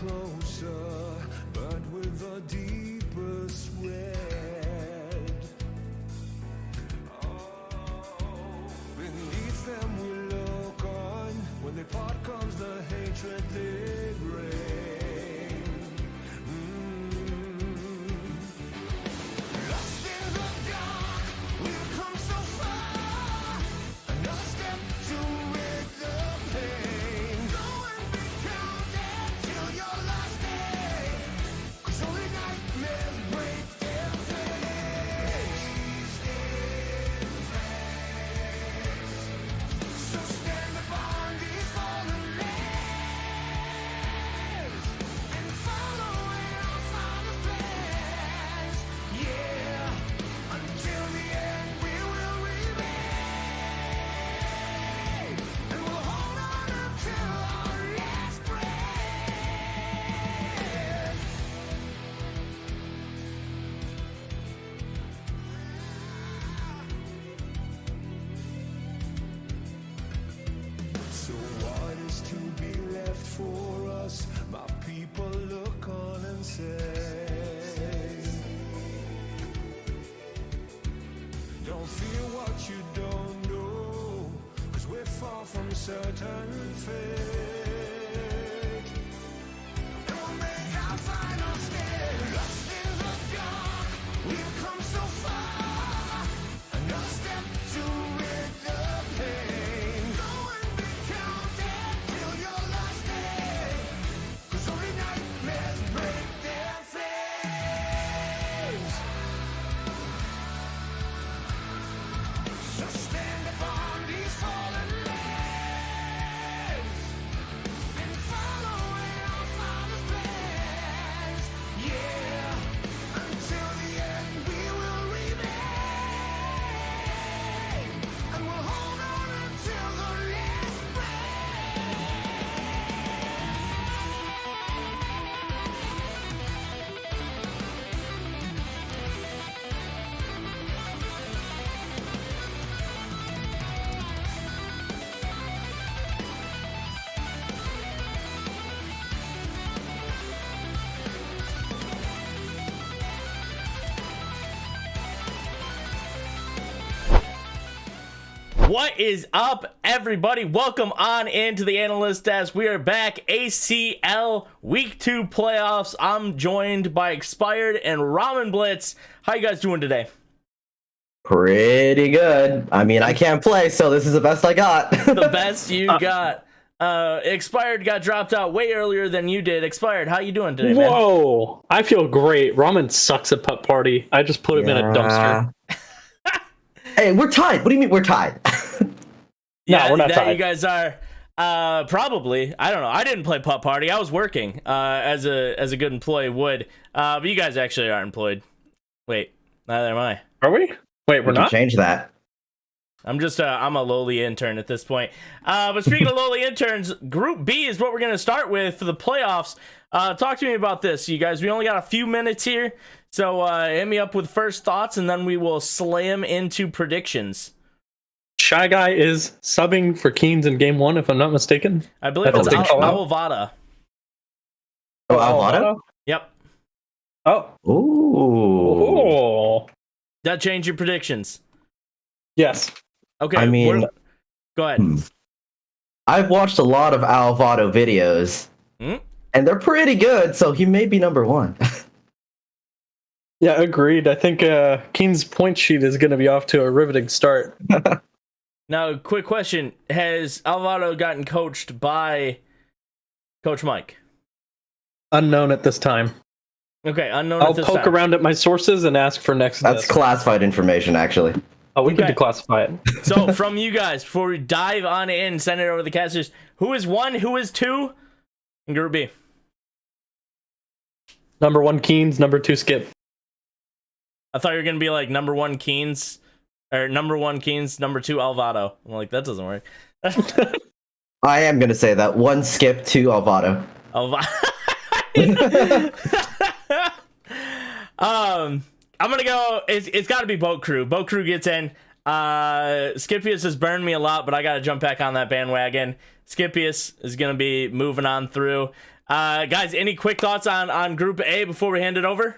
closer, but with a deeper sweat. Oh, beneath them we look on. When they part comes the hatred they bring. Lost in the dark, we've come so far. Another step to rid the pain. Go and be counted till your last day. 'Cause only nightmares break their face. So stand upon these fallen lands and follow in our Father's plans. Yeah, until the end we will remain, and we'll hold on until our last breath. So what is to be left for us? My people look on and say, don't fear what you don't know, 'cause we're far from certain fate. And we'll make our final stand. Lost in the dark, we've come so far. Another step to rid the pain. Go and be counted till your last day. 'Cause only nightmares break their flames. So stand upon these fallen lands and follow in our Father's plans. Yeah, until the end we will remain, and we'll hold on until the last What is up, everybody? Welcome on into the analyst desk. We are back. ACL Week 2 playoffs. I'm joined by Expired and Ramen Blitz. How you guys doing today? Pretty good. I mean, I can't play, so this is the best I got. The best you got. Expired got dropped out way earlier than you did. Expired, how you doing today, man? Whoa, I feel great. Ramen sucks at putt party. I just put him in a dumpster. Hey, we're tied. What do you mean we're tied? Yeah, we're not that tied. you guys are. Probably. I don't know. I didn't play putt party. I was working as a good employee would. But you guys actually are employed. Wait, neither am I. Are we? Wait, we're We can not? change that. I'm just I'm a lowly intern at this point. But speaking of lowly interns, Group B is what we're going to start with for the playoffs. Talk to me about this, you guys. We only got a few minutes here, so hit me up with first thoughts, and then we will slam into predictions. Shy Guy is subbing for Keens in game 1, if I'm not mistaken. I believe That's it's a big call. Alvada. Oh, Alvaro? Yep. Oh. Ooh. Oh. That changed your predictions. Yes. Okay. I mean, go ahead. I've watched a lot of Alvaro videos, Hmm? and they're pretty good, so he may be number one. Yeah, agreed. I think Keens' point sheet is going to be off to a riveting start. Now, quick question. Has Alvaro gotten coached by Coach Mike? Unknown at this time. Okay, unknown I'll at this poke time. around at my sources and ask for next. That's classified information, actually. Oh, we Okay. can declassify it. So, from you guys, before we dive on in, send it over to the casters. Who is 1? Who is 2? In Group B. Number 1, Keens. Number 2, Skip. I thought you were going to be like number 1 Keens, or number 1 Keens, number 2 Alvado. I'm like, that doesn't work. I am going to say that. 1 Skip, 2 Alvaro. I'm gonna go. It's got to be Boat Crew. Boat Crew gets in. Scipius has burned me a lot, but I got to jump back on that bandwagon. Scipius is gonna be moving on through. Guys, any quick thoughts on Group A before we hand it over?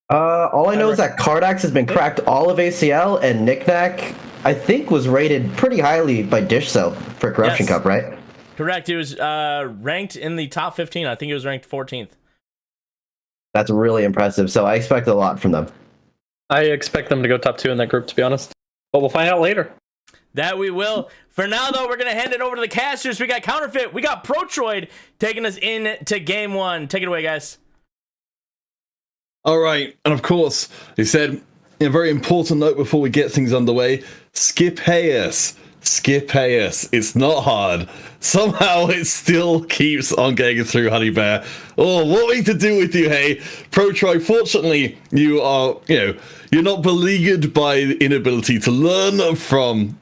All I know is that Cardax has been cracked all of ACL, and Knickknack, I think, was rated pretty highly by DishCell for Corruption Yes. Cup, right? Correct. It was ranked in the top 15. I think it was ranked 14th. That's really impressive. So I expect a lot from them. I expect them to go top 2 in that group, to be honest. But we'll find out later. That we will. For now, though, we're going to hand it over to the casters. We got Counterfeit. We got Protroid taking us into game 1. Take it away, guys. All right, and of course, he said, a very important note before we get things underway, skip Hayes. Skip Hayes. It's not hard. Somehow it still keeps on getting through, Honey Bear. Oh, what are we to do with you, hey? Protroy, fortunately, you are, you're not beleaguered by the inability to learn from,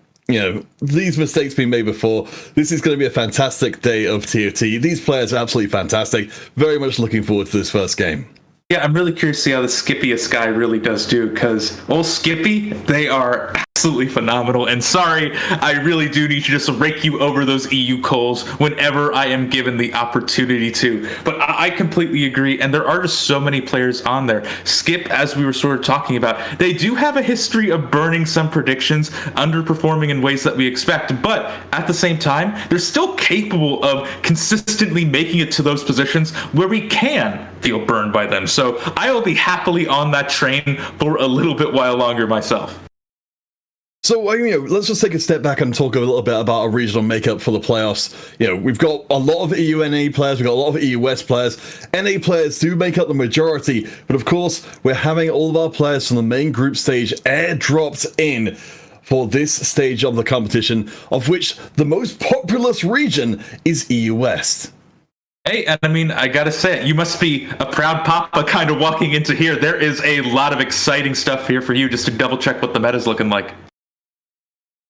these mistakes being made before. This is going to be a fantastic day of TOT. These players are absolutely fantastic. Very much looking forward to this first game. Yeah, I'm really curious to see how the Skippiest guy really does do, because old Skippy, they are absolutely phenomenal. And sorry, I really do need to just rake you over those EU coals whenever I am given the opportunity to. But I completely agree, and there are just so many players on there. Skip, as we were sort of talking about, they do have a history of burning some predictions, underperforming in ways that we expect, but at the same time, they're still capable of consistently making it to those positions where we can feel burned by them. So I will be happily on that train for a little bit while longer myself. So, let's just take a step back and talk a little bit about our regional makeup for the playoffs. We've got a lot of EU NA players, we've got a lot of EU West players. NA players do make up the majority, but of course, we're having all of our players from the main group stage airdropped in for this stage of the competition, of which the most populous region is EU West. Hey, and I mean, I gotta say it, you must be a proud papa kind of walking into here. There is a lot of exciting stuff here for you just to double check what the meta's looking like.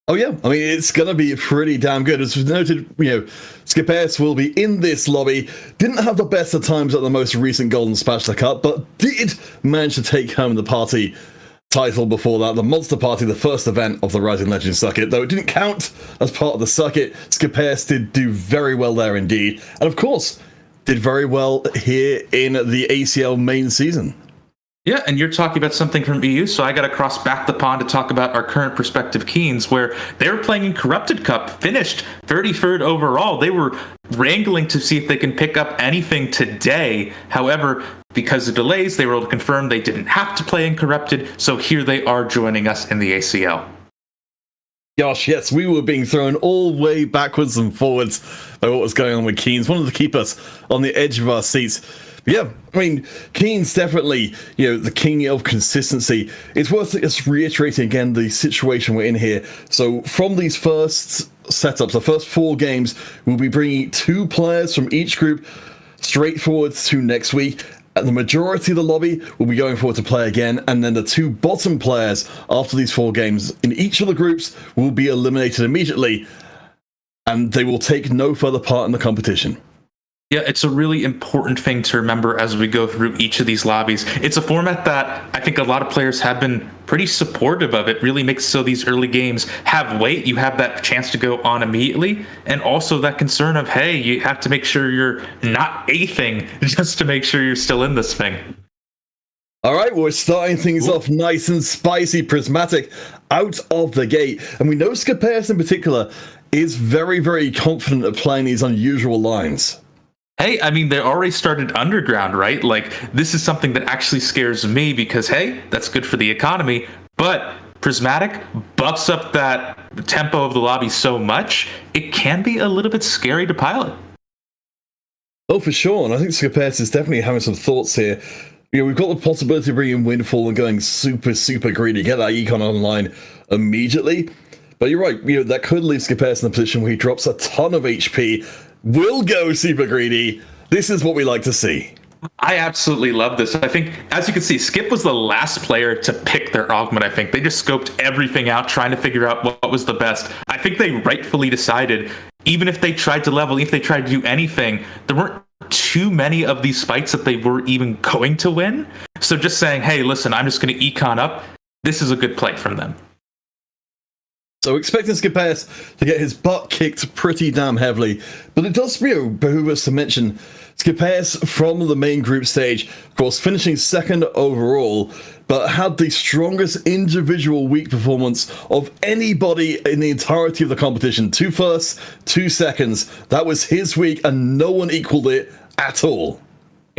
Oh yeah, I mean, it's going to be pretty damn good. As we've noted, Skip S will be in this lobby. Didn't have the best of times at the most recent Golden Spatula Cup, but did manage to take home the party title before that, the Monster Party, the first event of the Rising Legends circuit. Though it didn't count as part of the circuit, Skip S did do very well there indeed. And of course, did very well here in the ACL main season. Yeah, and you're talking about something from EU, so I got to cross back the pond to talk about our current prospective Keens, where they were playing in Corrupted Cup, finished 33rd overall. They were wrangling to see if they can pick up anything today. However, because of delays, they were able to confirm they didn't have to play in Corrupted, so here they are joining us in the ACL. Gosh, yes, we were being thrown all the way backwards and forwards by what was going on with Keens. Wanted to keep us on the edge of our seats. Yeah, I mean, Keen's definitely, the king of consistency. It's worth us reiterating again the situation we're in here. So from these first setups, the first 4 games, we'll be bringing 2 players from each group straight forward to next week. And the majority of the lobby will be going forward to play again, and then the 2 bottom players after these 4 games in each of the groups will be eliminated immediately, and they will take no further part in the competition. Yeah, it's a really important thing to remember as we go through each of these lobbies. It's a format that I think a lot of players have been pretty supportive of. It really makes so these early games have weight. You have that chance to go on immediately, and also that concern of, hey, you have to make sure you're not athing just to make sure you're still in this thing. All right, we're starting things off nice and spicy, prismatic out of the gate. And we know Scapeus in particular is very, very confident at playing these unusual lines. Hey, I mean, they already started underground, right? Like, this is something that actually scares me because, hey, that's good for the economy, but Prismatic buffs up that tempo of the lobby so much, it can be a little bit scary to pilot. Oh, for sure, and I think Scapeus is definitely having some thoughts here. We've got the possibility of bringing Windfall and going super, super greedy, get that econ online immediately. But you're right, that could leave Scapeus in a position where he drops a ton of HP, will go super greedy. This is what we like to see. I absolutely love this. I think, as you can see, Skip was the last player to pick their augment, I think. They just scoped everything out, trying to figure out what was the best. I think they rightfully decided, even if they tried to level, if they tried to do anything, there weren't too many of these fights that they were even going to win. So just saying, hey, listen, I'm just going to econ up, this is a good play from them. So expecting Skippers to get his butt kicked pretty damn heavily, but it does behoove us to mention Skippers from the main group stage, of course finishing second overall, but had the strongest individual week performance of anybody in the entirety of the competition. 2 firsts, 2 seconds. That was his week, and no one equaled it at all.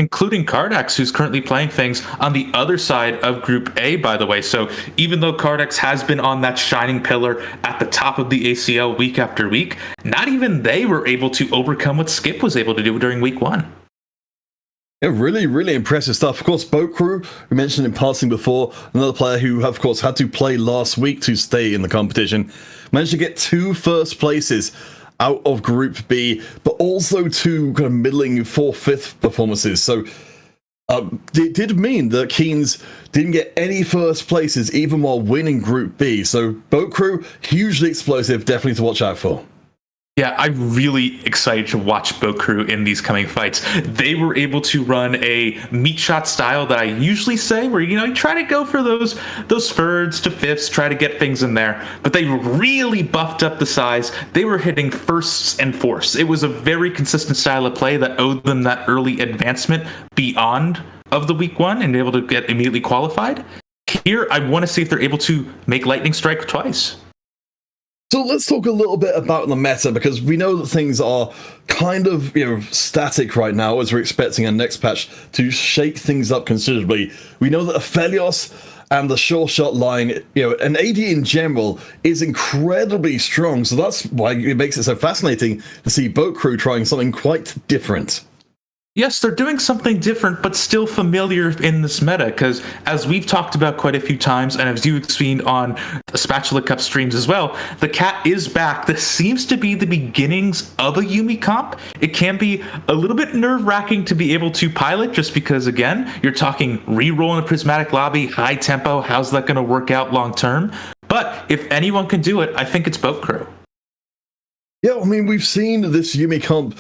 Including Cardax, who's currently playing things on the other side of Group A, by the way. So even though Cardax has been on that shining pillar at the top of the ACL week after week, not even they were able to overcome what Skip was able to do during week 1. Yeah, really, really impressive stuff. Of course, Boat Crew, we mentioned in passing before, another player who, of course, had to play last week to stay in the competition, managed to get 2 first places out of Group B, but also 2 kind of middling 4th, 5th performances. So it did mean that Keens didn't get any first places even while winning Group B. So Boat Crew, hugely explosive, definitely to watch out for. Yeah, I'm really excited to watch Boat Crew in these coming fights. They were able to run a meat shot style that I usually say, where you try to go for those thirds to fifths, try to get things in there. But they really buffed up the size. They were hitting firsts and fourths. It was a very consistent style of play that owed them that early advancement beyond of the week 1 and able to get immediately qualified. Here, I want to see if they're able to make Lightning Strike twice. So let's talk a little bit about the meta, because we know that things are kind of static right now as we're expecting a next patch to shake things up considerably. We know that Aphelios and the sure shot line, and AD in general is incredibly strong, so that's why it makes it so fascinating to see Boat Crew trying something quite different. Yes, they're doing something different, but still familiar in this meta, because as we've talked about quite a few times, and as you've seen on the Spatula Cup streams as well, the cat is back. This seems to be the beginnings of a Yumi comp. It can be a little bit nerve-wracking to be able to pilot, just because, again, you're talking re-roll in a prismatic lobby, high tempo, how's that going to work out long-term? But if anyone can do it, I think it's Boat Crew. Yeah, I mean, we've seen this Yumi comp,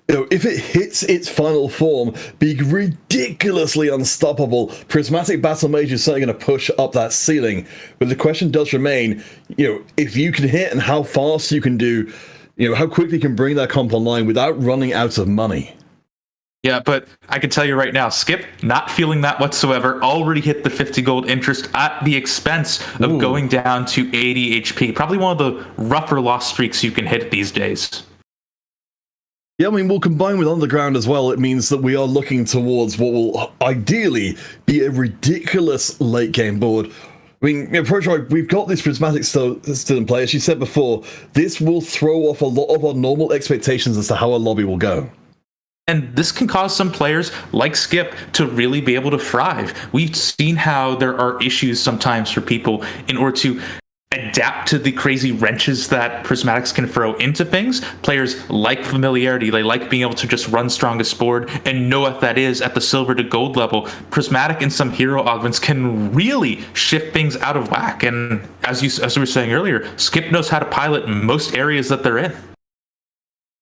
if it hits its final form, be ridiculously unstoppable. Prismatic Battle Mage is certainly going to push up that ceiling. But the question does remain, if you can hit and how fast you can do, how quickly you can bring that comp online without running out of money. Yeah, but I can tell you right now, Skip, not feeling that whatsoever, already hit the 50 gold interest at the expense of going down to 80 HP. Probably one of the rougher loss streaks you can hit these days. Yeah, I mean, we'll combine with Underground as well. It means that we are looking towards what will ideally be a ridiculous late game board. I mean, ProTroy, we've got this Prismatic still in play. As you said before, this will throw off a lot of our normal expectations as to how a lobby will go. And this can cause some players like Skip to really be able to thrive. We've seen how there are issues sometimes for people in order to adapt to the crazy wrenches that Prismatics can throw into things. Players like familiarity. They like being able to just run strongest board and know what that is at the silver to gold level. Prismatic and some hero augments can really shift things out of whack. And as we were saying earlier, Skip knows how to pilot most areas that they're in.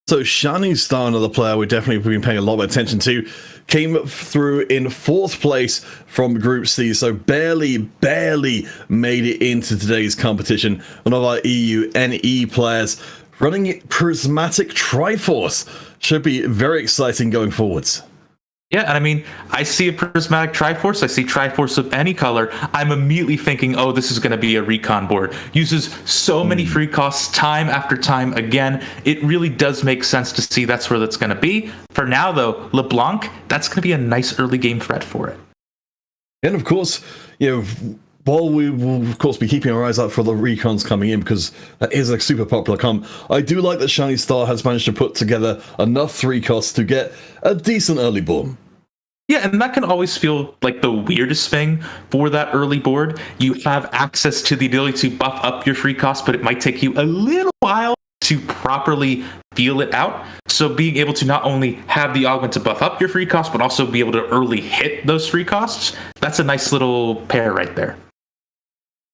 So Shining Star, another player we've definitely been paying a lot of attention to, came through in 4th place from Group C, so barely made it into today's competition. One of our EU NE players running Prismatic Triforce. Should be very exciting going forwards. Yeah, and I mean, I see a Prismatic Triforce, I see Triforce of any color, I'm immediately thinking, oh, this is going to be a recon board. Uses so many free costs time after time again. It really does make sense to see that's where that's going to be. For now, though, LeBlanc, that's going to be a nice early game threat for it. And of course, while we will, of course, be keeping our eyes out for the recons coming in, because that is a super popular comp, I do like that Shiny Star has managed to put together enough 3 costs to get a decent early board. Yeah, and that can always feel like the weirdest thing for that early board. You have access to the ability to buff up your free cost, but it might take you a little while to properly feel it out. So being able to not only have the augment to buff up your free cost, but also be able to early hit those free costs, that's a nice little pair right there.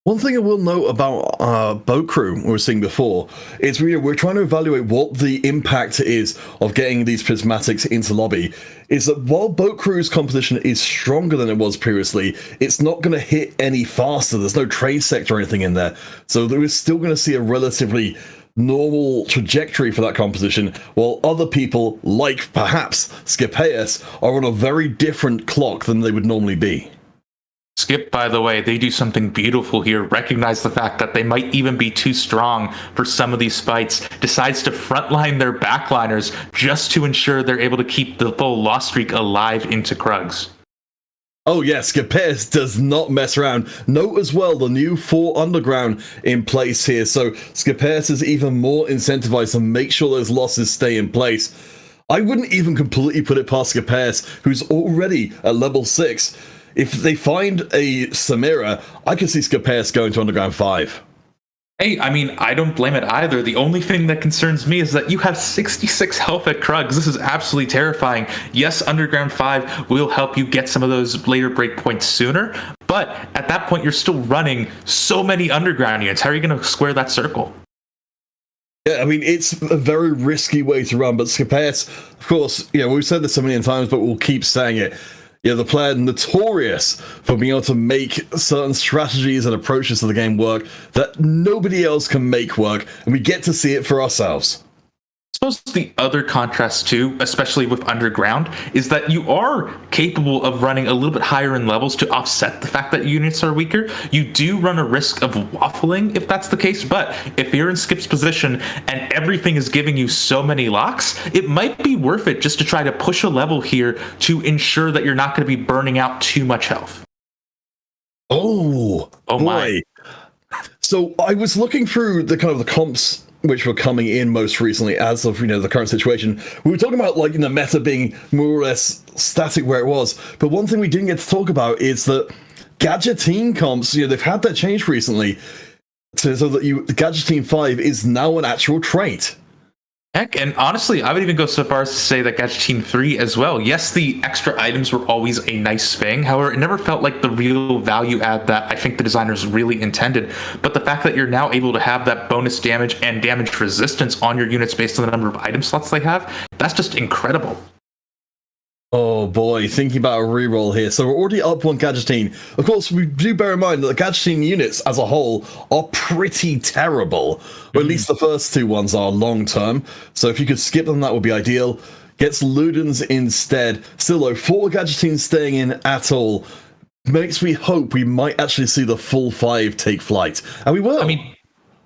One thing I will note about Boat Crew we were seeing before is we're trying to evaluate what the impact is of getting these prismatics into lobby. Is that while Boat Crew's composition is stronger than it was previously, it's not going to hit any faster. There's no trade sector or anything in there, so we're still going to see a relatively normal trajectory for that composition, while other people, like perhaps Skipaeus, are on a very different clock than they would normally be. Skip, by the way, they do something beautiful here. Recognize the fact that they might even be too strong for some of these fights. Decides to frontline their backliners just to ensure they're able to keep the full loss streak alive into Krugs. Oh yes, Skipaeus does not mess around. Note as well the new 4 underground in place here, so Skipaeus is even more incentivized to make sure those losses stay in place. I wouldn't even completely put it past Skipaeus, who's already at level 6. If they find a Samira, I could see Skipaeus going to Underground 5. Hey, I mean, I don't blame it either. The only thing that concerns me is that you have 66 health at Krugs. This is absolutely terrifying. Yes, Underground 5 will help you get some of those later breakpoints sooner, but at that point, you're still running so many Underground units. How are you going to square that circle? Yeah, I mean, it's a very risky way to run, but Skipaeus, of course, we've said this so many times, but we'll keep saying it. The player notorious for being able to make certain strategies and approaches to the game work that nobody else can make work, and we get to see it for ourselves. I suppose the other contrast too, especially with Underground, is that you are capable of running a little bit higher in levels to offset the fact that units are weaker. You do run a risk of waffling if that's the case, but if you're in Skip's position and everything is giving you so many locks, it might be worth it just to try to push a level here to ensure that you're not going to be burning out too much health. Oh boy. My. So I was looking through the comps which were coming in most recently as of the current situation. We were talking about meta being more or less static where it was, but one thing we didn't get to talk about is that Gadgeteam comps, they've had that change recently, so that Gadgeteam 5 is now an actual trait. Heck, and honestly, I would even go so far as to say that Gadgeteam 3 as well. Yes, the extra items were always a nice thing. However, it never felt like the real value add that I think the designers really intended. But the fact that you're now able to have that bonus damage and damage resistance on your units based on the number of item slots they have, that's just incredible. Oh boy, thinking about a reroll here. So we're already up 1 Gadgeteam. Of course, we do bear in mind that the Gadgeteam units as a whole are pretty terrible. Or at least the first 2 ones are long term. So if you could skip them, that would be ideal. Gets Ludens instead. Still though, 4 Gadgeteams staying in at all makes me hope we might actually see the full 5 take flight. And we will. I mean,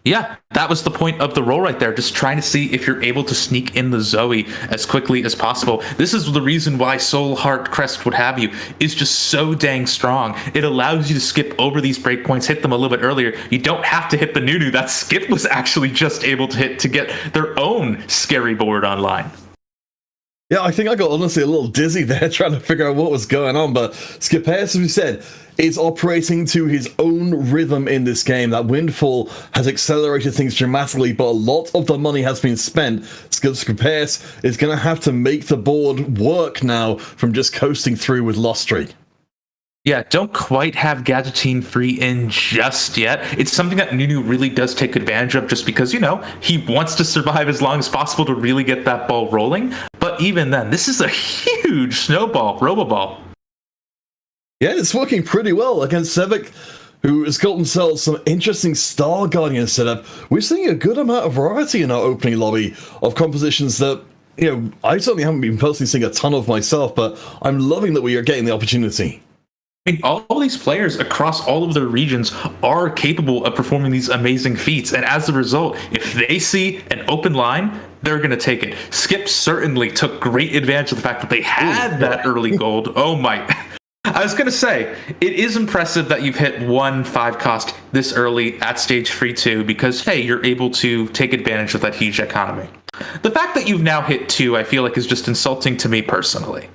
yeah, that was the point of the roll right there, just trying to see if you're able to sneak in the Zoe as quickly as possible. This is the reason why Soul Heart Crest would have you, is just so dang strong. It allows you to skip over these breakpoints, hit them a little bit earlier. You don't have to hit the Nunu that Skip was actually just able to hit to get their own scary board online. Yeah, I think I got honestly a little dizzy there trying to figure out what was going on, but Skipaeus, as we said, is operating to his own rhythm in this game. That windfall has accelerated things dramatically, but a lot of the money has been spent. Skipaeus is going to have to make the board work now from just coasting through with Lost Streak. Yeah, don't quite have Gadgeteam 3 in just yet. It's something that Nunu really does take advantage of just because, he wants to survive as long as possible to really get that ball rolling. But even then, this is a huge snowball, Roboball. Yeah, it's working pretty well against Sevic, who has got themselves some interesting Star Guardian setup. We're seeing a good amount of variety in our opening lobby of compositions that, I certainly haven't been personally seeing a ton of myself, but I'm loving that we are getting the opportunity. I mean, all these players across all of their regions are capable of performing these amazing feats, and as a result, if they see an open line, they're going to take it. Skip certainly took great advantage of the fact that they had that early gold. Oh my. I was going to say, it is impressive that you've hit 1 5 cost this early at stage 3 too, because, hey, you're able to take advantage of that huge economy. The fact that you've now hit 2, I feel like, is just insulting to me personally.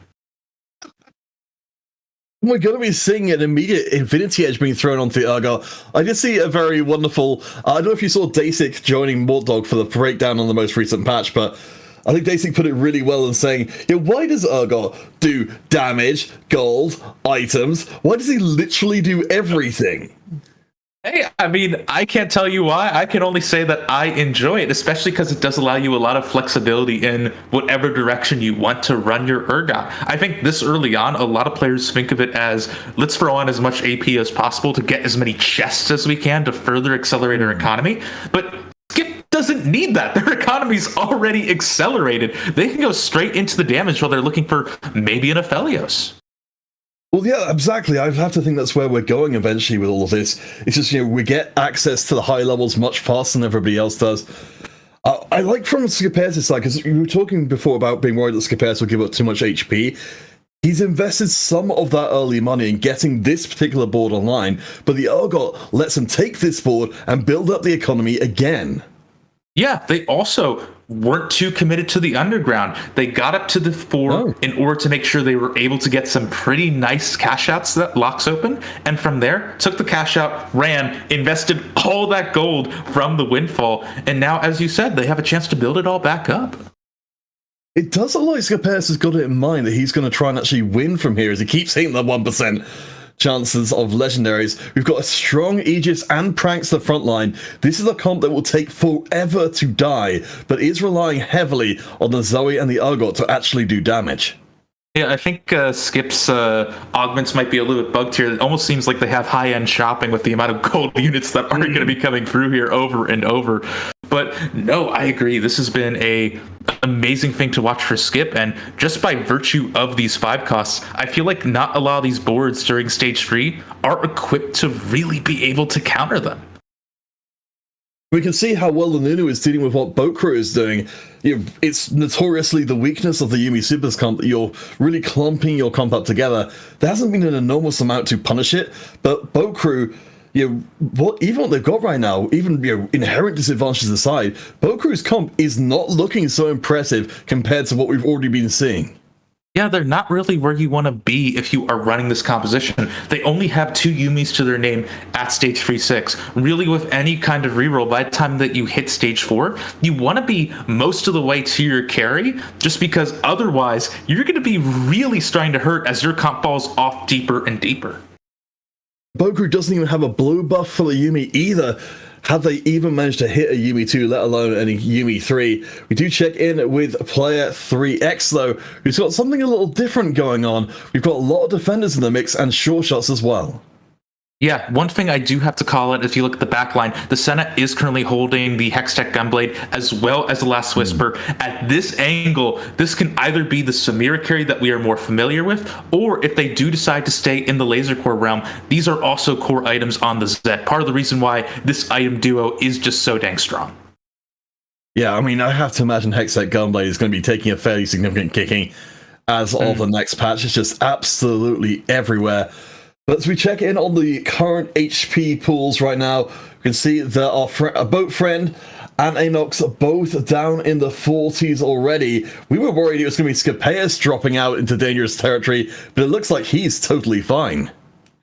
We're going to be seeing an immediate Infinity Edge being thrown onto the Urgot. I did see a very wonderful... I don't know if you saw Dasik joining Mortdog for the breakdown on the most recent patch, but I think Dasik put it really well in saying, why does Urgot do damage, gold, items? Why does he literally do everything? Hey, I mean, I can't tell you why. I can only say that I enjoy it, especially because it does allow you a lot of flexibility in whatever direction you want to run your Urgot. I think this early on, a lot of players think of it as let's throw on as much AP as possible to get as many chests as we can to further accelerate our economy. But Skip doesn't need that. Their economy's already accelerated. They can go straight into the damage while they're looking for maybe an Aphelios. Well, yeah, exactly. I have to think that's where we're going eventually with all of this. It's just, we get access to the high levels much faster than everybody else does. I like from Skipper's side, because you were talking before about being worried that Skipper will give up too much HP. He's invested some of that early money in getting this particular board online, but the Urgot lets him take this board and build up the economy again. Yeah, they also weren't too committed to the underground. They got up to the 4 in order to make sure they were able to get some pretty nice cash outs that locks open. And from there, took the cash out, ran, invested all that gold from the windfall. And now, as you said, they have a chance to build it all back up. It does look like Skipper's has got it in mind that he's going to try and actually win from here as he keeps hitting the 1% chances of legendaries. We've got a strong Aegis and Pranks the front line. This is a comp that will take forever to die, but is relying heavily on the Zoe and the Urgot to actually do damage. Yeah, I think Skip's augments might be a little bit bugged here. It almost seems like they have high-end shopping with the amount of gold units that are going to be coming through here over and over. But no, I agree. This has been an amazing thing to watch for Skip, and just by virtue of these 5 costs, I feel like not a lot of these boards during Stage 3 are equipped to really be able to counter them. We can see how well the Nunu is dealing with what Boat Crew is doing. It's notoriously the weakness of the Yuumi Supers comp that you're really clumping your comp up together. There hasn't been an enormous amount to punish it, but Boat Crew, even what they've got right now, even inherent disadvantages aside, Boat Crew's comp is not looking so impressive compared to what we've already been seeing. Yeah, they're not really where you want to be if you are running this composition. They only have 2 Yuumis to their name at stage 3-6. Really, with any kind of reroll, by the time that you hit stage 4, you want to be most of the way to your carry, just because otherwise you're going to be really starting to hurt as your comp falls off deeper and deeper. Boku doesn't even have a blue buff for the Yuumi either. Have they even managed to hit a Yuumi 2, let alone any Yuumi 3? We do check in with player 3X, though, who's got something a little different going on. We've got a lot of defenders in the mix and sure shots as well. Yeah, one thing I do have to call it, if you look at the back line, the Senna is currently holding the Hextech Gunblade as well as the Last Whisper. At this angle, this can either be the Samira carry that we are more familiar with, or if they do decide to stay in the Laser Core realm, these are also core items on the Zed. Part of the reason why this item duo is just so dang strong. Yeah, I mean, I have to imagine Hextech Gunblade is going to be taking a fairly significant kicking as of the next patch. It's just absolutely everywhere. But as we check in on the current HP pools right now, we can see that our Boat Friend and Anox are both down in the 40s already. We were worried it was going to be Scapeus dropping out into dangerous territory, but it looks like he's totally fine.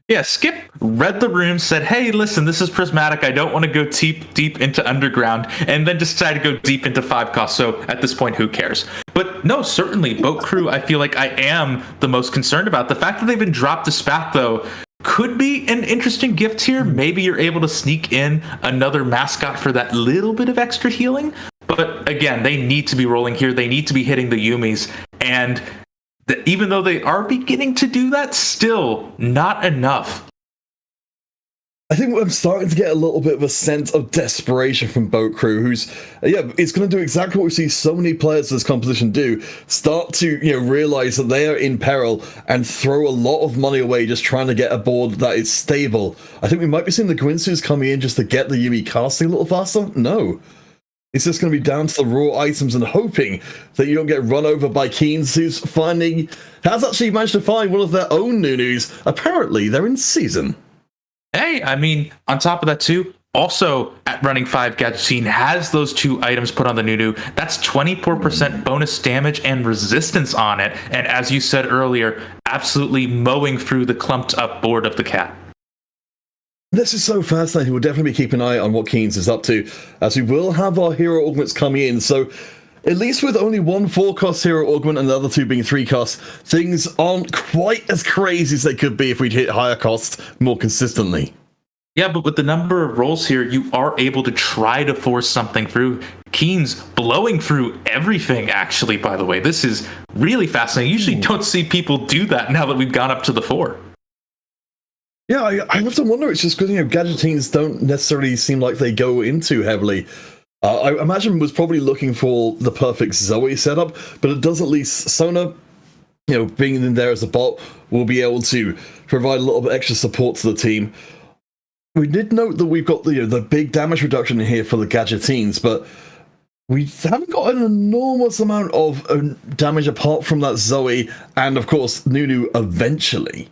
Yeah, Skip read the room, said, hey, listen, this is prismatic. I don't want to go deep into underground, and then decided to go deep into 5 costs. So at this point, who cares? But no, certainly, Boat Crew, I feel like I am the most concerned about. The fact that they've been dropped to Spat, though, could be an interesting gift here. Maybe you're able to sneak in another mascot for that little bit of extra healing. But again, they need to be rolling here. They need to be hitting the Yuumis. And even though they are beginning to do that, still not enough. I think I'm starting to get a little bit of a sense of desperation from Boat Crew, who's, it's going to do exactly what we see so many players of this composition do, start to, realize that they are in peril and throw a lot of money away just trying to get a board that is stable. I think we might be seeing the Gwinsus coming in just to get the Yuumi casting a little faster. No. It's just going to be down to the raw items and hoping that you don't get run over by Keens, who's has actually managed to find one of their own Nunus. Apparently, they're in season. Hey, I mean, on top of that too, also at running 5, Gadgeteen has those 2 items put on the Nunu. That's 24% bonus damage and resistance on it. And as you said earlier, absolutely mowing through the clumped up board of the cat. This is so fascinating. We'll definitely keep an eye on what Keens is up to, as we will have our hero augments coming in. So at least with only 1 4-cost hero augment and the other 2 being 3 costs, things aren't quite as crazy as they could be if we'd hit higher costs more consistently. Yeah, but with the number of rolls here, you are able to try to force something through. Keen's blowing through everything, actually, by the way. This is really fascinating. You usually don't see people do that now that we've gone up to the 4. Yeah, I have to wonder. It's just because, gadget teams don't necessarily seem like they go into heavily. I imagine was probably looking for the perfect Zoe setup, but it does at least Sona, being in there as a bot, will be able to provide a little bit extra support to the team. We did note that we've got the big damage reduction in here for the Gadgetines, but we haven't got an enormous amount of damage apart from that Zoe and, of course, Nunu eventually.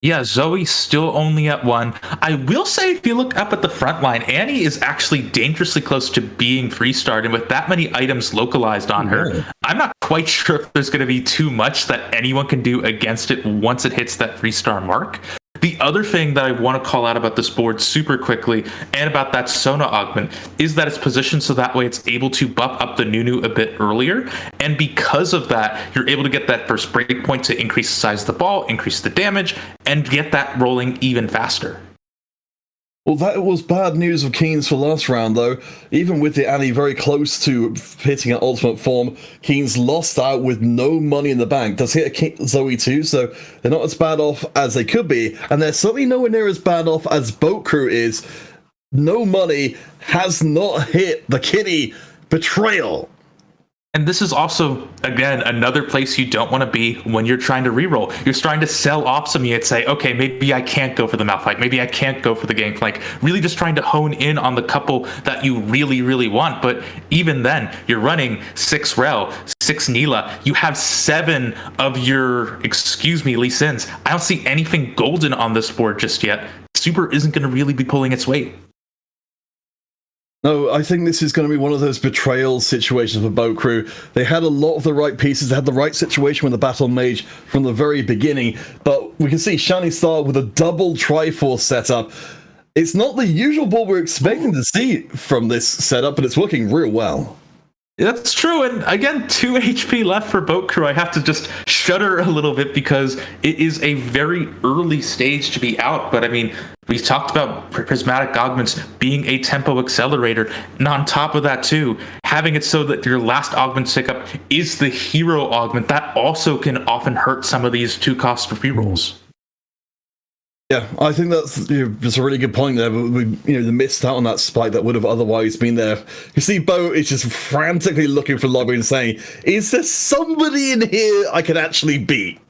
Yeah, Zoe's still only at 1. I will say, if you look up at the front line, Annie is actually dangerously close to being 3-starred, and with that many items localized on her, I'm not quite sure if there's going to be too much that anyone can do against it once it hits that 3-star mark. The other thing that I want to call out about this board super quickly, and about that Sona augment, is that it's positioned so that way it's able to buff up the Nunu a bit earlier, and because of that, you're able to get that first breakpoint to increase the size of the ball, increase the damage, and get that rolling even faster. Well, that was bad news of Keen's for last round, though. Even with the Annie very close to hitting an ultimate form, Keen's lost out with no money in the bank. Does hit a Zoe too, so they're not as bad off as they could be, and they're certainly nowhere near as bad off as Boat Crew is. No money has not hit the kitty. Betrayal. And this is also, again, another place you don't want to be when you're trying to reroll. You're trying to sell off some units, say, okay, maybe I can't go for the Malphite, maybe I can't go for the Gangplank. Really just trying to hone in on the couple that you really, really want. But even then, you're running 6 Rel, 6 Neela. You have 7 of your, Lee Sins. I don't see anything golden on this board just yet. Super isn't going to really be pulling its weight. No, I think this is going to be one of those betrayal situations for Boat Crew. They had a lot of the right pieces, they had the right situation with the Battle Mage from the very beginning, but we can see Shiny Star with a double Triforce setup. It's not the usual board we're expecting to see from this setup, but it's working real well. That's true, and again, 2 HP left for Boat Crew. I have to just shudder a little bit because it is a very early stage to be out, but I mean, we talked about prismatic augments being a tempo accelerator, and on top of that too, having it so that your last augment pickup is the hero augment, that also can often hurt some of these 2-cost rerolls. Yeah, I think that's a really good point there. We they missed out on that spike that would have otherwise been there. You see, Bo is just frantically looking for lobby and saying, "Is there somebody in here I can actually beat?"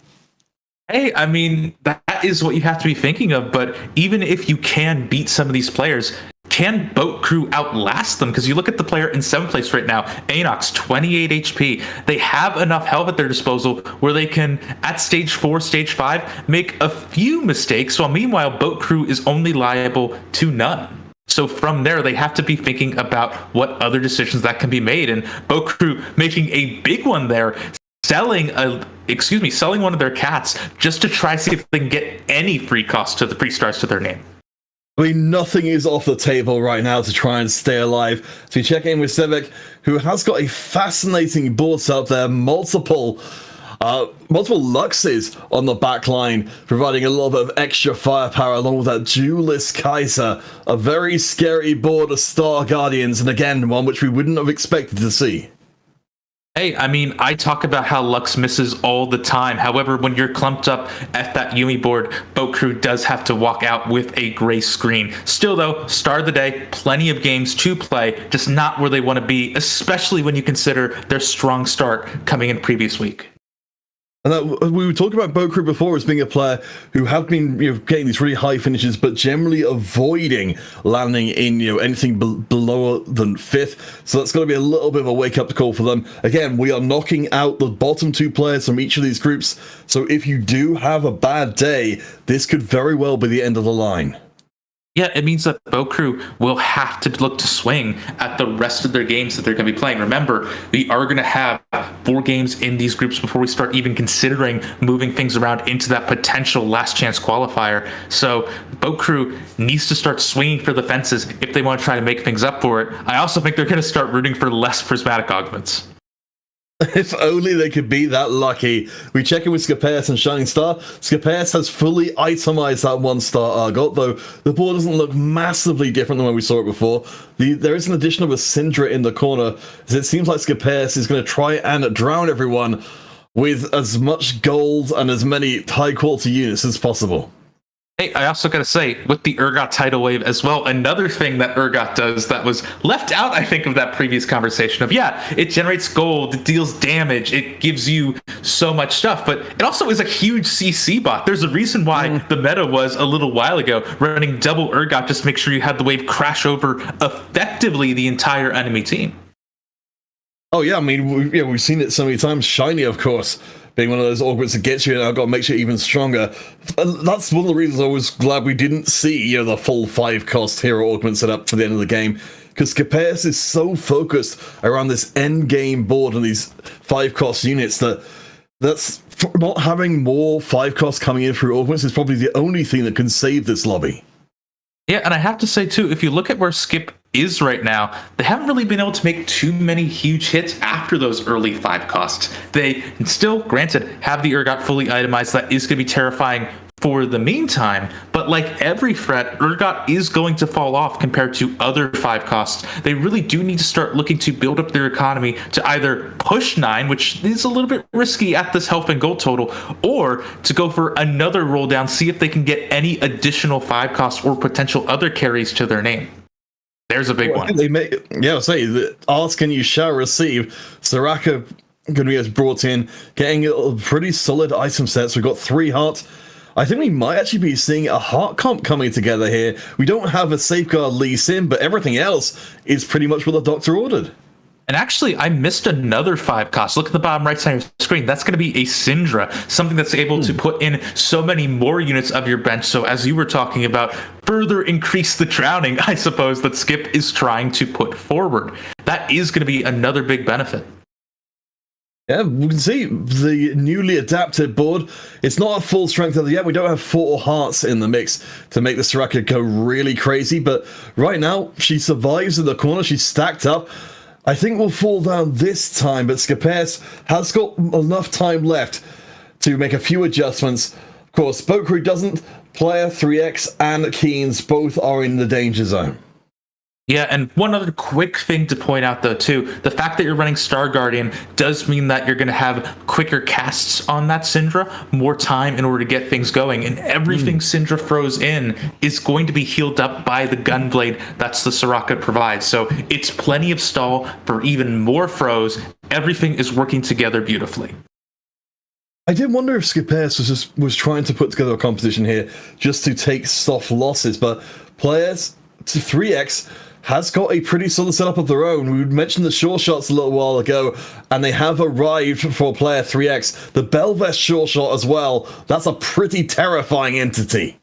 Hey, I mean, that is what you have to be thinking of. But even if you can beat some of these players, can Boat Crew outlast them? Because you look at the player in 7th place right now, Anox, 28 HP. They have enough health at their disposal where they can, at stage 4, stage 5, make a few mistakes, while meanwhile, Boat Crew is only liable to none. So from there, they have to be thinking about what other decisions that can be made. And Boat Crew making a big one there, selling one of their cats just to try to see if they can get any free cost to the pre-stars to their name. I mean, nothing is off the table right now to try and stay alive. So we check in with Civic, who has got a fascinating board set up there, multiple Luxes on the back line, providing a little bit of extra firepower along with that Duelist Kaiser. A very scary board of Star Guardians, and again, one which we wouldn't have expected to see. Hey, I mean, I talk about how Lux misses all the time. However, when you're clumped up at that Yumi board, Boat Crew does have to walk out with a gray screen. Still, though, start of the day, plenty of games to play, just not where they want to be, especially when you consider their strong start coming in previous week. And that, we were talking about Boat Crew before as being a player who have been getting these really high finishes, but generally avoiding landing in anything below than 5th. So that's going to be a little bit of a wake-up call for them. Again, we are knocking out the bottom 2 players from each of these groups. So if you do have a bad day, this could very well be the end of the line. Yeah, it means that Boat Crew will have to look to swing at the rest of their games that they're going to be playing. Remember, we are going to have 4 games in these groups before we start even considering moving things around into that potential last chance qualifier. So Boat Crew needs to start swinging for the fences if they want to try to make things up for it. I also think they're going to start rooting for less prismatic augments. If only they could be that lucky. We check in with Scapeus and Shining Star. Scapeus has fully itemized that 1-star Argot, though the board doesn't look massively different than when we saw it before. There is an addition of a Syndra in the corner, as it seems like Scapeus is going to try and drown everyone with as much gold and as many high-quality units as possible. Hey, I also got to say, with the Urgot tidal wave as well, another thing that Urgot does that was left out, I think, of that previous conversation of, yeah, it generates gold, it deals damage, it gives you so much stuff, but it also is a huge CC bot. There's a reason why the meta was a little while ago running double Urgot just to make sure you had the wave crash over effectively the entire enemy team. Oh, yeah, I mean, we've seen it so many times. Shiny, of course, being one of those augments that gets you, and I've got to make you even stronger. That's one of the reasons I was glad we didn't see the full 5-cost hero augment set up for the end of the game, because Scapeus is so focused around this end game board and these 5-cost units that's not having more 5-cost coming in through augments is probably the only thing that can save this lobby. Yeah, and I have to say, too, if you look at where Skip is right now, they haven't really been able to make too many huge hits after those early 5 costs. They still, granted, have the Urgot fully itemized. That is going to be terrifying for the meantime, but like every threat, Urgot is going to fall off compared to other 5 costs. They really do need to start looking to build up their economy to either push 9, which is a little bit risky at this health and gold total, or to go for another roll down, see if they can get any additional 5 costs or potential other carries to their name. There's a big one. They ask and you shall receive. Soraka going to be brought in, getting a pretty solid item sets. We've got 3 hearts. I think we might actually be seeing a heart comp coming together here. We don't have a Safeguard Lee Sin, but everything else is pretty much what the doctor ordered. And actually, I missed another 5 cost. Look at the bottom right side of your screen. That's going to be a Syndra, something that's able to put in so many more units of your bench. So as you were talking about, further increase the drowning, I suppose, that Skip is trying to put forward. That is going to be another big benefit. Yeah, we can see the newly adapted board. It's not at full strength as yet. We don't have 4 hearts in the mix to make the Soraka go really crazy. But right now, she survives in the corner. She's stacked up. I think we'll fall down this time, but Scapeus has got enough time left to make a few adjustments. Of course, Boat Crew doesn't. Player 3X and Keens both are in the danger zone. Yeah, and one other quick thing to point out, though, too, the fact that you're running Star Guardian does mean that you're going to have quicker casts on that Syndra, more time in order to get things going, and everything Syndra throws in is going to be healed up by the Gunblade that's the Soraka provides. So it's plenty of stall for even more throws. Everything is working together beautifully. I did wonder if Scapeus was trying to put together a composition here just to take soft losses, but players to 3X has got a pretty solid setup of their own. We mentioned the sure shots a little while ago, and they have arrived for player 3X. The Belvest sure shot as well. That's a pretty terrifying entity.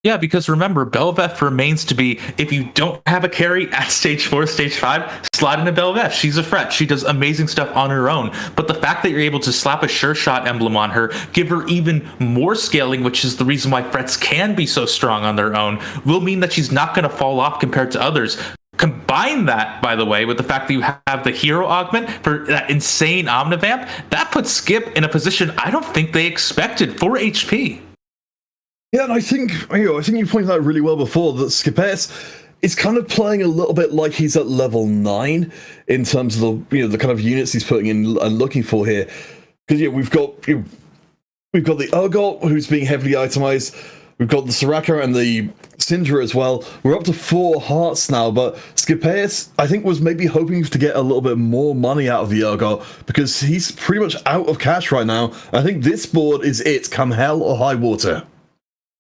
Yeah, because remember, Belveth remains to be, if you don't have a carry at stage 4, stage 5, slide into Belveth. She's a threat. She does amazing stuff on her own. But the fact that you're able to slap a sure shot emblem on her, give her even more scaling, which is the reason why threats can be so strong on their own, will mean that she's not going to fall off compared to others. Combine that, by the way, with the fact that you have the hero augment for that insane Omnivamp, that puts Skip in a position I don't think they expected for HP. Yeah, and I think you pointed out really well before that Scapeus is kind of playing a little bit like he's at level 9 in terms of the kind of units he's putting in and looking for here. Because we've got the Urgot who's being heavily itemized. We've got the Soraka and the Syndra as well. We're up to 4 hearts now, but Scapeus, I think, was maybe hoping to get a little bit more money out of the Urgot because he's pretty much out of cash right now. I think this board is it, come hell or high water.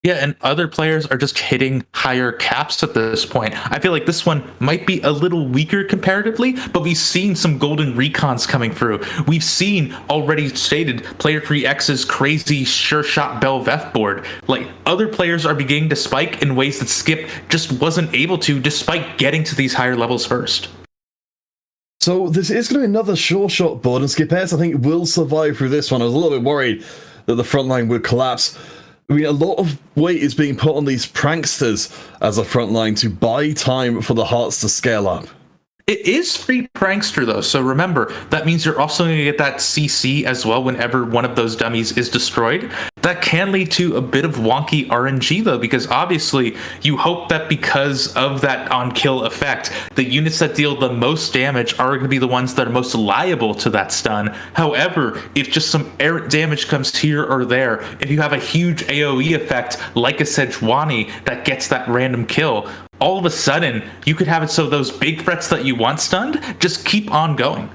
Yeah, and other players are just hitting higher caps at this point. I feel like this one might be a little weaker comparatively, but we've seen some golden recons coming through. We've seen already stated player 3X's crazy sure shot Belveth board. Like, other players are beginning to spike in ways that Skip just wasn't able to, despite getting to these higher levels first. So this is going to be another sure shot board, and Scapeus, I think, will survive through this one. I was a little bit worried that the front line would collapse. I mean, a lot of weight is being put on these pranksters as a front line to buy time for the hearts to scale up. It is free prankster though, so remember that means you're also going to get that CC as well whenever one of those dummies is destroyed. That can lead to a bit of wonky RNG though, because obviously you hope that because of that on kill effect, the units that deal the most damage are going to be the ones that are most liable to that stun. However, if just some errant damage comes here or there, if you have a huge AoE effect like a Sejuani that gets that random kill, all of a sudden you could have it so those big threats that you want stunned just keep on going.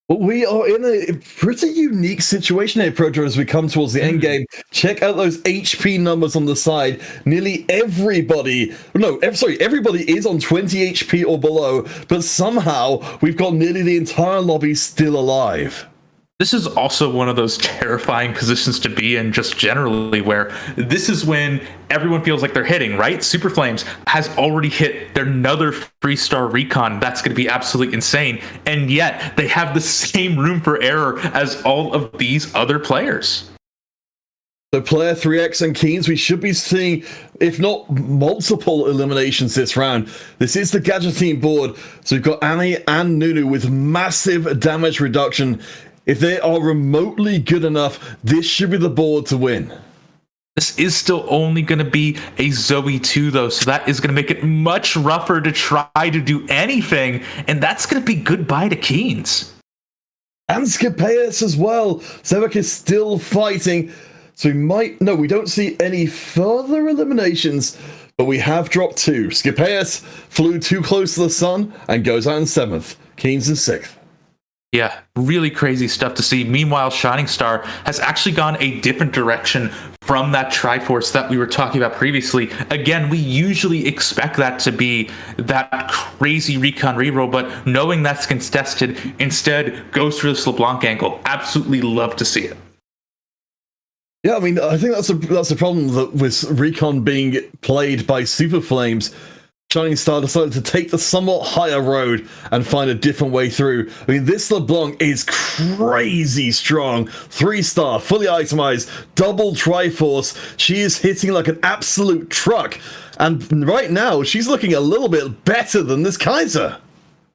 We are in a pretty unique situation here, Proto, as we come towards the end game. Check out those HP numbers on the side. Nearly everybody is on 20 HP or below, but somehow we've got nearly the entire lobby still alive. This is also one of those terrifying positions to be in just generally, where this is when everyone feels like they're hitting, right? Super Flames has already hit their another 3-star recon. That's going to be absolutely insane. And yet they have the same room for error as all of these other players. So player 3X and Keens, we should be seeing, if not multiple eliminations this round. This is the Gadget team board. So we've got Annie and Nunu with massive damage reduction. If they are remotely good enough, this should be the board to win. This is still only going to be a Zoe 2, though, so that is going to make it much rougher to try to do anything, and that's going to be goodbye to Keens. And Skipeus as well. Zevek is still fighting, so we don't see any further eliminations, but we have dropped 2. Skipeus flew too close to the sun and goes out in 7th. Keens in 6th. Yeah, really crazy stuff to see. Meanwhile, Shining Star has actually gone a different direction from that Triforce that we were talking about previously. Again, we usually expect that to be that crazy recon reroll, but knowing that's contested, instead goes for this LeBlanc angle. Absolutely love to see it. Yeah, I mean, I think that's a problem that with recon being played by Super Flames. Shining Star decided to take the somewhat higher road and find a different way through. I mean, this LeBlanc is crazy strong. 3-star, fully itemized, double Triforce. She is hitting like an absolute truck. And right now, she's looking a little bit better than this Kaiser.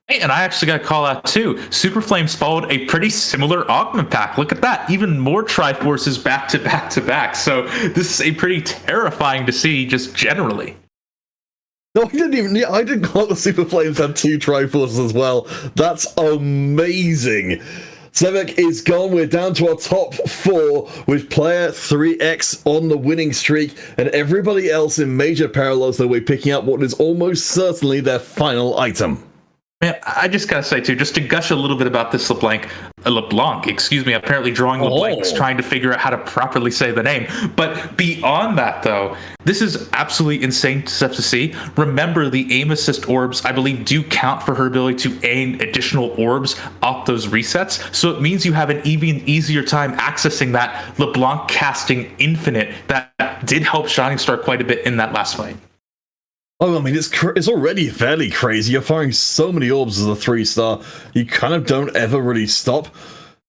Hey, and I actually got to call out too. Super Flames followed a pretty similar augment pack. Look at that. Even more Triforces back to back to back. So this is a pretty terrifying to see just generally. No, I didn't call the Super Flames had 2 Triforces as well. That's amazing. Zevek is gone. We're down to our top 4 with player 3X on the winning streak, and everybody else in major parallels that we're picking up what is almost certainly their final item. Man, I just gotta say too, just to gush a little bit about this LeBlanc, apparently drawing LeBlancs, trying to figure out how to properly say the name. But beyond that though, this is absolutely insane stuff to see. Remember, the aim assist orbs, I believe, do count for her ability to aim additional orbs off those resets. So it means you have an even easier time accessing that LeBlanc casting infinite that did help Shining Star quite a bit in that last fight. Oh, I mean, it's already fairly crazy. You're firing so many orbs as a 3-star. You kind of don't ever really stop.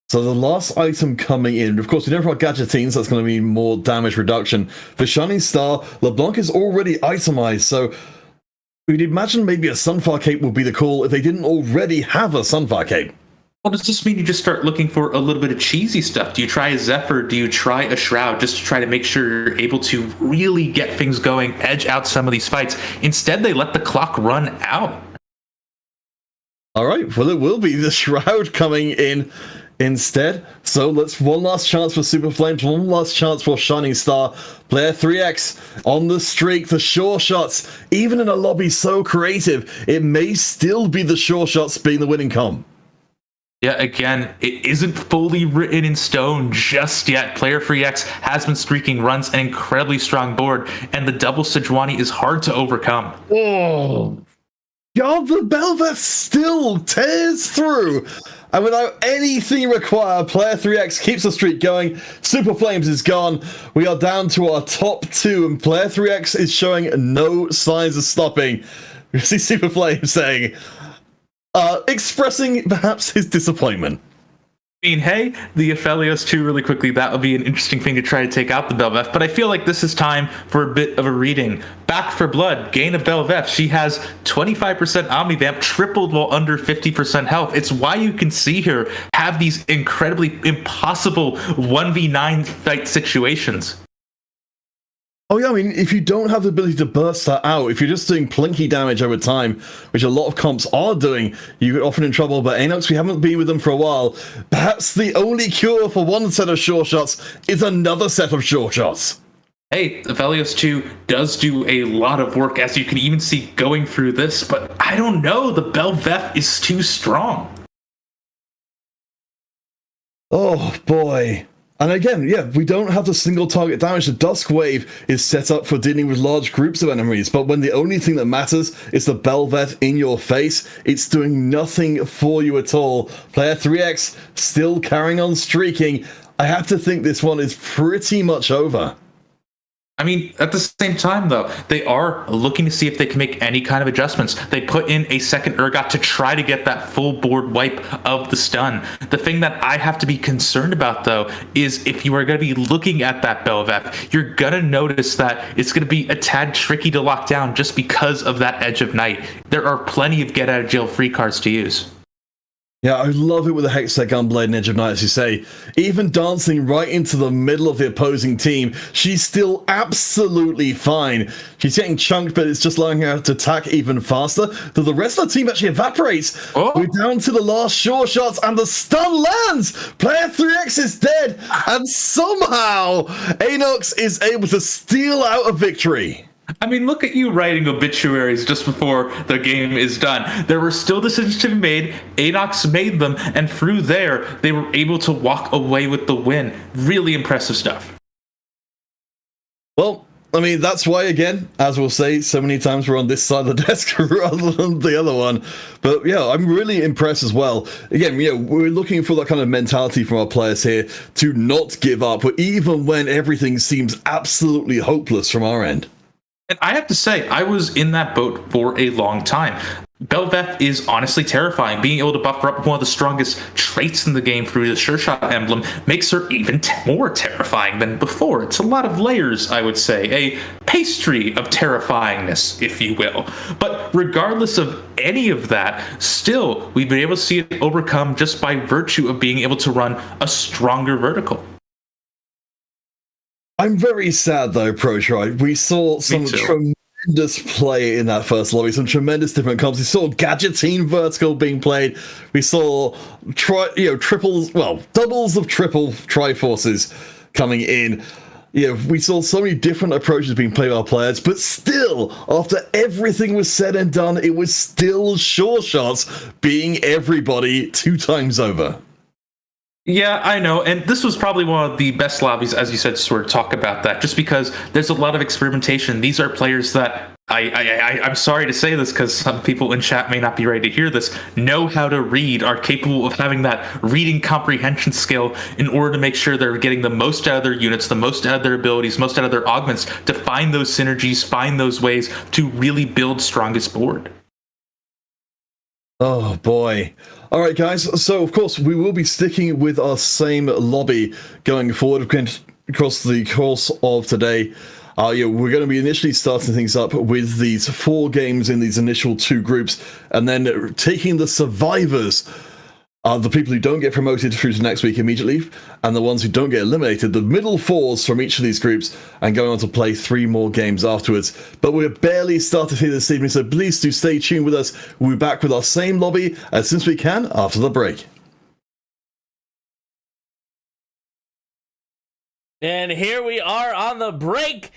So the last item coming in, of course, we never have Gadgetines, so that's going to mean more damage reduction. For Shining Star, LeBlanc is already itemized, so we'd imagine maybe a Sunfire Cape would be the call if they didn't already have a Sunfire Cape. Well, does this mean you just start looking for a little bit of cheesy stuff? Do you try a Zephyr? Do you try a Shroud just to try to make sure you're able to really get things going, edge out some of these fights? Instead, they let the clock run out. All right, well, it will be the Shroud coming in instead. So let's one last chance for Super Flames, one last chance for Shining Star. Player 3X on the streak, the sure shots. Even in a lobby so creative, it may still be the sure shots being the winning comp. Yeah, again, it isn't fully written in stone just yet. Player 3X has been streaking runs an incredibly strong board, and the double Sejuani is hard to overcome. Oh, God, the Belveth still tears through. And without anything required, Player 3X keeps the streak going. Super Flames is gone. We are down to our top 2, and Player 3X is showing no signs of stopping. We see Super Flames saying, expressing perhaps his disappointment. mean, hey, the Aphelios 2 really quickly, that would be an interesting thing to try to take out the Belveth, but I feel like this is time for a bit of a reading. Back for Blood, gain a Belveth. She has 25% Omnivamp, tripled while under 50% health. It's why you can see her have these incredibly impossible 1v9 fight situations. Oh yeah, I mean, if you don't have the ability to burst that out, if you're just doing plinky damage over time, which a lot of comps are doing, you get often in trouble. But Anox, we haven't been with them for a while. Perhaps the only cure for one set of sure shots is another set of sure shots. Hey, Aphelios 2 does do a lot of work, as you can even see going through this, but I don't know, the Belveth is too strong. Oh boy. And again, yeah, we don't have the single target damage. The Dusk Wave is set up for dealing with large groups of enemies, but when the only thing that matters is the Belveth in your face, it's doing nothing for you at all. Player 3X still carrying on streaking. I have to think this one is pretty much over. I mean, at the same time, though, they are looking to see if they can make any kind of adjustments. They put in a second Urgot to try to get that full board wipe of the stun. The thing that I have to be concerned about, though, is if you are going to be looking at that Belveth, you're going to notice that it's going to be a tad tricky to lock down just because of that Edge of Night. There are plenty of get-out-of-jail-free cards to use. Yeah, I love it with the Hextech Gunblade and Edge of Night, as you say. Even dancing right into the middle of the opposing team, she's still absolutely fine. She's getting chunked, but it's just allowing her to attack even faster. So the rest of the team actually evaporates. Oh. We're down to the last sure shots, and the stun lands! Player 3X is dead, and somehow Anox is able to steal out a victory. I mean, look at you writing obituaries just before the game is done. There were still decisions to be made. Anox made them, and through there, they were able to walk away with the win. Really impressive stuff. Well, I mean, that's why, again, as we'll say so many times, we're on this side of the desk rather than the other one. But yeah, I'm really impressed as well. Again, you know, we're looking for that kind of mentality from our players here to not give up, even when everything seems absolutely hopeless from our end. And I have to say, I was in that boat for a long time. Belveth is honestly terrifying. Being able to buffer up one of the strongest traits in the game through the Sure Shot emblem makes her even more terrifying than before. It's a lot of layers, I would say. A pastry of terrifyingness, if you will. But regardless of any of that, still, we've been able to see it overcome just by virtue of being able to run a stronger vertical. I'm very sad though, ProTry. We saw some tremendous play in that first lobby, some tremendous different comps. We saw Gadgetine vertical being played. We saw doubles of triple Triforces coming in. We saw so many different approaches being played by our players, but still, after everything was said and done, it was still sure shots being everybody 2 times over. Yeah, I know, and this was probably one of the best lobbies, as you said, to sort of talk about that, just because there's a lot of experimentation. These are players that, I'm sorry to say this because some people in chat may not be ready to hear this, know how to read, are capable of having that reading comprehension skill in order to make sure they're getting the most out of their units, the most out of their abilities, most out of their augments, to find those synergies, find those ways to really build strongest board. Oh boy. All right, guys. So, of course, we will be sticking with our same lobby going forward across the course of today. We're going to be initially starting things up with these 4 games in these initial 2 groups, and then taking the survivors, the people who don't get promoted through to next week immediately, and the ones who don't get eliminated, the middle 4s from each of these groups, and going on to play 3 more games afterwards. But we're barely started here this evening, so please do stay tuned with us. We'll be back with our same lobby as soon as we can after the break. And here we are on the break.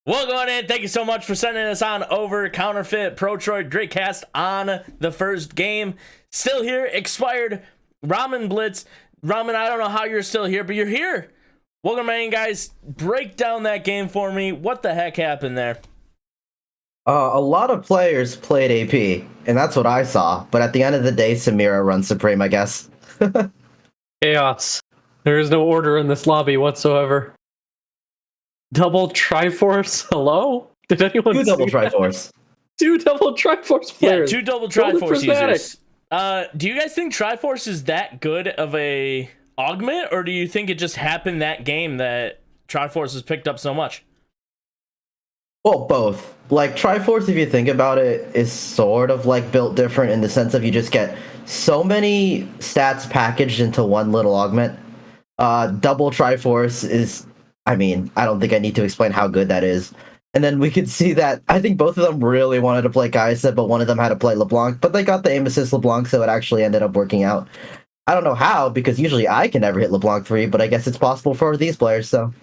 Welcome in. Thank you so much for sending us on over. Counterfeit, ProTroid, great cast on the first game. Still here, expired. Ramen Blitz. Ramen, I don't know how you're still here, but you're here. Welcome in, guys. Break down that game for me. What the heck happened there? A lot of players played AP, and that's what I saw. But at the end of the day, Samira runs supreme, I guess. Chaos. There is no order in this lobby whatsoever. Double Triforce? Hello? Did anyone 2 double see that? Triforce. 2 double Triforce players. Yeah, 2 double Triforce users. Do you guys think Triforce is that good of a augment, or do you think it just happened that game that Triforce has picked up so much? Well, both. Like, Triforce, if you think about it, is sort of like built different in the sense of you just get so many stats packaged into one little augment. Double Triforce is, I mean, I don't think I need to explain how good that is. And then we could see that I think both of them really wanted to play Kai'Sa, but one of them had to play LeBlanc, but they got the aim assist LeBlanc, so it actually ended up working out. I don't know how, because usually I can never hit LeBlanc 3, but I guess it's possible for these players, so.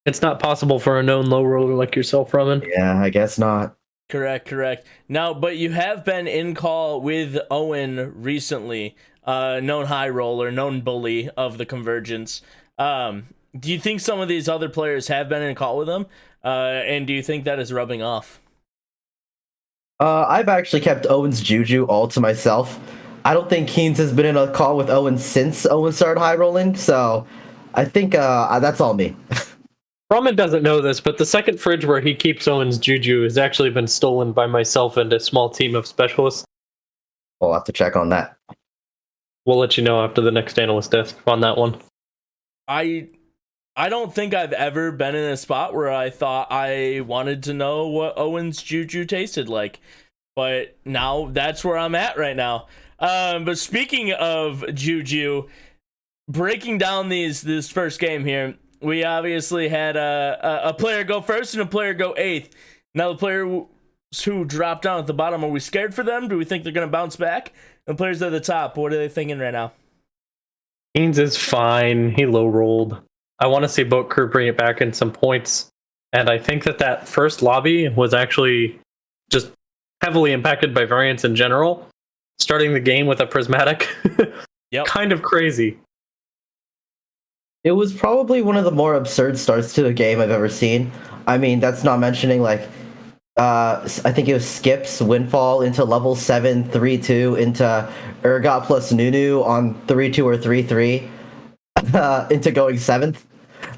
It's not possible for a known low roller like yourself, Roman. Yeah, I guess not. Correct. Now, but you have been in call with Owen recently, known high roller, known bully of the Convergence. Do you think some of these other players have been in call with him? And do you think that is rubbing off? I've actually kept Owen's Juju all to myself. I don't think Keynes has been in a call with Owen since Owen started high rolling, so I think that's all me. Roman doesn't know this, but the second fridge where he keeps Owen's Juju has actually been stolen by myself and a small team of specialists. We'll have to check on that. We'll let you know after the next analyst desk on that one. I don't think I've ever been in a spot where I thought I wanted to know what Owen's Juju tasted like, but now that's where I'm at right now. But speaking of Juju, breaking down this first game here, we obviously had a player go first and a player go 8th. Now the player who dropped down at the bottom, are we scared for them? Do we think they're going to bounce back? The players at the top, what are they thinking right now? Keynes is fine. He low rolled. I want to see Boat Crew bring it back in some points. And I think that first lobby was actually just heavily impacted by variance in general. Starting the game with a prismatic. Yep. Kind of crazy. It was probably one of the more absurd starts to a game I've ever seen. I mean, that's not mentioning, like, I think it was Skip's Windfall into level 7, 3-2, into Urgot plus Nunu on 3-2 or 3-3, into going 7th.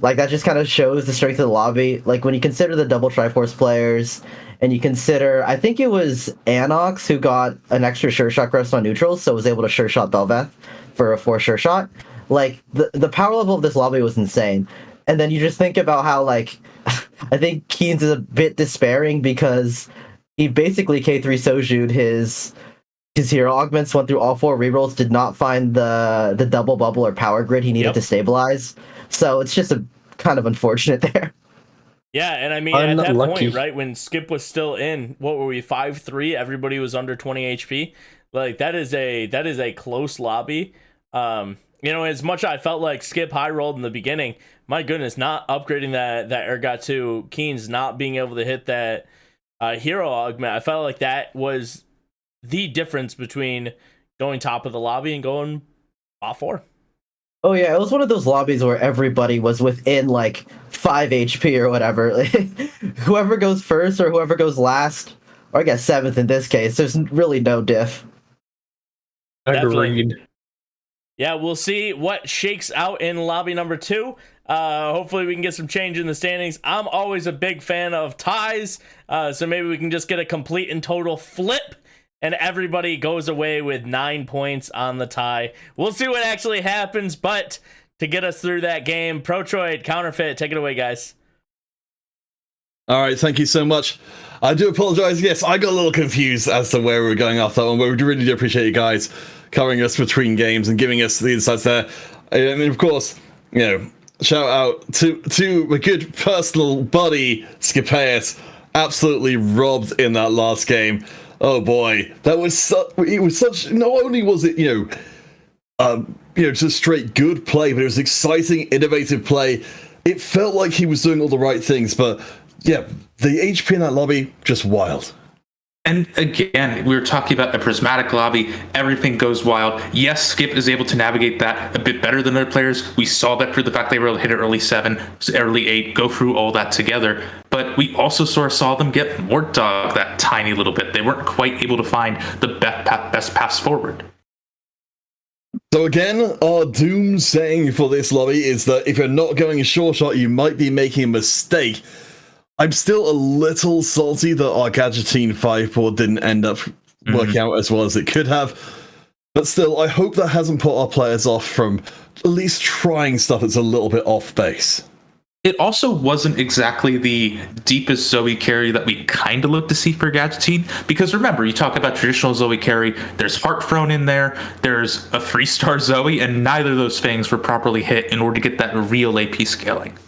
Like, that just kind of shows the strength of the lobby. Like, when you consider the double Triforce players, and you consider, I think it was Anox who got an extra sure shot rest on neutrals, so was able to sure shot Belveth for a 4 sure shot. Like, the power level of this lobby was insane. And then you just think about how, like, I think Keynes is a bit despairing because he basically K3 Soju'd his hero augments, went through all 4 rerolls, did not find the double bubble or power grid he needed to stabilize. So it's just a kind of unfortunate there. Yeah, and I mean, at that Unlucky. point, right, when Skip was still in, what were we, 5-3? Everybody was under 20 HP. Like, that is a close lobby. You know, as much I felt like Skip high rolled in the beginning, my goodness, not upgrading that Urgot to Keynes, not being able to hit that hero augment, I felt like that was the difference between going top of the lobby and going off 4. Oh yeah, it was one of those lobbies where everybody was within like 5 HP or whatever. Whoever goes first or whoever goes last, or I guess 7th in this case, there's really no diff. Agreed. Yeah, we'll see what shakes out in lobby number 2. Hopefully we can get some change in the standings. I'm always a big fan of ties, so maybe we can just get a complete and total flip and everybody goes away with 9 points on the tie. We'll see what actually happens, but to get us through that game, Protroid, Counterfeit, take it away, guys. All right, thank you so much. I do apologize. Yes, I got a little confused as to where we were going after that one, but we really do appreciate you guys covering us between games and giving us the insights there. I mean, of course, you know, shout out to my good personal buddy, Skipaeus, absolutely robbed in that last game. Oh boy, that was such. Not only was it just straight good play, but it was exciting, innovative play. It felt like he was doing all the right things, but yeah, the HP in that lobby just wild. And again, we were talking about a prismatic lobby. Everything goes wild. Yes, Skip is able to navigate that a bit better than other players. We saw that through the fact they were able to hit it early 7, early 8, go through all that together. But we also sort of saw them get Mort Dog that tiny little bit. They weren't quite able to find the best paths forward. So again, our doom saying for this lobby is that if you're not going a sure shot, you might be making a mistake. I'm still a little salty that our Gadgetine 5 board didn't end up working out as well as it could have. But still, I hope that hasn't put our players off from at least trying stuff that's a little bit off base. It also wasn't exactly the deepest Zoe carry that we kind of looked to see for Gadgettine, because remember, you talk about traditional Zoe carry, there's Heart thrown in there, there's a 3-star Zoe, and neither of those things were properly hit in order to get that real AP scaling.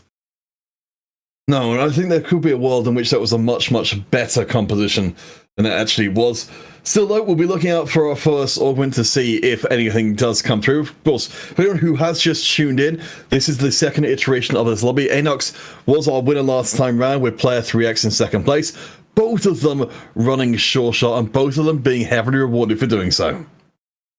No, and I think there could be a world in which that was a much, much better composition than it actually was. Still, though, we'll be looking out for our first augment to see if anything does come through. Of course, for anyone who has just tuned in, this is the second iteration of this lobby. Enox was our winner last time round with player 3x in second place. Both of them running Sure Shot, and both of them being heavily rewarded for doing so.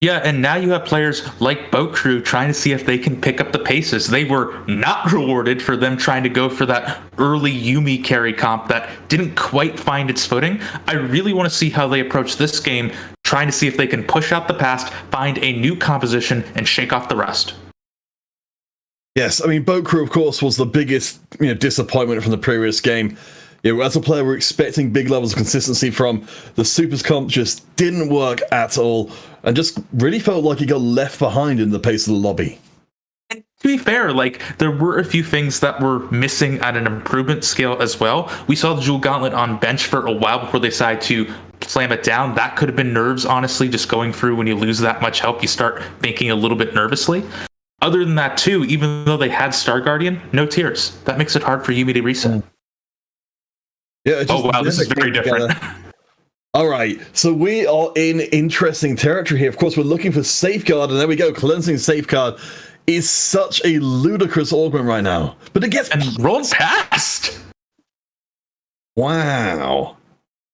Yeah, and now you have players like Boat Crew trying to see if they can pick up the paces. They were not rewarded for them trying to go for that early Yuumi carry comp that didn't quite find its footing. I really want to see how they approach this game, trying to see if they can push out the past, find a new composition, and shake off the rest. Yes, I mean, Boat Crew, of course, was the biggest disappointment from the previous game. As a player, we're expecting big levels of consistency from. The Supers comp just didn't work at all, and just really felt like he got left behind in the pace of the lobby. And to be fair, there were a few things that were missing at an improvement scale as well. We saw the Jewel Gauntlet on bench for a while before they decided to slam it down. That could have been nerves, honestly, just going through when you lose that much help, you start thinking a little bit nervously. Other than that, too, even though they had Star Guardian, no tears. That makes it hard for Yuumi to reset. Yeah, oh, wow, this is very different. All right, so we are in interesting territory here. Of course, we're looking for Safeguard, and there we go. Cleansing Safeguard is such a ludicrous augment right now. But it gets... And rolled past! Wow.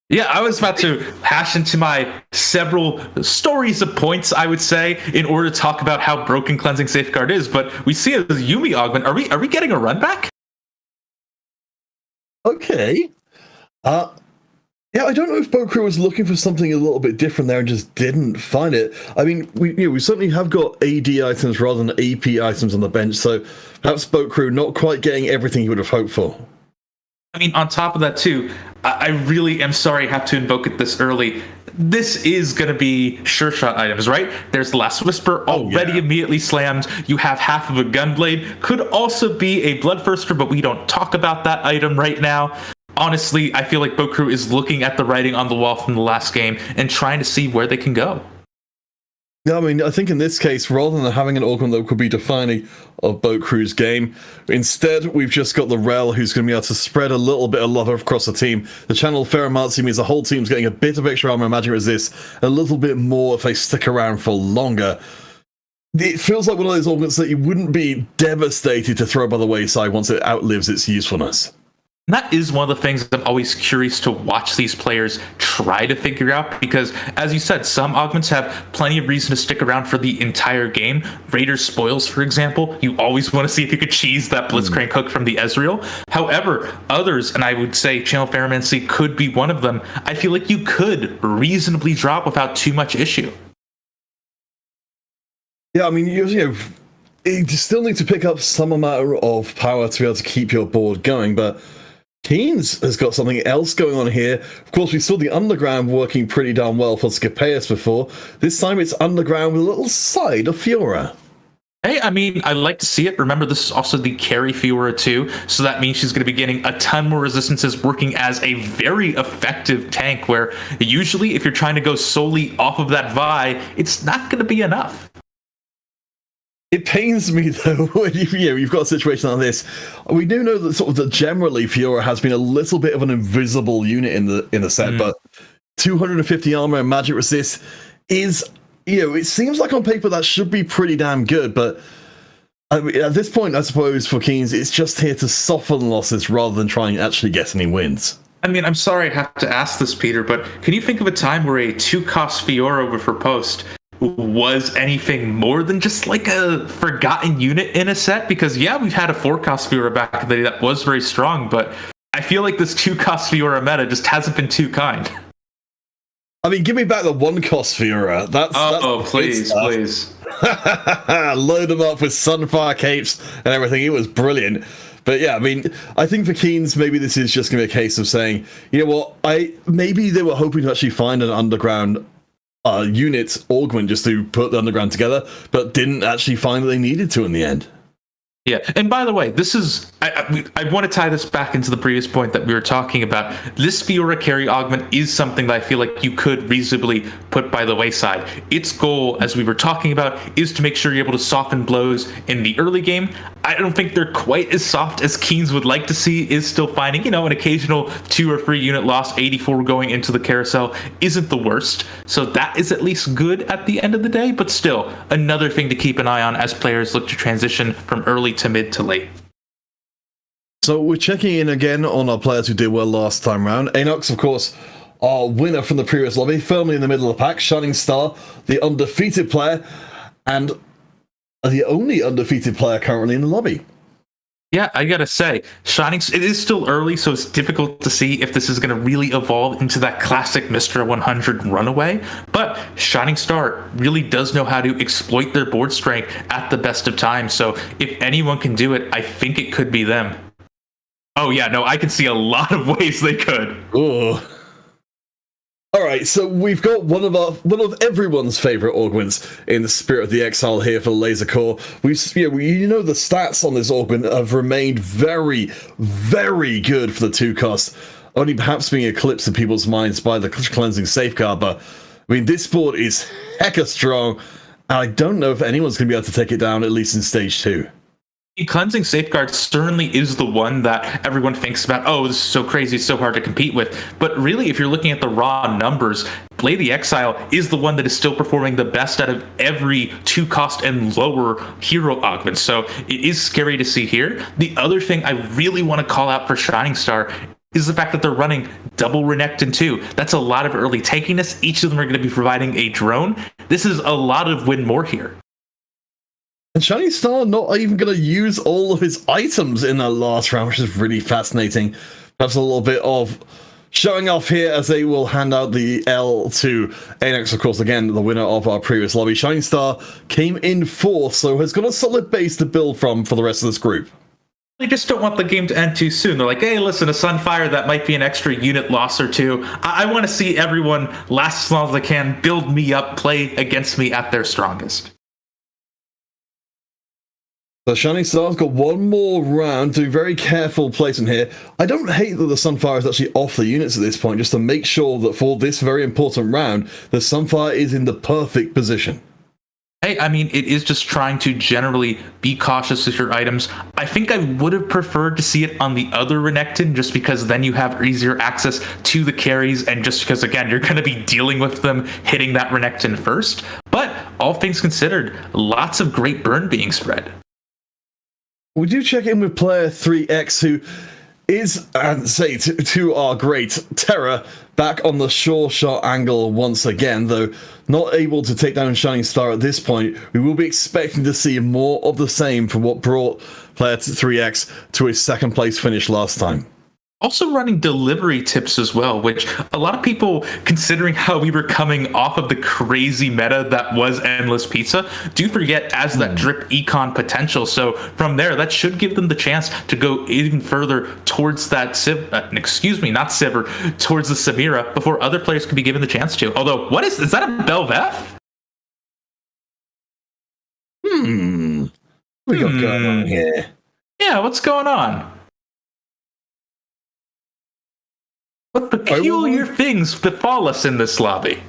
Yeah, I was about to hash into my several stories of points, I would say, in order to talk about how broken Cleansing Safeguard is, but we see it as a Yuumi augment. Are we getting a run back? Okay. Yeah, I don't know if Boat Crew was looking for something a little bit different there and just didn't find it. I mean, we certainly have got AD items rather than AP items on the bench, so perhaps Boat Crew not quite getting everything he would have hoped for. I mean, on top of that, too, I really am sorry I have to invoke it this early. This is going to be Sure Shot items, right? There's the Last Whisper already immediately slammed. You have half of a Gunblade. Could also be a Bloodthirster, but we don't talk about that item right now. Honestly, I feel like Boat Crew is looking at the writing on the wall from the last game and trying to see where they can go. Yeah, I mean, I think in this case, rather than having an augment that could be defining of Boat Crew's game, instead we've just got the Rel who's going to be able to spread a little bit of love across the team. The channel Ferromancy means the whole team's getting a bit of extra armor and magic resist, a little bit more if they stick around for longer. It feels like one of those augments that you wouldn't be devastated to throw by the wayside once it outlives its usefulness. And that is one of the things I'm always curious to watch these players try to figure out, because, as you said, some augments have plenty of reason to stick around for the entire game. Raider Spoils, for example, you always want to see if you could cheese that Blitzcrank hook from the Ezreal. However, others, and I would say Channel Ferromancy could be one of them, I feel like you could reasonably drop without too much issue. Yeah, I mean, you still need to pick up some amount of power to be able to keep your board going, but Keynes has got something else going on here. Of course, we saw the Underground working pretty darn well for Scapeus before. This time it's Underground with a little side of Fiora. Hey, I mean, I like to see it. Remember, this is also the carry Fiora too, so that means she's going to be getting a ton more resistances, working as a very effective tank, where usually if you're trying to go solely off of that Vi, it's not going to be enough. It pains me though when you've got a situation like this. We do know that generally Fiora has been a little bit of an invisible unit in the set, but 250 armor and magic resist is, it seems like on paper that should be pretty damn good, but I mean, at this point, I suppose for Keynes, it's just here to soften losses rather than try and actually get any wins. I mean, I'm sorry I have to ask this, Peter, but can you think of a time where a 2-cost Fiora over for post was anything more than just like a forgotten unit in a set? Because yeah, we've had a 4-cost Fiora back in the day that was very strong, but I feel like this 2-cost Fiora meta just hasn't been too kind. I mean, give me back the 1-cost Fiora. That's please. Load them up with Sunfire capes and everything. It was brilliant. But yeah, I mean, I think for Keynes, maybe this is just going to be a case of saying, you know what, maybe they were hoping to actually find an Underground unit augment just to put the underground together, but didn't actually find that they needed to in the end. Yeah, and by the way, this is I want to tie this back into the previous point that we were talking about. This Fiora carry augment is something that I feel like you could reasonably put by the wayside. Its goal, as we were talking about, is to make sure you're able to soften blows in the early game. I don't think they're quite as soft as Keens would like to see. Is still finding, an occasional 2 or 3 unit loss, 84 going into the carousel isn't the worst. So that is at least good at the end of the day, but still another thing to keep an eye on as players look to transition from early to mid to late. So we're checking in again on our players who did well last time round. Anox, of course, our winner from the previous lobby, firmly in the middle of the pack. Shining Star, the undefeated player, and the only undefeated player currently in the lobby. Yeah, I gotta say, it is still early, so it's difficult to see if this is going to really evolve into that classic Mr. 100 runaway, but Shining Star really does know how to exploit their board strength at the best of times, so if anyone can do it, I think it could be them. Oh yeah, no, I can see a lot of ways they could. Ooh. All right, so we've got one of everyone's favorite augments in the Spirit of the Exile here for Laser Core. The stats on this augment have remained very, very good for the 2-cost, only perhaps being eclipsed in people's minds by the Cleansing Safeguard. But I mean, this board is hecka strong, and I don't know if anyone's going to be able to take it down, at least in stage 2. Cleansing Safeguard certainly is the one that everyone thinks about, oh, this is so crazy, it's so hard to compete with. But really, if you're looking at the raw numbers, Blade the Exile is the one that is still performing the best out of every 2-cost and lower hero augments. So it is scary to see here. The other thing I really want to call out for Shining Star is the fact that they're running double Renekton too. That's a lot of early takiness. Each of them are going to be providing a drone. This is a lot of win more here. And Shining Star not even going to use all of his items in that last round, which is really fascinating. Perhaps a little bit of showing off here as they will hand out the L to Anox, of course, again, the winner of our previous lobby. Shining Star came in 4th, so has got a solid base to build from for the rest of this group. They just don't want the game to end too soon. They're like, hey, listen, a Sunfire, that might be an extra unit loss or 2. I want to see everyone last as long as they can, build me up, play against me at their strongest. So Shining Star's got one more round, doing very careful placement here. I don't hate that the Sunfire is actually off the units at this point, just to make sure that for this very important round, the Sunfire is in the perfect position. Hey, I mean, it is just trying to generally be cautious with your items. I think I would have preferred to see it on the other Renekton, just because then you have easier access to the carries, and just because, again, you're going to be dealing with them hitting that Renekton first. But all things considered, lots of great burn being spread. We do check in with player 3X, who is, to our great terror, back on the sure shot angle once again, though not able to take down Shining Star at this point. We will be expecting to see more of the same from what brought player 3X to his 2nd place finish last time. Also running delivery tips as well, which a lot of people, considering how we were coming off of the crazy meta that was Endless Pizza, do forget as that drip econ potential. So from there, that should give them the chance to go even further towards that not Sivir, towards the Samira before other players could be given the chance to. Although, is that a Belveth? What we got going on here? Yeah, what's going on? What peculiar things befall us in this lobby?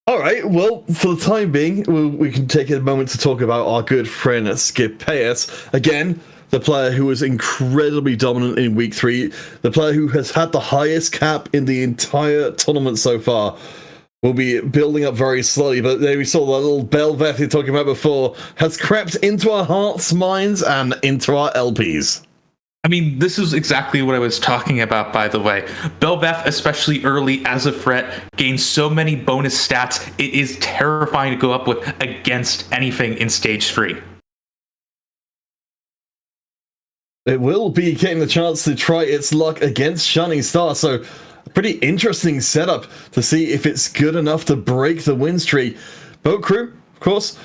All right, well, for the time being, we can take a moment to talk about our good friend Skip Payet. Again, the player who was incredibly dominant in Week 3, the player who has had the highest cap in the entire tournament so far, will be building up very slowly, but there we saw that little Belveth you're talking about before, has crept into our hearts, minds, and into our LPs. I mean, this is exactly what I was talking about, by the way. Belveth, especially early as a threat, gains so many bonus stats, it is terrifying to go up with against anything in stage 3. It will be getting the chance to try its luck against Shining Star, so a pretty interesting setup to see if it's good enough to break the win streak. Boat Crew, of course,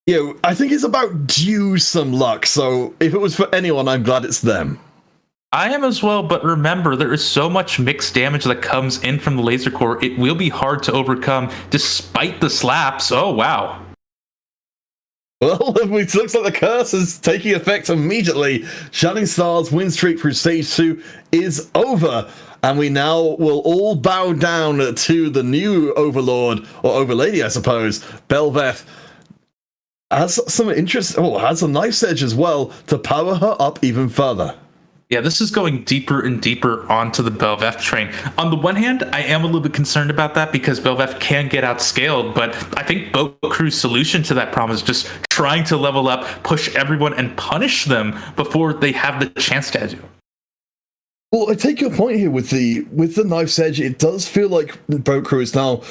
I think it's about due some luck, so if it was for anyone, I'm glad it's them. I am as well, but remember, there is so much mixed damage that comes in from the laser core. It will be hard to overcome despite the slaps. Oh, wow. Well, it looks like the curse is taking effect immediately. Shining Star's win streak through stage 2 is over, and we now will all bow down to the new Overlord, or Overlady, I suppose. Belveth has some interest, has a Knife's Edge as well to power her up even further. Yeah, this is going deeper and deeper onto the Belveth train. On the one hand, I am a little bit concerned about that because Belveth can get outscaled, but I think Boat Crew's solution to that problem is just trying to level up, push everyone, and punish them before they have the chance to edge. Well, I take your point here with the Knife's Edge. It does feel like Boat Crew is now,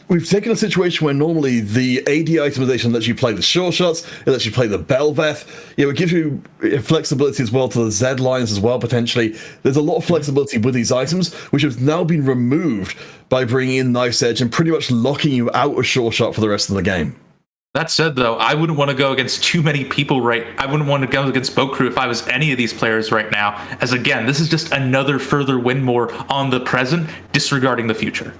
we've taken a situation where normally the AD itemization lets you play the sure shots, it lets you play the Belveth. It gives you flexibility as well to the Z lines as well, potentially. There's a lot of flexibility with these items, which have now been removed by bringing in Knife's Edge and pretty much locking you out of sure shot for the rest of the game. That said, though, I wouldn't want to go against too many people, right? I wouldn't want to go against Boat Crew if I was any of these players right now, as again, this is just another further win more on the present, disregarding the future.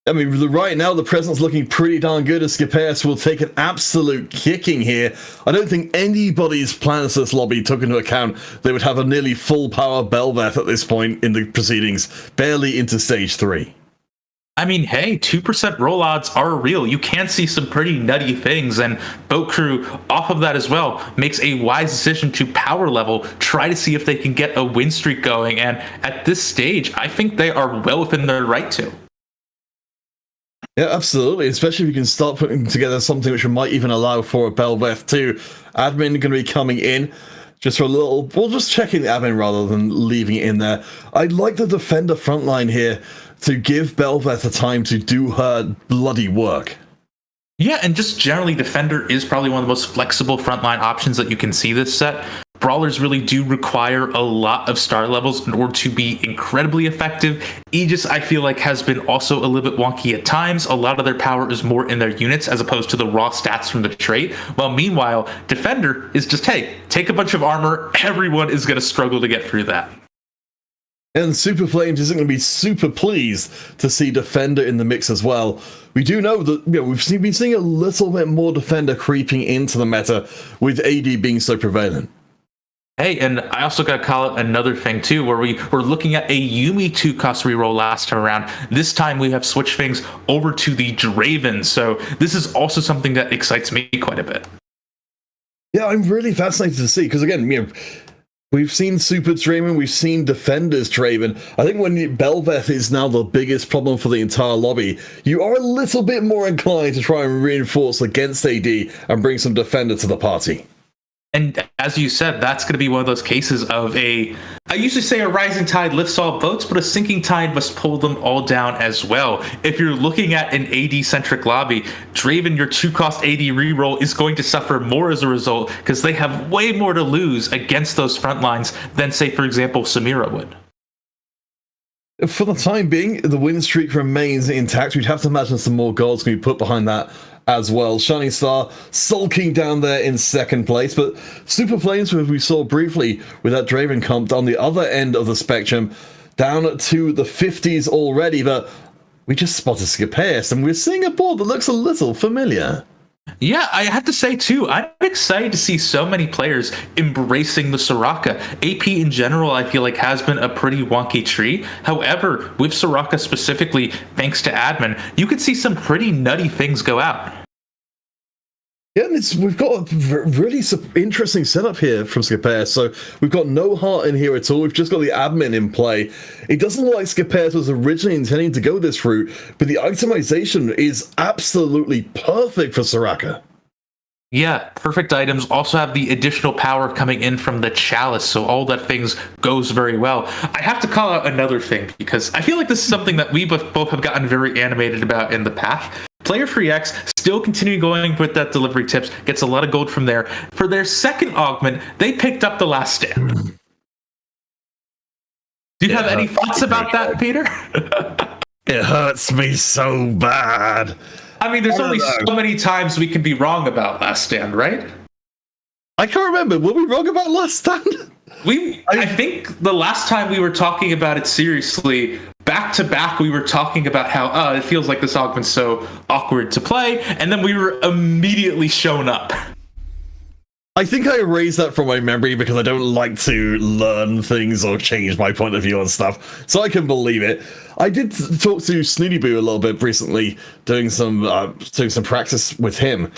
I mean, right now, the present's looking pretty darn good as Scapeus will take an absolute kicking here. I don't think anybody's plans for this lobby took into account they would have a nearly full power Belveth at this point in the proceedings, barely into stage 3. I mean, hey, 2% roll odds are real. You can see some pretty nutty things, and Boat Crew, off of that as well, makes a wise decision to power level, try to see if they can get a win streak going, and at this stage, I think they are well within their right to. Yeah, absolutely, especially if you can start putting together something which might even allow for a Belveth too. Admin going to be coming in just for a little, well, just checking the admin rather than leaving it in there. I'd like the defender frontline here to give Belveth the time to do her bloody work. Yeah, and just generally, Defender is probably one of the most flexible frontline options that you can see this set. Brawlers really do require a lot of star levels in order to be incredibly effective. Aegis, I feel like, has been also a little bit wonky at times. A lot of their power is more in their units as opposed to the raw stats from the trait. While meanwhile, Defender is just, hey, take a bunch of armor. Everyone is going to struggle to get through that. And Super Flames isn't going to be super pleased to see Defender in the mix as well. We do know that we've been seeing a little bit more Defender creeping into the meta with AD being so prevalent. Hey, and I also got to call out another thing too, where we were looking at a Yuumi 2-cost reroll last time around. This time we have switched things over to the Draven, so this is also something that excites me quite a bit. Yeah, I'm really fascinated to see, because again, we've seen Super Draven, we've seen Defenders Draven. I think when Belveth is now the biggest problem for the entire lobby, you are a little bit more inclined to try and reinforce against AD and bring some Defender to the party. And as you said, that's going to be one of those cases of I usually say a rising tide lifts all boats, but a sinking tide must pull them all down as well. If you're looking at an AD-centric lobby, Draven, your 2-cost AD reroll, is going to suffer more as a result because they have way more to lose against those front lines than, say, for example, Samira would. For the time being, the win streak remains intact. We'd have to imagine some more goals can be put behind that as well. Shining Star sulking down there in second place, but Super Flames, as we saw briefly with that Draven comp on the other end of the spectrum, down to the 50s already, but we just spotted Scapeus, and we're seeing a board that looks a little familiar. Yeah, I have to say, too, I'm excited to see so many players embracing the Soraka. AP in general, I feel like, has been a pretty wonky tree. However, with Soraka specifically, thanks to admin, you could see some pretty nutty things go out. Yeah, and we've got a really interesting setup here from Scapeus. So we've got no heart in here at all. We've just got the admin in play. It doesn't look like Scapeus was originally intending to go this route, but the itemization is absolutely perfect for Soraka. Yeah, perfect items. Also have the additional power coming in from the Chalice, so all that things goes very well. I have to call out another thing, because I feel like this is something that we both have gotten very animated about in the past. Player Free X still continuing going with that delivery tips, gets a lot of gold from there. For their second augment, they picked up the Last Stand. Do you have any thoughts about that, Peter? It hurts me so bad. I mean, there's only so many times we can be wrong about Last Stand, right? I can't remember. Were we wrong about Last Stand? I think the last time we were talking about it seriously, back to back, we were talking about how it feels like this augment's so awkward to play, and then we were immediately shown up. I think I erased that from my memory because I don't like to learn things or change my point of view on stuff, so I can believe it. I did talk to Snooty Boo a little bit recently, doing some practice with him.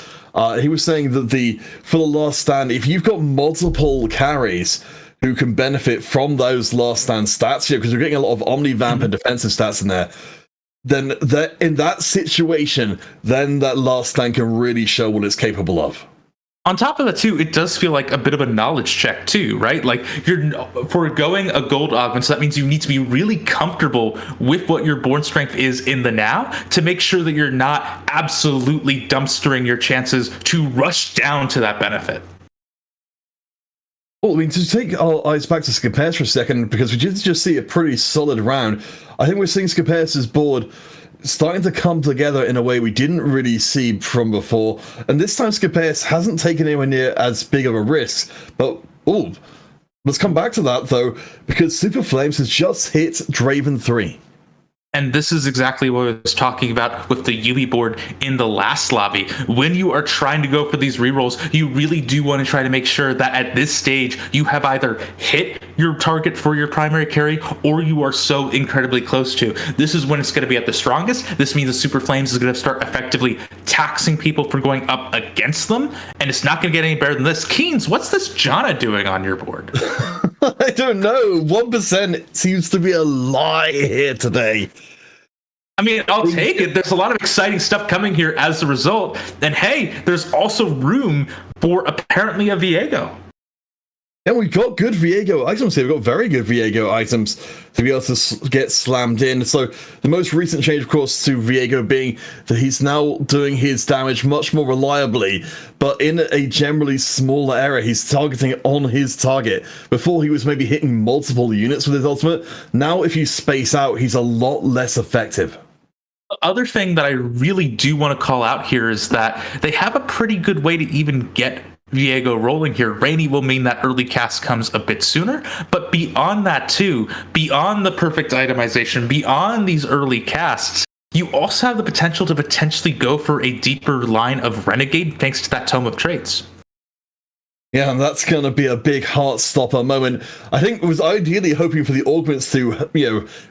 He was saying that for the Last Stand, if you've got multiple carries who can benefit from those Last Stand stats, because you're getting a lot of Omnivamp and defensive stats in there, then in that situation, then that Last Stand can really show what it's capable of. On top of that, too, it does feel like a bit of a knowledge check, too, right? Like, you're foregoing a gold augment, so that means you need to be really comfortable with what your born strength is in the now to make sure that you're not absolutely dumpstering your chances to rush down to that benefit. Well, I mean, to take our eyes back to Scapeus for a second, because we did just see a pretty solid round, I think we're seeing Scapeus's board starting to come together in a way we didn't really see from before. And this time Scapeus hasn't taken anywhere near as big of a risk. But, let's come back to that, though, because Super Flames has just hit Draven 3. And this is exactly what I was talking about with the Yui board in the last lobby. When you are trying to go for these rerolls, you really do want to try to make sure that at this stage, you have either hit your target for your primary carry, or you are so incredibly close to. This is when it's going to be at the strongest. This means the Super Flames is going to start effectively taxing people for going up against them, and it's not going to get any better than this. Keens, what's this Janna doing on your board? I don't know. 1% seems to be a lie here today. I mean, I'll take it. There's a lot of exciting stuff coming here as a result. And hey, there's also room for apparently a Viego. And we've got good Viego items here. We've got very good Viego items to be able to get slammed in. So the most recent change, of course, to Viego being that he's now doing his damage much more reliably, but in a generally smaller area. He's targeting on his target. Before, he was maybe hitting multiple units with his ultimate. Now, if you space out, he's a lot less effective. The other thing that I really do want to call out here is that they have a pretty good way to even get Viego rolling here. Rainy will mean that early cast comes a bit sooner, but beyond that too, beyond the perfect itemization, beyond these early casts, you also have the potential to potentially go for a deeper line of Renegade thanks to that Tome of Traits. Yeah, and that's going to be a big heart-stopper moment. I think it was ideally hoping for the augments to,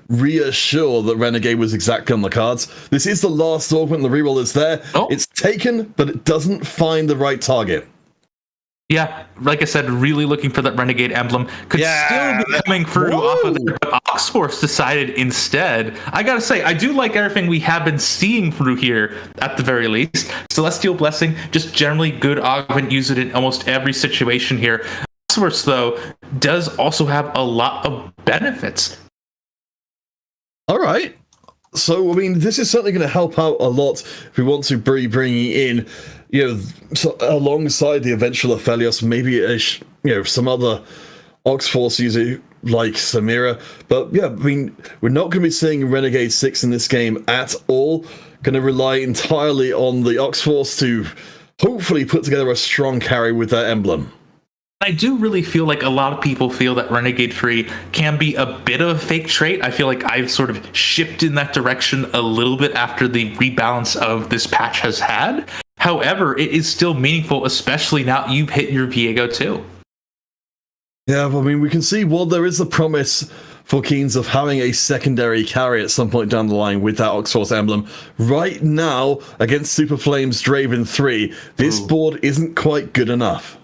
reassure that Renegade was exactly on the cards. This is the last augment, the reroll is there. Oh. It's taken, but it doesn't find the right target. Yeah, like I said, really looking for that Renegade emblem. Could still be coming through off of there, but Oxforce decided instead. I gotta say, I do like everything we have been seeing through here, at the very least. Celestial Blessing, just generally good augment, use it in almost every situation here. Oxforce, though, does also have a lot of benefits. All right. So, I mean, this is certainly going to help out a lot if we want to be bringing in, alongside the eventual Aphelios, maybe, some other Oxforce user like Samira. But, yeah, I mean, we're not going to be seeing Renegade 6 in this game at all. Going to rely entirely on the Oxforce to hopefully put together a strong carry with that emblem. I do really feel like a lot of people feel that Renegade 3 can be a bit of a fake trait. I feel like I've sort of shifted in that direction a little bit after the rebalance of this patch has had. However, it is still meaningful, especially now you've hit your Viego too. Yeah, I mean, we can see while there is the promise for Keens of having a secondary carry at some point down the line with that Oxforce emblem. Right now, against Super Flames Draven 3, this board isn't quite good enough.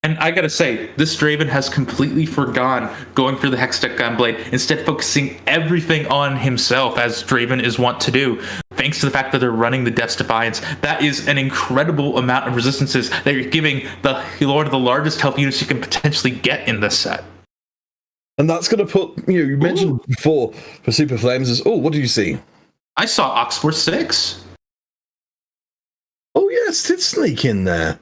And I gotta say, this Draven has completely forgone going for the Hextech Gunblade, instead focusing everything on himself, as Draven is wont to do. Thanks to the fact that they're running the Death's Defiance, that is an incredible amount of resistances that you're giving the Lord of the largest health units you can potentially get in this set. And that's going to put, you mentioned before for Super Flames is, what do you see? I saw Oxforce 6. Oh, yes, did sneak in there.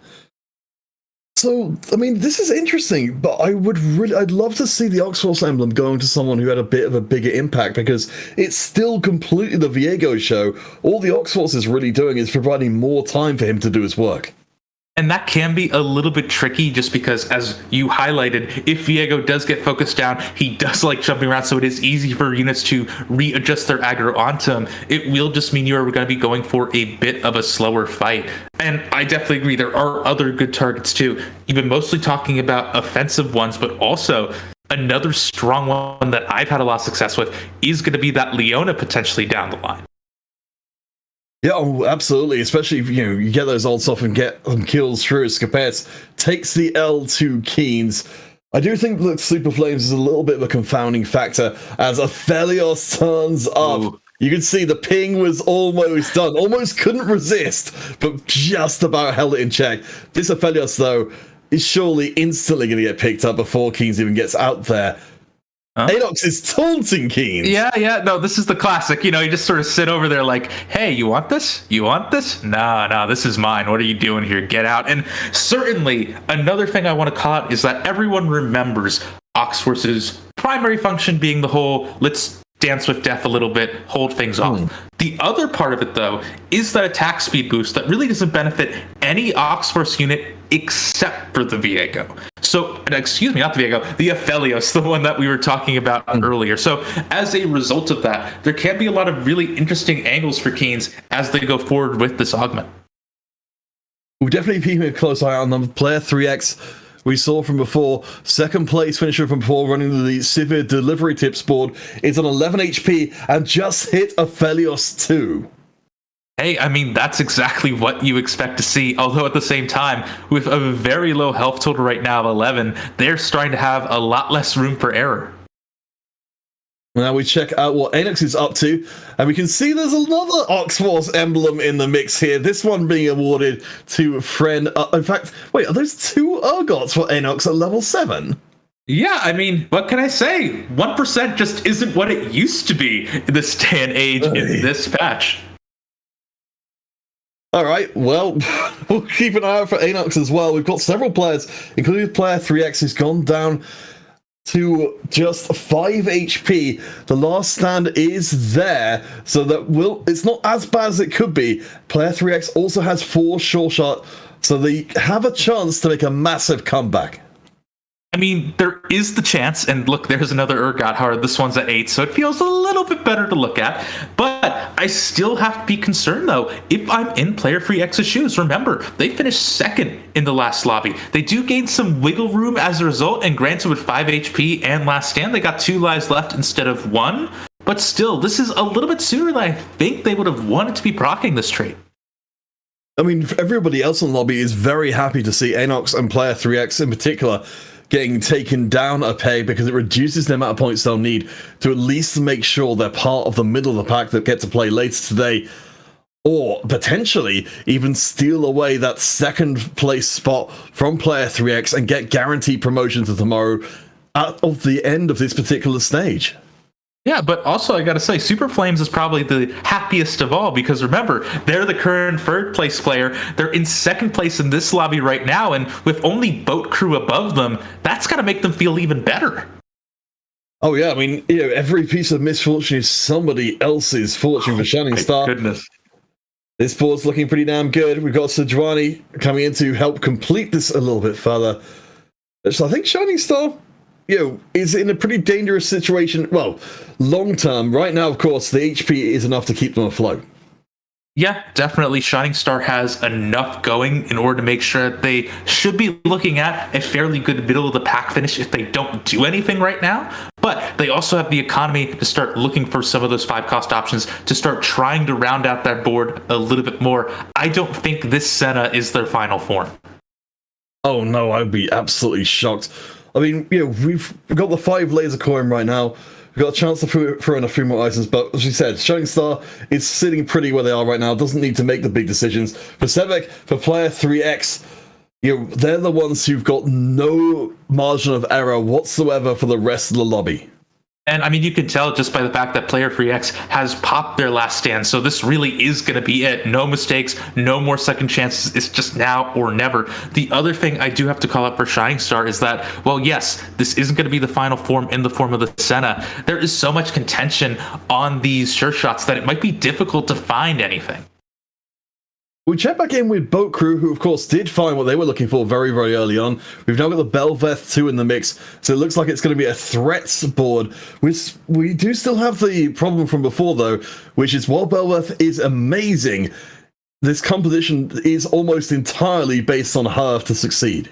So, I mean, this is interesting, but I'd love to see the Oxforce emblem going to someone who had a bit of a bigger impact, because it's still completely the Viego show. All the Oxforce is really doing is providing more time for him to do his work. And that can be a little bit tricky just because, as you highlighted, if Viego does get focused down, he does like jumping around, so it is easy for units to readjust their aggro onto him. It will just mean you're going to be going for a bit of a slower fight. And I definitely agree, there are other good targets too. You've been mostly talking about offensive ones, but also another strong one that I've had a lot of success with is going to be that Leona potentially down the line. Yeah, oh, absolutely. Especially if you get those ults off and get them kills through. Scapettes takes the L to Keens. I do think that Super Flames is a little bit of a confounding factor as Aphelios turns up. Ooh. You can see the ping was almost done. Almost couldn't resist, but just about held it in check. This Aphelios, though, is surely instantly going to get picked up before Keens even gets out there. Huh? Enox is taunting Keens. Yeah. No, this is the classic. You just sort of sit over there like, hey, you want this? You want this? No, this is mine. What are you doing here? Get out. And certainly, another thing I want to call out is that everyone remembers Oxforce's primary function being the whole, let's dance with death a little bit, hold things off. The other part of it, though, is that attack speed boost that really doesn't benefit any Oxforce unit except for the Viego. So, excuse me, not the Viego, the Aphelios, the one that we were talking about earlier. So, as a result of that, there can be a lot of really interesting angles for Keens as they go forward with this augment. We'll definitely keep a close eye on them. Player 3X, we saw from before, second place finisher from before, running the severe delivery tips board, is on 11 HP and just hit Aphelios 2. Hey, I mean, that's exactly what you expect to see. Although at the same time, with a very low health total right now of 11, they're starting to have a lot less room for error. Now we check out what Enox is up to, and we can see there's another Oxforce emblem in the mix here. This one being awarded to Friend. In fact, wait, are those 2 Urgots for Enox at level 7? Yeah, I mean, what can I say? 1% just isn't what it used to be in this day and age in this patch. All right, well, we'll keep an eye out for Enox as well. We've got several players, including player 3X, who's gone down to just 5 HP. The last stand is there, so that it's not as bad as it could be. Player 3X also has 4 sure shot, so they have a chance to make a massive comeback. I mean, there is the chance, and look, there's another Urgot. However, this one's at 8, so it feels a little bit better to look at. But I still have to be concerned, though, if I'm in Player 3X's shoes. Remember, they finished second in the last lobby. They do gain some wiggle room as a result, and granted, with 5 HP and last stand, they got 2 lives left instead of 1. But still, this is a little bit sooner than I think they would have wanted to be proccing this trait. I mean, everybody else in the lobby is very happy to see Enox and Player 3X in particular getting taken down a peg, because it reduces the amount of points they'll need to at least make sure they're part of the middle of the pack that get to play later today, or potentially even steal away that second place spot from Player 3X and get guaranteed promotion to tomorrow at the end of this particular stage. Yeah, but also I gotta say, Super Flames is probably the happiest of all, because remember, they're the current third place player. They're in second place in this lobby right now, and with only Boat Crew above them, that's gotta make them feel even better. Oh yeah, I mean, every piece of misfortune is somebody else's fortune for Shining Star. Goodness. This board's looking pretty damn good. We've got Sejuani coming in to help complete this a little bit further. So I think Shining Star, is in a pretty dangerous situation. Well, long term. Right now, of course, the HP is enough to keep them afloat. Yeah, definitely. Shining Star has enough going in order to make sure that they should be looking at a fairly good middle of the pack finish if they don't do anything right now. But they also have the economy to start looking for some of those 5-cost options to start trying to round out that board a little bit more. I don't think this Senna is their final form. Oh no, I'd be absolutely shocked. I mean, we've got the 5 laser coin right now. We've got a chance to throw in a few more items, but as we said, Shining Star is sitting pretty where they are right now. Doesn't need to make the big decisions. For Sevek, for Player 3X, they're the ones who've got no margin of error whatsoever for the rest of the lobby. And I mean, you can tell just by the fact that Player 3X has popped their last stand. So this really is going to be it. No mistakes, no more second chances. It's just now or never. The other thing I do have to call out for Shining Star is that, well, yes, this isn't going to be the final form in the form of the Senna. There is so much contention on these sure shots that it might be difficult to find anything. We check back in with Boat Crew, who of course did find what they were looking for very, very early on. We've now got the Belveth 2 in the mix, so it looks like it's going to be a threats board. We do still have the problem from before, though, which is while Belveth is amazing, this composition is almost entirely based on her to succeed.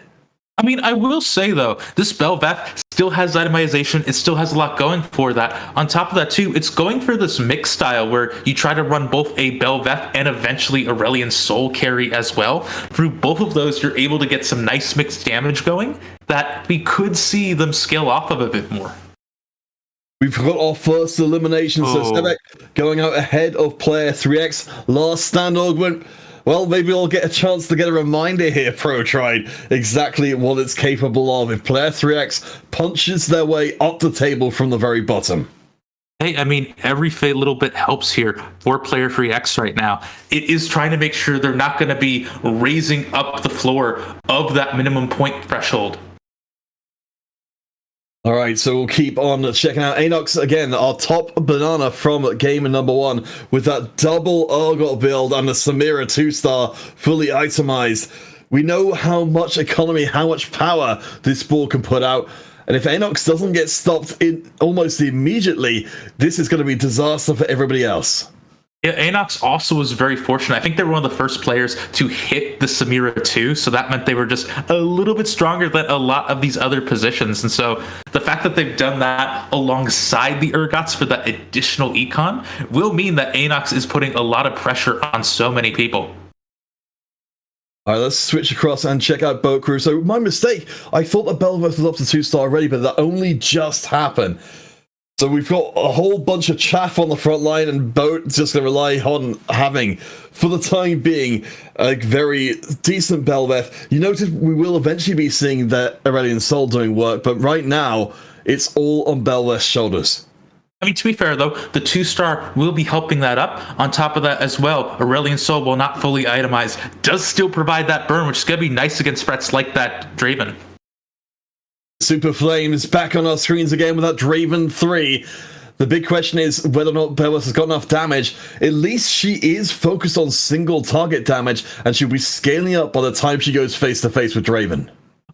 I mean, I will say, though, this Belveth still has itemization. It still has a lot going for that. On top of that, too, it's going for this mix style where you try to run both a Belveth and eventually Aurelion Soul carry as well. Through both of those, you're able to get some nice mixed damage going that we could see them scale off of a bit more. We've got our first elimination, so Sebek going out ahead of player 3X. Last stand augment. Well, maybe we'll get a chance to get a reminder here, ProTride, exactly what it's capable of if player 3X punches their way up the table from the very bottom. Hey, I mean, every little bit helps here for player 3X right now. It is trying to make sure they're not going to be raising up the floor of that minimum point threshold. All right, so we'll keep on checking out Anox again, our top banana from game number 1 with that double Argot build and the Samira 2-star fully itemized. We know how much economy, how much power this board can put out. And if Anox doesn't get stopped in almost immediately, this is going to be disaster for everybody else. Yeah, Anox also was very fortunate. I think they were one of the first players to hit the Samira 2, so that meant they were just a little bit stronger than a lot of these other positions. And so the fact that they've done that alongside the Urgots for that additional econ will mean that Anox is putting a lot of pressure on so many people. All right, let's switch across and check out Boat Crew. So my mistake, I thought the Belveth was up to 2-star already, but that only just happened. So we've got a whole bunch of chaff on the front line, and Boat's just going to rely on having, for the time being, a very decent Belveth. You notice we will eventually be seeing that Aurelion Soul doing work, but right now, it's all on Belveth's shoulders. I mean, to be fair, though, the 2-star will be helping that up. On top of that as well, Aurelion Soul, while not fully itemized, does still provide that burn, which is going to be nice against threats like that Draven. Super Flames back on our screens again with that Draven 3. The big question is whether or not Belveth has got enough damage. At least she is focused on single target damage, and she'll be scaling up by the time she goes face to face with Draven.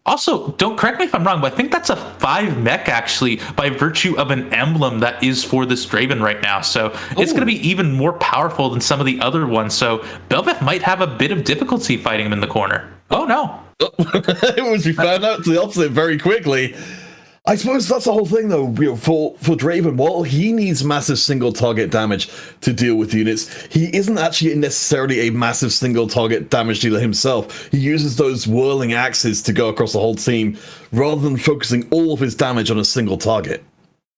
Also, don't correct me if I'm wrong, but I think that's a 5 mech actually by virtue of an emblem that is for this Draven right now. So it's going to be even more powerful than some of the other ones. So Belveth might have a bit of difficulty fighting him in the corner. Oh no. We found out the opposite very quickly. I suppose that's the whole thing, though. You know, for Draven, while he needs massive single target damage to deal with units, he isn't actually necessarily a massive single target damage dealer himself. He uses those whirling axes to go across the whole team, rather than focusing all of his damage on a single target.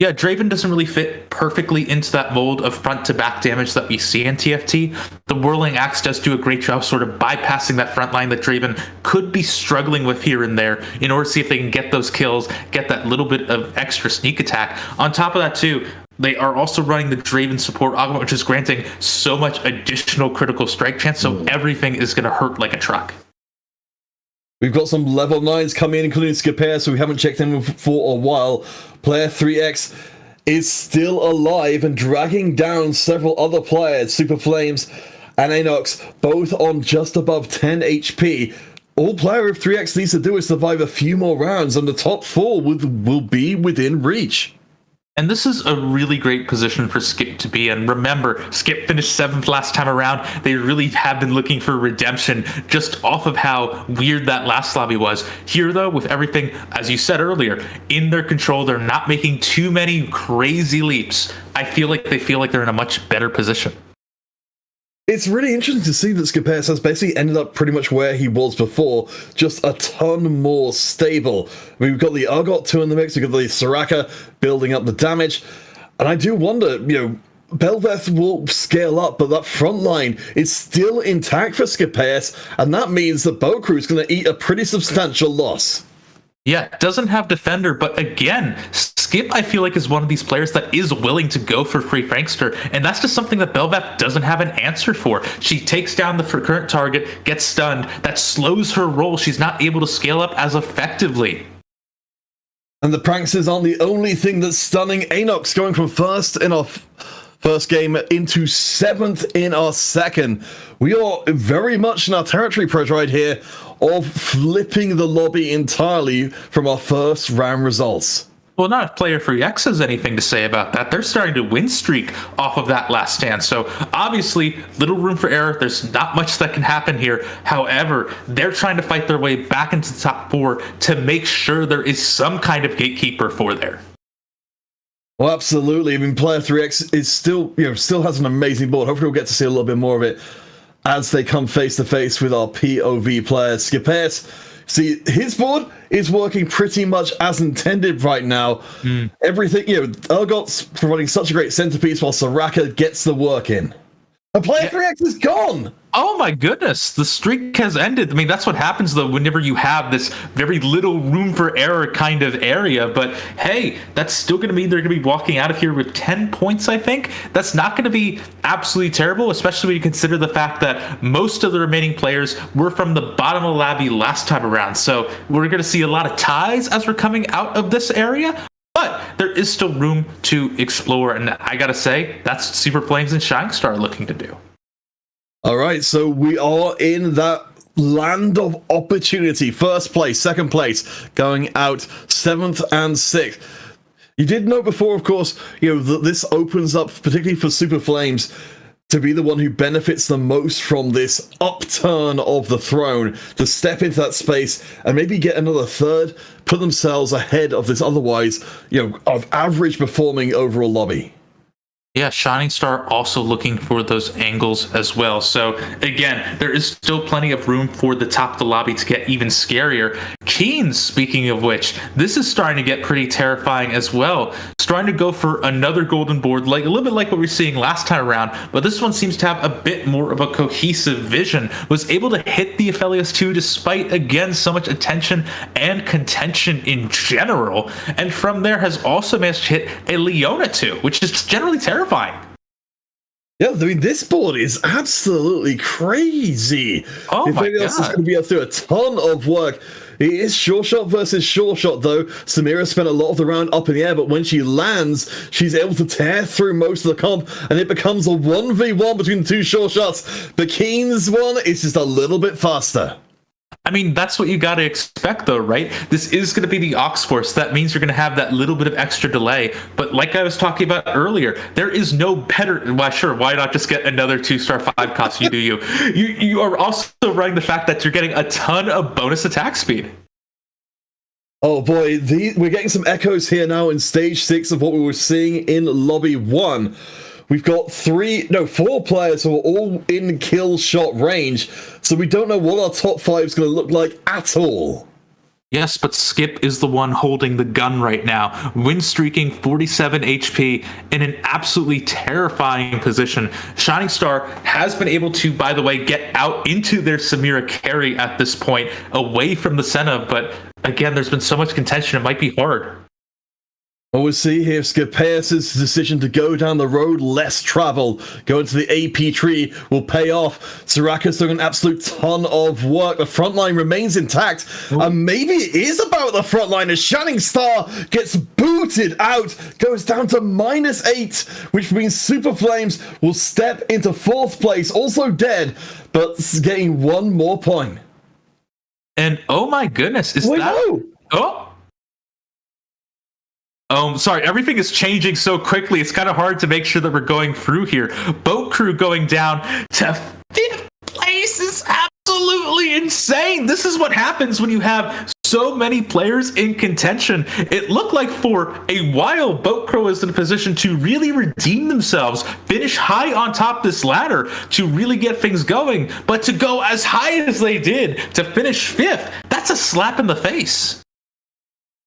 Yeah, Draven doesn't really fit perfectly into that mold of front-to-back damage that we see in TFT. The Whirling Axe does do a great job sort of bypassing that front line that Draven could be struggling with here and there in order to see if they can get those kills, get that little bit of extra sneak attack. On top of that, too, they are also running the Draven support augment, which is granting so much additional critical strike chance, so everything is going to hurt like a truck. We've got some level 9s coming in, including Skipper, so we haven't checked in for a while. Player 3X is still alive and dragging down several other players, Super Flames and Anox, both on just above 10 HP. All player of 3X needs to do is survive a few more rounds, and the top 4 will be within reach. And this is a really great position for Skip to be in. Remember, Skip finished 7th last time around. They really have been looking for redemption just off of how weird that last lobby was. Here, though, with everything, as you said earlier, in their control, they're not making too many crazy leaps. I feel like they feel like they're in a much better position. It's really interesting to see that Skipper has basically ended up pretty much where he was before, just a ton more stable. I mean, we've got the Argot 2 in the mix, we've got the Soraka building up the damage, and I do wonder, you know, Belveth will scale up, but that front line is still intact for Skipper, and that means that Boat Crew is going to eat a pretty substantial loss. Yeah, doesn't have defender, but again, Skip, I feel like, is one of these players that is willing to go for free Frankster, and that's just something that Belveth doesn't have an answer for. She takes down the current target, gets stunned, that slows her roll. She's not able to scale up as effectively. And the pranksters aren't the only thing that's stunning Anox, going from first in our first game into 7th in our second. We are very much in our territory pressure right here of flipping the lobby entirely from our first round results. Well, not if Player Free X has anything to say about that. They're starting to win streak off of that last stand. So obviously, little room for error. There's not much that can happen here. However, they're trying to fight their way back into the top 4 to make sure there is some kind of gatekeeper for there. Well, absolutely. I mean, Player 3X is still has an amazing board. Hopefully, we'll get to see a little bit more of it as they come face to face with our POV players. Skipes, see, his board is working pretty much as intended right now. Everything, Urgot's providing such a great centerpiece while Soraka gets the work in. And Player 3X is gone! Oh my goodness, the streak has ended. I mean, that's what happens though whenever you have this very little room for error kind of area. But hey, that's still going to mean they're going to be walking out of here with 10 points, I think. That's not going to be absolutely terrible, especially when you consider the fact that most of the remaining players were from the bottom of the lobby last time around. So we're going to see a lot of ties as we're coming out of this area. But there is still room to explore. And I got to say, that's Super Flames and Shining Star looking to do. All right, so we are in that land of opportunity. First place, second place, going out 7th and 6th. You did know before, of course, that this opens up, particularly for Super Flames, to be the one who benefits the most from this upturn of the throne, to step into that space and maybe get another third, put themselves ahead of this otherwise, of average performing overall lobby. Yeah, Shining Star also looking for those angles as well. So again, there is still plenty of room for the top of the lobby to get even scarier. Keen, speaking of which, this is starting to get pretty terrifying as well. Starting to go for another golden board, like a little bit like what we were seeing last time around, but this one seems to have a bit more of a cohesive vision. Was able to hit the Aphelios 2 despite, again, so much attention and contention in general. And from there has also managed to hit a Leona 2, which is generally terrifying. Yeah, I mean, this board is absolutely crazy. Oh my God. Is going to be able to do a ton of work. It is sure shot versus sure shot, though. Samira spent a lot of the round up in the air, but when she lands, she's able to tear through most of the comp, and it becomes a 1v1 between the two sure shots. But Keen's one is just a little bit faster. I mean, that's what you got to expect, though, right? This is going to be the Ox Force. That means you're going to have that little bit of extra delay. But like I was talking about earlier, there is no better. Well, sure, why not just get another 2-star 5 cost? You do you. You are also running the fact that you're getting a ton of bonus attack speed. Oh boy, we're getting some echoes here now in stage 6 of what we were seeing in lobby 1. We've got 4 players who are all in kill shot range, so we don't know what our top 5 is going to look like at all. Yes, but Skip is the one holding the gun right now, win streaking 47 HP in an absolutely terrifying position. Shining Star has been able to, by the way, get out into their Samira carry at this point, away from the Senna, but again, there's been so much contention, it might be hard. Well, we'll see here if Skipes' decision to go down the road less travel, go into the AP tree, will pay off. Soraka's doing an absolute ton of work. The front line remains intact, and maybe it is about the front line as Shining Star gets booted out, goes down to -8, which means Super Flames will step into 4th place, also dead, but getting 1 more point. And oh my goodness, is that... No. Sorry, everything is changing so quickly. It's kind of hard to make sure that we're going through here. Boat Crew going down to 5th place is absolutely insane. This is what happens when you have so many players in contention. It looked like for a while, Boat Crew was in a position to really redeem themselves, finish high on top this ladder to really get things going. But to go as high as they did to finish 5th, that's a slap in the face.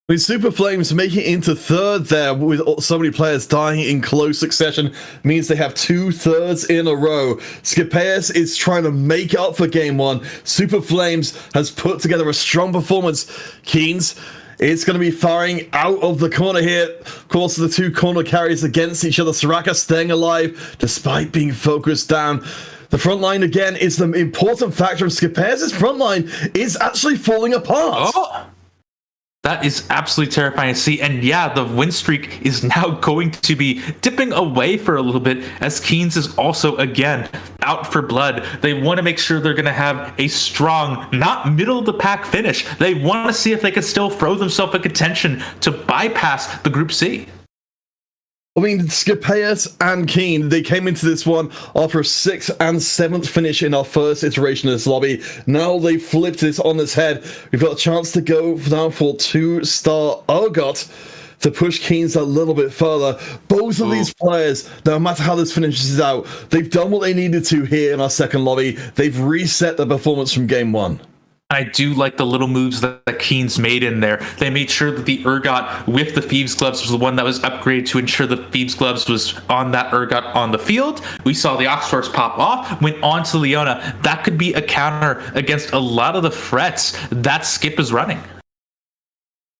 I mean, Super Flames making it into 3rd there with so many players dying in close succession means they have 2/3 in a row. Skipes is trying to make up for game 1. Super Flames has put together a strong performance. Keens, it's going to be firing out of the corner here. Of course, the 2 corner carries against each other. Soraka staying alive despite being focused down. The front line, again, is the important factor of Skipes' front line is actually falling apart. Oh. That is absolutely terrifying to see. And yeah, the win streak is now going to be dipping away for a little bit as Keens is also, again, out for blood. They want to make sure they're going to have a strong, not middle of the pack finish. They want to see if they can still throw themselves a contention to bypass the Group C. I mean, Scapeus and Keen, they came into this one after a 6th and 7th finish in our first iteration of this lobby. Now they flipped this on its head. We've got a chance to go now for 2-star Urgot to push Keens a little bit further. Both of these players, no matter how this finishes out, they've done what they needed to here in our second lobby. They've reset their performance from game 1. I do like the little moves that Keens made in there. They made sure that the Urgot with the Thieves Gloves was the one that was upgraded to ensure the Thieves Gloves was on that Urgot on the field. We saw the Oxforce pop off, went on to Leona. That could be a counter against a lot of the threats that Skip is running.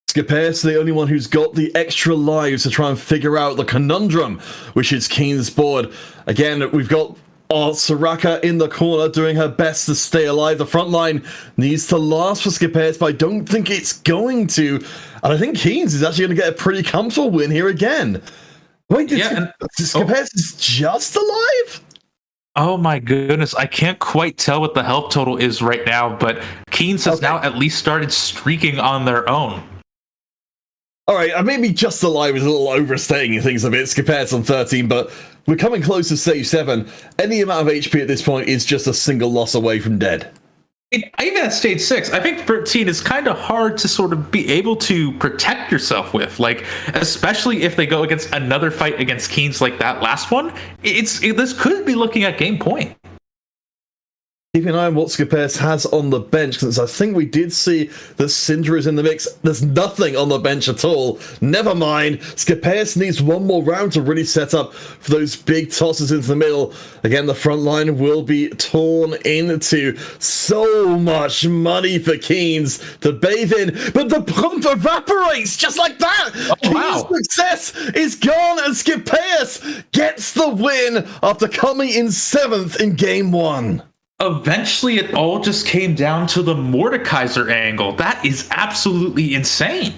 Scapeus, the only one who's got the extra lives to try and figure out the conundrum, which is Keen's board. Again, we've got Soraka in the corner doing her best to stay alive. The front line needs to last for Scapeus, but I don't think it's going to. And I think Keens is actually going to get a pretty comfortable win here again. Wait, Scapeus is just alive? Oh my goodness, I can't quite tell what the health total is right now, but Keens has now at least started streaking on their own. All right, maybe just alive is a little overstating things a bit. Scapeus on 13, but we're coming close to stage 7. Any amount of HP at this point is just a single loss away from dead. Even at stage 6, I think 13 is kind of hard to sort of be able to protect yourself with. Like, especially if they go against another fight against Keens like that last one, this could be looking at game point. Keep an eye on what Scapeus has on the bench, because I think we did see that Syndra is in the mix. There's nothing on the bench at all. Never mind. Scapeus needs one more round to really set up for those big tosses into the middle. Again, the front line will be torn into. So much money for Keens to bathe in, but the pump evaporates just like that. Keens' success is gone, and Scapeus gets the win after coming in 7th in game 1. Eventually, it all just came down to the Mordekaiser angle. That is absolutely insane.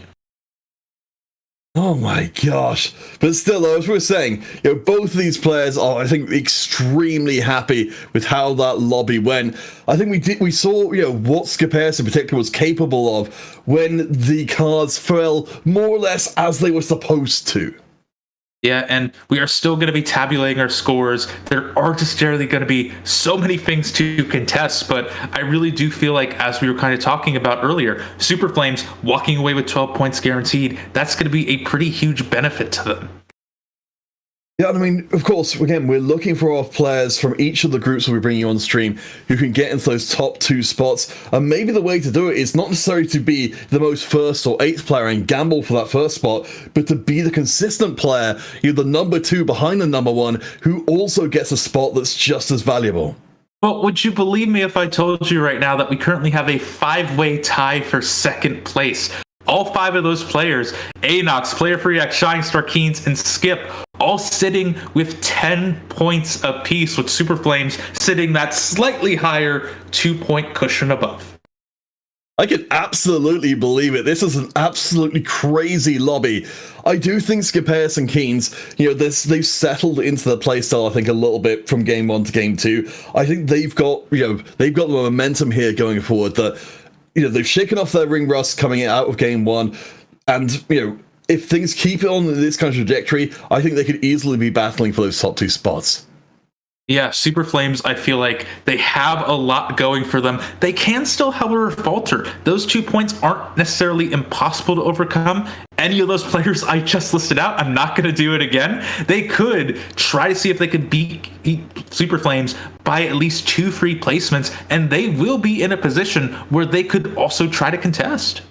Oh my gosh. But still, as we were saying, both of these players are, I think, extremely happy with how that lobby went. I think we saw, what Scapeus in particular was capable of when the cards fell more or less as they were supposed to. Yeah, and we are still going to be tabulating our scores. There are just generally going to be so many things to contest, but I really do feel like, as we were kind of talking about earlier, Super Flames walking away with 12 points guaranteed, that's going to be a pretty huge benefit to them. Yeah, I mean, of course, again, we're looking for our players from each of the groups we'll be bringing on stream who can get into those top 2 spots. And maybe the way to do it is not necessarily to be the most 1st or 8th player and gamble for that 1st spot, but to be the consistent player, the number 2 behind the number 1, who also gets a spot that's just as valuable. Well, would you believe me if I told you right now that we currently have a 5-way tie for 2nd place? All 5 of those players, Anox, Player for React, Shining Star, Keens, and Skip, all sitting with 10 points apiece, with Super Flames sitting that slightly higher 2-point cushion above. I can absolutely believe it. This is an absolutely crazy lobby. I do think Scapeus and Keens, they've settled into the playstyle, I think, a little bit from game 1 to game 2. I think they've got the momentum here going forward that they've shaken off their ring rust coming out of game 1, and if things keep it on this kind of trajectory, I think they could easily be battling for those top 2 spots. Yeah, Super Flames, I feel like they have a lot going for them. They can still, however, falter. Those 2 points aren't necessarily impossible to overcome. Any of those players I just listed out, I'm not going to do it again. They could try to see if they could beat Super Flames by at least 2 free placements, and they will be in a position where they could also try to contest.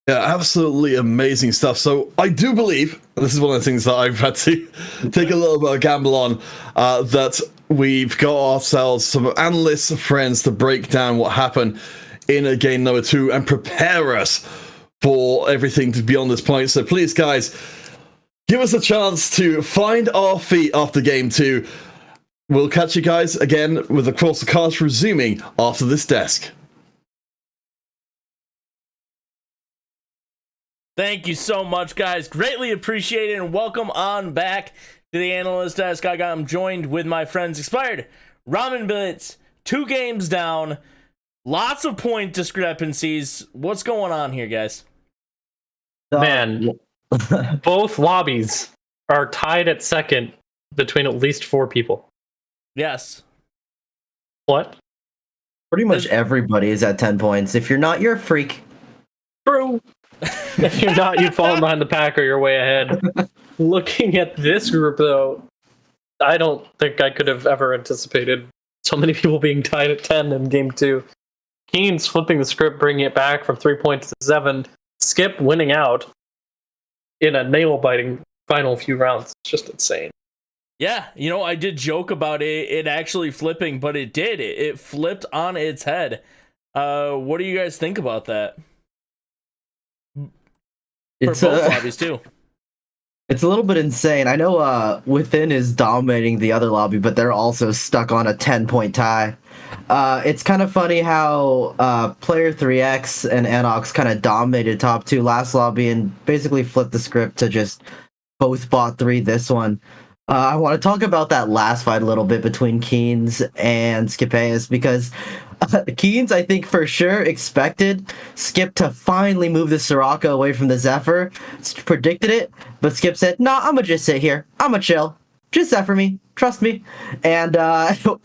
Yeah, absolutely amazing stuff. So I do believe, this is one of the things that I've had to take a little bit of a gamble on, that we've got ourselves some analysts, friends to break down what happened in a game number 2 and prepare us for everything to be on this point. So please, guys, give us a chance to find our feet after game 2. We'll catch you guys again with, of course, the cast resuming after this desk. Thank you so much, guys. Greatly appreciate it, and welcome on back to the Analyst Desk. I'm joined with my friends Expired, Ramen Blitz, 2 games down, lots of point discrepancies. What's going on here, guys? Man, both lobbies are tied at second between at least 4 people. Yes. What? Pretty much everybody is at 10 points. If you're not, you're a freak. True. If you're not, you've fallen behind the pack or you're way ahead. Looking at this group, though, I don't think I could have ever anticipated so many people being tied at 10 in game 2. Keen's flipping the script, bringing it back from 3 points to 7. Skip winning out in a nail-biting final few rounds. It's just insane. Yeah, I did joke about it actually flipping, but it did. It flipped on its head. What do you guys think about that? For both lobbies, too. It's a little bit insane. I know Within is dominating the other lobby, but they're also stuck on a 10-point tie. It's kind of funny how Player 3X and Anox kind of dominated top 2 last lobby and basically flipped the script to just both bot 3 this one. I want to talk about that last fight a little bit between Keens and Skipeus because Keens, I think for sure expected Skip to finally move the Soraka away from the Zephyr. Predicted it, but Skip said, "Nah, I'm gonna just sit here. I'm gonna chill. Just Zephyr me. Trust me." And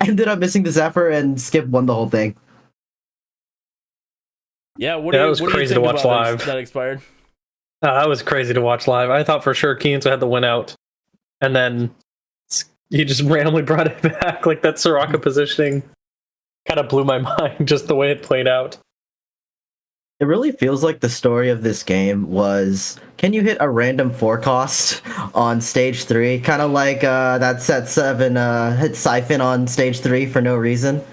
ended up missing the Zephyr, and Skip won the whole thing. Yeah, that was crazy to watch live. That Expired. That was crazy to watch live. I thought for sure Keens had the win out. And then he just randomly brought it back. Like that Soraka positioning kind of blew my mind, just the way it played out. It really feels like the story of this game was, can you hit a random forecast on stage 3? Kind of like that set 7 hit Siphon on stage 3 for no reason.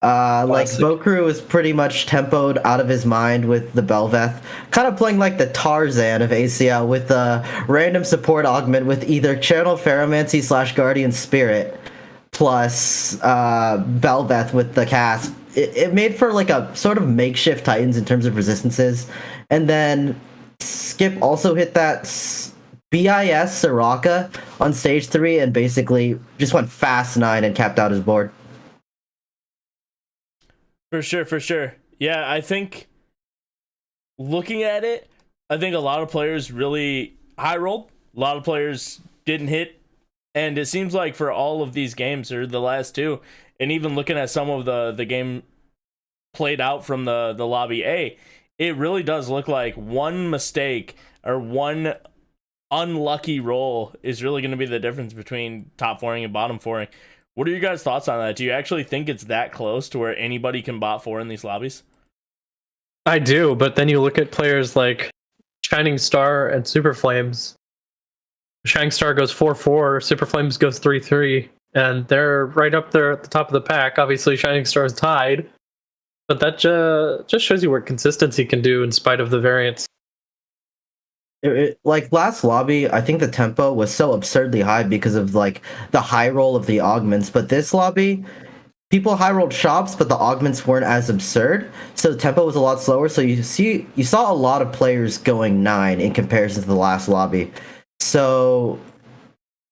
Like Bokru was pretty much tempoed out of his mind with the Belveth, kind of playing like the Tarzan of ACL with a random support augment with either Channel Ferromancy / Guardian Spirit plus Belveth with the cast. It made for like a sort of makeshift Titans in terms of resistances, and then Skip also hit that BIS Soraka on stage 3 and basically just went fast 9 and capped out his board. For sure. Yeah, I think looking at it, I think a lot of players really high rolled. A lot of players didn't hit. And it seems like for all of these games, or the last 2, and even looking at some of the game played out from the lobby A, it really does look like one mistake or one unlucky roll is really going to be the difference between top 4ing and bottom 4ing. What are your guys' thoughts on that? Do you actually think it's that close to where anybody can bot 4 in these lobbies? I do, but then you look at players like Shining Star and Super Flames. Shining Star goes 4-4, Super Flames goes 3-3, and they're right up there at the top of the pack. Obviously, Shining Star is tied, but that just shows you what consistency can do in spite of the variance. Like last lobby, I think the tempo was so absurdly high because of like the high roll of the augments, but this lobby, people high rolled shops, but the augments weren't as absurd, so the tempo was a lot slower. So you saw a lot of players going 9 in comparison to the last lobby. So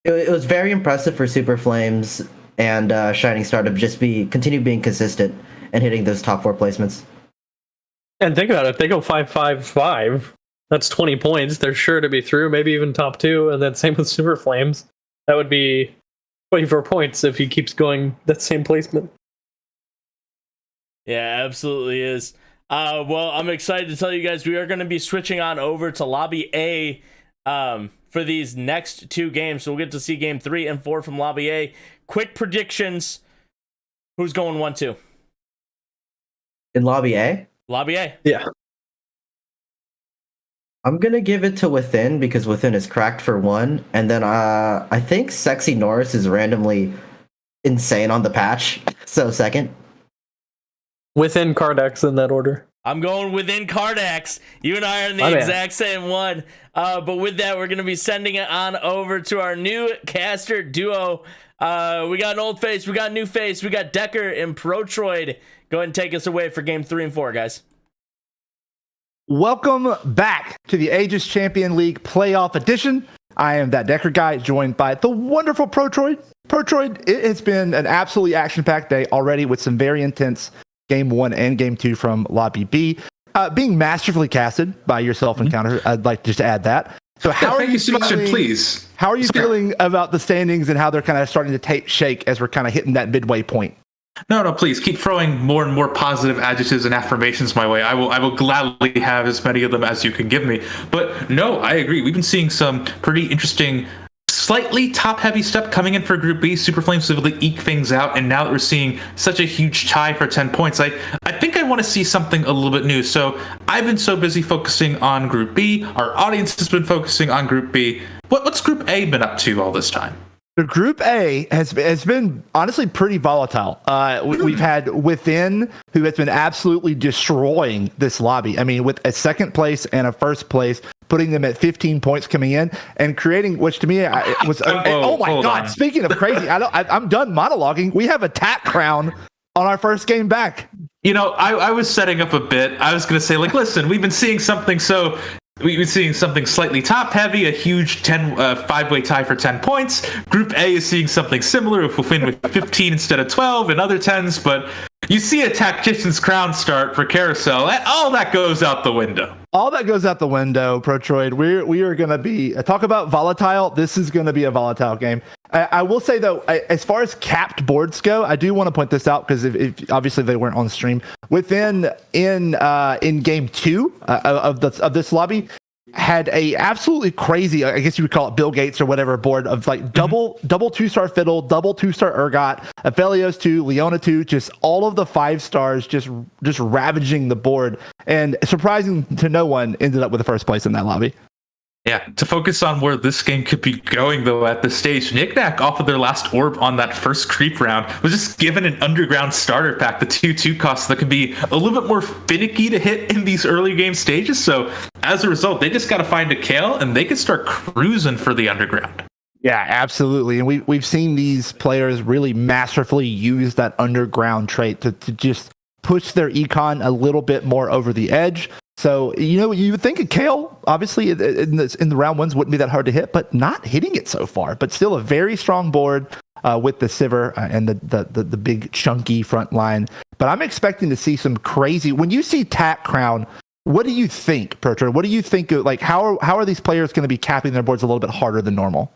it was very impressive for Super Flames and Shining Star to just continue being consistent and hitting those top 4 placements. And think about it, if they go 5-5-5. That's 20 points. They're sure to be through, maybe even top 2. And then same with Super Flames. That would be 24 points if he keeps going that same placement. Yeah, absolutely is. Well, I'm excited to tell you guys we are going to be switching on over to Lobby A for these next 2 games. So we'll get to see game 3 and 4 from Lobby A. Quick predictions. Who's going 1-2? In Lobby A? Lobby A. Yeah. I'm gonna give it to Within because Within is cracked for 1, and then I think Sexy Norris is randomly insane on the patch, so second. Within Cardex in that order. I'm going Within Cardex. You and I are in the exact same one. But with that, we're going to be sending it on over to our new caster duo. We got an old face, we got a new face, we got Decker and Protroid. Go ahead and take us away for game 3 and 4, guys. Welcome back to the Aegis Champion League Playoff Edition. I am that Decker guy, joined by the wonderful Protroid. Protroid, it has been an absolutely action-packed day already with some very intense Game 1 and Game 2 from Lobby B. Being masterfully casted by yourself and Counter, I'd like just to add that. So Thank you so much, and please. How are you feeling about the standings and how they're kind of starting to take shape as we're kind of hitting that midway point? No, please keep throwing more and more positive adjectives and affirmations my way. I will gladly have as many of them as you can give me. But no, I agree. We've been seeing some pretty interesting, slightly top-heavy stuff coming in for Group B. Super Flames able to eke things out, and now that we're seeing such a huge tie for 10 points, I think I want to see something a little bit new. So I've been so busy focusing on Group B. Our audience has been focusing on Group B. What's Group A been up to all this time? The Group A has been honestly pretty volatile. We've had Within, who has been absolutely destroying this lobby. I mean, with a second place and a first place, putting them at 15 points coming in and creating, which to me was oh my god! On. Speaking of crazy, I'm done monologuing. We have a TAC crown on our first game back. You know, I was setting up a bit. I was going to say, like, listen, we've been seeing something so. We've been seeing something slightly top-heavy, a huge 5-way tie for 10 points. Group A is seeing something similar, if we win with 15 instead of 12 and other 10s, but you see a Tactician's Crown start for Carousel, all that goes out the window. All that goes out the window, Protroid. We are going to be, talk about volatile, this is going to be a volatile game. I will say, though, as far as capped boards go, I do want to point this out because if obviously they weren't on the stream. In game 2 of this lobby, had a absolutely crazy, I guess you would call it Bill Gates or whatever, board of like double 2-star Fiddle, double 2-star Urgot, Aphelios 2, Leona 2, just all of the 5 stars just ravaging the board. And surprising to no one, ended up with the first place in that lobby. Yeah, to focus on where this game could be going, though, at this stage, Knickknack, off of their last orb on that first creep round, was just given an underground starter pack, the 2/2 cost that can be a little bit more finicky to hit in these early game stages. So as a result, they just got to find a Kale, and they can start cruising for the underground. Yeah, absolutely. And we've seen these players really masterfully use that underground trait to just push their econ a little bit more over the edge. So, you know, you would think a Kale, obviously, in the round ones wouldn't be that hard to hit, but not hitting it so far. But still a very strong board with the Sivir and the big chunky front line. But I'm expecting to see some crazy... When you see TAC Crown, what do you think, Pertra? What do you think, like, how are these players going to be capping their boards a little bit harder than normal?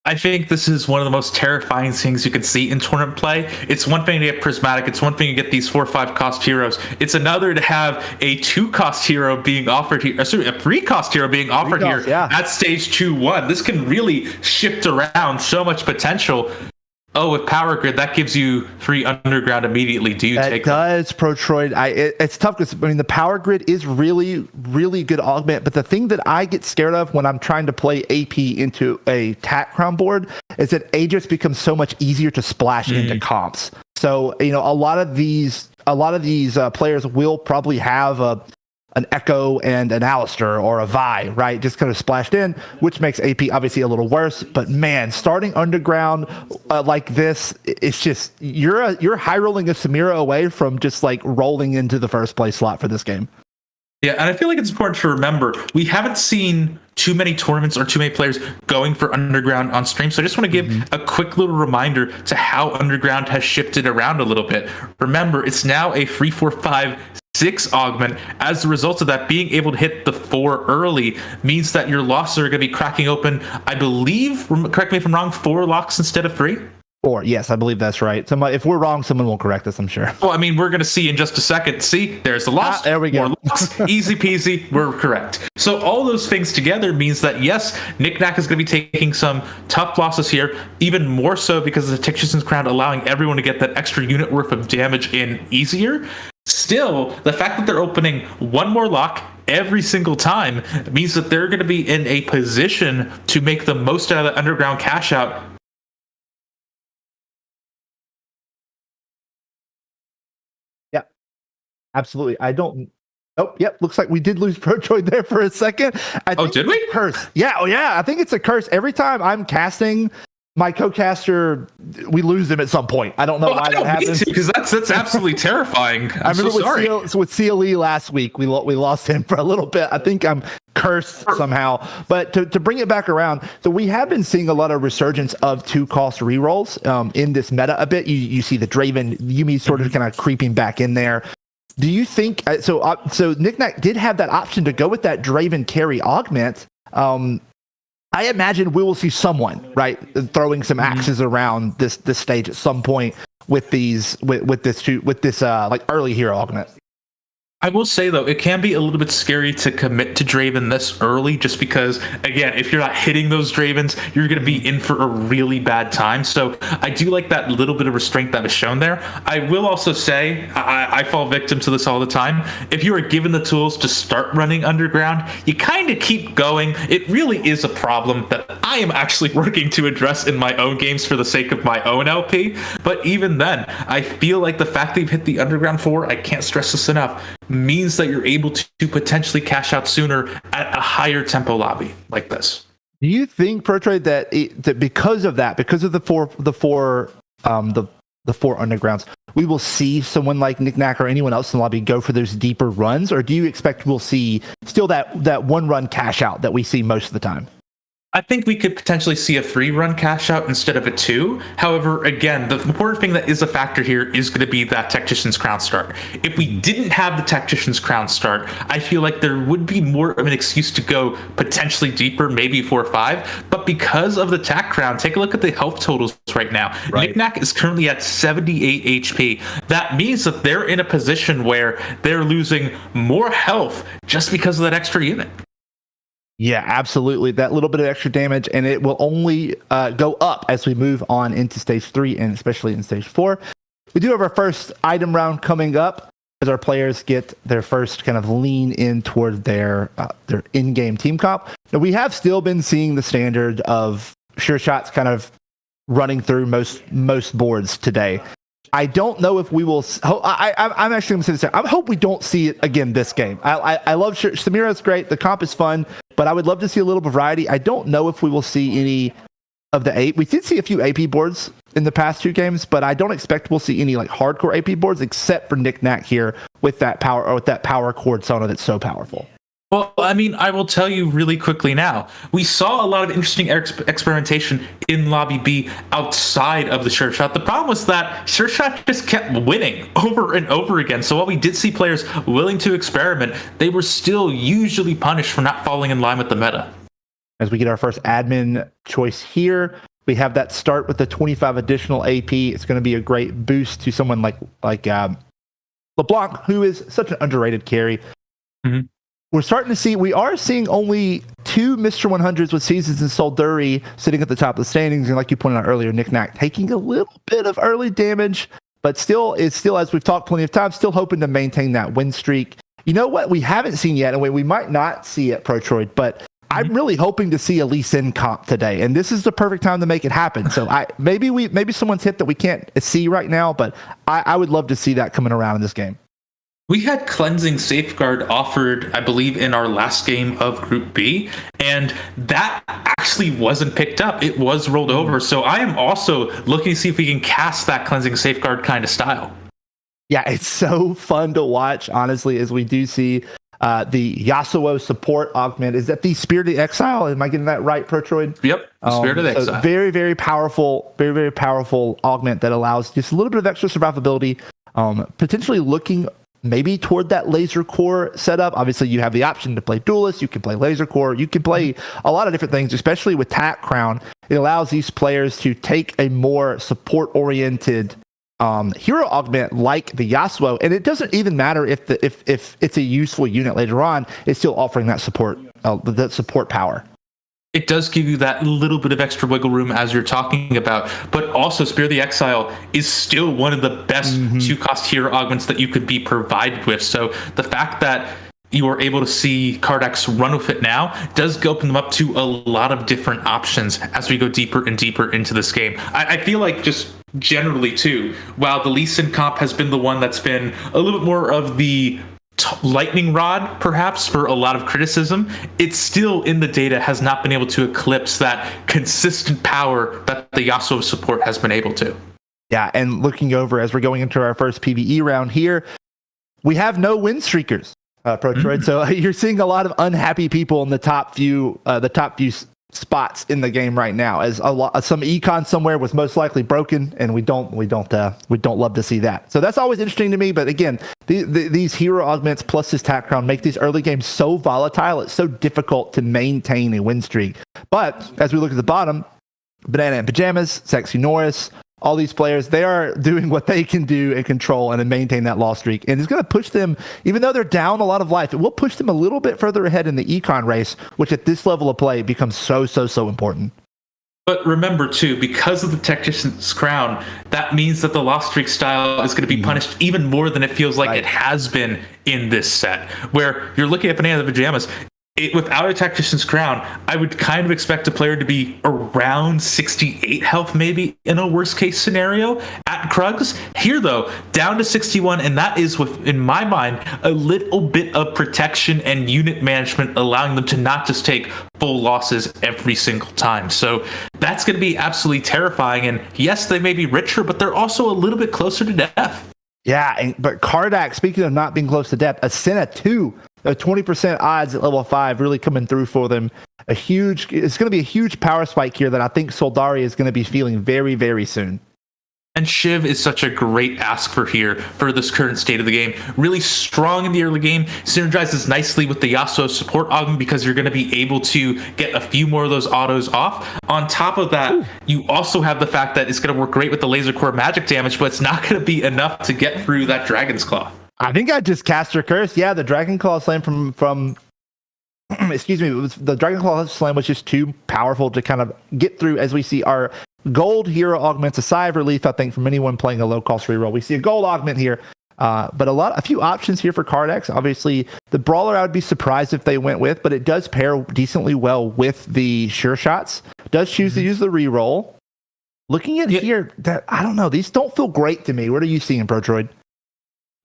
I think this is one of the most terrifying things you can see in tournament play. It's one thing to get Prismatic. It's one thing to get these 4 or 5 cost heroes. It's another to have a 2 cost hero being offered here. Sorry, a 3 cost hero being offered here at stage 2-1. This can really shift around so much potential. Oh, with Power Grid, that gives you 3 underground immediately. Do you take that? It does, Protroid. It's tough because, I mean, the Power Grid is really, really good augment. But the thing that I get scared of when I'm trying to play AP into a TAC Crown board is that Aegis becomes so much easier to splash into comps. So, you know, a lot of these players will probably have an Echo and an Alistair or a Vi, right? Just kind of splashed in, which makes AP obviously a little worse. But man, starting underground like this, it's just you're high rolling a Samira away from just like rolling into the first place slot for this game. Yeah, and I feel like it's important to remember we haven't seen too many tournaments or too many players going for underground on stream. So I just want to give a quick little reminder to how underground has shifted around a little bit. Remember, it's now a 3-4-5-6 augment. As a result of that, being able to hit the 4 early means that your losses are going to be cracking open, I believe, correct me if I'm wrong, 4 locks instead of 3? 4, yes, I believe that's right. If we're wrong, someone will correct us, I'm sure. Well, I mean, we're going to see in just a second. See, there's the loss. There we go. More locks, easy peasy, we're correct. So all those things together means that, yes, Knickknack is going to be taking some tough losses here, even more so because of the Tactician's Crown allowing everyone to get that extra unit worth of damage in easier. Still, the fact that they're opening 1 more lock every single time means that they're going to be in a position to make the most out of the underground cash out. Absolutely. I don't. Oh, yep. Looks like we did lose Protroid there for a second. Did we? Curse. Yeah. Oh, yeah. I think it's a curse. Every time I'm casting my co-caster, we lose him at some point. I don't know why that happens. Because that's absolutely terrifying. I remember so sorry. with CLE last week, we lost him for a little bit. I think I'm cursed somehow. But to bring it back around, so we have been seeing a lot of resurgence of 2-cost rerolls in this meta a bit. You see the Draven, Yuumi sort of kind of creeping back in there. Do you think so? Knickknack did have that option to go with that Draven carry augment. I imagine we will see someone throwing some axes around this stage at some point with this like early hero augment. I will say, though, it can be a little bit scary to commit to Draven this early just because, again, if you're not hitting those Dravens, you're going to be in for a really bad time. So I do like that little bit of restraint that is shown there. I will also say, I fall victim to this all the time. If you are given the tools to start running underground, you kind of keep going. It really is a problem that I am actually working to address in my own games for the sake of my own LP. But even then, I feel like the fact that you've hit the underground 4, I can't stress this enough, means that you're able to potentially cash out sooner at a higher tempo lobby like this. Do you think, ProTrade, that because of the four undergrounds, we will see someone like Knickknack or anyone else in the lobby go for those deeper runs, or do you expect we'll see still that one run cash out that we see most of the time? I think we could potentially see a 3-run cash out instead of a 2. However, again, the important thing that is a factor here is going to be that Tactician's Crown start. If we didn't have the Tactician's Crown start, I feel like there would be more of an excuse to go potentially deeper, maybe 4 or 5. But because of the Tac Crown, take a look at the health totals right now. Right. Knickknack is currently at 78 HP. That means that they're in a position where they're losing more health just because of that extra unit. Yeah, absolutely. That little bit of extra damage, and it will only go up as we move on into stage 3 and especially in stage 4. We do have our first item round coming up as our players get their first kind of lean in toward their in-game team comp. Now, we have still been seeing the standard of sure shots kind of running through most boards today. I don't know if we will. I'm actually going to say this. I hope we don't see it again this game. I love Samira's great. The comp is fun, but I would love to see a little variety. I don't know if we will see any of the 8. We did see a few AP boards in the past 2 games, but I don't expect we'll see any like hardcore AP boards except for Knickknack here with that power chord Sona that's so powerful. Well, I mean, I will tell you really quickly now. We saw a lot of interesting experimentation in Lobby B outside of the Sure Shot. The problem was that Sure Shot just kept winning over and over again. So while we did see players willing to experiment, they were still usually punished for not falling in line with the meta. As we get our first admin choice here, we have that start with the 25 additional AP. It's going to be a great boost to someone like LeBlanc, who is such an underrated carry. Mm-hmm. We are seeing only 2 Mr. 100s with Seasons and Solduri sitting at the top of the standings. And like you pointed out earlier, Knickknack taking a little bit of early damage, but still, as we've talked plenty of times, still hoping to maintain that win streak. You know what we haven't seen yet, and we might not see it, ProTroid, but I'm really hoping to see a Lee Sin comp today, and this is the perfect time to make it happen. So maybe someone's hit that we can't see right now, but I would love to see that coming around in this game. We had Cleansing Safeguard offered, I believe, in our last game of Group B, and that actually wasn't picked up. It was rolled over. So I am also looking to see if we can cast that Cleansing Safeguard kind of style. Yeah, it's so fun to watch, honestly, as we do see the Yasuo support augment. Is that the Spirit of the Exile? Am I getting that right, ProTroid? Yep, Spirit of the Exile. Very, very powerful, very, very powerful augment that allows just a little bit of extra survivability, potentially looking maybe toward that laser core setup. Obviously, you have the option to play duelist, you can play laser core, you can play a lot of different things, especially with Tac Crown. It allows these players to take a more support-oriented hero augment like the Yasuo, and it doesn't even matter if it's a useful unit later on. It's still offering that support power. It does give you that little bit of extra wiggle room as you're talking about, but also Spirit of the Exile is still one of the best 2-cost hero augments that you could be provided with. So the fact that you are able to see Cardax run with it now does open them up to a lot of different options as we go deeper and deeper into this game. I feel like just generally too, while the Lee Sin comp has been the one that's been a little bit more of the lightning rod, perhaps, for a lot of criticism, it still in the data has not been able to eclipse that consistent power that the Yasuo support has been able to. Yeah, and looking over as we're going into our first PvE round here, we have no win streakers, Protroid. So you're seeing a lot of unhappy people in the top few spots in the game right now, as some econ somewhere was most likely broken, and we don't love to see that. So that's always interesting to me. But again, these hero augments plus this tack crown make these early games so volatile. It's so difficult to maintain a win streak. But as we look at the bottom, Banana and Pajamas, Sexy Norris, all these players, they are doing what they can do and control and then maintain that loss streak. And it's going to push them, even though they're down a lot of life, it will push them a little bit further ahead in the econ race, which at this level of play becomes so important. But remember, too, because of the Tactician's Crown, that means that the loss streak style is going to be punished even more than it feels like it has been in this set, where you're looking at Banana Pajamas. Without a Tactician's Crown, I would kind of expect a player to be around 68 health, maybe, in a worst-case scenario at Krugs. Here, though, down to 61, and that is, in my mind, a little bit of protection and unit management, allowing them to not just take full losses every single time. So that's going to be absolutely terrifying, and yes, they may be richer, but they're also a little bit closer to death. Yeah, but Kardak, speaking of not being close to death, Ascena 2, a 20% odds at level 5 really coming through for them. It's going to be a huge power spike here that I think Soldari is going to be feeling very, very soon. And Shiv is such a great ask for here for this current state of the game. Really strong in the early game, synergizes nicely with the Yasuo support augment because you're going to be able to get a few more of those autos off. On top of that, you also have the fact that it's going to work great with the laser core magic damage, but it's not going to be enough to get through that Dragon's Claw. I think I just cast her curse. Yeah, the Dragon Claw slam from excuse me, the Dragon Claw slam was just too powerful to kind of get through, as we see our gold hero augments, a sigh of relief, I think, from anyone playing a low cost reroll. We see a gold augment here, but a few options here for Kardex. Obviously, the Brawler I would be surprised if they went with, but it does pair decently well with the Sure Shots. Does choose to use the reroll. Looking at here, that I don't know, these don't feel great to me. What are you seeing, Protroid?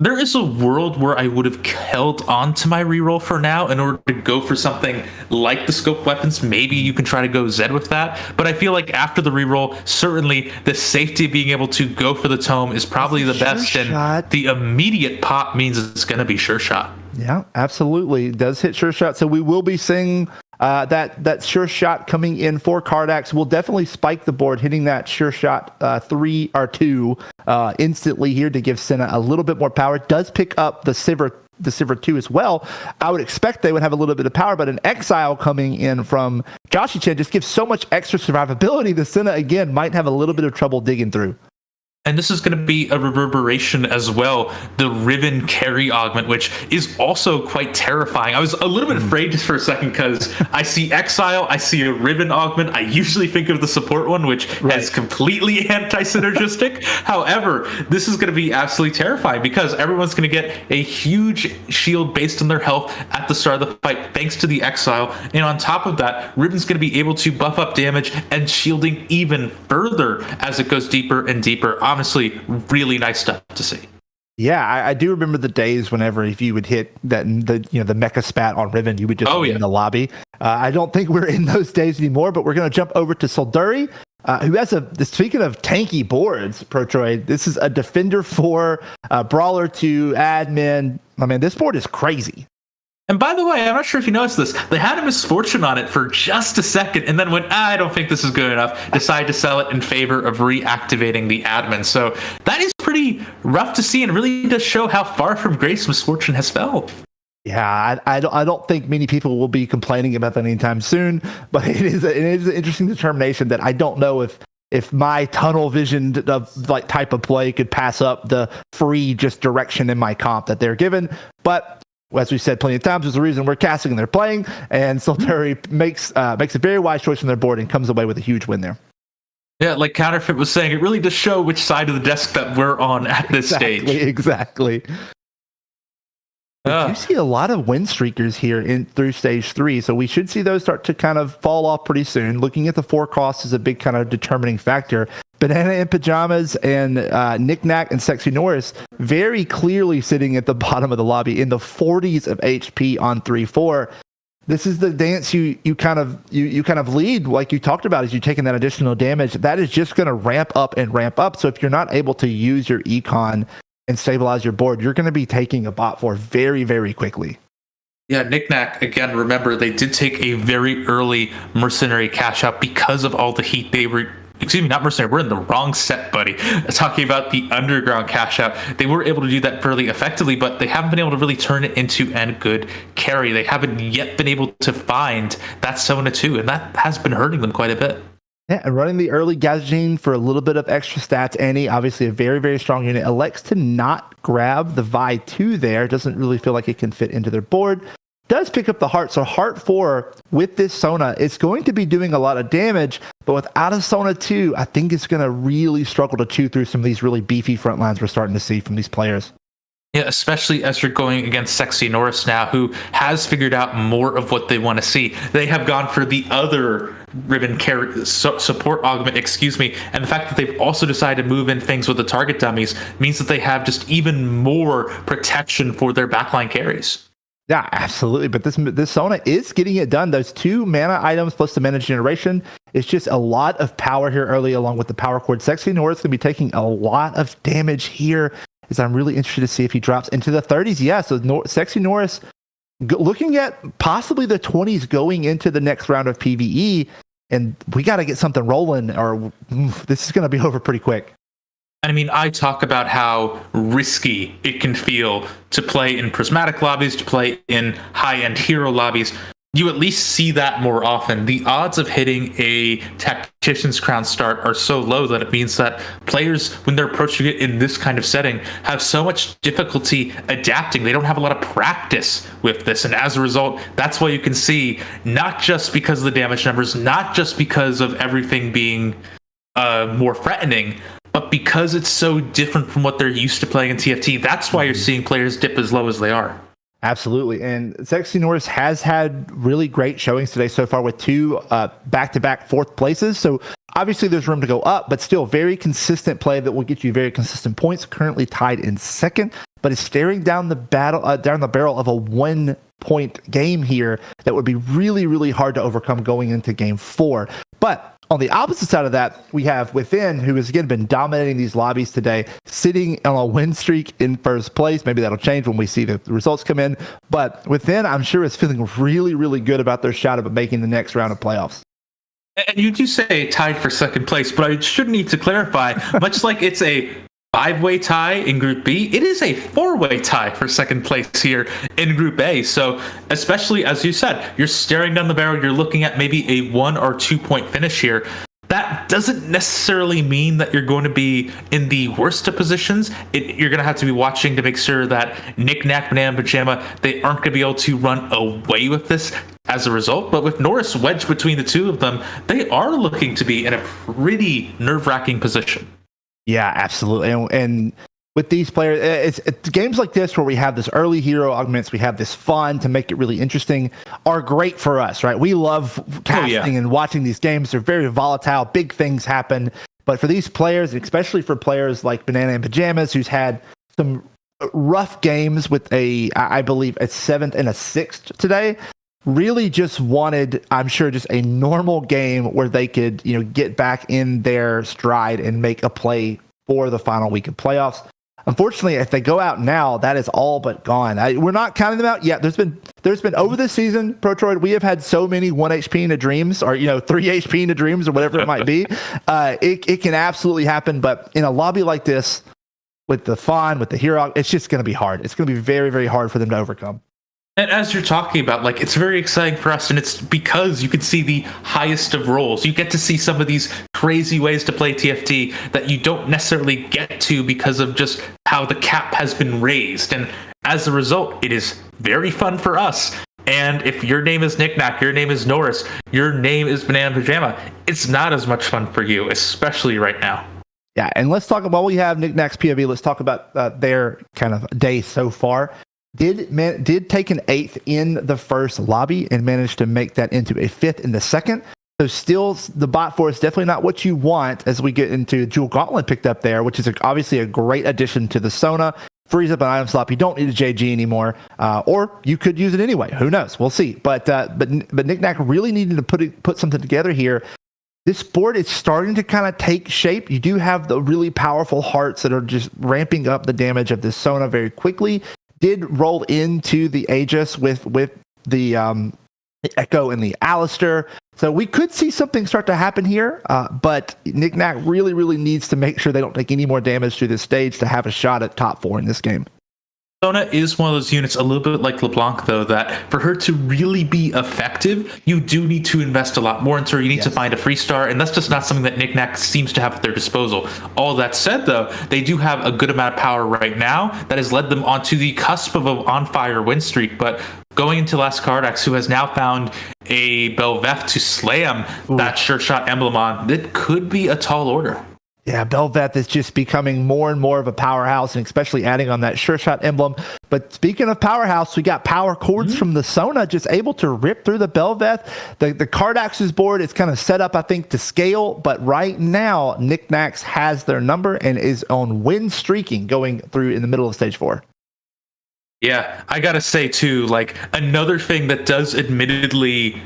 There is a world where I would have held on to my reroll for now in order to go for something like the scope weapons. Maybe you can try to go Zed with that. But I feel like after the reroll, certainly the safety of being able to go for the tome is probably the best. And the immediate pop means it's going to be Sure Shot. Yeah, absolutely. It does hit Sure Shot. So we will be seeing that Sure Shot coming in for Kardax. Will definitely spike the board, hitting that Sure Shot 3 or 2 instantly here to give Senna a little bit more power. It does pick up the Sivir 2 as well. I would expect they would have a little bit of power, but an Exile coming in from Joshi Chen just gives so much extra survivability. The Senna, again, might have a little bit of trouble digging through. And this is going to be a reverberation as well, the Riven carry augment, which is also quite terrifying. I was a little bit afraid just for a second because I see Exile, I see a Riven augment. I usually think of the support one, which is completely anti-synergistic. However, this is going to be absolutely terrifying because everyone's going to get a huge shield based on their health at the start of the fight, thanks to the Exile. And on top of that, Riven's going to be able to buff up damage and shielding even further as it goes deeper and deeper. Honestly, really nice stuff to see. Yeah, I do remember the days whenever if you would hit the mecha spat on Riven, you would just be in the lobby. I don't think we're in those days anymore, but we're going to jump over to Solduri, who has speaking of tanky boards, Protroid, this is a Defender 4, Brawler 2, Admin. I mean, this board is crazy. And by the way, I'm not sure if you noticed this, they had a misfortune on it for just a second, and then when I don't think this is good enough, decided to sell it in favor of reactivating the admin. So that is pretty rough to see, and really does show how far from grace misfortune has fell. Yeah, I don't think many people will be complaining about that anytime soon, but it is an interesting determination that I don't know if my tunnel vision of like type of play could pass up the free just direction in my comp that they're given, but as we said plenty of times, there's a reason we're casting and they're playing, and Solteri makes a very wise choice on their board and comes away with a huge win there. Yeah, like Counterfeit was saying, it really does show which side of the desk that we're on at this stage. Exactly. You see a lot of win streakers here through stage 3, so we should see those start to kind of fall off pretty soon. Looking at the 4 costs is a big kind of determining factor. Banana in Pajamas and Knick-Knack and Sexy Norris very clearly sitting at the bottom of the lobby in the 40s of HP on 3-4. This is the dance you kind of lead, like you talked about, as you're taking that additional damage. That is just going to ramp up and ramp up. So if you're not able to use your econ and stabilize your board, you're going to be taking a bot for very, very quickly. Yeah, Knick-Knack, again, remember, they did take a very early Mercenary cash out because of all the heat they were... Excuse me, not Mercenary. We're in the wrong set, buddy. Talking about the Underground cash out. They were able to do that fairly effectively, but they haven't been able to really turn it into a good carry. They haven't yet been able to find that Sona 2, and that has been hurting them quite a bit. Yeah, and running the early Gazajin for a little bit of extra stats. Annie, obviously a very, very strong unit, elects to not grab the Vi 2 there. Doesn't really feel like it can fit into their board. Does pick up the Heart. So Heart 4 with this Sona, it's going to be doing a lot of damage, but without a Sona 2, I think it's going to really struggle to chew through some of these really beefy front lines we're starting to see from these players. Yeah, especially as you're going against Sexy Norris now, who has figured out more of what they want to see. They have gone for the other ribbon support augment, and the fact that they've also decided to move in things with the target dummies means that they have just even more protection for their backline carries. Yeah, absolutely. But this Sona is getting it done. Those 2 mana items plus the mana generation, it's just a lot of power here early along with the power cord. Sexy Norris going to be taking a lot of damage here, as I'm really interested to see if he drops into the 30s. Yeah, so Sexy Norris looking at possibly the 20s going into the next round of PvE, and we got to get something rolling or this is going to be over pretty quick. I mean, I talk about how risky it can feel to play in prismatic lobbies, to play in high-end hero lobbies. You at least see that more often. The odds of hitting a Tactician's Crown start are so low that it means that players, when they're approaching it in this kind of setting, have so much difficulty adapting. They don't have a lot of practice with this. And as a result, that's why you can see, not just because of the damage numbers, not just because of everything being more threatening, but because it's so different from what they're used to playing in TFT, that's why you're seeing players dip as low as they are. Absolutely. And Sexy Norris has had really great showings today so far with 2 back-to-back 4th places. So obviously there's room to go up, but still very consistent play that will get you very consistent points. Currently tied in 2nd, but is staring down the barrel of a 1-point game here that would be really, really hard to overcome going into game 4. But on the opposite side of that, we have Within, who has again been dominating these lobbies today, sitting on a win streak in 1st place. Maybe that'll change when we see the results come in. But Within, I'm sure, is feeling really, really good about their shot of making the next round of playoffs. And you do say tied for 2nd place, but I should need to clarify, much like it's a 5-way tie in Group B, it is a 4-way tie for 2nd place here in Group A. So especially, as you said, you're staring down the barrel, you're looking at maybe a 1 or 2 point finish here. That doesn't necessarily mean that you're going to be in the worst of positions. You're going to have to be watching to make sure that Knick-Knack, Banana Pajama, they aren't going to be able to run away with this as a result. But with Norris wedged between the 2 of them, they are looking to be in a pretty nerve-wracking position. Yeah, absolutely. And with these players, it's games like this where we have this early hero augments, we have this fun to make it really interesting, are great for us, right? We love casting and watching these games. They're very volatile, big things happen. But for these players, especially for players like Banana in Pajamas, who's had some rough games with I believe, a 7th and a 6th today, really just wanted, I'm sure, just a normal game where they could, get back in their stride and make a play for the final week of playoffs. Unfortunately, if they go out now, that is all but gone. We're not counting them out yet. There's been over this season, Protroid, we have had so many 1 HP into dreams, or 3 HP into dreams, or whatever it might be. It can absolutely happen, but in a lobby like this, with the Fawn, with the hero, it's just going to be hard. It's going to be very, very hard for them to overcome. And as you're talking about, it's very exciting for us, and it's because you can see the highest of roles. You get to see some of these crazy ways to play TFT that you don't necessarily get to because of just how the cap has been raised. And as a result, it is very fun for us. And if your name is Knick-Knack, your name is Norris, your name is Banana Pajama, it's not as much fun for you, especially right now. Yeah, and let's talk, while we have Knick-Knack's POV, let's talk about their kind of day so far. Did take an 8th in the first lobby and managed to make that into a 5th in the second. So still, the bot force definitely not what you want as we get into Jewel Gauntlet picked up there, which is obviously a great addition to the Sona. Frees up an item slot. You don't need a JG anymore, or you could use it anyway. Who knows? We'll see. But Knick-Knack really needed to put something together here. This board is starting to kind of take shape. You do have the really powerful hearts that are just ramping up the damage of this Sona very quickly. Did roll into the Aegis with the Echo and the Alistair. So we could see something start to happen here, but Knick-Knack really, really needs to make sure they don't take any more damage through this stage to have a shot at top 4 in this game. Sona is one of those units, a little bit like LeBlanc, though, that for her to really be effective, you do need to invest a lot more into her. You need to find a free star, and that's just not something that Knick-Knack seems to have at their disposal. All that said, though, they do have a good amount of power right now that has led them onto the cusp of an on-fire win streak, but going into last Cardax, who has now found a Belveth to slam that sure shot emblem on, that could be a tall order. Yeah, Belveth is just becoming more and more of a powerhouse, and especially adding on that sure shot emblem. But speaking of powerhouse, we got power chords from the Sona, just able to rip through the Belveth. The Cardax's board is kind of set up, I think, to scale, but right now, Knick-Knacks has their number and is on win streaking going through in the middle of stage 4. Yeah, I gotta say too, like another thing that does admittedly,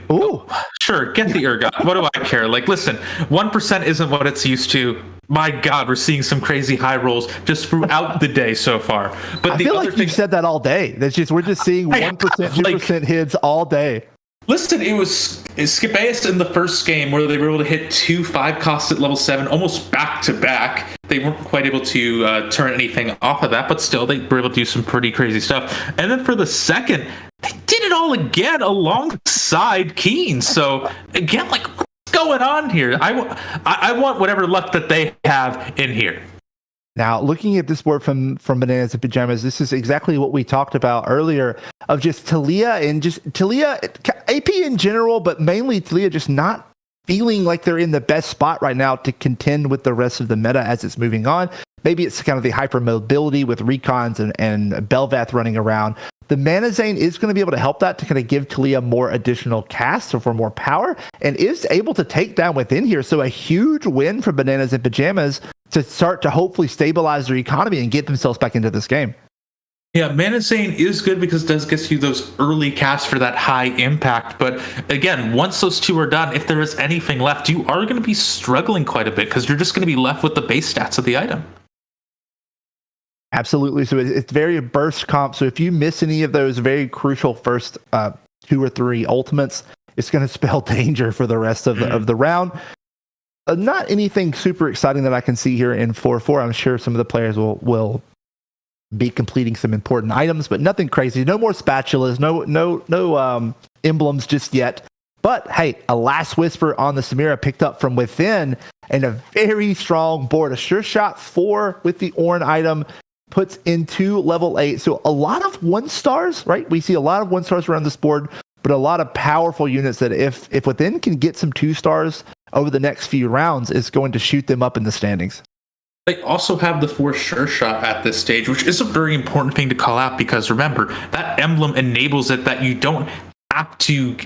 sure, get the ergot. What do I care? Like, listen, 1% isn't what it's used to. My God, we're seeing some crazy high rolls just throughout the day so far. But I the feel other like thing, you've said that all day. That's just we're just seeing 1%, 2% hits all day. listen, it was Skipaeus in the first game where they were able to hit 2 5 costs at level 7 almost back to back. They weren't quite able to turn anything off of that, but still they were able to do some pretty crazy stuff. And then for the second, they did it all again alongside Keen. So again, like, what's going on here? I want whatever luck that they have in here. Now, looking at this board from Bananas and Pajamas, this is exactly what we talked about earlier of just Taliyah and just Taliyah, AP in general, but mainly Taliyah just not feeling like they're in the best spot right now to contend with the rest of the meta as it's moving on. Maybe it's kind of the hypermobility with Recons and Belveth running around. The Mana Zane is going to be able to help that to kind of give Taliyah more additional cast, so for more power, and is able to take down within here. So a huge win for Bananas and Pajamas to start to hopefully stabilize their economy and get themselves back into this game. Yeah, Mana Zane is good because it does get you those early casts for that high impact. But again, once those two are done, if there is anything left, you are going to be struggling quite a bit because you're just going to be left with the base stats of the item. Absolutely. So it's very burst comp. So if you miss any of those very crucial first 2 or 3 ultimates, it's going to spell danger for the rest of the round. Not anything super exciting that I can see here in 4-4. I'm sure some of the players will be completing some important items, but nothing crazy. No more spatulas. No emblems just yet. But hey, a Last Whisper on the Samira picked up from within, and a very strong board. A sure shot 4 with the Ornn item puts into level 8. So a lot of 1-stars, right? We see a lot of 1-stars around this board, but a lot of powerful units that if within can get some 2-stars over the next few rounds, is going to shoot them up in the standings. They also have the 4 sure shot at this stage, which is a very important thing to call out because remember, that emblem enables it that you don't have to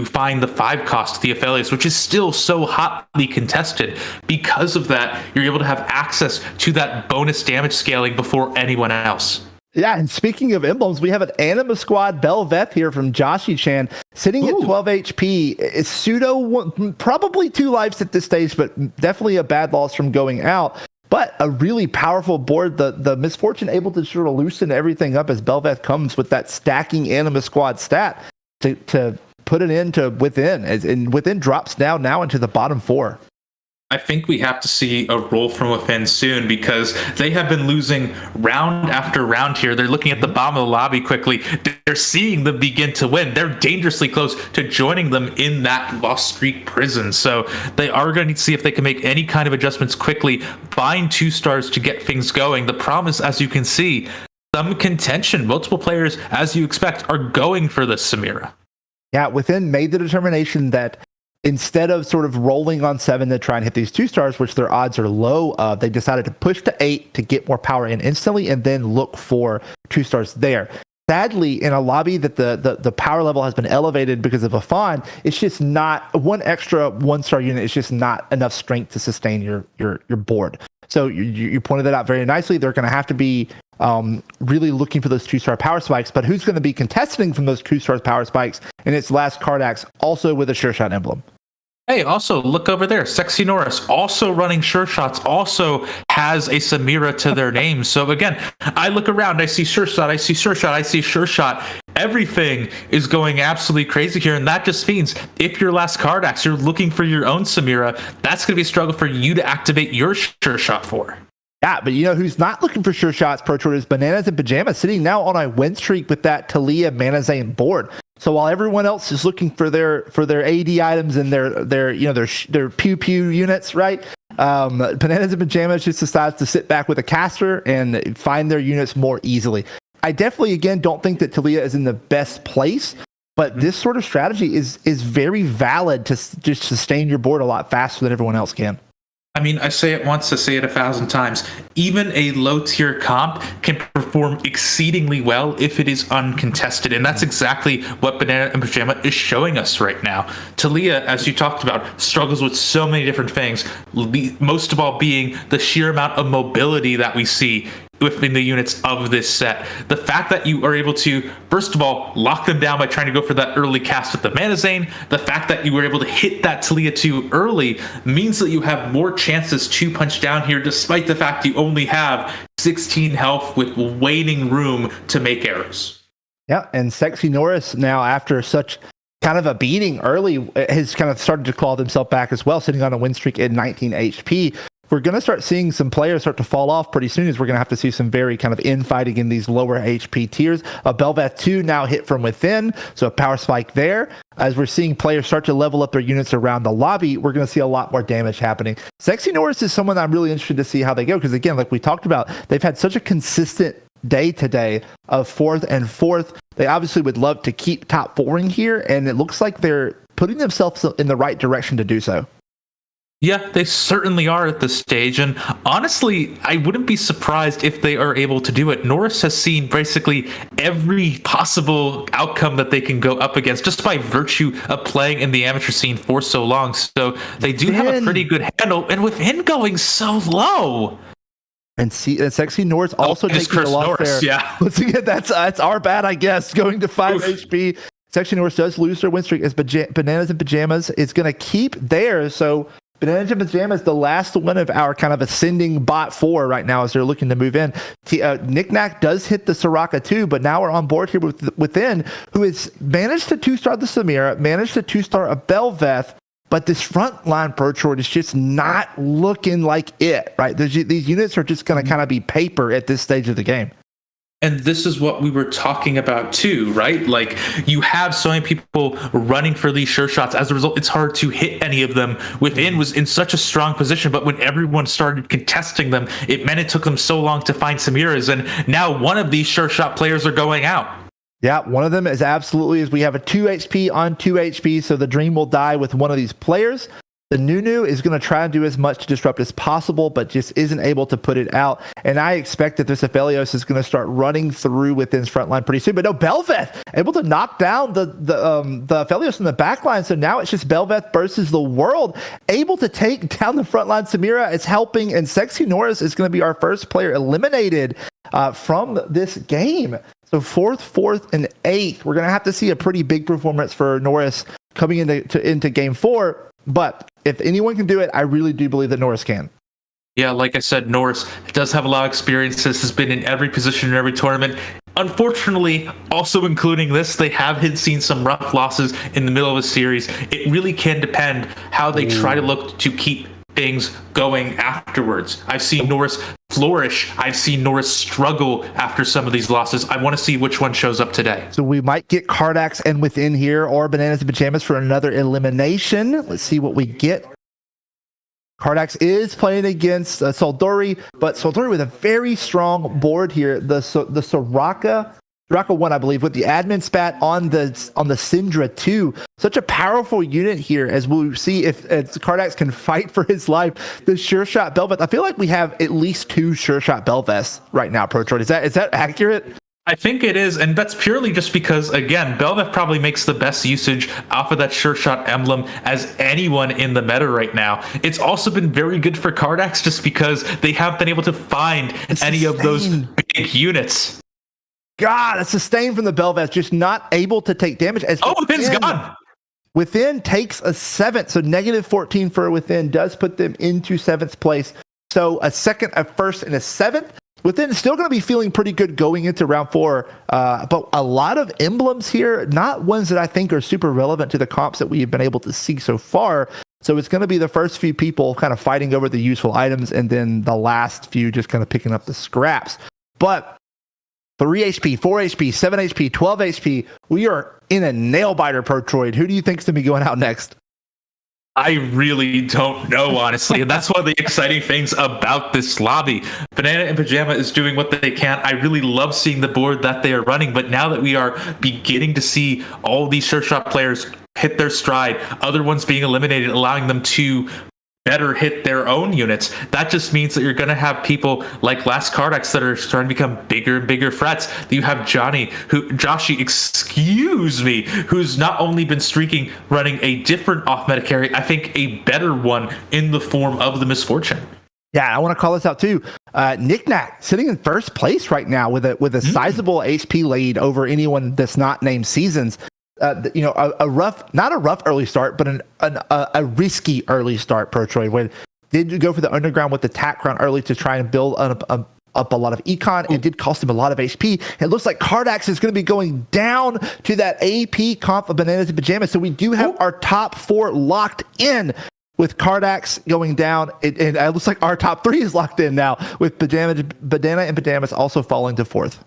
find the 5 cost the Aphelios, which is still so hotly contested. Because of that, you're able to have access to that bonus damage scaling before anyone else. Yeah, and speaking of emblems, we have an Anima Squad Belveth here from Joshi Chan, sitting at 12 HP. It's pseudo, probably 2 lives at this stage, but definitely a bad loss from going out. But a really powerful board. The Misfortune able to sort of loosen everything up as Belveth comes with that stacking Anima Squad stat to put it into within, and within drops down now into the bottom 4. I think we have to see a roll from within soon because they have been losing round after round here. They're looking at the bottom of the lobby quickly. They're seeing them begin to win. They're dangerously close to joining them in that lost streak prison. So they are going to see if they can make any kind of adjustments quickly, find 2 stars to get things going. The problem is, as you can see, some contention. Multiple players, as you expect, are going for the Samira. Yeah, within made the determination that instead of sort of rolling on 7 to try and hit these 2 stars, which their odds are low of, they decided to push to 8 to get more power in instantly and then look for 2 stars there. sadly, in a lobby that the power level has been elevated because of a fawn, it's just not one extra 1-star unit. It's just not enough strength to sustain your board. So you pointed that out very nicely. They're going to have to be really looking for those 2-star power spikes. But who's going to be contesting from those 2-star power spikes? And it's last Cardax, also with a Sure Shot emblem. Hey, also look over there. Sexy Norris, also running Sure Shots, also has a Samira to their name. So again, I look around, I see Sure Shot, I see Sure Shot, I see Sure Shot. Everything is going absolutely crazy here, and that just means if you're last Cardax, you're looking for your own Samira, that's going to be a struggle for you to activate your Sure Shot for. Yeah, but you know who's not looking for Sure Shots, Pro Tour, is Bananas in Pajamas, sitting now on a win streak with that Talia Manazane board. So while everyone else is looking for their AD items and their pew pew units, right? Bananas in Pajamas just decides to sit back with a caster and find their units more easily. I definitely, again, don't think that Talia is in the best place, but this sort of strategy is very valid to just sustain your board a lot faster than everyone else can. I mean, I say it once, I say it 1,000 times. Even a low-tier comp can perform exceedingly well if it is uncontested, and that's exactly what Banana and Pajama is showing us right now. Talia, as you talked about, struggles with so many different things, most of all being the sheer amount of mobility that we see within the units of this set. The fact that you are able to, first of all, lock them down by trying to go for that early cast with the Manazane, the fact that you were able to hit that Talia 2 early means that you have more chances to punch down here, despite the fact you only have 16 health with waning room to make arrows. Yeah, and Sexy Norris now, after such kind of a beating early, has kind of started to claw himself back as well, sitting on a win streak at 19 HP. We're going to start seeing some players start to fall off pretty soon, as we're going to have to see some very kind of infighting in these lower HP tiers. Belveth 2 now hit from within, so a power spike there. As we're seeing players start to level up their units around the lobby, we're going to see a lot more damage happening. Sexy Norris is someone I'm really interested to see how they go, because again, like we talked about, they've had such a consistent day today of 4th and 4th. They obviously would love to keep top 4ing here, and it looks like they're putting themselves in the right direction to do so. Yeah, they certainly are at this stage, and honestly, I wouldn't be surprised if they are able to do it. Norris has seen basically every possible outcome that they can go up against just by virtue of playing in the amateur scene for so long, so they do have a pretty good handle, and with him going so low. And Sexy Norris also taking a loss there. Yeah. Once again, that's our bad, I guess, going to 5 HP. Sexy Norris does lose their win streak as Bananas and Pajamas is going to keep theirs, so Bananas and Pajamas, the last one of our kind of ascending bot 4 right now as they're looking to move in. Knickknack does hit the Soraka too, but now we're on board here within, who has managed to 2-star the Samira, managed to 2-star a Belveth, but this frontline Pro Tour is just not looking like it, right? These units are just going to kind of be paper at this stage of the game. And this is what we were talking about too, right? Like, you have so many people running for these Sure Shots. As a result, it's hard to hit any of them. Within was in such a strong position, but when everyone started contesting them, it meant it took them so long to find Samiras, and now one of these Sure Shot players are going out. Yeah, one of them is absolutely, as we have a 2 HP on 2 HP, so the dream will die with one of these players. The Nunu is going to try and do as much to disrupt as possible, but just isn't able to put it out. And I expect that this Aphelios is going to start running through within his front line pretty soon. But no, Belveth able to knock down the Aphelios in the back line. So now it's just Belveth versus the world, able to take down the front line. Samira is helping, and Sexy Norris is going to be our first player eliminated from this game. So 4th, and 8th, we're going to have to see a pretty big performance for Norris coming into game 4. But if anyone can do it, I really do believe that Norris can. Yeah, like I said, Norris does have a lot of experiences, has been in every position in every tournament. Unfortunately, also including this, they have seen some rough losses in the middle of a series. It really can depend how they try to look to keep things going afterwards. I've seen Norris flourish. I've seen Norris struggle after some of these losses. I want to see which one shows up today. So we might get Cardax and within here, or Bananas and Pajamas for another elimination. Let's see what we get. Cardax is playing against Soldori, but Soldori with a very strong board here. The Soraka 1, I believe, with the admin spat on the Syndra 2. Such a powerful unit here, as we'll see if Cardax can fight for his life. The Sure Shot Belveth. I feel like we have at least 2 Sure Shot Belveths right now, Pro Tour. Is that accurate? I think it is, and that's purely just because, again, Belveth probably makes the best usage off of that sure shot emblem as anyone in the meta right now. It's also been very good for Cardax just because they haven't been able to find any of those big units. God, a sustain from the Belveth, just not able to take damage. As Within's gone. Within takes a 7th, so negative 14 for Within does put them into 7th place. So a 2nd, a 1st, and a 7th. Within still going to be feeling pretty good going into round 4, but a lot of emblems here, not ones that I think are super relevant to the comps that we've been able to see so far. So it's going to be the first few people kind of fighting over the useful items, and then the last few just kind of picking up the scraps. But 3 HP, 4 HP, 7 HP, 12 HP, we are in a nail biter, Protroid. Who do you think is going to be going out next? I really don't know, honestly. And that's one of the exciting things about this lobby. Banana and Pajama is doing what they can. I really love seeing the board that they are running. But now that we are beginning to see all these sure shot players hit their stride, other ones being eliminated, allowing them to better hit their own units, that just means that you're going to have people like Last Cardax that are starting to become bigger and bigger threats. You have Joshi, who's not only been streaking running a different off-meta carry, I think a better one in the form of the Misfortune. Yeah, I want to call this out too. Knickknack sitting in first place right now with a sizable HP lead over anyone that's not named Seasons. Not a rough early start, but a risky early start. Protroid did go for the underground with the tack crown early to try and build up a lot of econ, and did cost him a lot of HP. It looks like Cardax is going to be going down to that AP comp of Bananas and Pajamas. So we do have our top 4 locked in, with Cardax going down, and it looks like our top 3 is locked in now, with Banana and Pajamas also falling to 4th.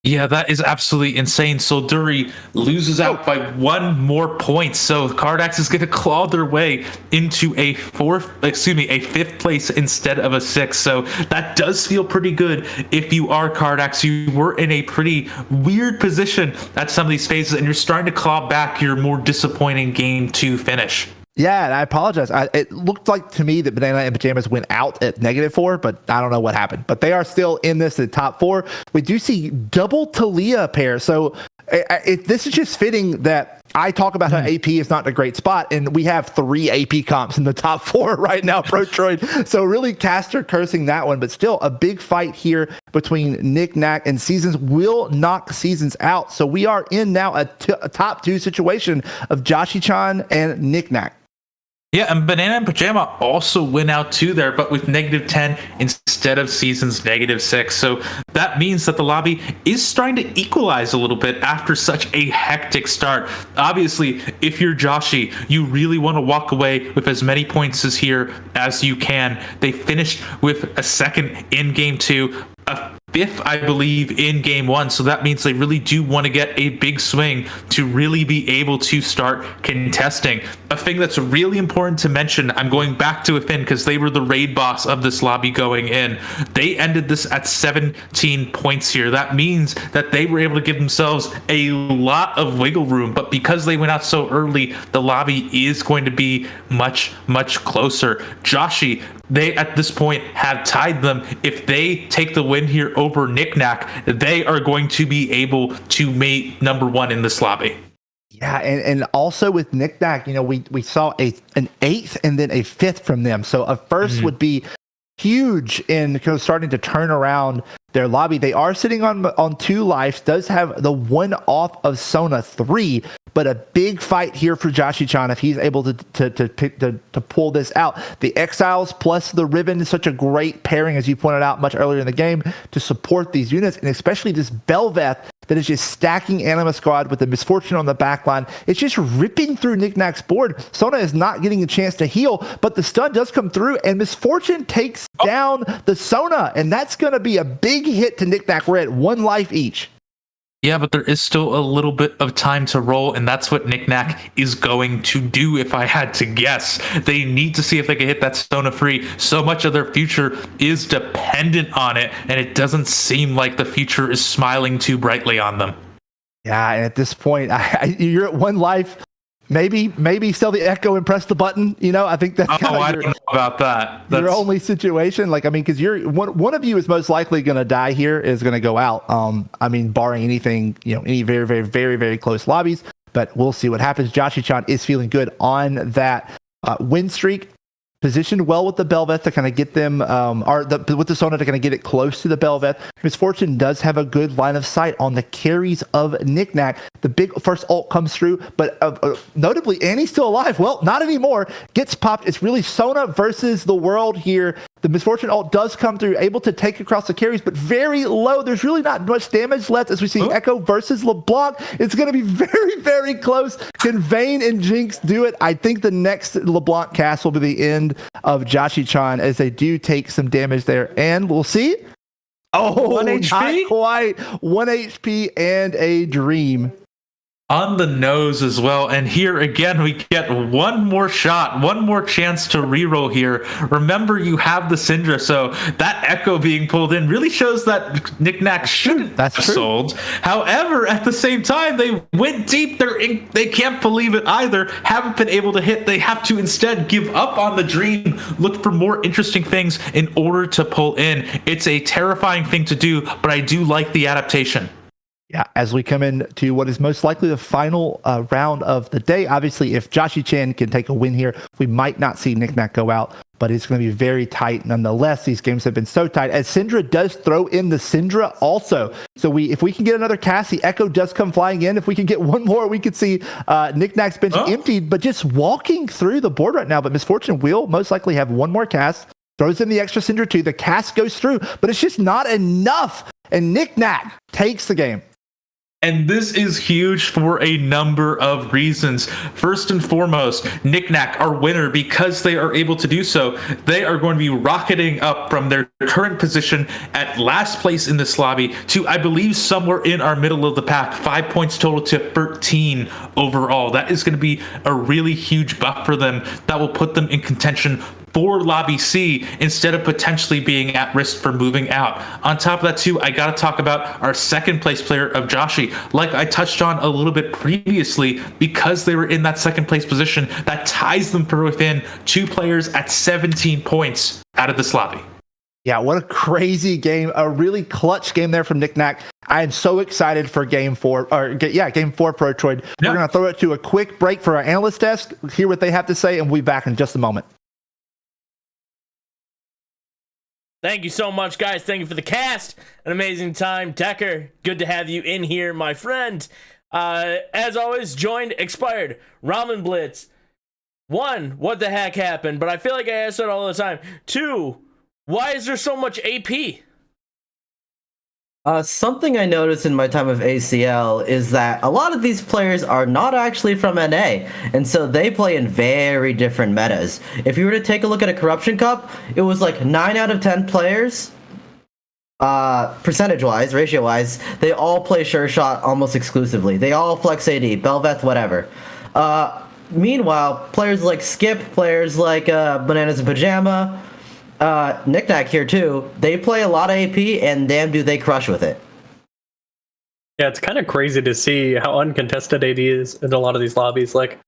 Yeah, that is absolutely insane. So Dury loses out by 1 more point. So Cardax is going to claw their way into a 5th place instead of a 6th. So that does feel pretty good. If you are Cardax, you were in a pretty weird position at some of these phases, and you're starting to claw back your more disappointing game 2 finish. Yeah, and I apologize. It looked like to me that Banana and Pajamas went out at -4, but I don't know what happened. But they are still in this at top 4. We do see double Talia pair. So this is just fitting that I talk about how AP is not in a great spot, and we have 3 AP comps in the top 4 right now, Protroid. So really Caster cursing that one, but still a big fight here between Knickknack and Seasons will knock Seasons out. So we are in now a top 2 situation of Joshi-chan and Knickknack. Yeah, and Banana and Pajama also win out too there, but with -10 instead of Seasons -6. So that means that the lobby is starting to equalize a little bit after such a hectic start. Obviously, if you're Joshi, you really want to walk away with as many points as here as you can. They finished with a 2nd in game 2, a 5th, I believe, in game 1. So that means they really do want to get a big swing to really be able to start contesting. A thing that's really important to mention, I'm going back to Within because they were the raid boss of this lobby going in. They ended this at 17 points here. That means that they were able to give themselves a lot of wiggle room, but because they went out so early, the lobby is going to be much, much closer. Joshi, they at this point have tied them. If they take the win here over Knickknack, they are going to be able to make number 1 in this lobby. Yeah, and also with Knickknack, we saw an 8th and then a 5th from them. So a 1st would be huge in kind of starting to turn around their lobby. They are sitting on 2 lives, does have the 1 off of Sona 3, but a big fight here for Joshi-chan if he's able to pull this out. The Exiles plus the Ribbon is such a great pairing, as you pointed out much earlier in the game, to support these units, and especially this Belveth that is just stacking Anima Squad with the Misfortune on the back line. It's just ripping through Knickknack's board. Sona is not getting a chance to heal, but the stun does come through, and Misfortune takes down the Sona, and that's going to be a big hit to Knickknack. We're at 1 life each. Yeah, but there is still a little bit of time to roll, and that's what Knickknack is going to do if I had to guess. They need to see if they can hit that Sona free. So much of their future is dependent on it, and it doesn't seem like the future is smiling too brightly on them. Yeah, and at this point, you're at 1 life. maybe sell the Echo and press the button. I think that's kind I of don't know about that. your only situation. Like, I mean, because you're one of you is most likely going to die here, is going to go out. I mean, barring anything, any very, very, very, very close lobbies. But we'll see what happens. Joshy-chan is feeling good on that win streak. Positioned well with the Belveth to kind of get them, with the Sona to kind of get it close to the Belveth. Misfortune does have a good line of sight on the carries of Knickknack. The big first ult comes through, but notably, Annie's still alive. Well, not anymore. Gets popped. It's really Sona versus the world here. The Misfortune ult does come through, able to take across the carries, but very low. There's really not much damage left as we see Echo versus LeBlanc. It's going to be very, very close. Can Vayne and Jinx do it? I think the next LeBlanc cast will be the end of Joshy-chan as they do take some damage there. And we'll see. Oh, 1 HP? not quite. 1 HP and a dream. On the nose as well. And here again, we get one more shot, one more chance to reroll here. Remember, you have the Syndra, so that Echo being pulled in really shows that Knickknack shouldn't have sold. However, at the same time, they went deep. They can't believe it either. Haven't been able to hit. They have to instead give up on the dream, look for more interesting things in order to pull in. It's a terrifying thing to do, but I do like the adaptation. Yeah, as we come into what is most likely the final round of the day. Obviously, if Joshy-chan can take a win here, we might not see Knickknack go out, but it's going to be very tight nonetheless. These games have been so tight, as Syndra does throw in the Syndra also. So if we can get another cast, the Echo does come flying in. If we can get one more, we could see Knickknack's bench emptied, but just walking through the board right now. But Misfortune will most likely have one more cast, throws in the extra Syndra too. The cast goes through, but it's just not enough. And Knickknack takes the game. And this is huge for a number of reasons. First and foremost, Knickknack, our winner, because they are able to do so, they are going to be rocketing up from their current position at last place in this lobby to, I believe, somewhere in our middle of the pack. 5 points total to 13 overall. That is going to be a really huge buff for them that will put them in contention for Lobby C instead of potentially being at risk for moving out. On top of that too, I gotta talk about our second place player of Joshi. Like I touched on a little bit previously, because they were in that second place position, that ties them for within 2 players at 17 points out of this lobby. Yeah, what a crazy game. A really clutch game there from Knickknack. I am so excited for game 4 Pro Troid. We're going to throw it to a quick break for our analyst desk, hear what they have to say, and we'll be back in just a moment. Thank you so much, guys. Thank you for the cast. An amazing time. Decker, good to have you in here, my friend. As always, joined Expired, Ramen Blitz. 1, what the heck happened? But I feel like I ask that all the time. 2, why is there so much AP? Something I noticed in my time of ACL is that a lot of these players are not actually from NA, and so they play in very different metas. If you were to take a look at a Corruption Cup, it was like 9 out of 10 players, percentage-wise, ratio-wise, they all play Sure Shot almost exclusively. They all flex AD, Belveth, whatever. Meanwhile, players like Skip, players like Bananas in Pajama, Knickknack here too, they play a lot of AP, and damn do they crush with it. Yeah, it's kind of crazy to see how uncontested AD is in a lot of these lobbies. Like,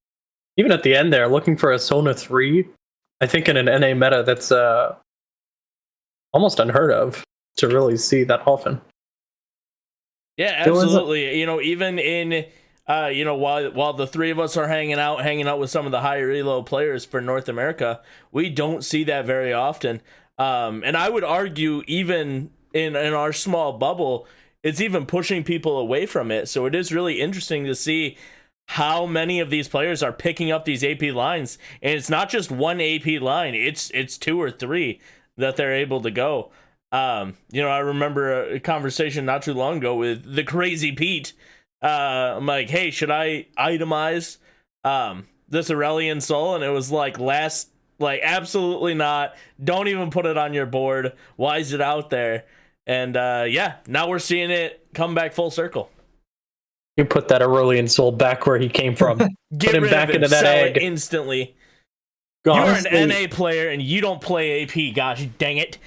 even at the end there, looking for a Sona 3, I think in an NA meta, that's almost unheard of to really see that often. Yeah, absolutely. Even in while the three of us are hanging out with some of the higher elo players for North America, we don't see that very often. And I would argue even in our small bubble, it's even pushing people away from it. So it is really interesting to see how many of these players are picking up these AP lines. And it's not just one AP line, it's 2 or 3 that they're able to go. I remember a conversation not too long ago with the Crazy Pete. I'm like, hey, should I itemize this Aurelian Soul? And it was like, absolutely not. Don't even put it on your board. Why is it out there? And now we're seeing it come back full circle. You put that Aurelian Soul back where he came from. Get put him rid back of it, into that sell egg it instantly. Honestly, You're an NA player and you don't play AP. Gosh, dang it.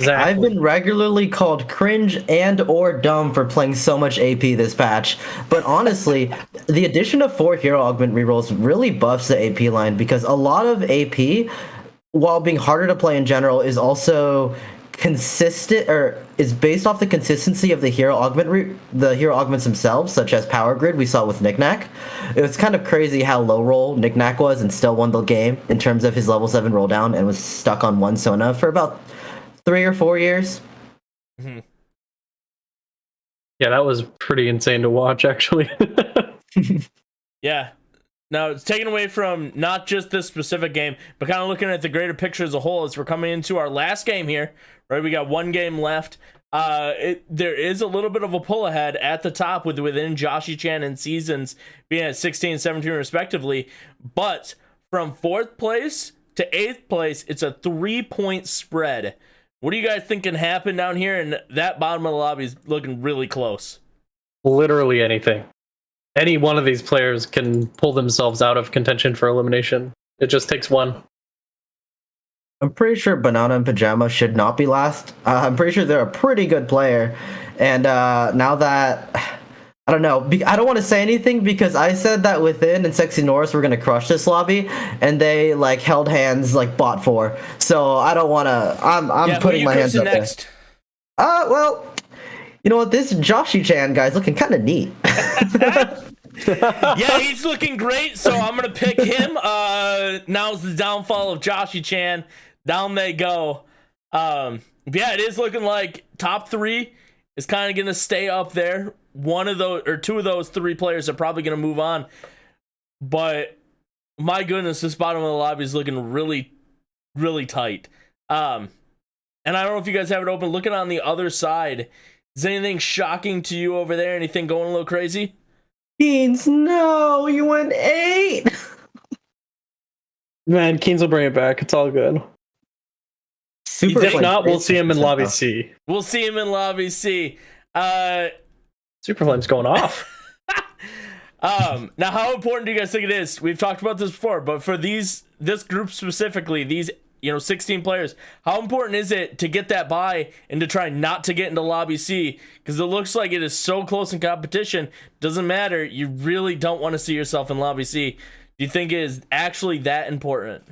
I've been regularly called cringe and or dumb for playing so much AP this patch. But honestly, the addition of 4 hero augment rerolls really buffs the AP line because a lot of AP, while being harder to play in general, is also consistent or is based off the consistency of the hero augments themselves, such as Power Grid we saw with Knickknack. It was kind of crazy how low roll Knickknack was and still won the game in terms of his level 7 roll down and was stuck on one Sona for about 3 or 4 years. Mm-hmm. Yeah, that was pretty insane to watch, actually. Yeah. Now, it's taken away from not just this specific game, but kind of looking at the greater picture as a whole as we're coming into our last game here, right? We got one game left. There is a little bit of a pull ahead at the top within Joshi Chan and Seasons being at 16 and 17 respectively, but from 4th place to 8th place, it's a 3-point spread. What do you guys think can happen down here? And that bottom of the lobby is looking really close. Literally anything. Any one of these players can pull themselves out of contention for elimination. It just takes one. I'm pretty sure Banana and Pajama should not be last. I'm pretty sure they're a pretty good player. And now that... I don't know. I don't want to say anything because I said that Within and Sexy Norris were going to crush this lobby, and they like held hands like bot 4. So I don't want to. I'm putting my hands up next. There. Well, you know what? This Joshi Chan guy's looking kind of neat. Yeah, he's looking great. So I'm gonna pick him. Now's the downfall of Joshi Chan. Down they go. Yeah, it is looking like top 3 is kind of gonna stay up there. One of those or 2 of those 3 players are probably going to move on. But my goodness, this bottom of the lobby is looking really, really tight. And I don't know if you guys have it open. Looking on the other side, is anything shocking to you over there? Anything going a little crazy? Beans, no, you went 8. Man, Keens will bring it back. It's all good. If not, we'll see him in Lobby C. We'll see him in Lobby C. Superflame's going off. Now, how important do you guys think it is? We've talked about this before, but for this group specifically, these 16 players, how important is it to get that bye and to try not to get into Lobby C? Because it looks like it is so close in competition. Doesn't matter. You really don't want to see yourself in Lobby C. Do you think it is actually that important?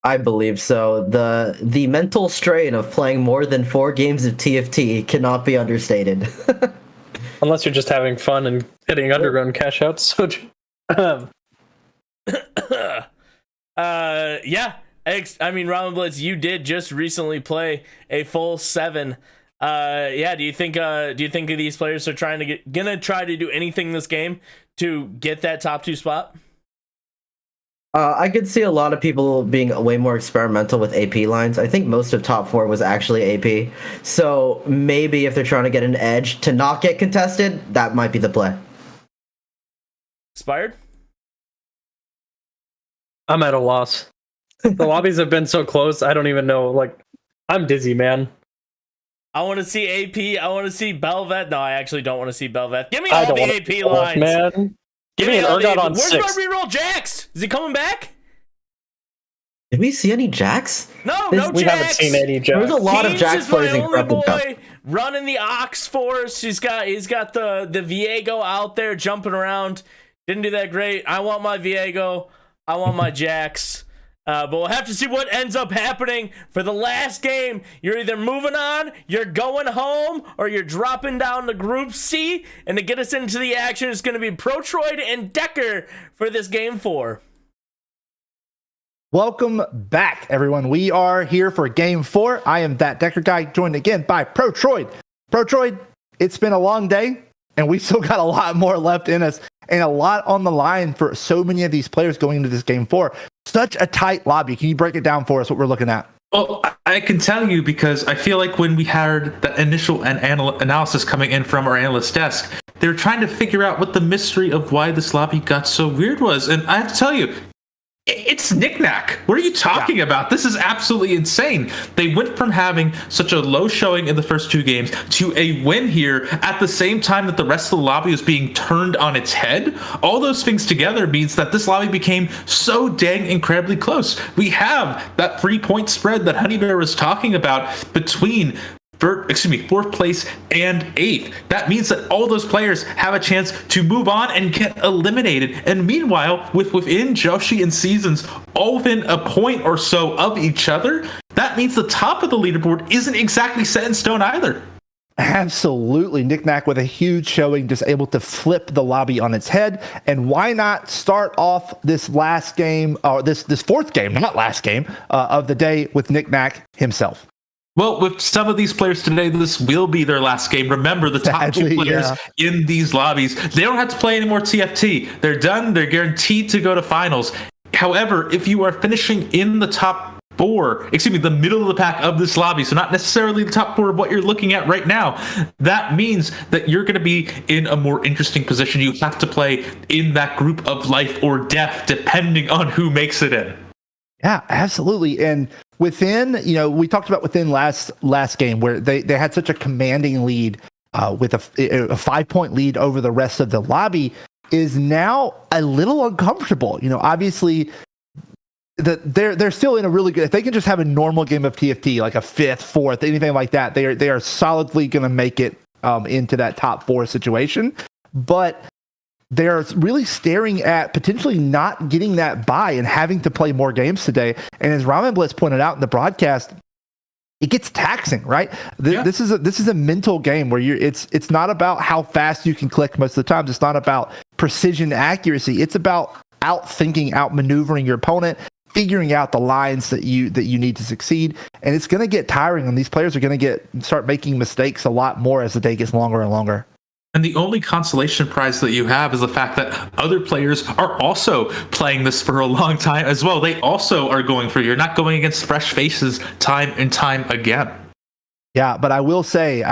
I believe so. The mental strain of playing more than 4 games of TFT cannot be understated. Unless you're just having fun and hitting underground cash outs. So, yeah. I mean, Ramen Blitz, you did just recently play a full 7. Yeah. Do you think these players are gonna try to do anything in this game to get that top 2 spot? I could see a lot of people being way more experimental with AP lines. I think most of top 4 was actually AP. So maybe if they're trying to get an edge to not get contested, that might be the play. Inspired? I'm at a loss. The lobbies have been so close, I don't even know. Like, I'm dizzy, man. I want to see AP. I want to see Belvet. No, I actually don't want to see Belvet. Give me all the AP lines. Man. Give me an Urgot on 6. Where's my reroll Jax? Is he coming back? Did we see any Jax? No We Jax. haven't seen any Jax. There's a lot of Jax players in Grapple Cup. Running the Ox Force. He's got the Viego out there jumping around. Didn't do that great. I want my Viego. I want my Jax. But we'll have to see what ends up happening for the last game. You're either moving on, you're going home, or you're dropping down to Group C. And to get us into the action, it's going to be Protroid and Decker for this game 4. Welcome back, everyone. We are here for game 4. I am that Decker guy, joined again by Protroid. Protroid, it's been a long day, and we still got a lot more left in us, and a lot on the line for so many of these players going into this game 4. Such a tight lobby. Can you break it down for us, what we're looking at? Well, I can tell you because I feel like when we had the initial analysis coming in from our analyst desk, they were trying to figure out what the mystery of why this lobby got so weird was. And I have to tell you, It's knick-knack. What are you talking about? This is absolutely insane. They went from having such a low showing in the first 2 games to a win here at the same time that the rest of the lobby was being turned on its head. All those things together means that this lobby became so dang incredibly close. We have that 3-point spread that Honey Bear was talking about between fourth place and 8th. That means that all those players have a chance to move on and get eliminated. And meanwhile, within Joshi and Seasons, all within a point or so of each other, that means the top of the leaderboard isn't exactly set in stone either. Absolutely. Knick-Knack with a huge showing, just able to flip the lobby on its head. And why not start off this last game, or this fourth game, not last game, of the day with Knick-Knack himself? Well, with some of these players today, this will be their last game. Remember, the top 2 players in these lobbies, they don't have to play any more TFT. They're done. They're guaranteed to go to finals. However, if you are finishing in the top 4, the middle of the pack of this lobby, so not necessarily the top 4 of what you're looking at right now, that means that you're going to be in a more interesting position. You have to play in that group of life or death, depending on who makes it in. Yeah, absolutely. And within, we talked about within last game where they had such a commanding lead with a 5-point lead over the rest of the lobby, is now a little uncomfortable. Obviously they're still in a really good, if they can just have a normal game of TFT, like a 5th, 4th, anything like that, they are solidly going to make it into that top 4 situation. But they're really staring at potentially not getting that bye and having to play more games today. And as Ramen Blitz pointed out in the broadcast, it gets taxing, right? This is a mental game where it's not about how fast you can click most of the time. It's not about precision accuracy. It's about outmaneuvering your opponent, figuring out the lines that you need to succeed. And it's going to get tiring, and these players are going to start making mistakes a lot more as the day gets longer and longer. And the only consolation prize that you have is the fact that other players are also playing this for a long time as well. They also are going for, you're not going against fresh faces time and time again. Yeah, but I will say,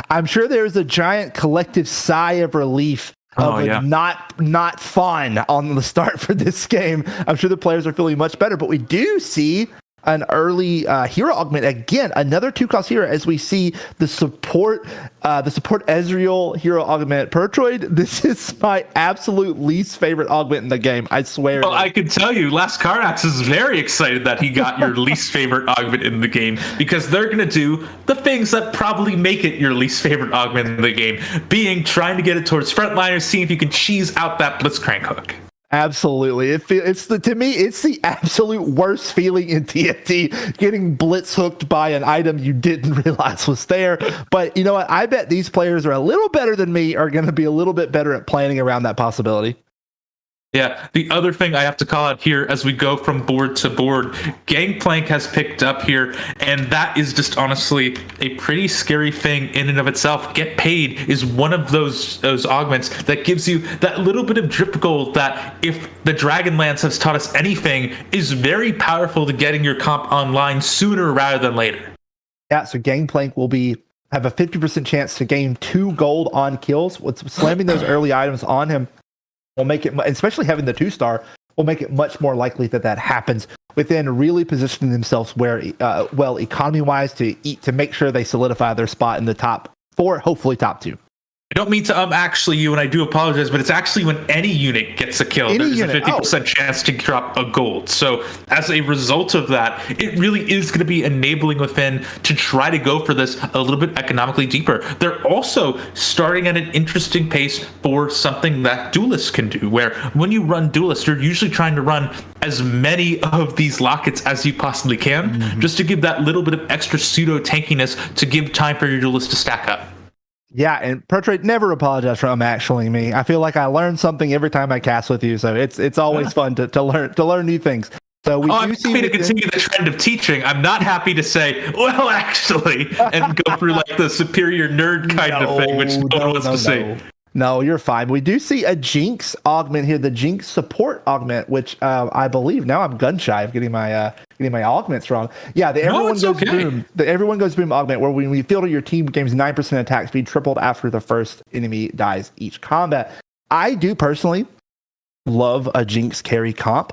I'm sure there's a giant collective sigh of relief of not fun on the start for this game. I'm sure the players are feeling much better, but we do see an early hero augment again, another 2-cost hero, as we see the support Ezreal hero augment. Pertroid, this is my absolute least favorite augment in the game, I swear. Well, I can tell you, Last Carnax is very excited that he got your least favorite augment in the game, because they're going to do the things that probably make it your least favorite augment in the game, being trying to get it towards frontliners, seeing if you can cheese out that Blitzcrank hook. Absolutely. To me, it's the absolute worst feeling in TFT, getting blitz hooked by an item you didn't realize was there. But you know what? I bet these players are a little better than me, are going to be a little bit better at planning around that possibility. Yeah, the other thing I have to call out here as we go from board to board, Gangplank has picked up here, and that is just honestly a pretty scary thing in and of itself. Get Paid is one of those augments that gives you that little bit of drip gold that, if the Dragonlance has taught us anything, is very powerful to getting your comp online sooner rather than later. Yeah, so Gangplank will have a 50% chance to gain 2 gold on kills. With slamming those early items on him will make it, especially having the 2-star, will make it much more likely that happens, within really positioning themselves economy-wise to make sure they solidify their spot in the top 4, hopefully top 2. I don't mean to actually you, and I do apologize, but it's actually when any unit gets a kill, there's a 50% chance to drop a gold. So as a result of that, it really is going to be enabling within to try to go for this a little bit economically deeper. They're also starting at an interesting pace for something that Duelist can do, where when you run Duelist, you're usually trying to run as many of these lockets as you possibly can, just to give that little bit of extra pseudo tankiness to give time for your Duelist to stack up. Yeah, and Pertrade, never apologize for unmaxing me. I feel like I learn something every time I cast with you, so it's always fun to learn new things. So I'm happy to continue the trend of teaching. I'm not happy to say, well, actually, and go through like the superior nerd kind of thing, which no one wants to say. No, you're fine. We do see a Jinx augment here, the Jinx support augment, which I believe, now I'm gun shy of getting my augments wrong. Yeah, the everyone goes boom augment, where when you field your team gains 9% attack speed tripled after the first enemy dies each combat. I do personally love a Jinx carry comp.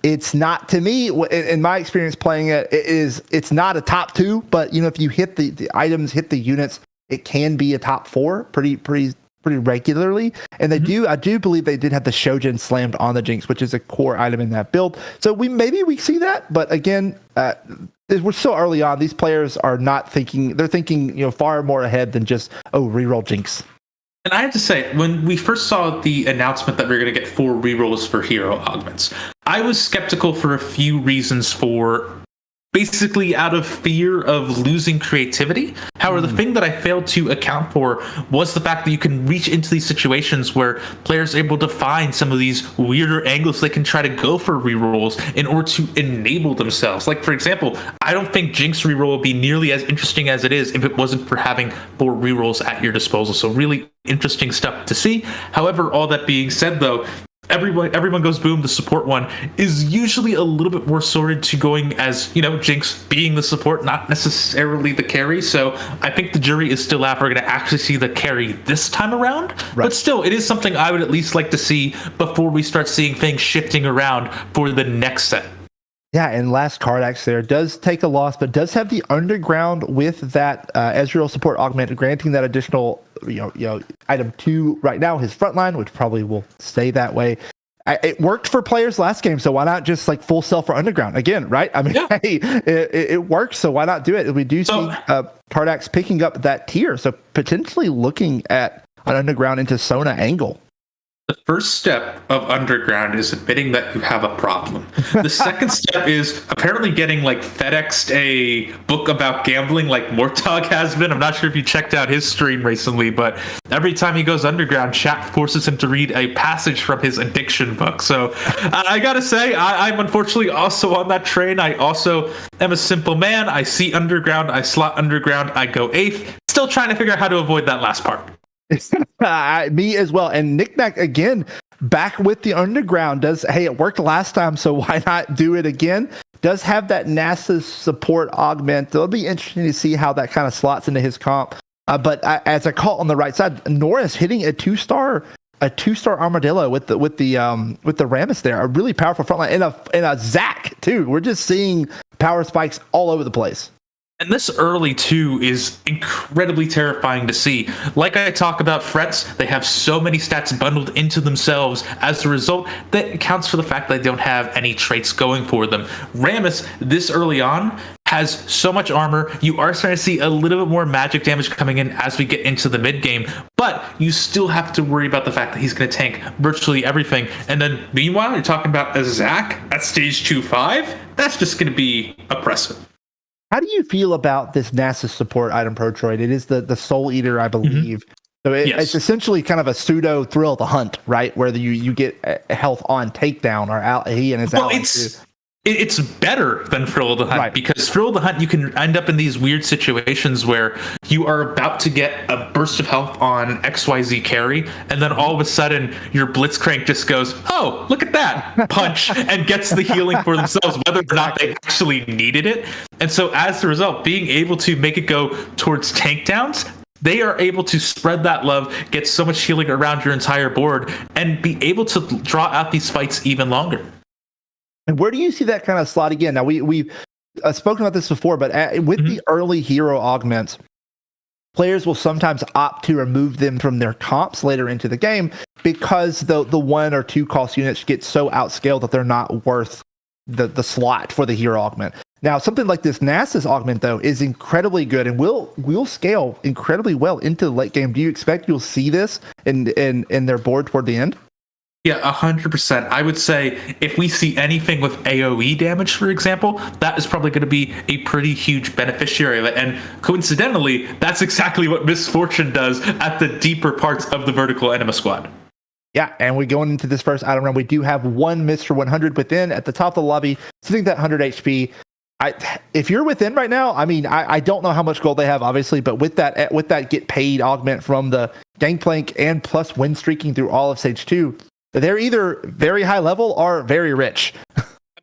It's not, to me, in my experience playing it, it's not a top 2, but if you hit the items, hit the units, it can be a top 4 pretty regularly. And I do believe they did have the Shojin slammed on the Jinx, which is a core item in that build. So maybe we see that, but again, we're so early on. These players are not thinking; they're thinking, far more ahead than just reroll Jinx. And I have to say, when we first saw the announcement that we are going to get 4 rerolls for hero augments, I was skeptical for a few reasons, for basically out of fear of losing creativity. However, the thing that I failed to account for was the fact that you can reach into these situations where players are able to find some of these weirder angles they can try to go for rerolls in order to enable themselves. Like, for example, I don't think Jinx reroll would be nearly as interesting as it is if it wasn't for having 4 rerolls at your disposal. So really interesting stuff to see. However, all that being said, though, everyone goes boom. The support one is usually a little bit more sorted to going as, Jinx being the support, not necessarily the carry. So I think the jury is still out. We're going to actually see the carry this time around. Right. But still, it is something I would at least like to see before we start seeing things shifting around for the next set. Yeah, and last Cardax there does take a loss, but does have the underground with that Ezreal support augment, granting that additional, item 2 right now, his frontline, which probably will stay that way. It worked for players last game, so why not just full sell for underground again, right? I mean, hey, it works, so why not do it? We do see Cardax picking up that tier, so potentially looking at an underground into Sona angle. The first step of underground is admitting that you have a problem. The second step is apparently getting FedExed a book about gambling like Mortog has been. I'm not sure if you checked out his stream recently, but every time he goes underground, chat forces him to read a passage from his addiction book. So I gotta say, I'm unfortunately also on that train. I also am a simple man. I see underground, I slot underground, I go 8th. Still trying to figure out how to avoid that last part. Me as well. And Knickknack again back with the underground. It worked last time, so why not do it again? Does have that NASA support augment. It'll be interesting to see how that kind of slots into his comp. But as I call on the right side, Norris hitting a 2-star armadillo with the Rammus there, a really powerful frontline, and a Zac too. We're just seeing power spikes all over the place. And this early, too, is incredibly terrifying to see. Like I talk about Frets, they have so many stats bundled into themselves. As a result, that accounts for the fact that they don't have any traits going for them. Rammus, this early on, has so much armor. You are starting to see a little bit more magic damage coming in as we get into the mid game, but you still have to worry about the fact that he's going to tank virtually everything. And then, meanwhile, you're talking about a Zac at stage 2-5. That's just going to be oppressive. How do you feel about this NASA support item, Protroid? It is the Soul Eater, I believe. So it's essentially kind of a pseudo Thrill of the Hunt, right? Where you get health on takedown, or he and his allies. It's better than Thrill of the Hunt, because Thrill of the Hunt, you can end up in these weird situations where you are about to get a burst of health on XYZ carry, and then all of a sudden your Blitzcrank just goes, oh, look at that, punch, and gets the healing for themselves, whether or not they actually needed it. And so as a result, being able to make it go towards tank downs, they are able to spread that love, get so much healing around your entire board, and be able to draw out these fights even longer. And where do you see that kind of slot again? Now, we've spoken about this before, but with the early hero augments, players will sometimes opt to remove them from their comps later into the game because the 1 or 2 cost units get so outscaled that they're not worth the slot for the hero augment. Now, something like this Nasus augment, though, is incredibly good and will scale incredibly well into the late game. Do you expect you'll see this in their board toward the end? Yeah, 100%. I would say if we see anything with AoE damage, for example, that is probably going to be a pretty huge beneficiary of it. And coincidentally, that's exactly what Misfortune does at the deeper parts of the vertical enema squad. Yeah, and we're going into this first item round. We do have one Mr. 100 within at the top of the lobby, sitting at 100 HP. If you're within right now, I mean, I don't know how much gold they have, obviously, but with that get paid augment from the Gangplank and plus win streaking through all of Stage 2, they're either very high level or very rich.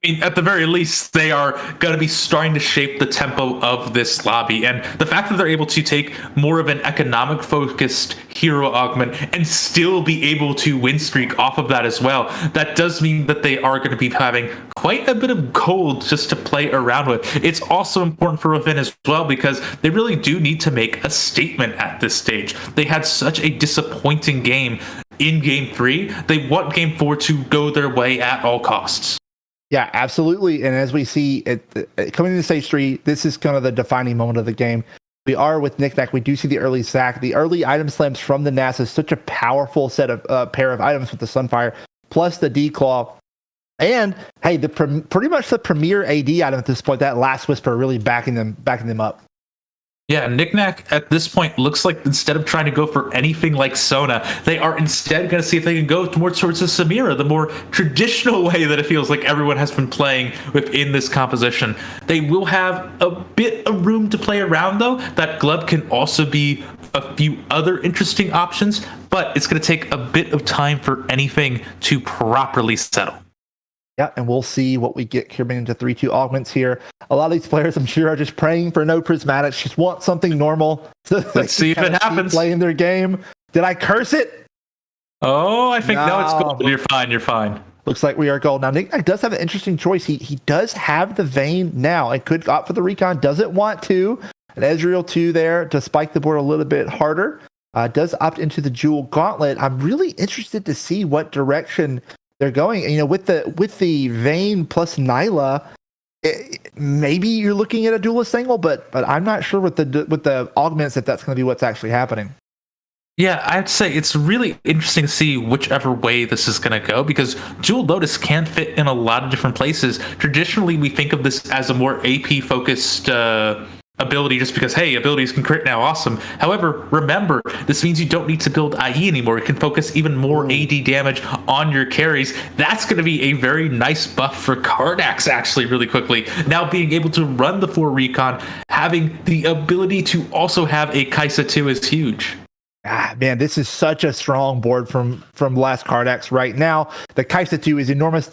I mean, at the very least, they are going to be starting to shape the tempo of this lobby. And the fact that they're able to take more of an economic focused hero augment and still be able to win streak off of that as well, that does mean that they are going to be having quite a bit of gold just to play around with. It's also important for Within as well because they really do need to make a statement at this stage. They had such a disappointing game in Game 3. They want Game 4 to go their way at all costs. Yeah, absolutely. And as we see it coming into stage 3, this is kind of the defining moment of the game. We are with Knick-Knack. We do see the early sack. The early item slams from the NAS is such a powerful set of pair of items with the Sunfire, plus the D-Claw. And, hey, pretty much the premier AD item at this point, that Last Whisper really backing them up. Yeah, Knick-Knack at this point looks like instead of trying to go for anything like Sona, they are instead going to see if they can go more towards the Samira, the more traditional way that it feels like everyone has been playing within this composition. They will have a bit of room to play around, though. That glove can also be a few other interesting options, but it's going to take a bit of time for anything to properly settle. Yeah, and we'll see what we get coming into 3-2 augments here. A lot of these players, I'm sure, are just praying for no prismatics, just want something normal. So let's see if it happens. Playing their game. Did I curse it? Oh, I think no, it's gold. You're fine. You're fine. Looks like we are gold. Now, Knick-Knack does have an interesting choice. He does have the Vayne now. It could opt for the Recon. Doesn't want to. An Ezreal 2 there to spike the board a little bit harder. Does opt into the Jewel Gauntlet. I'm really interested to see what direction they're going. You know, with the Vayne plus Nyla, maybe you're looking at a duelist angle, but I'm not sure with the augments if that's going to be what's actually happening. Yeah, I'd say it's really interesting to see whichever way this is going to go because Jewel Lotus can fit in a lot of different places. Traditionally, we think of this as a more AP focused ability just because, hey, abilities can crit now, awesome. However, remember, this means you don't need to build IE anymore. You can focus even more AD damage on your carries. That's going to be a very nice buff for Kardax, actually, really quickly. Now being able to run the 4 Recon, having the ability to also have a Kaisa 2 is huge. Ah, man, this is such a strong board from Last Kardax right now. The Kaisa 2 is enormous.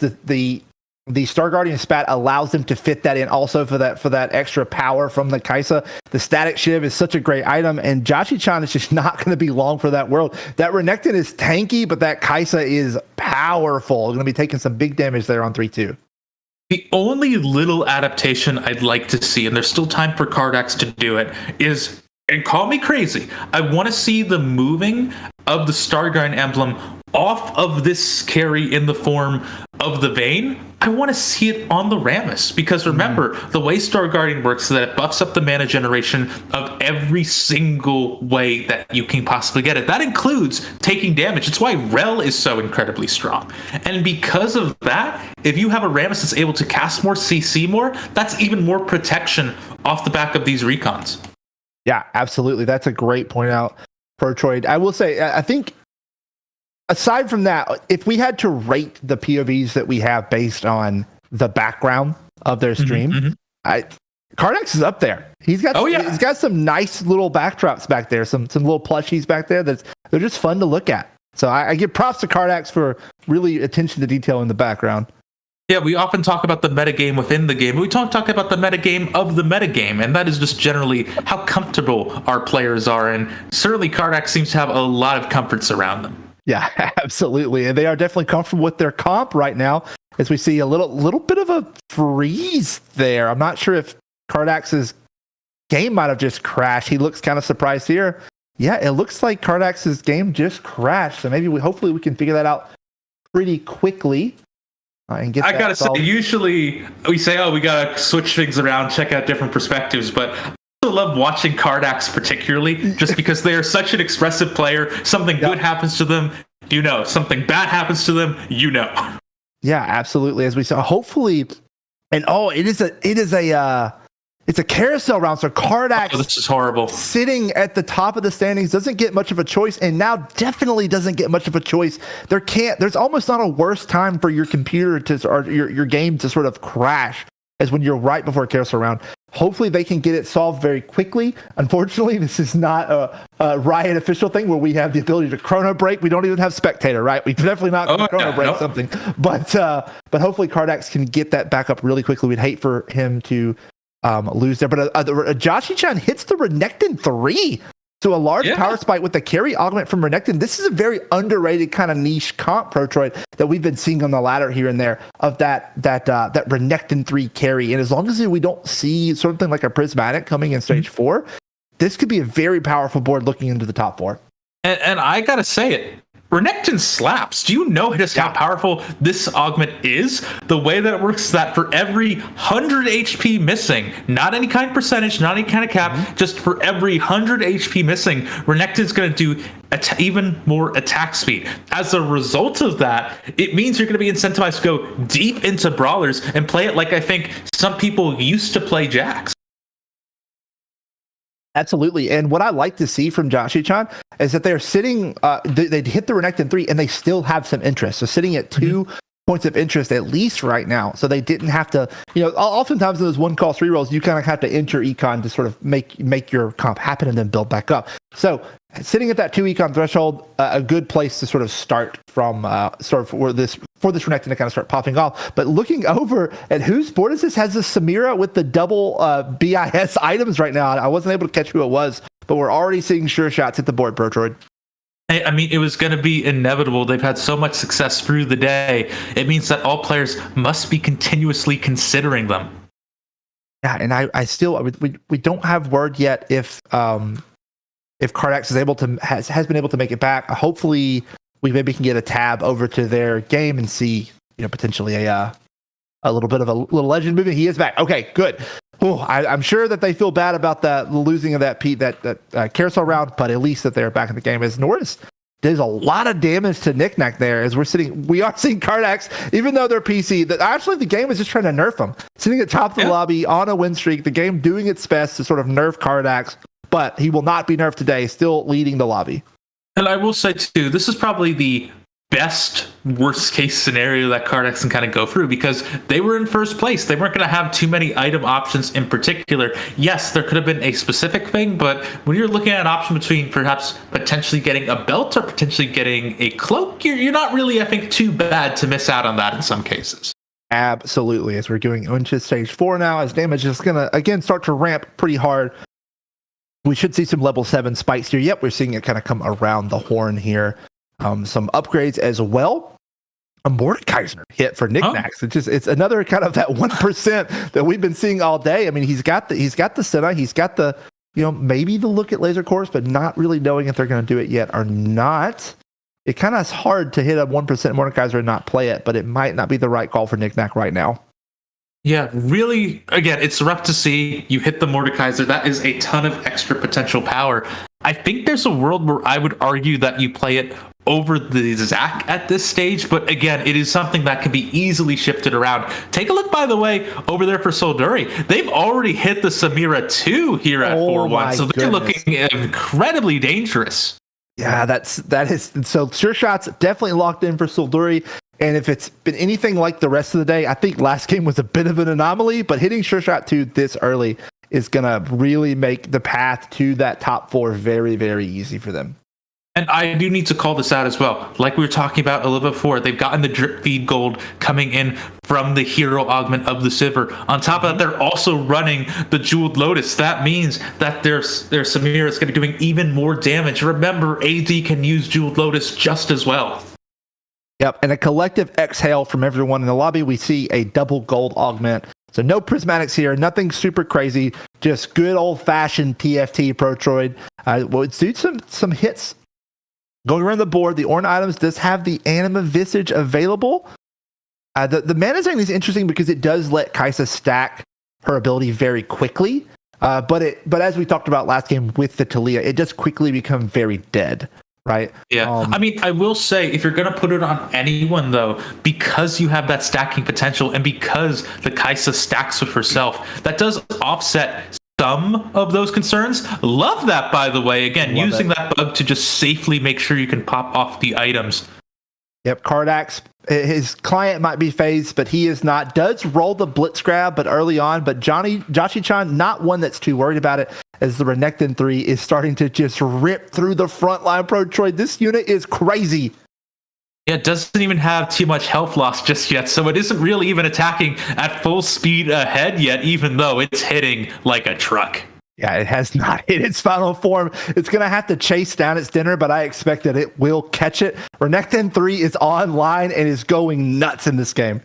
The Star Guardian Spat allows them to fit that in also for that extra power from the Kaisa. The Static Shiv is such a great item, and Joshi-chan is just not going to be long for that world. That Renekton is tanky, but that Kaisa is powerful. Going to be taking some big damage there on 3-2. The only little adaptation I'd like to see, and there's still time for Kardax to do it, is, and call me crazy, I want to see the moving of the Star Guardian emblem off of this carry in the form of the Vayne. I want to see it on the Rammus because remember, the way Star Guardian works is that it buffs up the mana generation of every single way that you can possibly get it. That includes taking damage. It's why Rel is so incredibly strong. And because of that, if you have a Rammus that's able to cast more, CC more, that's even more protection off the back of these recons. Yeah, absolutely. That's a great point out, Protroid. I will say, I think aside from that, if we had to rate the POVs that we have based on the background of their stream, Kardax is up there. He's got some nice little backdrops back there, some little plushies back there they're just fun to look at. So I give props to Kardax for really attention to detail in the background. Yeah, we often talk about the metagame within the game. We talk about the metagame of the metagame, and that is just generally how comfortable our players are. And certainly Kardax seems to have a lot of comforts around them. Yeah, absolutely. And they are definitely comfortable with their comp right now, as we see a little bit of a freeze there. I'm not sure if Kardax's game might have just crashed. He looks kind of surprised here. Yeah, it looks like Kardax's game just crashed. So maybe hopefully we can figure that out pretty quickly. And get I gotta say, usually we say, oh, we gotta switch things around, check out different perspectives, but I also love watching Kardax particularly, just because they are such an expressive player. Something good happens to them, you know. Something bad happens to them, you know. Yeah, absolutely. As we saw, hopefully, and it's a carousel round, so Kardax this is horrible. Sitting at the top of the standings doesn't get much of a choice, and now definitely doesn't get much of a choice. There's almost not a worse time for your computer or your game to sort of crash as when you're right before a carousel round. Hopefully they can get it solved very quickly. Unfortunately, this is not a Riot official thing where we have the ability to chrono break. We don't even have spectator, right? We definitely not going to chrono break something. But hopefully Cardax can get that back up really quickly. We'd hate for him to lose there. But Joshi-chan hits the Renekton 3. So a large power spike with the carry augment from Renekton. This is a very underrated kind of niche comp, Protroid, that we've been seeing on the ladder here and there of that Renekton 3 carry. And as long as we don't see something like a Prismatic coming in stage 4, this could be a very powerful board looking into the top 4. And I gotta say it, Renekton slaps. Do you know just how powerful this augment is? The way that it works is that for every 100 HP missing, not any kind of percentage, not any kind of cap, just for every 100 HP missing, Renekton's going to do even more attack speed. As a result of that, it means you're going to be incentivized to go deep into brawlers and play it like I think some people used to play Jax. Absolutely. And what I like to see from Joshi-chan is that they're sitting, they hit the Renekton 3 and they still have some interest. So sitting at 2 points of interest at least right now. So they didn't have to, oftentimes in those 1-call 3 rolls, you kind of have to enter econ to sort of make your comp happen and then build back up. So sitting at that 2 econ threshold, a good place to sort of start from for this Renekton to kind of start popping off. But looking over at whose board is this, has the Samira with the double BIS items right now. I wasn't able to catch who it was, but we're already seeing sure shots hit the board, Protroid. I mean, it was going to be inevitable. They've had so much success through the day. It means that all players must be continuously considering them. Yeah, and I still we don't have word yet if Cardax is able to has been able to make it back. Hopefully, we maybe can get a tab over to their game and see potentially a little bit of a little legend movement. He is back. Okay, good. I'm sure that they feel bad about the losing of that carousel round, but at least that they're back in the game. As Norris does a lot of damage to Knick-Knack there, as we are seeing Cardax, even though they're PC, that actually the game is just trying to nerf them. Sitting at top of the lobby on a win streak, the game doing its best to sort of nerf Cardax, but he will not be nerfed today, still leading the lobby. And I will say too, this is probably the best worst case scenario that Cardax can kind of go through, because they were in first place. They weren't going to have too many item options in particular. Yes, there could have been a specific thing, but when you're looking at an option between perhaps potentially getting a belt or potentially getting a cloak, you're not really, I think, too bad to miss out on that in some cases. Absolutely. As we're going into stage 4 now, as damage is going to again start to ramp pretty hard. We should see some level 7 spikes here. Yep, we're seeing it kind of come around the horn here. Some upgrades as well. A Mordekaiser hit for Knick-Knacks. It's another kind of that 1% that we've been seeing all day. I mean, he's got the Senna, he's got the maybe the look at Laser Course, but not really knowing if they're going to do it yet or not. It kind of is hard to hit a 1% Mordekaiser and not play it, but it might not be the right call for Knick-Knack right now. Yeah, really, again, it's rough to see. You hit the Mordekaiser. That is a ton of extra potential power. I think there's a world where I would argue that you play it over the Zac at this stage, but again, it is something that can be easily shifted around. Take a look, by the way, over there for Solduri. They've already hit the Samira 2 here at 4-1, so they're looking incredibly dangerous. Yeah, that is so. Sure shots definitely locked in for Solduri. And if it's been anything like the rest of the day, I think last game was a bit of an anomaly, but hitting Sure Shot 2 this early is going to really make the path to that top 4 very, very easy for them. And I do need to call this out as well. Like we were talking about a little bit before, they've gotten the drip feed gold coming in from the hero augment of the Sivir. On top of that, they're also running the Jeweled Lotus. That means that their Samira is going to be doing even more damage. Remember, AD can use Jeweled Lotus just as well. Yep, and a collective exhale from everyone in the lobby. We see a double gold augment. So no prismatics here, nothing super crazy, just good old-fashioned TFT Protroid. We'll do some hits going around the board. The Ornn items does have the Anima Visage available. The Mana Zang is interesting because it does let Kai'Sa stack her ability very quickly. But as we talked about last game with the Taliyah, it does quickly become very dead. Right. Yeah. I mean, I will say, if you're going to put it on anyone, though, because you have that stacking potential and because the Kai'Sa stacks with herself, that does offset some of those concerns. Love that, by the way. Again, using that bug to just safely make sure you can pop off the items. Yep, Kardax, his client might be phased, but he is not. Does roll the blitz grab, but early on. But Joshi-chan, not one that's too worried about it, as the Renekton 3 is starting to just rip through the front line. Pro Troy, this unit is crazy. Yeah, it doesn't even have too much health loss just yet, so it isn't really even attacking at full speed ahead yet, even though it's hitting like a truck. Yeah, it has not hit its final form. It's going to have to chase down its dinner, but I expect that it will catch it. Renekton 3 is online and is going nuts in this game.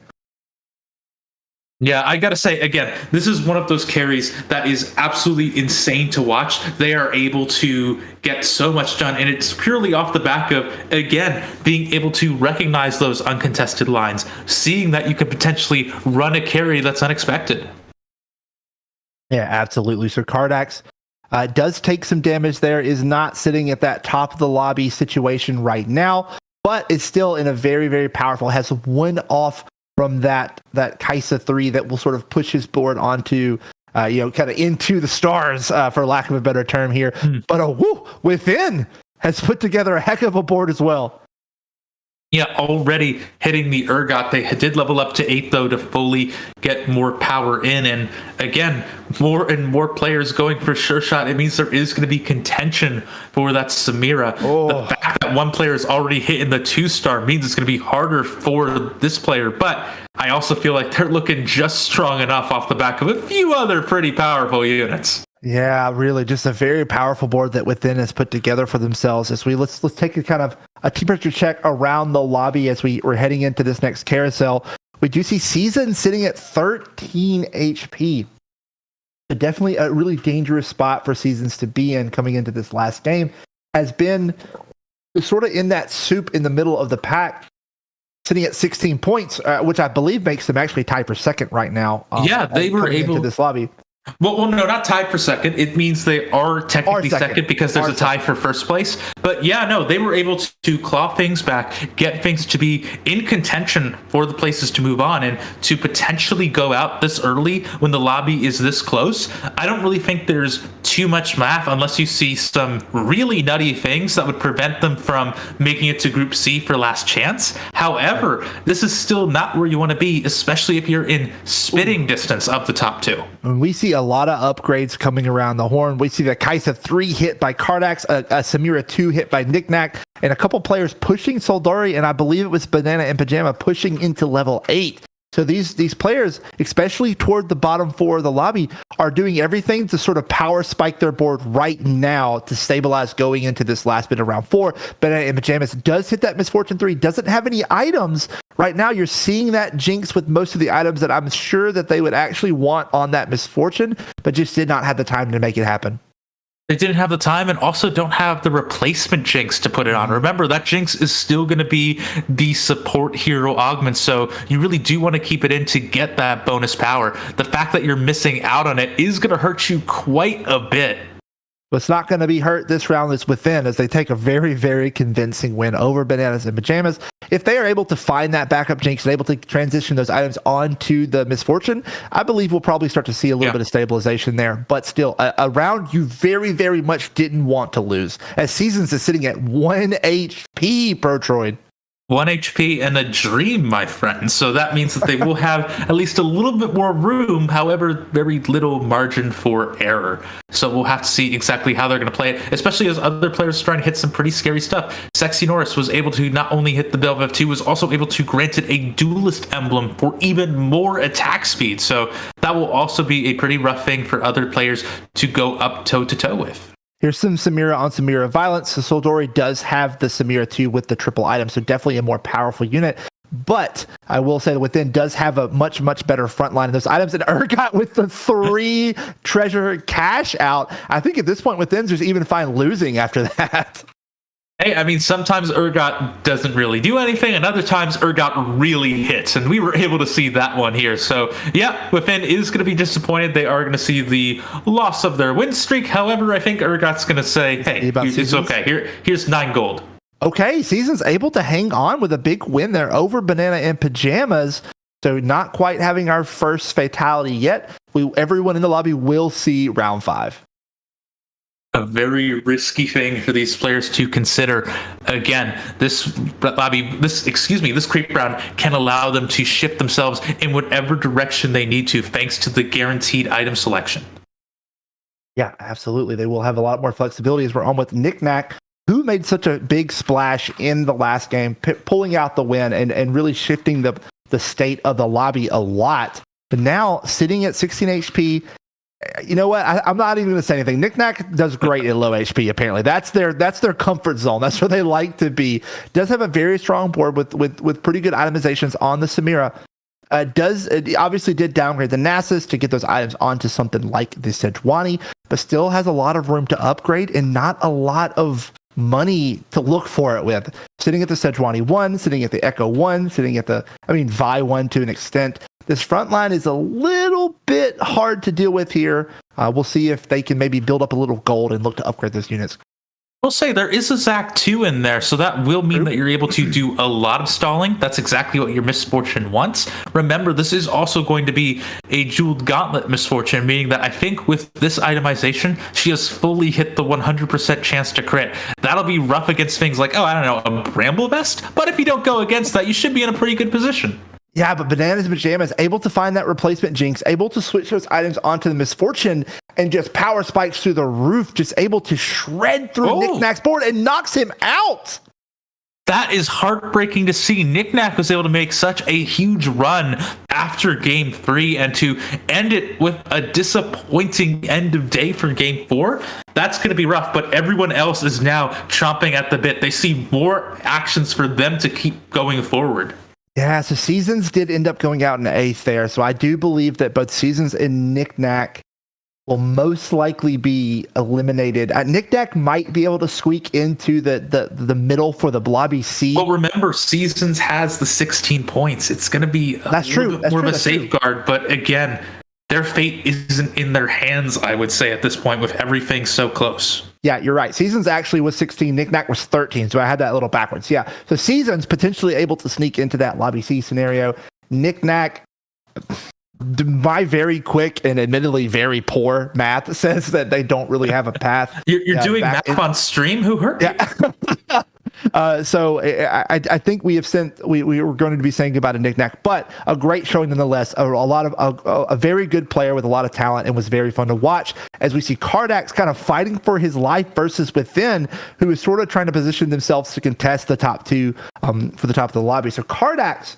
Yeah, I gotta say, again, this is one of those carries that is absolutely insane to watch. They are able to get so much done, and it's purely off the back of, again, being able to recognize those uncontested lines, seeing that you could potentially run a carry that's unexpected. Yeah, absolutely. So Kardax does take some damage there, is not sitting at that top of the lobby situation right now, but is still in a very, very powerful, has one off from that Kaisa 3 that will sort of push his board onto, kind of into the stars, for lack of a better term here. But Within has put together a heck of a board as well. Yeah, already hitting the Urgot. They did level up to 8, though, to fully get more power in. And again, more and more players going for sure shot. It means there is going to be contention for that Samira. The fact that one player is already hitting the 2-star means it's going to be harder for this player. But I also feel like they're looking just strong enough off the back of a few other pretty powerful units. Yeah, really, just a very powerful board that Within has put together for themselves. As let's take a kind of a temperature check around the lobby as we're heading into this next carousel. We do see Season sitting at 13 HP. So definitely a really dangerous spot for Seasons to be in coming into this last game. Has been sort of in that soup in the middle of the pack, sitting at 16 points, which I believe makes them actually tied for second right now. Yeah, they were able into this lobby. Well, no, not tied for second. It means they are technically second because there's a tie for first place. But yeah, no, they were able to claw things back, get things to be in contention for the places to move on, and to potentially go out this early when the lobby is this close. I don't really think there's too much math unless you see some really nutty things that would prevent them from making it to Group C for last chance. However, this is still not where you want to be, especially if you're in spitting distance of the top 2. We see a lot of upgrades coming around the horn. We see the Kaisa 3 hit by Kardax, a Samira 2 hit by Knickknack, and a couple players pushing Soldari, and I believe it was Banana and Pajama pushing into level 8. So these players, especially toward the bottom 4 of the lobby, are doing everything to sort of power spike their board right now to stabilize going into this last bit of round 4. Banana and Pajamas does hit that Misfortune 3, doesn't have any items. Right now, you're seeing that Jinx with most of the items that I'm sure that they would actually want on that Misfortune, but just did not have the time to make it happen. They didn't have the time and also don't have the replacement Jinx to put it on. Remember, that Jinx is still going to be the support hero augment, so you really do want to keep it in to get that bonus power. The fact that you're missing out on it is going to hurt you quite a bit. What's not going to be hurt this round is Within, as they take a very, very convincing win over Bananas and Pajamas. If they are able to find that backup Jinx and able to transition those items onto the Misfortune, I believe we'll probably start to see a little bit of stabilization there. But still, a round you very, very much didn't want to lose, as Seasons is sitting at 1 HP, Protroid. 1 HP and a dream, my friend. So that means that they will have at least a little bit more room, however, very little margin for error. So we'll have to see exactly how they're going to play it, especially as other players are trying to hit some pretty scary stuff. Sexy Norris was able to not only hit the Belv F2, was also able to grant it a duelist emblem for even more attack speed. So that will also be a pretty rough thing for other players to go up toe-to-toe with. Here's some Samira on Samira violence. So Soldori does have the Samira 2 with the triple item, so definitely a more powerful unit. But I will say that Within does have a much, much better front line of those items. And Urgot with the 3 treasure cash out. I think at this point, Within's just even fine losing after that. Hey, I mean, sometimes Urgot doesn't really do anything, and other times Urgot really hits, and we were able to see that one here. So, yeah, Within is going to be disappointed. They are going to see the loss of their win streak. However, I think Urgot's going to say, hey, it's okay. Here's 9 gold. Okay, Season's able to hang on with a big win there over Banana and Pajamas. So not quite having our first fatality yet. Everyone in the lobby will see round 5. a very risky thing for these players to consider. Again, this creep round can allow them to shift themselves in whatever direction they need to, thanks to the guaranteed item selection. Yeah, absolutely. They will have a lot more flexibility as we're on with Knick-Knack, who made such a big splash in the last game, pulling out the win and really shifting the state of the lobby a lot. But now sitting at 16 HP, you know what? I'm not even going to say anything. Knick-Knack does great at low HP, apparently. That's their comfort zone. That's where they like to be. Does have a very strong board with pretty good itemizations on the Samira. It obviously did downgrade the Nasus to get those items onto something like the Sejuani, but still has a lot of room to upgrade and not a lot of money to look for it with. Sitting at the Sejuani 1, sitting at the Echo 1, sitting at Vi 1 to an extent. This front line is a little bit hard to deal with here. We'll see if they can maybe build up a little gold and look to upgrade those units. We'll say there is a Zac 2 in there, so that will mean that you're able to do a lot of stalling. That's exactly what your Misfortune wants. Remember, this is also going to be a jeweled gauntlet Misfortune, meaning that I think with this itemization, she has fully hit the 100% chance to crit. That'll be rough against things like, I don't know, a Bramble Vest? But if you don't go against that, you should be in a pretty good position. Yeah, but Bananas Pajamas able to find that replacement Jinx, able to switch those items onto the Misfortune and just power spikes through the roof, just able to shred through Knick-Knack's board and knocks him out. That is heartbreaking to see. Knick-Knack was able to make such a huge run after Game 3 and to end it with a disappointing end of day for Game 4. That's going to be rough, but everyone else is now chomping at the bit. They see more actions for them to keep going forward. Yeah, so Seasons did end up going out in 8th there, so I do believe that both Seasons and Knick-Knack will most likely be eliminated. Knick-Knack might be able to squeak into the middle for the lobby C. Well, remember, Seasons has the 16 points. It's going to be more of a safeguard, but again, their fate isn't in their hands, I would say, at this point, with everything so close. Yeah, you're right. Seasons actually was 16. Knick-Knack was 13, so I had that a little backwards. Yeah, so Seasons potentially able to sneak into that lobby C scenario. Knick-Knack, my very quick and admittedly very poor math says that they don't really have a path. You're doing math on stream? Who hurt you? So I think we were going to be saying goodbye to Knick-Knack, but a great showing nonetheless. A very good player with a lot of talent and was very fun to watch as we see Cardax kind of fighting for his life versus Within, who is sort of trying to position themselves to contest the top two for the top of the lobby. So Cardax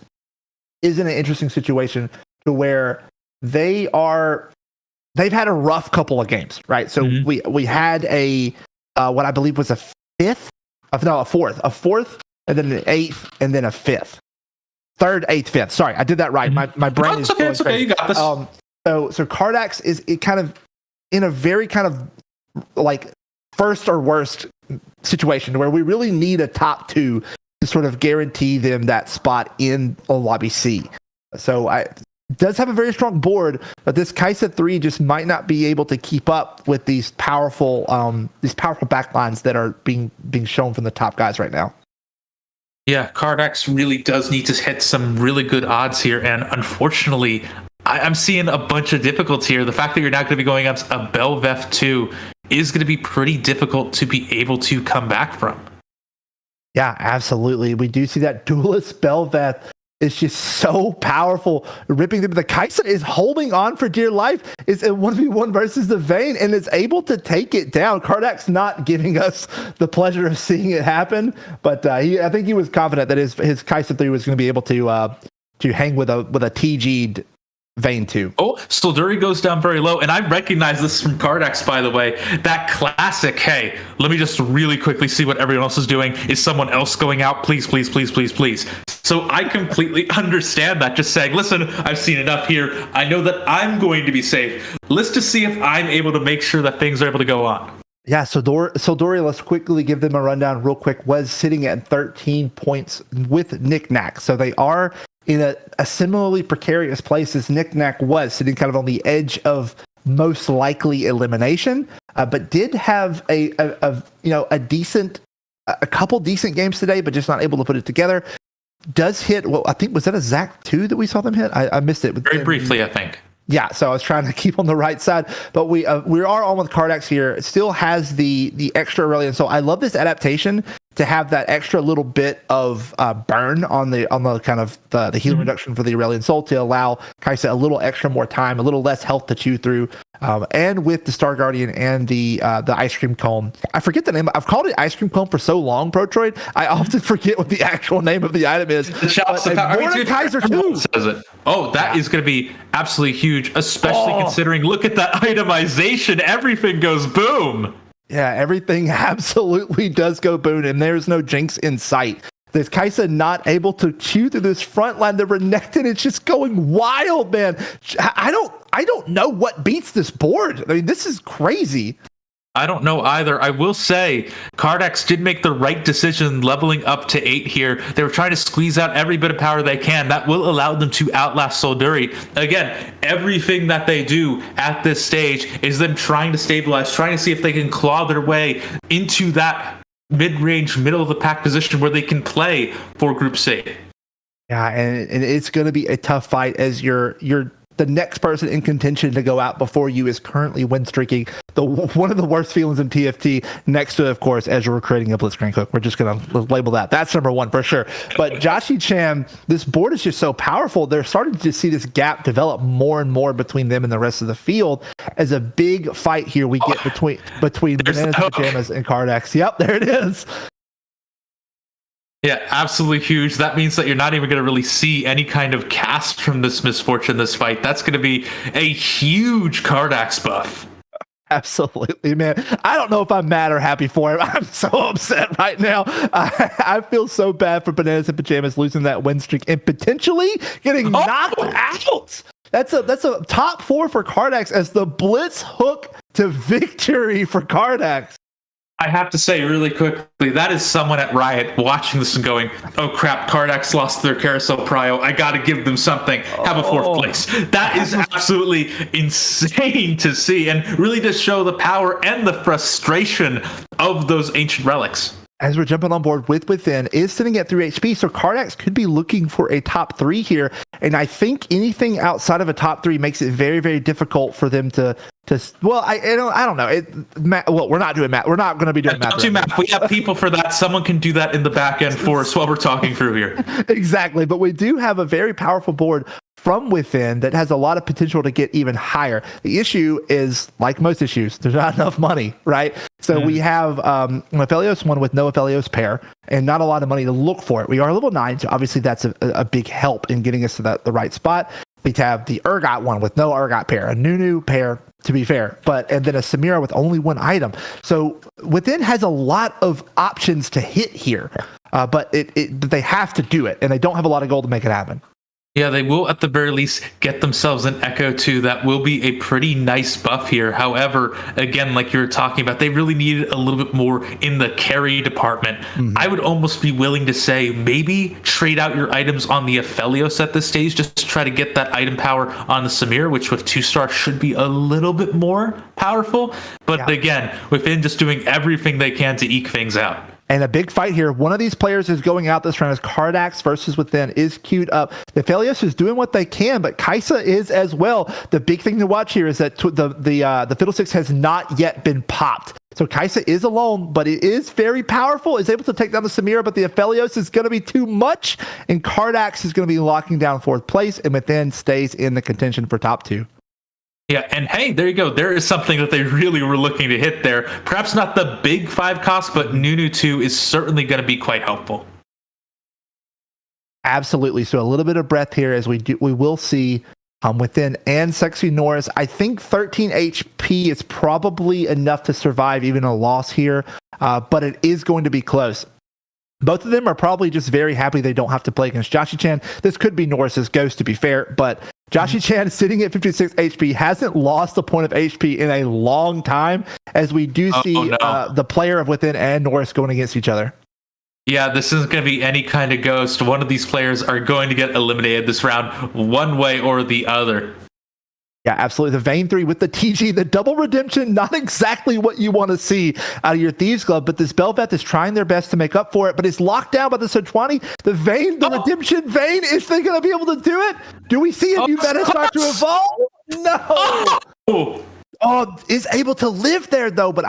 is in an interesting situation to where they've had a rough couple of games, right? So we had what I believe was a fourth, and then an 8th, and then a 5th. 3rd, 8th, 5th. Sorry, I did that right. My brain is okay. It's okay. You got this. So Cardax is kind of in a very kind of like first or worst situation where we really need a top 2 to sort of guarantee them that spot in a lobby C. So does have a very strong board, but this Kai'Sa 3 just might not be able to keep up with these powerful backlines that are being shown from the top guys right now. Yeah, Cardax really does need to hit some really good odds here, and unfortunately, I'm seeing a bunch of difficulty here. The fact that you're not going to be going up a Belveth 2 is going to be pretty difficult to be able to come back from. Yeah, absolutely. We do see that Duelist Belveth is just so powerful, ripping them. The Kai'Sa is holding on for dear life. It's a 1v1 versus the Vayne, and is able to take it down. Cardax not giving us the pleasure of seeing it happen, but I think he was confident that his Kai'Sa 3 was going to be able to hang with a TG'd Vayne 2. Oh, Silduri goes down very low, and I recognize this from Cardax, by the way. That classic, hey, let me just really quickly see what everyone else is doing. Is someone else going out? Please, please, please, please, please. So I completely understand that. Just saying, listen, I've seen enough here. I know that I'm going to be safe. Let's just see if I'm able to make sure that things are able to go on. Yeah, Silduri, let's quickly give them a rundown real quick, was sitting at 13 points with Knick-Knack. So they are in a similarly precarious place as Knick-Knack was, sitting kind of on the edge of most likely elimination, but did have a couple decent games today, but just not able to put it together. Does hit, well, I think, was that a Zac 2 that we saw them hit? I missed it. Very briefly, I think. Yeah, so I was trying to keep on the right side, but we are on with Cardax here. It still has the extra Aurelion, so I love this adaptation to have that extra little bit of burn on the kind of the healing reduction for the Aurelion Soul to allow Kai'Sa a little extra more time, a little less health to chew through. And with the Star Guardian and the ice cream cone, I forget the name. I've called it ice cream cone for so long, Protroid. I often forget what the actual name of the item is. Mordekaiser too says it. Oh, that is going to be absolutely huge, especially considering. Look at that itemization. Everything goes boom. Yeah, everything absolutely does go boom, and there's no jinx in sight. There's Kai'Sa not able to chew through this front line. The Renekton is just going wild, man. I don't know what beats this board. I mean, this is crazy. I don't know either. I will say Cardax did make the right decision leveling up to 8 here. They were trying to squeeze out every bit of power they can. That will allow them to outlast Solduri. Again, everything that they do at this stage is them trying to stabilize, trying to see if they can claw their way into that mid-range, middle-of-the-pack position where they can play for Group C. Yeah, and it's going to be a tough fight as you're the next person in contention to go out before you is currently win streaking. One of the worst feelings in TFT, next to, of course, as you're creating a Blitzcrank hook. We're just going to label that. That's number one for sure. But Joshi Chan, this board is just so powerful. They're starting to see this gap develop more and more between them and the rest of the field as a big fight here we get between Bananas, Pajamas, and Cardax. Yep, there it is. Yeah, absolutely huge. That means that you're not even going to really see any kind of cast from this misfortune, this fight. That's going to be a huge Cardax buff. Absolutely, man. I don't know if I'm mad or happy for him. I'm so upset right now. I feel so bad for Bananas and Pajamas losing that win streak and potentially getting knocked out. That's a top 4 for Cardax as the Blitz hook to victory for Cardax. I have to say really quickly, that is someone at Riot watching this and going, oh crap, Cardax lost their Carousel Prio. I got to give them something. Have a 4th place. That is absolutely insane to see and really does show the power and the frustration of those ancient relics. As we're jumping on board with Within is sitting at 3 HP, so Cardax could be looking for a top 3 here, and I think anything outside of a top 3 makes it very, very difficult for them to. Well, I don't know. Well, we're not doing math. We're not going to be doing math. Don't do math. We have people for that. Someone can do that in the back end for us while we're talking through here. Exactly, but we do have a very powerful board from Within that has a lot of potential to get even higher. The issue is, like most issues, there's not enough money, right? So we have an Aphelios one with no Aphelios pair and not a lot of money to look for it. We are level 9, so obviously that's a big help in getting us to the right spot. We have the Urgot one with no Urgot pair, a Nunu pair, to be fair, and then a Samira with only one item. So Within has a lot of options to hit here, but they have to do it, and they don't have a lot of gold to make it happen. Yeah, they will at the very least get themselves an Echo 2. That will be a pretty nice buff here. However, again, like you were talking about, they really needed a little bit more in the carry department. I would almost be willing to say maybe trade out your items on the Aphelios at this stage just to try to get that item power on the Samir, which with 2-star should be a little bit more powerful. But again, Within just doing everything they can to eke things out. And a big fight here. One of these players is going out this round as Cardax versus Within is queued up. The Aphelios is doing what they can, but Kai'Sa is as well. The big thing to watch here is that the Fiddlesticks has not yet been popped. So Kai'Sa is alone, but it is very powerful. Is able to take down the Samira, but the Aphelios is going to be too much, and Cardax is going to be locking down 4th place, and Within stays in the contention for top 2. Yeah, and hey, there you go. There is something that they really were looking to hit there. Perhaps not the big 5 cost, but Nunu 2 is certainly going to be quite helpful. Absolutely. So a little bit of breath here as we will see Within and Sexy Norris. I think 13 HP is probably enough to survive even a loss here, but it is going to be close. Both of them are probably just very happy they don't have to play against Joshi Chan. This could be Norris's ghost, to be fair, but Joshi Chan sitting at 56 HP hasn't lost a point of HP in a long time, as we do see the player of Within and Norris going against each other. Yeah, this isn't going to be any kind of ghost. One of these players are going to get eliminated this round one way or the other. Yeah, absolutely. The Vayne 3 with the TG, the double redemption, not exactly what you want to see out of your Thieves Glove, but this Bel'Veth is trying their best to make up for it, but it's locked down by the Sejuani. The Vayne, the redemption Vayne, is they going to be able to do it? Do we see a new meta start to evolve? No. Oh, Oh, is able to live there though, but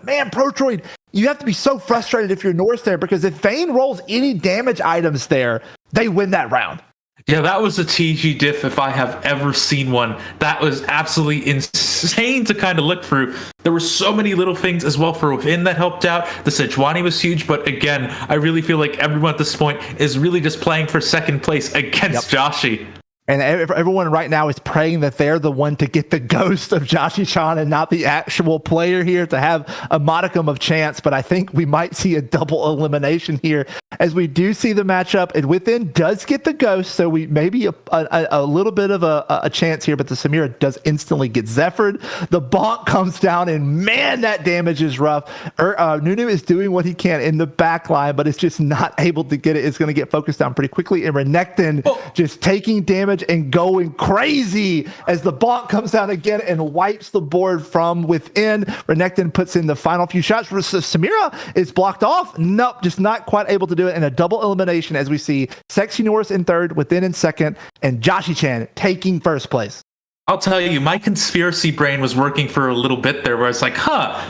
man, Protroid, you have to be so frustrated if you're Norse there, because if Vayne rolls any damage items there, they win that round. yeah, that was a TG diff if I have ever seen one. That was absolutely insane to kind of look through. There were so many little things as well for within that helped out. The Sejuani was huge, but again, I really feel like everyone at this point is really just playing for second place against Joshi. And everyone right now is praying that they're the one to get the ghost of Joshi-chan and not the actual player here to have a modicum of chance. But I think we might see a double elimination here, as we do see the matchup. And Within does get the ghost, so we maybe a little bit of a chance here. But the Samira does instantly get Zephyred. The bonk comes down, and man, that damage is rough. Nunu is doing what he can in the back line, but it's just not able to get it. It's going to get focused down pretty quickly. And Renekton just taking damage and going crazy as the bonk comes down again and wipes the board from within. Renekton puts in the final few shots. Samira is blocked off. Nope, just not quite able to do it. In a double elimination, as we see Sexy Norris in third, Within in second, and Joshi-chan taking first place. I'll tell you, my conspiracy brain was working for a little bit there, where it's like,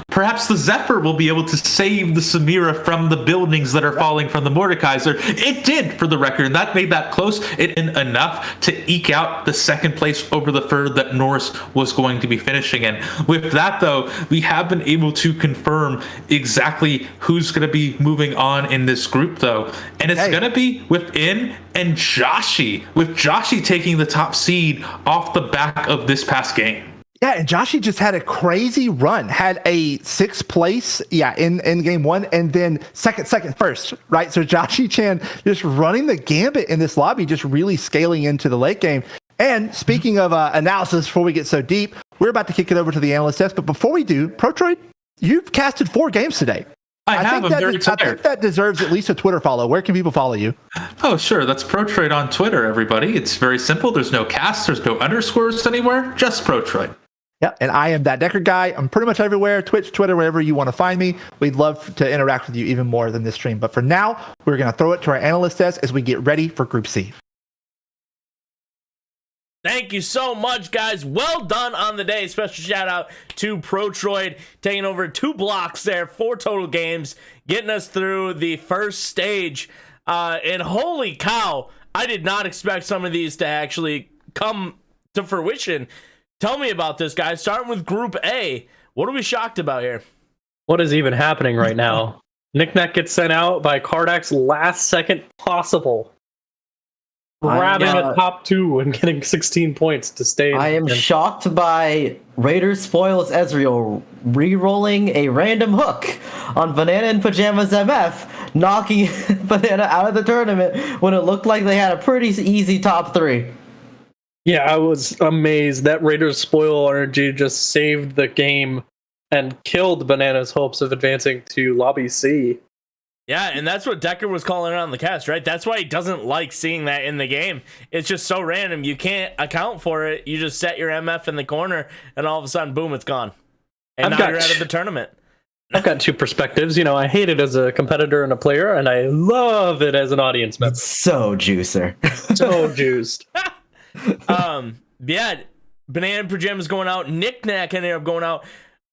perhaps the Zephyr will be able to save the Samira from the buildings that are falling from the Mordekaiser. It did, for the record, and that made that close. It did enough to eke out the second place over the third that Norris was going to be finishing in. With that, though, we have been able to confirm exactly who's going to be moving on in this group, though. And it's going to be Within and Joshi, with Joshi taking the top seed off the back of this past game. Yeah, and Joshi just had a crazy run. Had a sixth place, in game one, and then second, first, right? So Joshi-chan just running the gambit in this lobby, just really scaling into the late game. And speaking of analysis, before we get so deep, we're about to kick it over to the analyst desk. But before we do, Protroid, you've casted 4 games today. I think that deserves at least a Twitter follow. Where can people follow you? Oh, sure. That's ProTrade on Twitter, everybody. It's very simple. There's no cast. There's no underscores anywhere. Just ProTrade. Yeah, and I am that Decker guy. I'm pretty much everywhere. Twitch, Twitter, wherever you want to find me. We'd love to interact with you even more than this stream. But for now, we're going to throw it to our analyst desk as we get ready for Group C. Thank you so much, guys. Well done on the day. Special shout out to Protroid taking over 2 blocks there, 4 total games, getting us through the first stage. And holy cow, I did not expect some of these to actually come to fruition. Tell me about this, guys. Starting with Group A. What are we shocked about here? What is even happening right now? Knick-Knack gets sent out by Kardak's last second possible. Grabbing a top 2 and getting 16 points to stay in. I am shocked by Raiders spoils Ezreal re-rolling a random hook on Banana and Pajamas MF, knocking Banana out of the tournament when it looked like they had a pretty easy top 3. Yeah, I was amazed. That Raiders spoil energy just saved the game and killed Banana's hopes of advancing to Lobby C. Yeah, and that's what Decker was calling it on the cast, right? That's why he doesn't like seeing that in the game. It's just so random. You can't account for it. You just set your MF in the corner, and all of a sudden, boom, it's gone. And now you're out of the tournament. I've got 2 perspectives. I hate it as a competitor and a player, and I love it as an audience member. So juicer. So juiced. Yeah, Banana Pajamas going out. Knick-Knack ended up going out.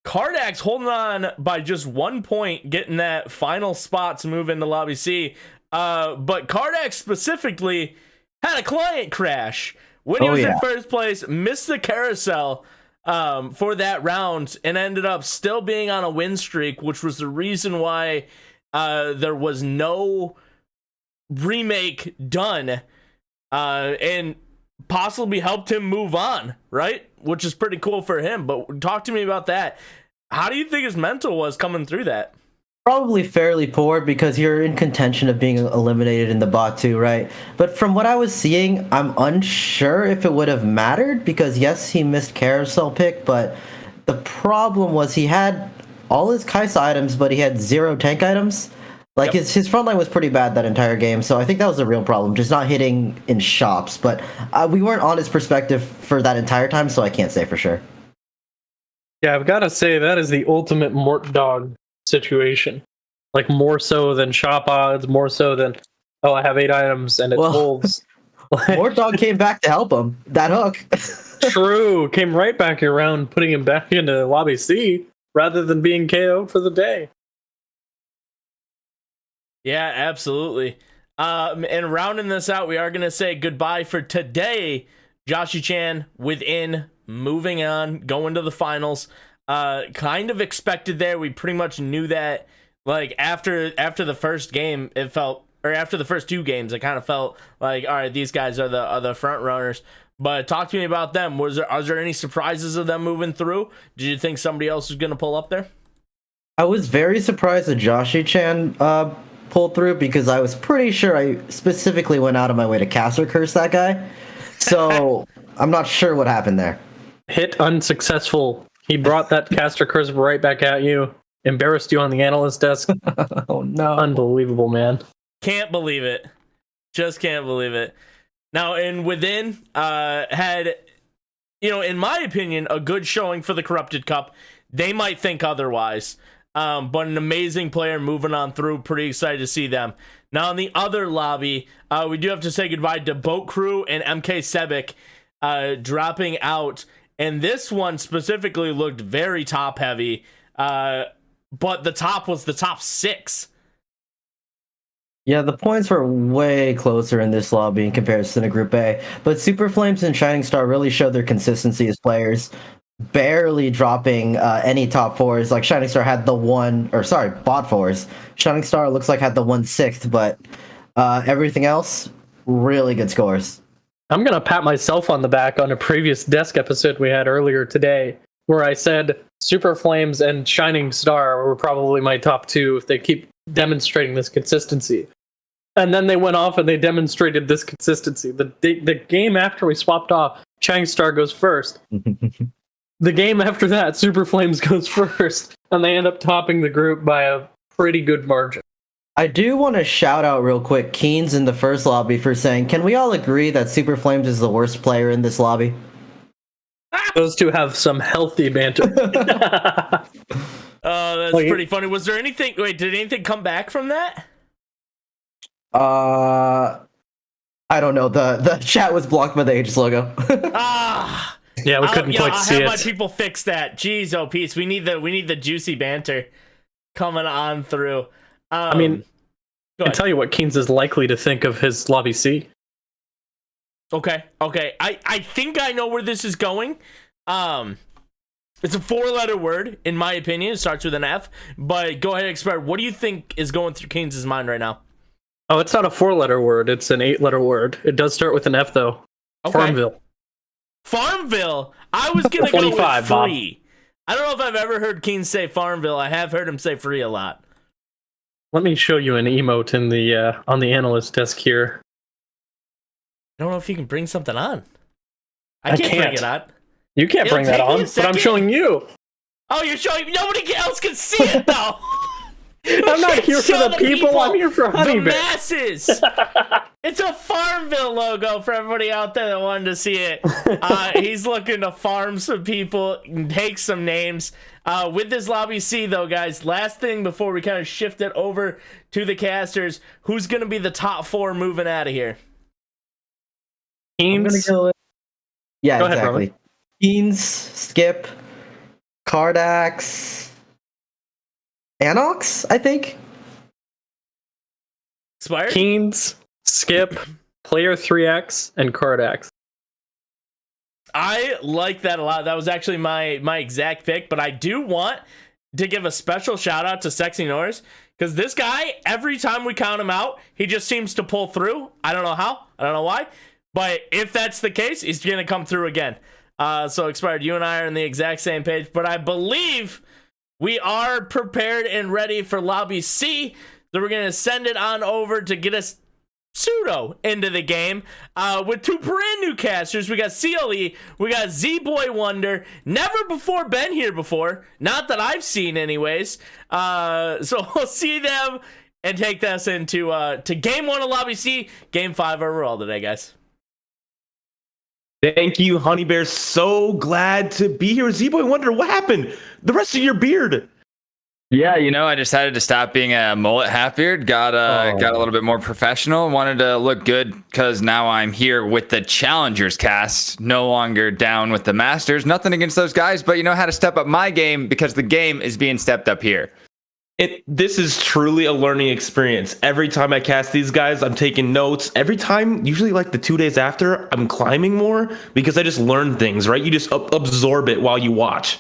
Kardak's holding on by just 1 point, getting that final spot to move into Lobby C. But Kardak specifically had a client crash when he was in first place, missed the carousel for that round, and ended up still being on a win streak, which was the reason why there was no remake done, and possibly helped him move on, right? Which is pretty cool for him. But talk to me about that. How do you think his mental was coming through that? Probably fairly poor, because you're in contention of being eliminated in the bot too, right? But from what I was seeing, I'm unsure if it would have mattered, because yes, he missed carousel pick, but the problem was he had all his Kaisa items, but he had 0 tank items. Like, his front line was pretty bad that entire game, so I think that was the real problem, just not hitting in shops. But we weren't on his perspective for that entire time, so I can't say for sure. Yeah, I've got to say, that is the ultimate Mort Dog situation. Like, more so than shop odds, more so than, I have 8 items and it's wolves. Warthog came back to help him. That hook. True, came right back around, putting him back into lobby C rather than being KO'd for the day. Yeah, absolutely. And rounding this out, we are going to say goodbye for today. Joshy Chan within, moving on, going to the finals. Kind of expected there. We pretty much knew that. Like after the first game, it felt, or after the first two games, it kind of felt like, all right, these guys are the front runners. But talk to me about them. Was there any surprises of them moving through? Did you think somebody else was going to pull up there? I was very surprised that Joshy Chan pulled through because I was pretty sure I specifically went out of my way to caster curse that guy. So I'm not sure what happened there. Hit unsuccessful. He brought that caster curse right back at you. Embarrassed you on the analyst desk. Oh no. Unbelievable, man. Can't believe it. Just can't believe it. Now, and within had, in my opinion, a good showing for the Corrupted Cup. They might think otherwise. But an amazing player moving on through. Pretty excited to see them. Now, in the other lobby, we do have to say goodbye to Boat Crew and MK Sebek dropping out. And this one specifically looked very top heavy. But the top was the top 6. Yeah, the points were way closer in this lobby in comparison to Group A. But Super Flames and Shining Star really showed their consistency as players, barely dropping any top 4s. Like Shining Star had the bot 4s. Shining Star looks like had the 1/6, but everything else, really good scores. I'm going to pat myself on the back on a previous desk episode we had earlier today, where I said Super Flames and Shining Star were probably my top 2 if they keep demonstrating this consistency. And then they went off and they demonstrated this consistency. The game after we swapped off, Shining Star goes first. The game after that, Super Flames goes first. And they end up topping the group by a pretty good margin. I do want to shout out real quick Keen's in the first lobby for saying, can we all agree that Super Flames is the worst player in this lobby? Those two have some healthy banter. Oh, that's pretty funny. Was there anything... Wait, did anything come back from that? I don't know. The chat was blocked by the Aegis logo. Yeah, we couldn't quite see it. I'll have my people fix that. Jeez, oh, peace. We need the juicy banter coming on through. I mean, I can tell you what Keynes is likely to think of his lobby C. Okay. I think I know where this is going. It's a 4-letter word, in my opinion. It starts with an F. But go ahead, Expert. What do you think is going through Keynes' mind right now? Oh, it's not a 4-letter word. It's an 8-letter word. It does start with an F, though. Okay. Farmville. Farmville? I was going to go with free. Bob. I don't know if I've ever heard Keynes say Farmville. I have heard him say free a lot. Let me show you an emote in the on the analyst desk here. I don't know if you can bring something on. I can't bring it on. You can't bring that on, but I'm showing you. Oh, you're showing... Nobody else can see it, though. I'm not here for the people. I'm here for Honey The Bear. masses. It's a Farmville logo for everybody out there that wanted to see it. He's looking to farm some people, take some names. With this Lobby C, though, guys, last thing before we kind of shift it over to the casters, who's going to be the top 4 moving out of here? Keynes. Yeah, Go ahead, exactly. Roman. Keynes, Skip, Cardax, Anox, I think. Expired? Keynes, Skip, Player 3X, and Cardax. I like that a lot. That was actually my exact pick, but I do want to give a special shout out to Sexy Norris, because this guy, every time we count him out, he just seems to pull through. I don't know how. I don't know why. But if that's the case, he's going to come through again. So, Expired, you and I are on the exact same page, but I believe we are prepared and ready for Lobby C. So we're going to send it on over to get us pseudo into the game with 2 brand new casters. We got CLE, we got Z-Boy Wonder, never before been here before, not that I've seen anyways. So we'll see them and take this into to game 1 of Lobby C, game 5 overall today, guys. Thank you, Honey Bear. So glad to be here. Z-Boy Wonder, what happened? The rest of your beard. Yeah, I decided to stop being a mullet half-beard. Got a little bit more professional. Wanted to look good because now I'm here with the Challengers cast. No longer down with the Masters. Nothing against those guys, but how to step up my game because the game is being stepped up here. This is truly a learning experience. Every time I cast these guys, I'm taking notes. Every time, usually like the 2 days after, I'm climbing more because I just learn things, right? You just absorb it while you watch.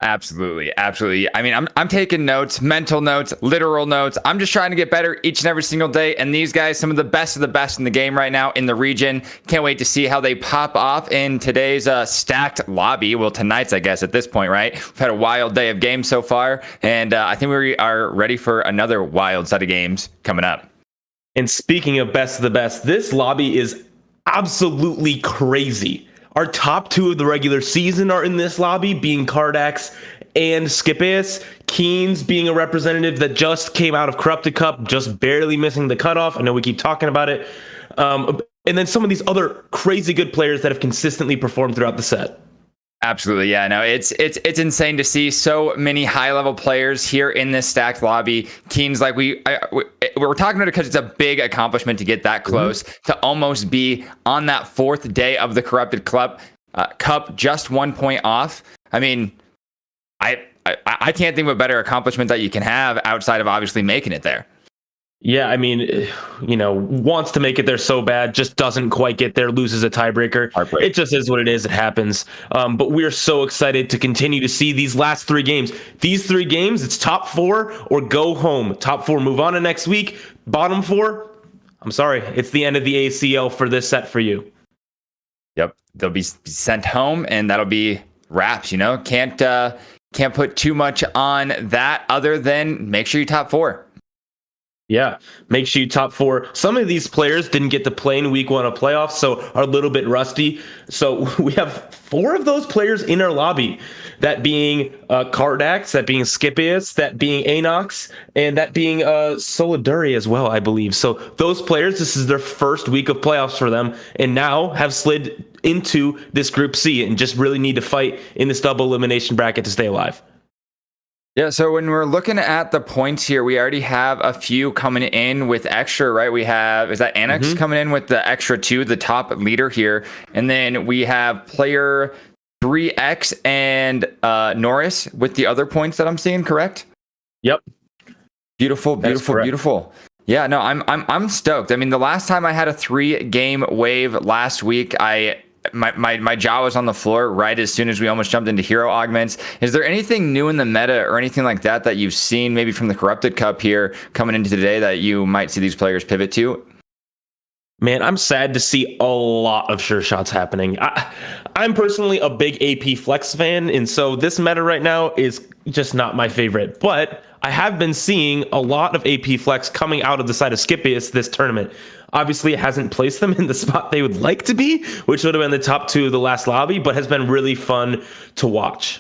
Absolutely. I mean, I'm taking notes, mental notes, literal notes. I'm just trying to get better each and every single day. And these guys, some of the best in the game right now in the region. Can't wait to see how they pop off in today's stacked lobby. Well, tonight's, I guess, at this point, right? We've had a wild day of games so far. And I think we are ready for another wild set of games coming up. And speaking of best of the best, this lobby is absolutely crazy. Our top 2 of the regular season are in this lobby, being Cardax and Skipius. Keens being a representative that just came out of Corrupted Cup, just barely missing the cutoff. I know we keep talking about it. And then some of these other crazy good players that have consistently performed throughout the set. Absolutely, yeah. No, it's insane to see so many high-level players here in this stacked lobby. Keens, like we're talking about it because it's a big accomplishment to get that close, to almost be on that 4th day of the Corrupted Cup, just 1 point off. I mean, I can't think of a better accomplishment that you can have outside of obviously making it there. Yeah, I mean, wants to make it there so bad, just doesn't quite get there, loses a tiebreaker. It just is what it is. It happens. But we're so excited to continue to see these last 3 games. These 3 games, it's top 4 or go home. Top 4 move on to next week. Bottom 4, I'm sorry, it's the end of the ACL for this set for you. Yep, they'll be sent home, and that'll be wraps. Can't put too much on that other than make sure you top 4. Yeah, make sure you top 4. Some of these players didn't get to play in week 1 of playoffs, so are a little bit rusty. So we have 4 of those players in our lobby, that being Cardax, that being Skipius, that being Anox, and that being Soliduri as well, I believe. So those players, this is their first week of playoffs for them, and now have slid into this Group C and just really need to fight in this double elimination bracket to stay alive. Yeah, so when we're looking at the points here, we already have a few coming in with extra, right? We have, is that Annex coming in with the extra 2, the top leader here. And then we have player 3X and Norris with the other points that I'm seeing, correct? Yep. Beautiful. Yeah, no, I'm stoked. I mean, the last time I had a 3-game wave last week, my jaw was on the floor right as soon as we almost jumped into hero augments. Is there anything new in the meta or anything like that you've seen maybe from the Corrupted Cup here coming into today that you might see these players pivot to? Man, I'm sad to see a lot of sure shots happening. I'm personally a big AP Flex fan, and so this meta right now is just not my favorite. But I have been seeing a lot of AP Flex coming out of the side of Skipius this tournament. Obviously, it hasn't placed them in the spot they would like to be, which would have been the top 2 of the last lobby, but has been really fun to watch.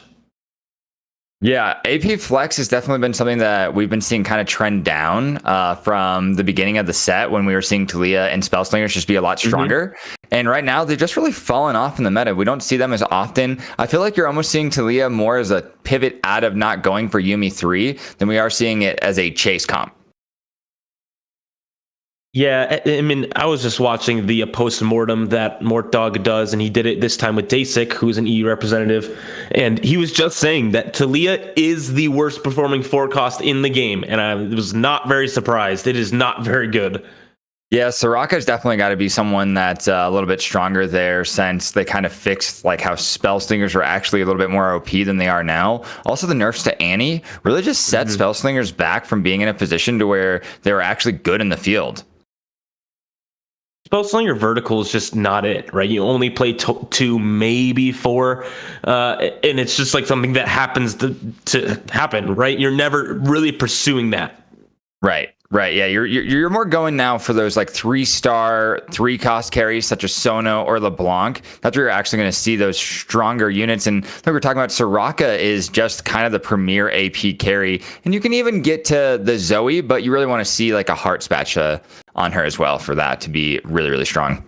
Yeah, AP Flex has definitely been something that we've been seeing kind of trend down from the beginning of the set when we were seeing Talia and Spellslingers just be a lot stronger. And right now, they've just really fallen off in the meta. We don't see them as often. I feel like you're almost seeing Talia more as a pivot out of not going for Yuumi 3 than we are seeing it as a chase comp. Yeah, I mean, I was just watching the post-mortem that Mortdog does, and he did it this time with Dasik, who's an EU representative, and he was just saying that Talia is the worst performing forecast in the game, and I was not very surprised. It is not very good. Yeah, Soraka's definitely got to be someone that's a little bit stronger there since they kind of fixed like how Spellslingers were actually a little bit more OP than they are now. Also, the nerfs to Annie really just set Spellslingers back from being in a position to where they were actually good in the field. Spellslinger vertical is just not it, right? You only play 2, maybe 4, and it's just like something that happens to happen, right? You're never really pursuing that. Right. Yeah, you're more going now for those like 3-star, 3-cost carries such as Sono or LeBlanc. That's where you're actually going to see those stronger units. And like we're talking about, Soraka is just kind of the premier AP carry. And you can even get to the Zoe, but you really want to see like a Heart Spatula on her as well for that to be really, really strong.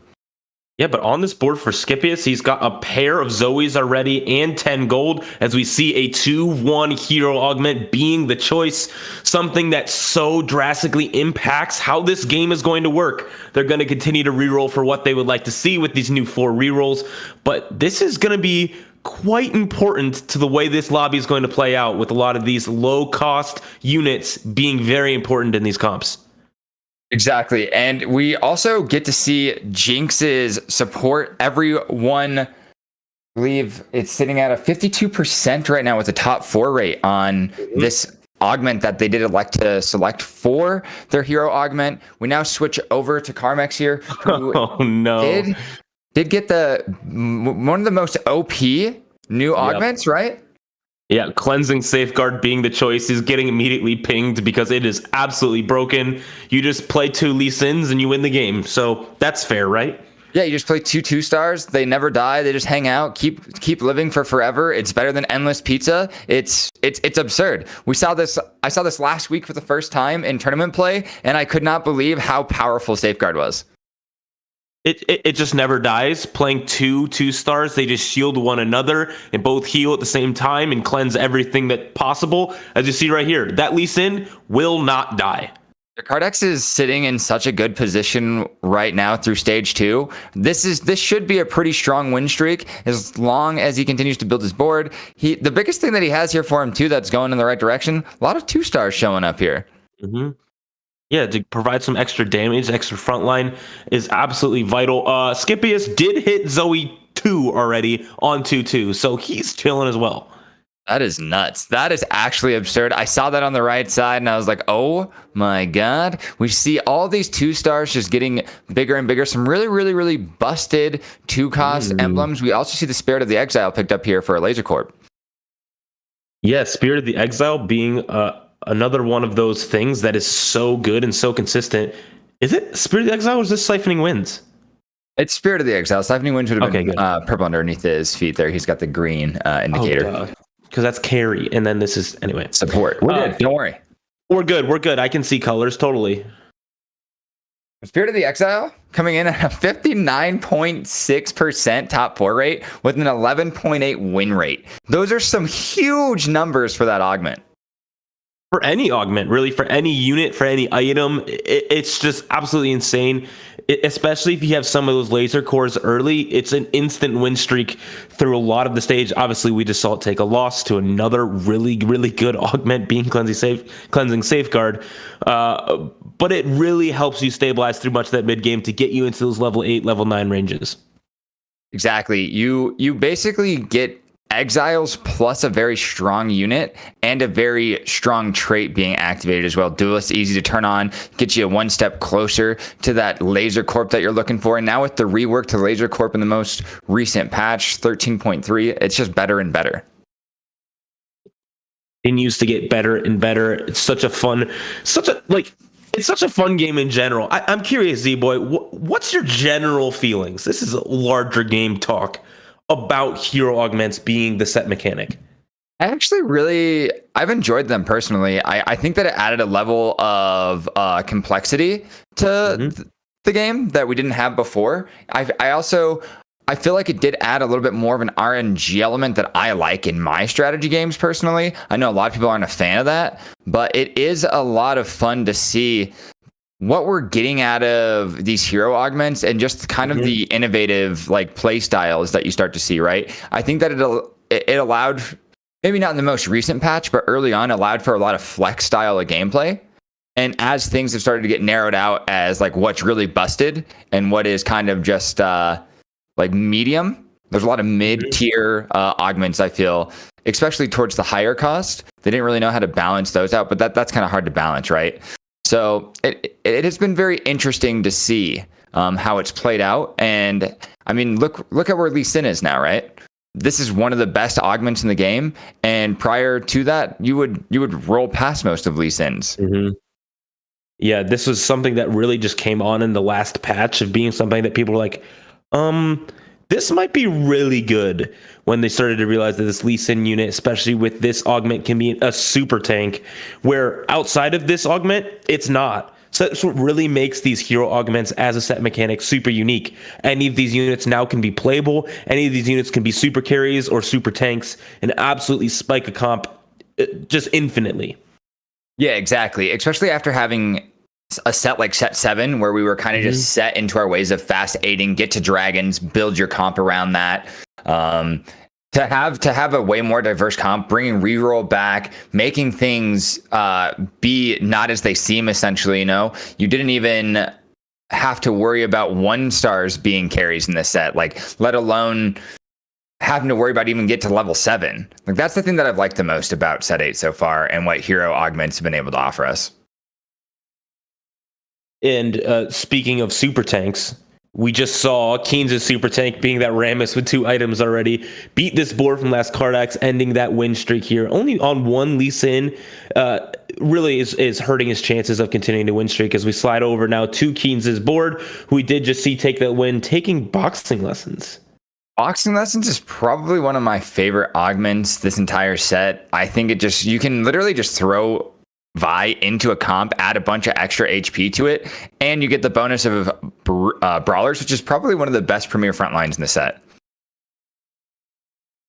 Yeah, but on this board for Scipius, he's got a pair of Zoes already and 10 gold, as we see a 2-1 hero augment being the choice, something that so drastically impacts how this game is going to work. They're going to continue to reroll for what they would like to see with these new 4 rerolls, but this is going to be quite important to the way this lobby is going to play out, with a lot of these low-cost units being very important in these comps. Exactly. And we also get to see Jinx's support. Everyone, I believe it's sitting at a 52% right now with the top 4 rate on this augment that they did elect to select for their hero augment. We now switch over to Carmex here, who did get one of the most OP new augments, right? Yeah, Cleansing Safeguard being the choice is getting immediately pinged because it is absolutely broken. You just play 2 Lee Sins and you win the game. So that's fair, right? Yeah, you just play 2 2-stars. They never die. They just hang out, keep living for forever. It's better than endless pizza. It's absurd. I saw this last week for the first time in tournament play, and I could not believe how powerful Safeguard was. It just never dies. Playing 2 2-stars, they just shield one another and both heal at the same time and cleanse everything that possible. As you see right here, that Lee Sin will not die. Cardex is sitting in such a good position right now through stage 2. This should be a pretty strong win streak as long as he continues to build his board. The biggest thing that he has here for him too that's going in the right direction, a lot of 2-stars showing up here. Mm-hmm. Yeah, to provide some extra damage, extra frontline is absolutely vital. Scipius did hit Zoe 2 already on 2-2, so he's chilling as well. That is nuts. That is actually absurd. I saw that on the right side and I was like, oh my God. We see all these 2-stars just getting bigger and bigger. Some really, really, really busted 2-cost emblems. We also see the Spirit of the Exile picked up here for a Laser Corp. Yeah, Spirit of the Exile being another one of those things that is so good and so consistent. Is it Spirit of the Exile or is this Siphoning Winds? It's Spirit of the Exile. Siphoning Winds would have been purple underneath his feet there. He's got the green indicator. Because that's carry, and then this is, anyway. Support. We're good. Don't worry. We're good. I can see colors, totally. Spirit of the Exile coming in at a 59.6% top 4 rate with an 11.8 win rate. Those are some huge numbers for that augment. For any augment, really, for any unit, for any item, it's just absolutely insane. Especially if you have some of those laser cores early, it's an instant win streak through a lot of the stage. Obviously, we just saw it take a loss to another really, really good augment being Cleansing Safeguard. But it really helps you stabilize through much of that mid game to get you into those level 8, level 9 ranges. Exactly. You basically get exiles plus a very strong unit and a very strong trait being activated as well. Duelist, easy to turn on, gets you one step closer to that Laser Corp that you're looking for. And now with the rework to Laser Corp in the most recent patch, 13.3, it's just better and better. Continues to get better and better. It's such a fun game in general. I'm curious, Z-Boy, what's your general feelings? This is a larger game talk about hero augments being the set mechanic. I've enjoyed them personally. I think that it added a level of complexity to the game that we didn't have before. I feel like it did add a little bit more of an RNG element that I like in my strategy games personally. I know a lot of people aren't a fan of that, but it is a lot of fun to see what we're getting out of these hero augments and just kind of the innovative like play styles that you start to see, right? I think that it allowed, maybe not in the most recent patch, but early on allowed for a lot of flex style of gameplay. And as things have started to get narrowed out as like what's really busted and what is kind of just like medium, there's a lot of mid-tier augments, I feel, especially towards the higher cost. They didn't really know how to balance those out, but that's kind of hard to balance, right? So it has been very interesting to see how it's played out. And I mean, look at where Lee Sin is now, right? This is one of the best augments in the game. And prior to that, you would roll past most of Lee Sins. Yeah, this was something that really just came on in the last patch of being something that people were like, this might be really good, when they started to realize that this Lee Sin unit, especially with this augment, can be a super tank, where outside of this augment, it's not. So that's what really makes these hero augments as a set mechanic super unique. Any of these units now can be playable. Any of these units can be super carries or super tanks and absolutely spike a comp just infinitely. Yeah, exactly. Especially after having a set like set 7 where we were kind of just set into our ways of fast aiding, get to dragons, build your comp around that. To have a way more diverse comp, bringing reroll back, making things be not as they seem, essentially. You didn't even have to worry about 1-stars being carries in this set, like let alone having to worry about even get to level 7. Like that's the thing that I've liked the most about set 8 so far, and what hero augments have been able to offer us. And speaking of super tanks, we just saw Keynes' super tank, being that Rammus with 2 items already, beat this board from last Cardax, ending that win streak here. Only on 1 Lee Sin, really is hurting his chances of continuing to win streak as we slide over now to Keynes' board, who we did just see take that win, taking boxing lessons. Boxing lessons is probably one of my favorite augments this entire set. I think you can literally just throw Vi into a comp, add a bunch of extra HP to it, and you get the bonus of Brawlers, which is probably one of the best premier front lines in the set.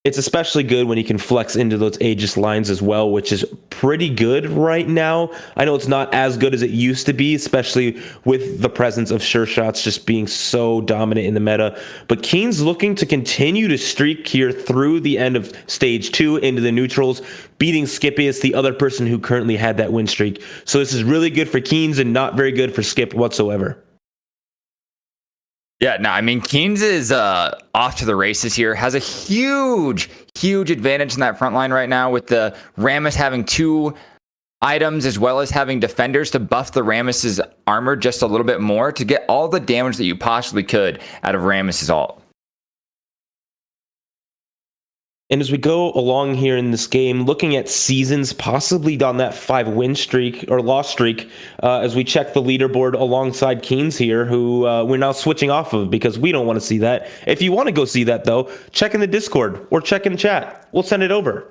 It's especially good when you can flex into those Aegis lines as well, which is pretty good right now. I know it's not as good as it used to be, especially with the presence of Sure Shots just being so dominant in the meta. But Keen's looking to continue to streak here through the end of stage 2 into the neutrals, beating Skipius, the other person who currently had that win streak. So this is really good for Keen's and not very good for Skip whatsoever. Yeah, no, I mean, Keynes is off to the races here, has a huge advantage in that front line right now, with the Rammus having 2 items as well as having defenders to buff the Rammus's armor just a little bit more to get all the damage that you possibly could out of Rammus's ult. And as we go along here in this game, looking at seasons possibly on that 5-win streak or loss streak, as we check the leaderboard alongside Keynes here, who we're now switching off of because we don't want to see that. If you want to go see that, though, check in the Discord or check in the chat. We'll send it over.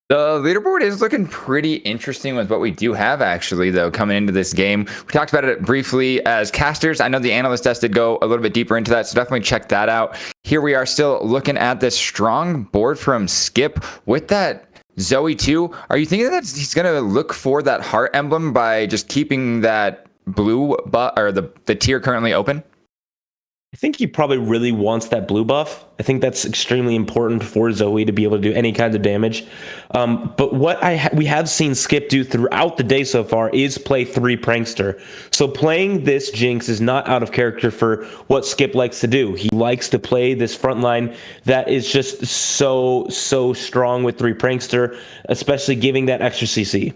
The leaderboard is looking pretty interesting with what we do have, actually, though, coming into this game. We talked about it briefly as casters. I know the analyst desk did go a little bit deeper into that, so definitely check that out. Here we are still looking at this strong board from Skip with that Zoe 2. Are you thinking that he's going to look for that heart emblem by just keeping that blue or the tier currently open? I think he probably really wants that blue buff. I think that's extremely important for Zoe to be able to do any kinds of damage. But what we have seen Skip do throughout the day so far is play 3 Prankster. So playing this Jinx is not out of character for what Skip likes to do. He likes to play this front line that is just so strong with 3 Prankster, especially giving that extra CC.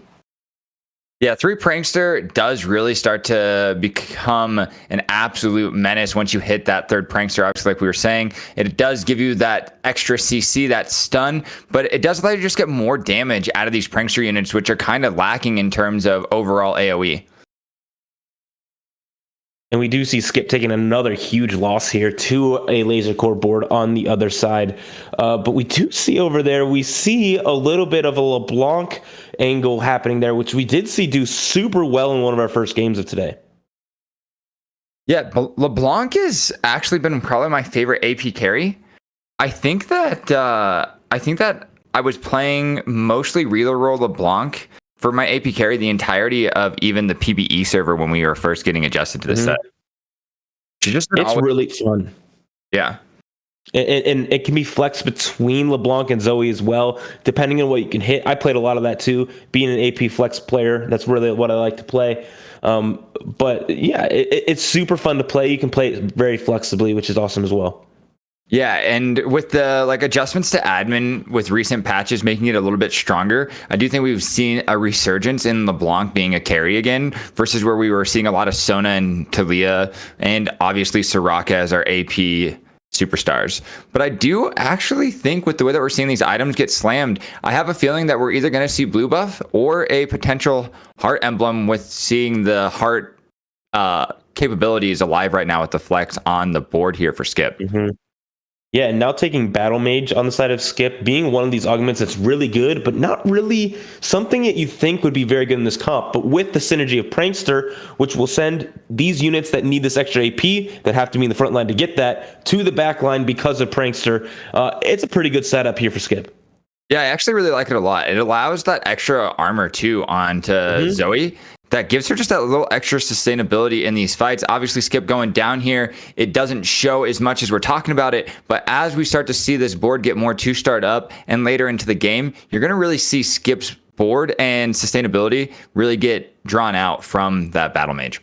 Yeah, 3 Prankster does really start to become an absolute menace once you hit that 3rd Prankster. Obviously, like we were saying, it does give you that extra CC, that stun, but it does allow you to just get more damage out of these Prankster units, which are kind of lacking in terms of overall AoE. And we do see Skip taking another huge loss here to a laser core board on the other side. But we do see over there, we see a little bit of a LeBlanc angle happening there, which we did see do super well in one of our first games of today. Yeah, LeBlanc has actually been probably my favorite AP carry. I think that I was playing mostly reroll LeBlanc for my AP carry the entirety of even the PBE server when we were first getting adjusted to this set. It's really fun. Yeah. And it can be flexed between LeBlanc and Zoe as well, depending on what you can hit. I played a lot of that too, being an AP flex player. That's really what I like to play. But yeah, it's super fun to play. You can play it very flexibly, which is awesome as well. Yeah, and with the adjustments to admin with recent patches making it a little bit stronger, I do think we've seen a resurgence in LeBlanc being a carry again versus where we were seeing a lot of Sona and Talia and obviously Soraka as our AP superstars. But I do actually think with the way that we're seeing these items get slammed, I have a feeling that we're either going to see blue buff or a potential heart emblem with seeing the heart capabilities alive right now with the flex on the board here for Skip. Yeah, and now taking Battle Mage on the side of Skip, being one of these augments that's really good, but not really something that you think would be very good in this comp. But with the synergy of Prankster, which will send these units that need this extra AP, that have to be in the front line to get that, to the back line because of Prankster, it's a pretty good setup here for Skip. Yeah, I actually really like it a lot. It allows that extra armor too onto Zoe. That gives her just that little extra sustainability in these fights. Obviously, Skip going down here, it doesn't show as much as we're talking about it. But as we start to see this board get more two-starred up and later into the game, you're going to really see Skip's board and sustainability really get drawn out from that Battle Mage.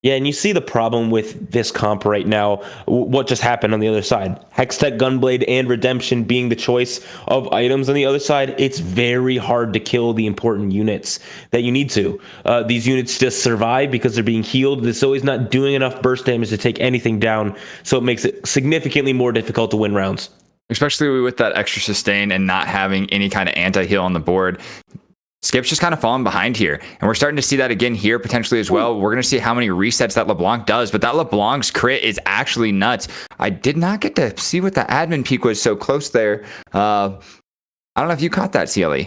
Yeah, and you see the problem with this comp right now, what just happened on the other side. Hextech, Gunblade, and Redemption being the choice of items on the other side, it's very hard to kill the important units that you need to. These units just survive because they're being healed. This always not doing enough burst damage to take anything down, so it makes it significantly more difficult to win rounds. Especially with that extra sustain and not having any kind of anti-heal on the board. Skip's just kind of falling behind here. And we're starting to see that again here potentially as well. We're going to see how many resets that LeBlanc does, but that LeBlanc's crit is actually nuts. I did not get to see what the admin peak was so close there. I don't know if you caught that, CLE.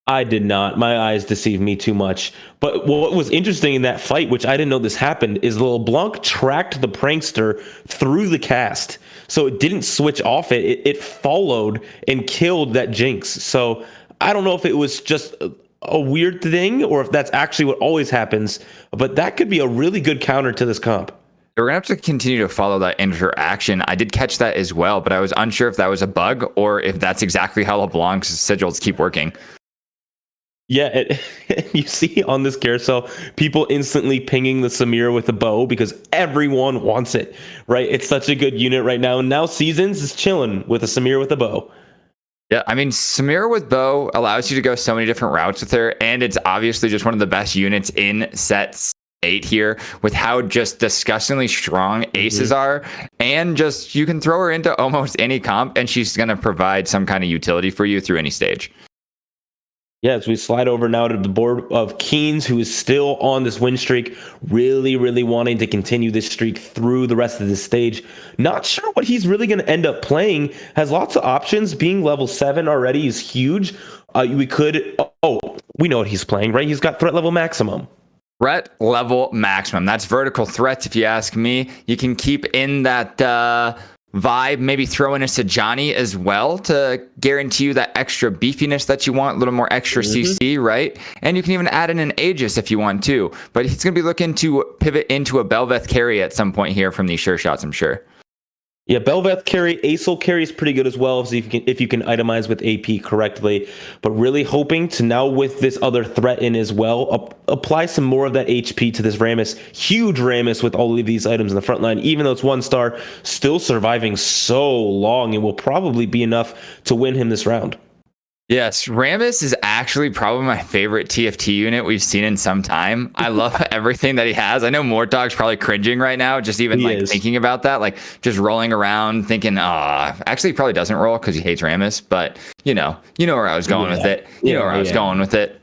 I did not. My eyes deceived me too much. But what was interesting in that fight, which I didn't know this happened, is the LeBlanc tracked the Prankster through the cast. So it didn't switch off it. It followed and killed that Jinx. So I don't know if it was just a weird thing or if that's actually what always happens, but that could be a really good counter to this comp. We're going to have to continue to follow that interaction. I did catch that as well, but I was unsure if that was a bug or if that's exactly how LeBlanc's sigils keep working. Yeah, you see on this carousel, people instantly pinging the Samira with the bow because everyone wants it, right? It's such a good unit right now. And now Seasons is chilling with a Samira with a bow. Yeah, I mean, Samira with bow allows you to go so many different routes with her, and it's obviously just one of the best units in set 8 here with how just disgustingly strong aces are, and just you can throw her into almost any comp, and she's going to provide some kind of utility for you through any stage. Yeah, as we slide over now to the board of Keens, who is still on this win streak, really, really wanting to continue this streak through the rest of the stage. Not sure what he's really going to end up playing. Has lots of options. Being level 7 already is huge. We know what he's playing, right? He's got threat level maximum. Threat level maximum. That's vertical threats, if you ask me. You can keep in that vibe, maybe throw in a Sejani as well to guarantee you that extra beefiness that you want, a little more extra CC, right? And you can even add in an Aegis if you want to. But he's going to be looking to pivot into a Belveth carry at some point here from these sure shots, I'm sure. Yeah, Belveth carry, Acel carry is pretty good as well if you can itemize with AP correctly. But really hoping to now with this other threat in as well, apply some more of that HP to this Rammus. Huge Rammus with all of these items in the front line. Even though it's 1-star, still surviving so long, it will probably be enough to win him this round. Yes, Rammus is actually probably my favorite TFT unit we've seen in some time. I love everything that he has. I know Mortdog's probably cringing right now, just even thinking about that, like just rolling around thinking, actually he probably doesn't roll because he hates Rammus, but you know where I was going with it. You know where I was going with it.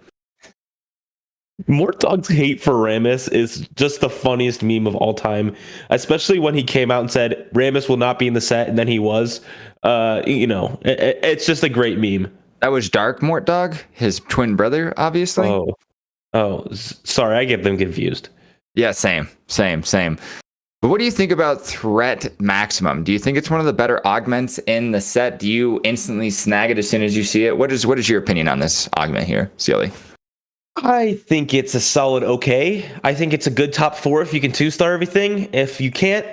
Mortdog's hate for Rammus is just the funniest meme of all time, especially when he came out and said Rammus will not be in the set, and then he was. It's just a great meme. That was Dark Mortdog, his twin brother, obviously. Sorry, I get them confused. Yeah, same. But what do you think about Threat Maximum? Do you think it's one of the better augments in the set? Do you instantly snag it as soon as you see it? What is your opinion on this augment here, CLE? I think it's a solid okay. I think it's a good top 4 if you can 2-star everything. If you can't,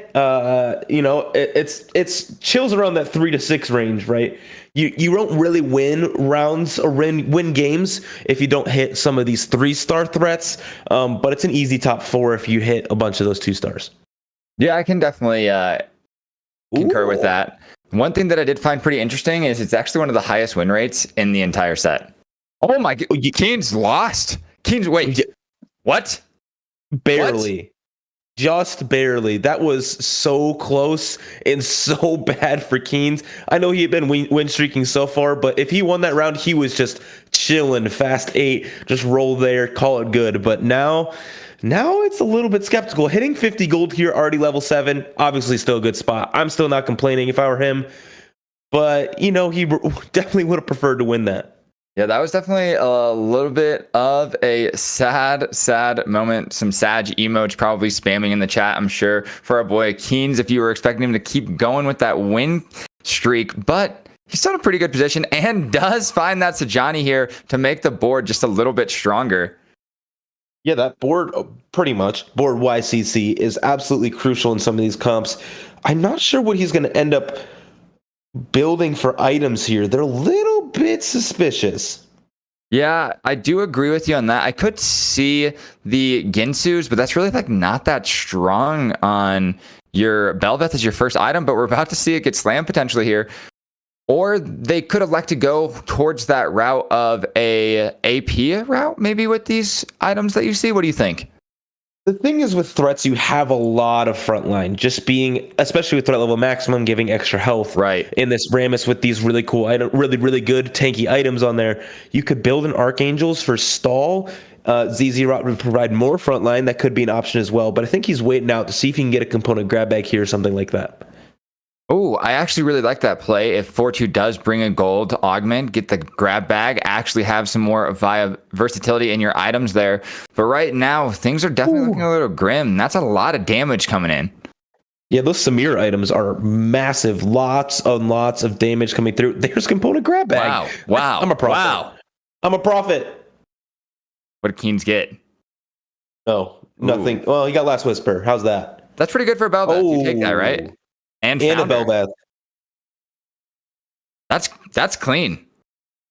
it's chills around that 3 to 6 range, right? You don't really win rounds or win games if you don't hit some of these 3-star threats. But it's an easy top 4 if you hit a bunch of those 2 stars. Yeah, I can definitely concur with that. One thing that I did find pretty interesting is it's actually one of the highest win rates in the entire set. Oh my God, Keen's lost. Wait, what? Barely. What? Just barely. That was so close and so bad for Keens. I know he had been win streaking so far, but if he won that round, he was just chilling, fast 8, just roll there, call it good. But now Now it's a little bit skeptical. Hitting 50 gold here, already level 7, obviously still a good spot. I'm still not complaining if I were him, but he definitely would have preferred to win that. Yeah, that was definitely a little bit of a sad moment. Some sad emotes probably spamming in the chat, I'm sure, for our boy Keens, if you were expecting him to keep going with that win streak. But he's still in a pretty good position and does find that Sajani here to make the board just a little bit stronger. Yeah, that board, pretty much, board YCC is absolutely crucial in some of these comps. I'm not sure what he's going to end up building for items here. They're a little bit suspicious. Yeah, I do agree with you on that. I could see the Ginsus, but that's really like not that strong on your Belveth as your first item, but we're about to see it get slammed potentially here. Or they could elect to go towards that route of a AP route, maybe with these items that you see. What do you think? The thing is, with threats, you have a lot of frontline. Just being, especially with threat level maximum, giving extra health. Right. In this Rammus with these really cool item, really good tanky items on there, you could build an Archangels for stall. ZZ Rot would provide more frontline. That could be an option as well. But I think he's waiting out to see if he can get a component grab bag here or something like that. Oh, I actually really like that play. If Fortu does bring a gold to augment, get the grab bag, actually have some more versatility in your items there. But right now, things are definitely looking a little grim. That's a lot of damage coming in. Yeah, those Samir items are massive. Lots and lots of damage coming through. There's component grab bag. Wow. I'm a prophet. Wow. I'm a prophet. What did Keens get? No, nothing. Ooh. Well, he got Last Whisper. How's that? That's pretty good for a Belveth. You take that, right? And a Founder. Belveth. That's clean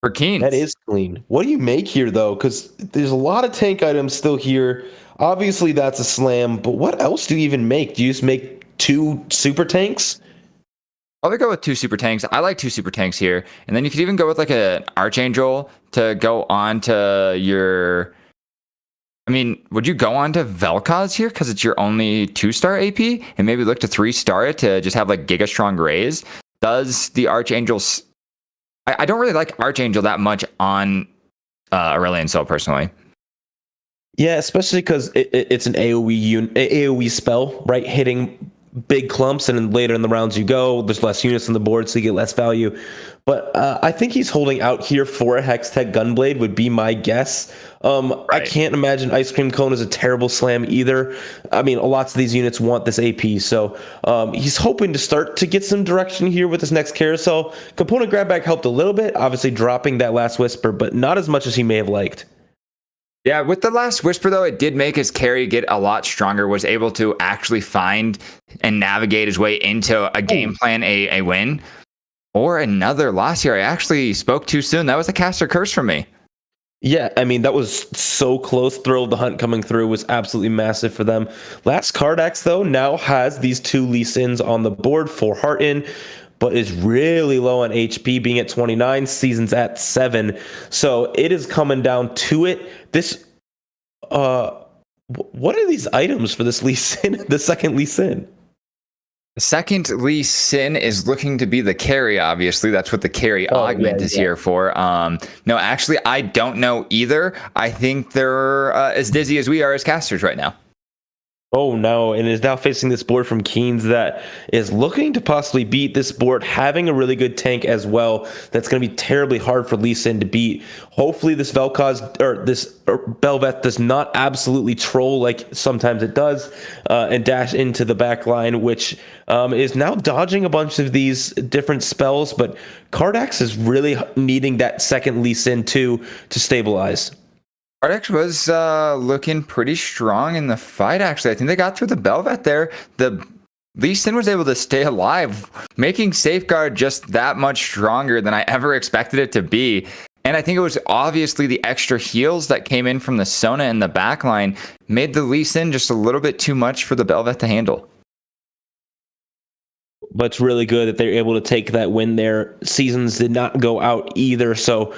for Keens. That is clean. What do you make here, though? Because there's a lot of tank items still here. Obviously, that's a slam. But what else do you even make? Do you just make 2 super tanks? Probably go with 2 super tanks. I like 2 super tanks here. And then you could even go with like an Archangel to go on to your... I mean, would you go on to Vel'Koz here because it's your only 2-star AP and maybe look to 3-star it to just have like Giga Strong Rays? Does the Archangel... I don't really like Archangel that much on Aurelion Sol personally. Yeah, especially because it's an AoE spell, right? Hitting big clumps, and then later in the rounds you go, there's less units on the board, so you get less value. But I think he's holding out here for a Hextech Gunblade would be my guess. Right. I can't imagine Ice Cream Cone is a terrible slam either. I mean, lots of these units want this AP, so he's hoping to start to get some direction here with this next carousel. Component grab bag helped a little bit, obviously dropping that Last Whisper, but not as much as he may have liked. Yeah, with the Last Whisper, though, it did make his carry get a lot stronger, was able to actually find and navigate his way into a game plan, a win. Or another loss here. I actually spoke too soon. That was a caster curse for me. Yeah, I mean, that was so close. Thrill of the Hunt coming through was absolutely massive for them. Last Cardax, though, now has these 2 Lee Sins on the board for Heartin, but is really low on HP, being at 29, Season's at 7. So it is coming down to it. This, what are these items for this Lee Sin, the second Lee Sin? The second Lee Sin is looking to be the carry, obviously. That's what the carry augment is here for. No, actually, I don't know either. I think they're as dizzy as we are as casters right now. Oh no, and is now facing this board from Keens that is looking to possibly beat this board, having a really good tank as well. That's going to be terribly hard for Lee Sin to beat. Hopefully this Vel'Koz or this Belveth does not absolutely troll like sometimes it does and dash into the back line, which is now dodging a bunch of these different spells, but Cardax is really needing that second Lee Sin too to stabilize. Cardax was looking pretty strong in the fight, actually. I think they got through the Belveth there. The Lee Sin was able to stay alive, making Safeguard just that much stronger than I ever expected it to be. And I think it was obviously the extra heals that came in from the Sona in the backline made the Lee Sin just a little bit too much for the Belveth to handle. But it's really good that they're able to take that win there. Seasons did not go out either, so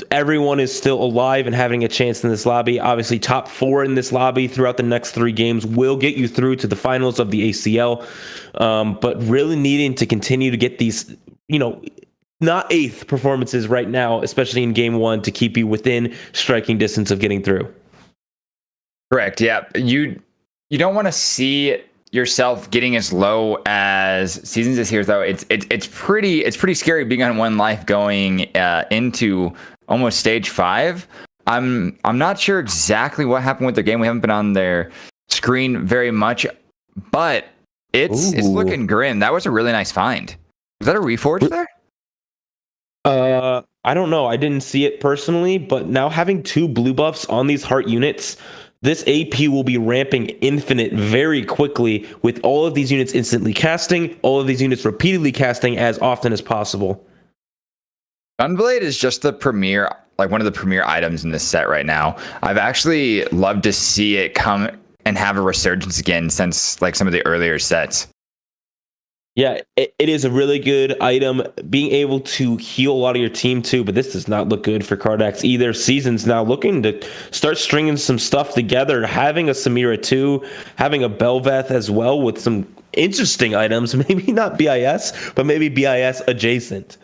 everyone is still alive and having a chance in this lobby. Obviously, top 4 in this lobby throughout the next 3 games will get you through to the finals of the ACL. But really needing to continue to get these, not 8th performances right now, especially in game 1, to keep you within striking distance of getting through. Correct. Yeah. You don't want to see yourself getting as low as Seasons is here, though. It's pretty scary being on one life going into almost stage 5. I'm not sure exactly what happened with their game. We haven't been on their screen very much, but it's looking grim. That was a really nice find. Was that a reforge there? I don't know. I didn't see it personally, but now having 2 blue buffs on these heart units, this AP will be ramping infinite very quickly with all of these units instantly casting, all of these units repeatedly casting as often as possible. Gunblade is just the premier, like one of the premier items in this set right now. I've actually loved to see it come and have a resurgence again since like some of the earlier sets. Yeah, it is a really good item, being able to heal a lot of your team too, but this does not look good for Cardax either. Season's now looking to start stringing some stuff together, having a Samira too, having a Belveth as well with some interesting items, maybe not BIS, but maybe BIS adjacent.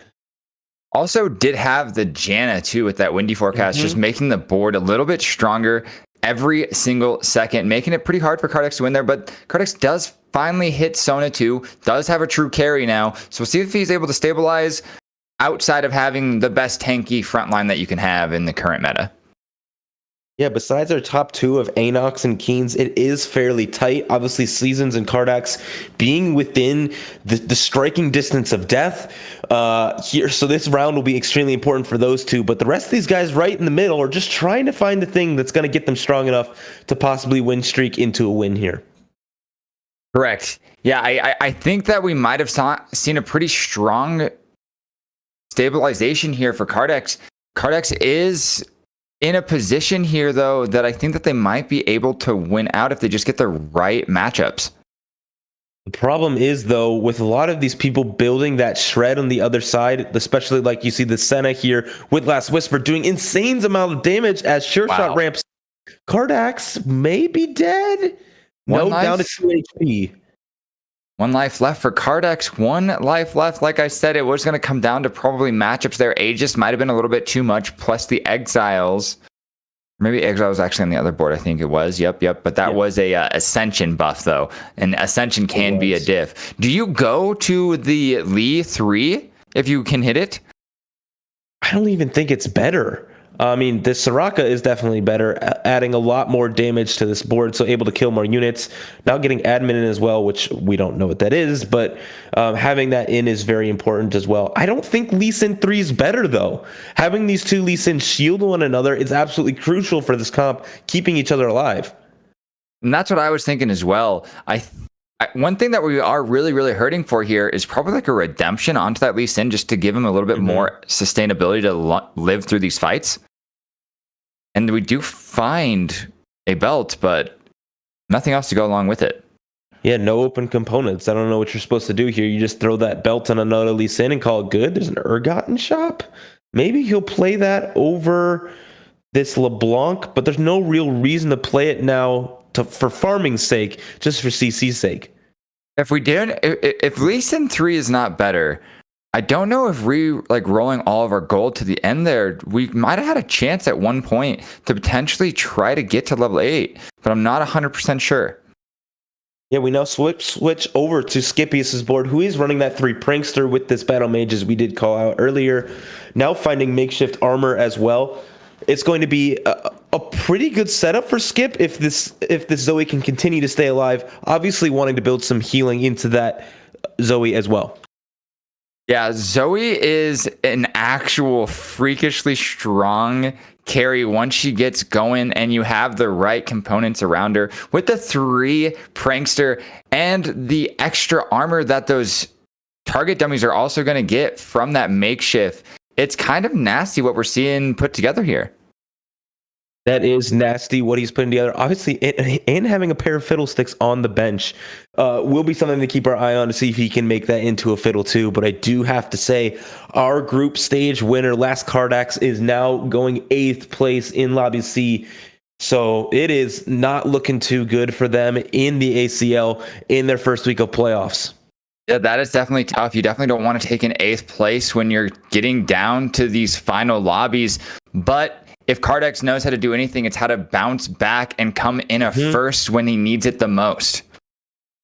Also did have the Janna too with that windy forecast, just making the board a little bit stronger every single second, making it pretty hard for Cardax to win there, but Cardax does finally hit Sona 2, does have a true carry now, so we'll see if he's able to stabilize outside of having the best tanky frontline that you can have in the current meta. Yeah, besides our top 2 of Anox and Keens, it is fairly tight. Obviously, Seasons and Cardax being within the striking distance of death here. So this round will be extremely important for those 2. But the rest of these guys right in the middle are just trying to find the thing that's going to get them strong enough to possibly win streak into a win here. Correct. Yeah, I think that we might have seen a pretty strong stabilization here for Cardax. Cardax is in a position here, though, that I think that they might be able to win out if they just get the right matchups. The problem is, though, with a lot of these people building that shred on the other side, especially like you see the Senna here with Last Whisper doing insane amount of damage as Sure Shot ramps. Cardax may be dead. Down to 2 HP. 1 life left for Cardax. 1 life left. Like I said, it was going to come down to probably matchups there. Aegis might have been a little bit too much, plus the Exiles. Maybe Exiles actually on the other board, I think it was. Yep. But that was a Ascension buff, though. And Ascension can be a diff. Do you go to the Lee 3 if you can hit it? I don't even think it's better. I mean, the Soraka is definitely better, adding a lot more damage to this board, so able to kill more units. Now getting admin in as well, which we don't know what that is, but having that in is very important as well. I don't think Lee Sin 3 is better, though. Having these 2 Lee Sin shield one another is absolutely crucial for this comp, keeping each other alive. And that's what I was thinking as well. One thing that we are really, really hurting for here is probably like a redemption onto that Lee Sin, just to give him a little bit more sustainability to live through these fights. And we do find a belt, but nothing else to go along with it. Yeah, no open components. I don't know what you're supposed to do here. You just throw that belt on another Lee Sin and call it good. There's an Urgotten shop. Maybe he'll play that over this LeBlanc, but there's no real reason to play it now for farming's sake, just for CC's sake. If Lee Sin 3 is not better, I don't know if rolling all of our gold to the end there, we might have had a chance at one point to potentially try to get to level 8, but I'm not 100% sure. Yeah, we now switch over to Skippy's board, who is running that 3 Prankster with this Battle Mage, as we did call out earlier. Now finding makeshift armor as well. It's going to be a pretty good setup for Skip if this Zoe can continue to stay alive. Obviously wanting to build some healing into that Zoe as well. Yeah, Zoe is an actual freakishly strong carry once she gets going and you have the right components around her. With the 3 Prankster and the extra armor that those target dummies are also going to get from that makeshift, it's kind of nasty what we're seeing put together here. That is nasty what he's putting together. Obviously, and having a pair of fiddlesticks on the bench will be something to keep our eye on to see if he can make that into a fiddle too. But I do have to say, our group stage winner, Last Cardax, is now going 8th place in Lobby C. So it is not looking too good for them in the ACL in their first week of playoffs. Yeah, that is definitely tough. You definitely don't want to take an 8th place when you're getting down to these final lobbies. But if Cardex knows how to do anything, it's how to bounce back and come in a first when he needs it the most.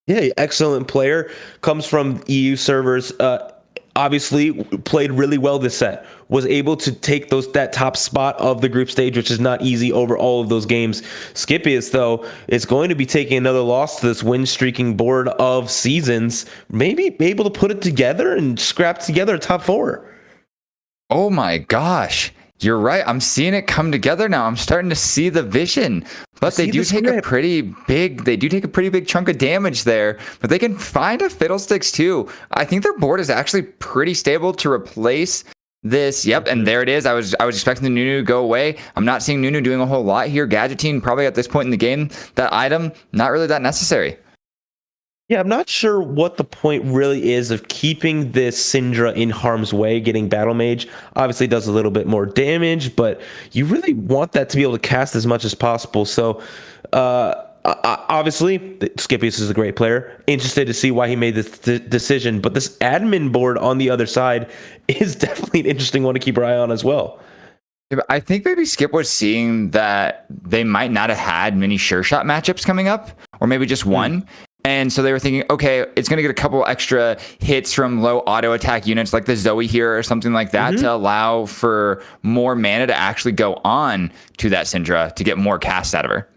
Yeah, excellent player. Comes from EU servers. Obviously played really well this set. Was able to take that top spot of the group stage, which is not easy over all of those games. Scipius, though, is going to be taking another loss to this win-streaking board of Seasons. Maybe be able to put it together and scrap together a top 4. Oh my gosh. You're right. I'm seeing it come together now. I'm starting to see the vision. But they do take a pretty big chunk of damage there. But they can find a Fiddlesticks too. I think their board is actually pretty stable to replace this. Yep, and there it is. I was expecting the Nunu to go away. I'm not seeing Nunu doing a whole lot here. Gadgeting probably at this point in the game. That item, not really that necessary. Yeah, I'm not sure what the point really is of keeping this Syndra in harm's way. Getting Battle Mage obviously does a little bit more damage, but you really want that to be able to cast as much as possible. So, obviously, Scipius is a great player. Interested to see why he made this decision, but this admin board on the other side is definitely an interesting one to keep our eye on as well. I think maybe Skip was seeing that they might not have had many sure shot matchups coming up, or maybe just one. And so they were thinking, okay, it's going to get a couple extra hits from low auto attack units like the Zoe here or something like that to allow for more mana to actually go on to that Syndra to get more cast out of her.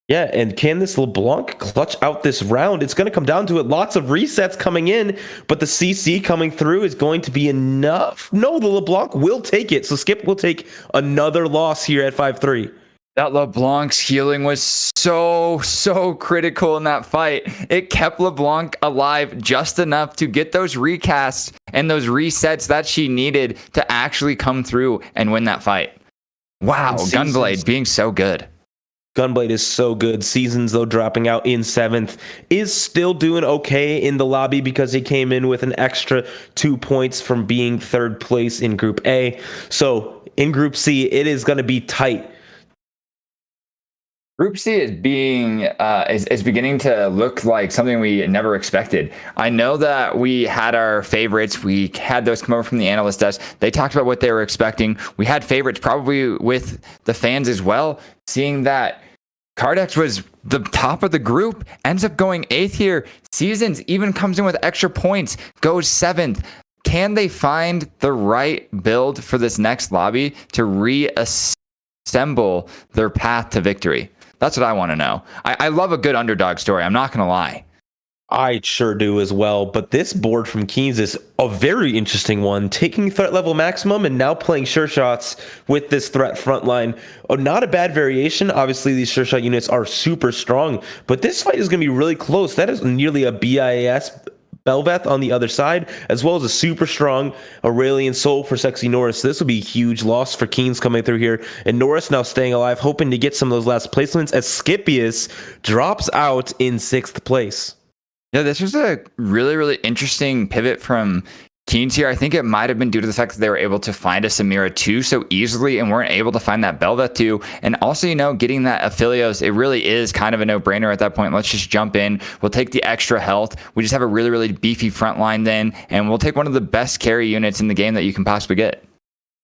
Yeah, and can this LeBlanc clutch out this round? It's going to come down to it. Lots of resets coming in, but the CC coming through is going to be enough. No, the LeBlanc will take it. So Skip will take another loss here at 5-3. That LeBlanc's healing was so critical in that fight. It kept LeBlanc alive just enough to get those recasts and those resets that she needed to actually come through and win that fight. Wow, Gunblade being so good. Gunblade is so good. Seasons, though, dropping out in 7th, is still doing okay in the lobby because he came in with an extra 2 points from being 3rd place in Group A. So in Group C, it is going to be tight. Group C is beginning to look like something we never expected. I know that we had our favorites. We had those come over from the analyst desk. They talked about what they were expecting. We had favorites probably with the fans as well. Seeing that Cardex was the top of the group, ends up going 8th here. Seasons even comes in with extra points, goes 7th. Can they find the right build for this next lobby to reassemble their path to victory? That's what I want to know. I love a good underdog story. I'm not going to lie. I sure do as well. But this board from Keynes is a very interesting one. Taking threat level maximum and now playing sure shots with this threat frontline. Oh, not a bad variation. Obviously, these sure shot units are super strong. But this fight is going to be really close. That is nearly a BIAS Belveth on the other side, as well as a super strong Aurelian Soul for Sexy Norris. This will be a huge loss for Keynes coming through here. And Norris now staying alive, hoping to get some of those last placements as Scipius drops out in 6th place. Yeah, this was a really interesting pivot from Keynes here. I think it might have been due to the fact that they were able to find a Samira 2 so easily and weren't able to find that Belveth 2. And also, getting that Aphelios, it really is kind of a no-brainer at that point. Let's just jump in. We'll take the extra health. We just have a really beefy front line then, and we'll take one of the best carry units in the game that you can possibly get.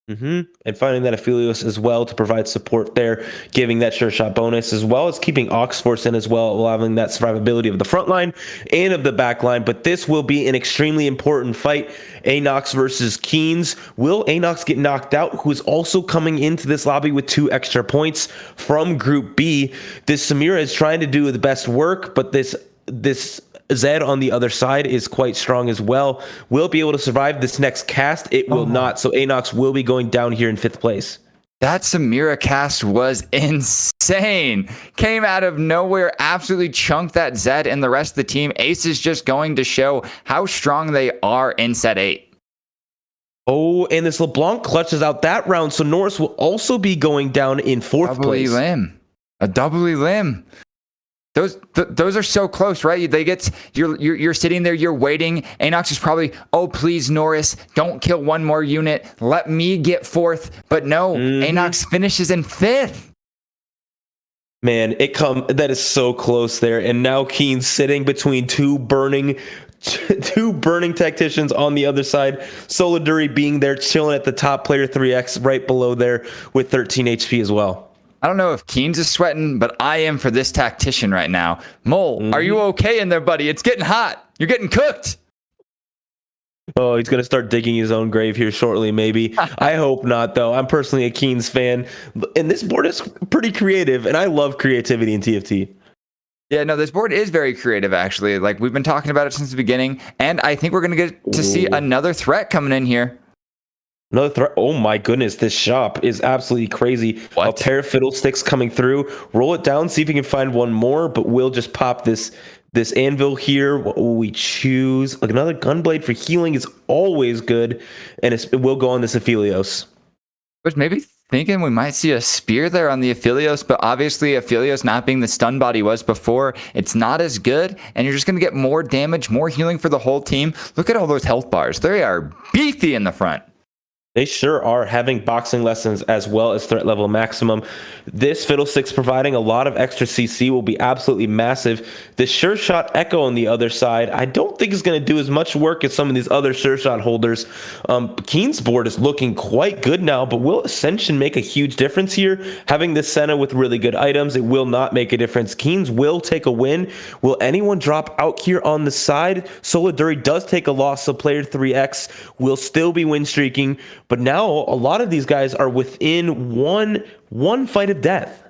And finding that Aphelios as well to provide support there, giving that sure shot bonus, as well as keeping Oxforce in as well, allowing that survivability of the front line and of the back line. But this will be an extremely important fight. Anox versus Keynes. Will Anox get knocked out, who is also coming into this lobby with 2 extra points from Group B? This Samira is trying to do the best work, but this Zed on the other side is quite strong as well. Will it be able to survive this next cast? It will not. So Anox will be going down here in 5th place. That Samira cast was insane. Came out of nowhere, absolutely chunked that Zed and the rest of the team. Ace is just going to show how strong they are in set 8. Oh, and this LeBlanc clutches out that round. So Norris will also be going down in 4th place. A doubly limb. Those are so close, right? They get you're sitting there, you're waiting. Anox is probably, oh please Norris, don't kill one more unit. Let me get 4th. But no, Anox finishes in 5th. Man, that is so close there. And now Keen's sitting between 2 burning two burning tacticians on the other side. Soliduri being there, chilling at the top, player 3X right below there with 13 HP as well. I don't know if Keynes is sweating, but I am for this tactician right now. Mole, are you okay in there, buddy? It's getting hot. You're getting cooked. Oh, he's going to start digging his own grave here shortly, maybe. I hope not, though. I'm personally a Keynes fan. And this board is pretty creative, and I love creativity in TFT. Yeah, no, this board is very creative, actually. Like, we've been talking about it since the beginning, and I think we're going to get to see another threat coming in here. Another threat. Oh my goodness, this shop is absolutely crazy. What? A pair of fiddlesticks coming through. Roll it down, see if we can find one more, but we'll just pop this anvil here. What will we choose? Like another gunblade for healing is always good, and it will go on this Aphelios. Was maybe thinking we might see a spear there on the Aphelios, but obviously Aphelios not being the stun body was before, it's not as good, and you're just going to get more damage, more healing for the whole team. Look at all those health bars. They are beefy in the front. They sure are, having boxing lessons as well as threat level maximum. This Fiddlesticks providing a lot of extra CC will be absolutely massive. The Sure Shot Echo on the other side, I don't think is going to do as much work as some of these other Sure Shot holders. Keen's board is looking quite good now, but will Ascension make a huge difference here? Having this Senna with really good items, it will not make a difference. Keen's will take a win. Will anyone drop out here on the side? Soliduri does take a loss, so player 3X will still be win streaking. But now a lot of these guys are within one fight of death.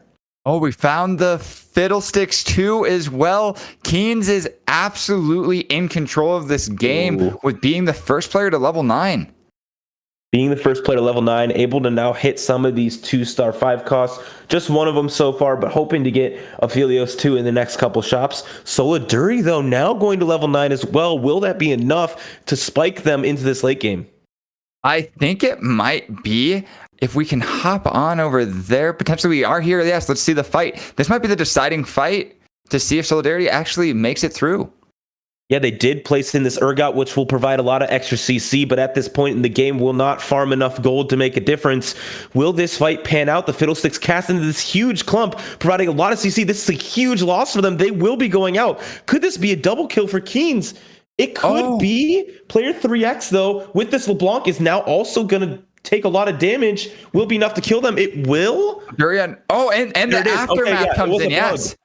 Oh, we found the Fiddlesticks too as well. Keynes is absolutely in control of this game with being the first player to level 9. Being the first player to level 9, able to now hit some of these 2-star 5 costs. Just one of them so far, but hoping to get Aphelios 2 in the next couple shops. Soliduri, though, now going to level 9 as well. Will that be enough to spike them into this late game? I think it might be. If we can hop on over there, potentially we are here. Yes, let's see the fight. This might be the deciding fight to see if Solidarity actually makes it through. Yeah, they did place in this Urgot, which will provide a lot of extra CC, but at this point in the game will not farm enough gold to make a difference. Will this fight pan out? The Fiddlesticks cast into this huge clump, providing a lot of CC. This is a huge loss for them. They will be going out. Could this be a double kill for Keynes? It could be. Player 3X, though, with this LeBlanc is now also going to take a lot of damage. Will be enough to kill them. It will. Oh, and the aftermath comes in, yes.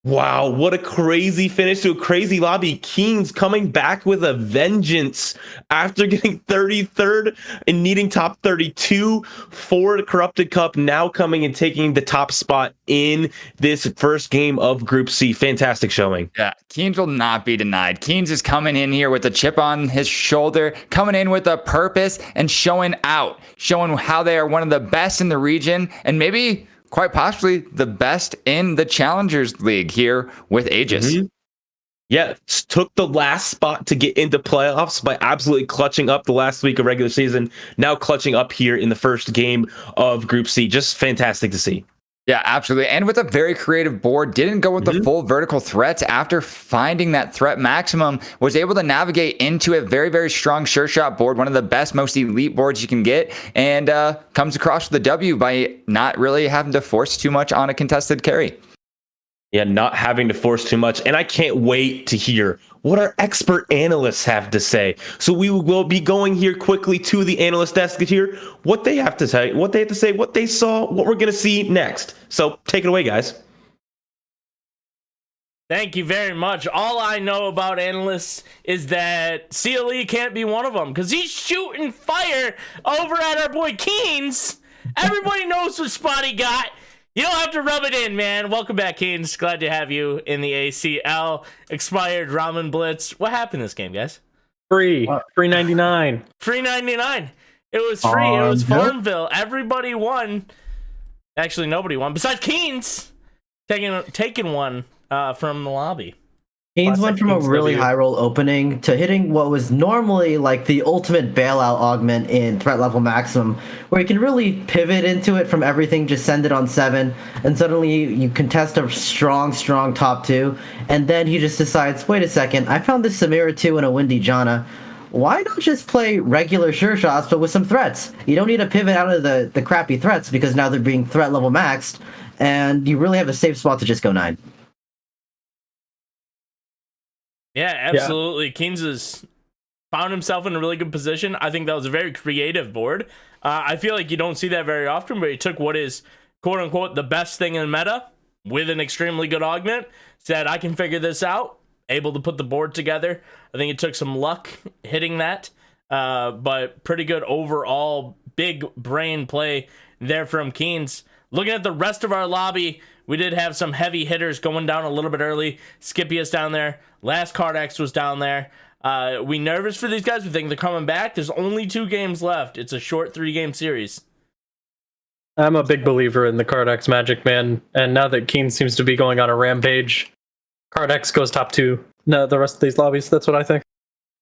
Wow, what a crazy finish to a crazy lobby. Keynes coming back with a vengeance after getting 33rd and needing top 32 for the Corrupted Cup, now coming and taking the top spot in this first game of Group C. Fantastic showing. Yeah, Keynes will not be denied. Keynes is coming in here with a chip on his shoulder, coming in with a purpose and showing out, showing how they are one of the best in the region and maybe quite possibly the best in the Challengers League here with Aegis. Yeah, took the last spot to get into playoffs by absolutely clutching up the last week of regular season. Now clutching up here in the first game of Group C. Just fantastic to see. Yeah, absolutely. And with a very creative board, didn't go with the full vertical threats after finding that threat maximum, was able to navigate into a very, very strong sure shot board, one of the best, most elite boards you can get, and comes across with the W by not really having to force too much on a contested carry. Yeah, not having to force too much. And I can't wait to hear what our expert analysts have to say. So we will be going here quickly to the analyst desk to hear what they have to say, what they saw, what we're going to see next. So take it away, guys. Thank you very much. All I know about analysts is that CLE can't be one of them because he's shooting fire over at our boy Keynes. Everybody knows what spot he got. You don't have to rub it in, man. Welcome back, Keynes. Glad to have you in the ACL. Expired Ramen Blitz. What happened this game, guys? Free. $3.99. Free 99. It was free. It was Farmville. Everybody won. Actually, nobody won. Besides Keynes taking one from the lobby. Keynes went from a really high roll opening to hitting what was normally like the ultimate bailout augment in threat level maximum, where you can really pivot into it from everything, just send it on 7, and suddenly you contest a strong top 2, and then he just decides, wait a second, I found this Samira 2 and a Windy Jana. Why not just play regular sure shots but with some threats? You don't need to pivot out of the crappy threats because now they're being threat level maxed, and you really have a safe spot to just go 9. Yeah, absolutely. Keynes has found himself in a really good position. I think that was a very creative board. I feel like you don't see that very often, but he took what is quote unquote the best thing in meta with an extremely good augment, said, I can figure this out, able to put the board together. I think it took some luck hitting that, but pretty good overall big brain play there from Keynes. Looking at the rest of our lobby, we did have some heavy hitters going down a little bit early. Scippius down there. Last Cardex was down there. We nervous for these guys? We think they're coming back? There's only 2 games left. It's a short 3-game series. I'm a big believer in the Cardex Magic, man. And now that Keen seems to be going on a rampage, Cardex goes top 2. No, the rest of these lobbies, that's what I think.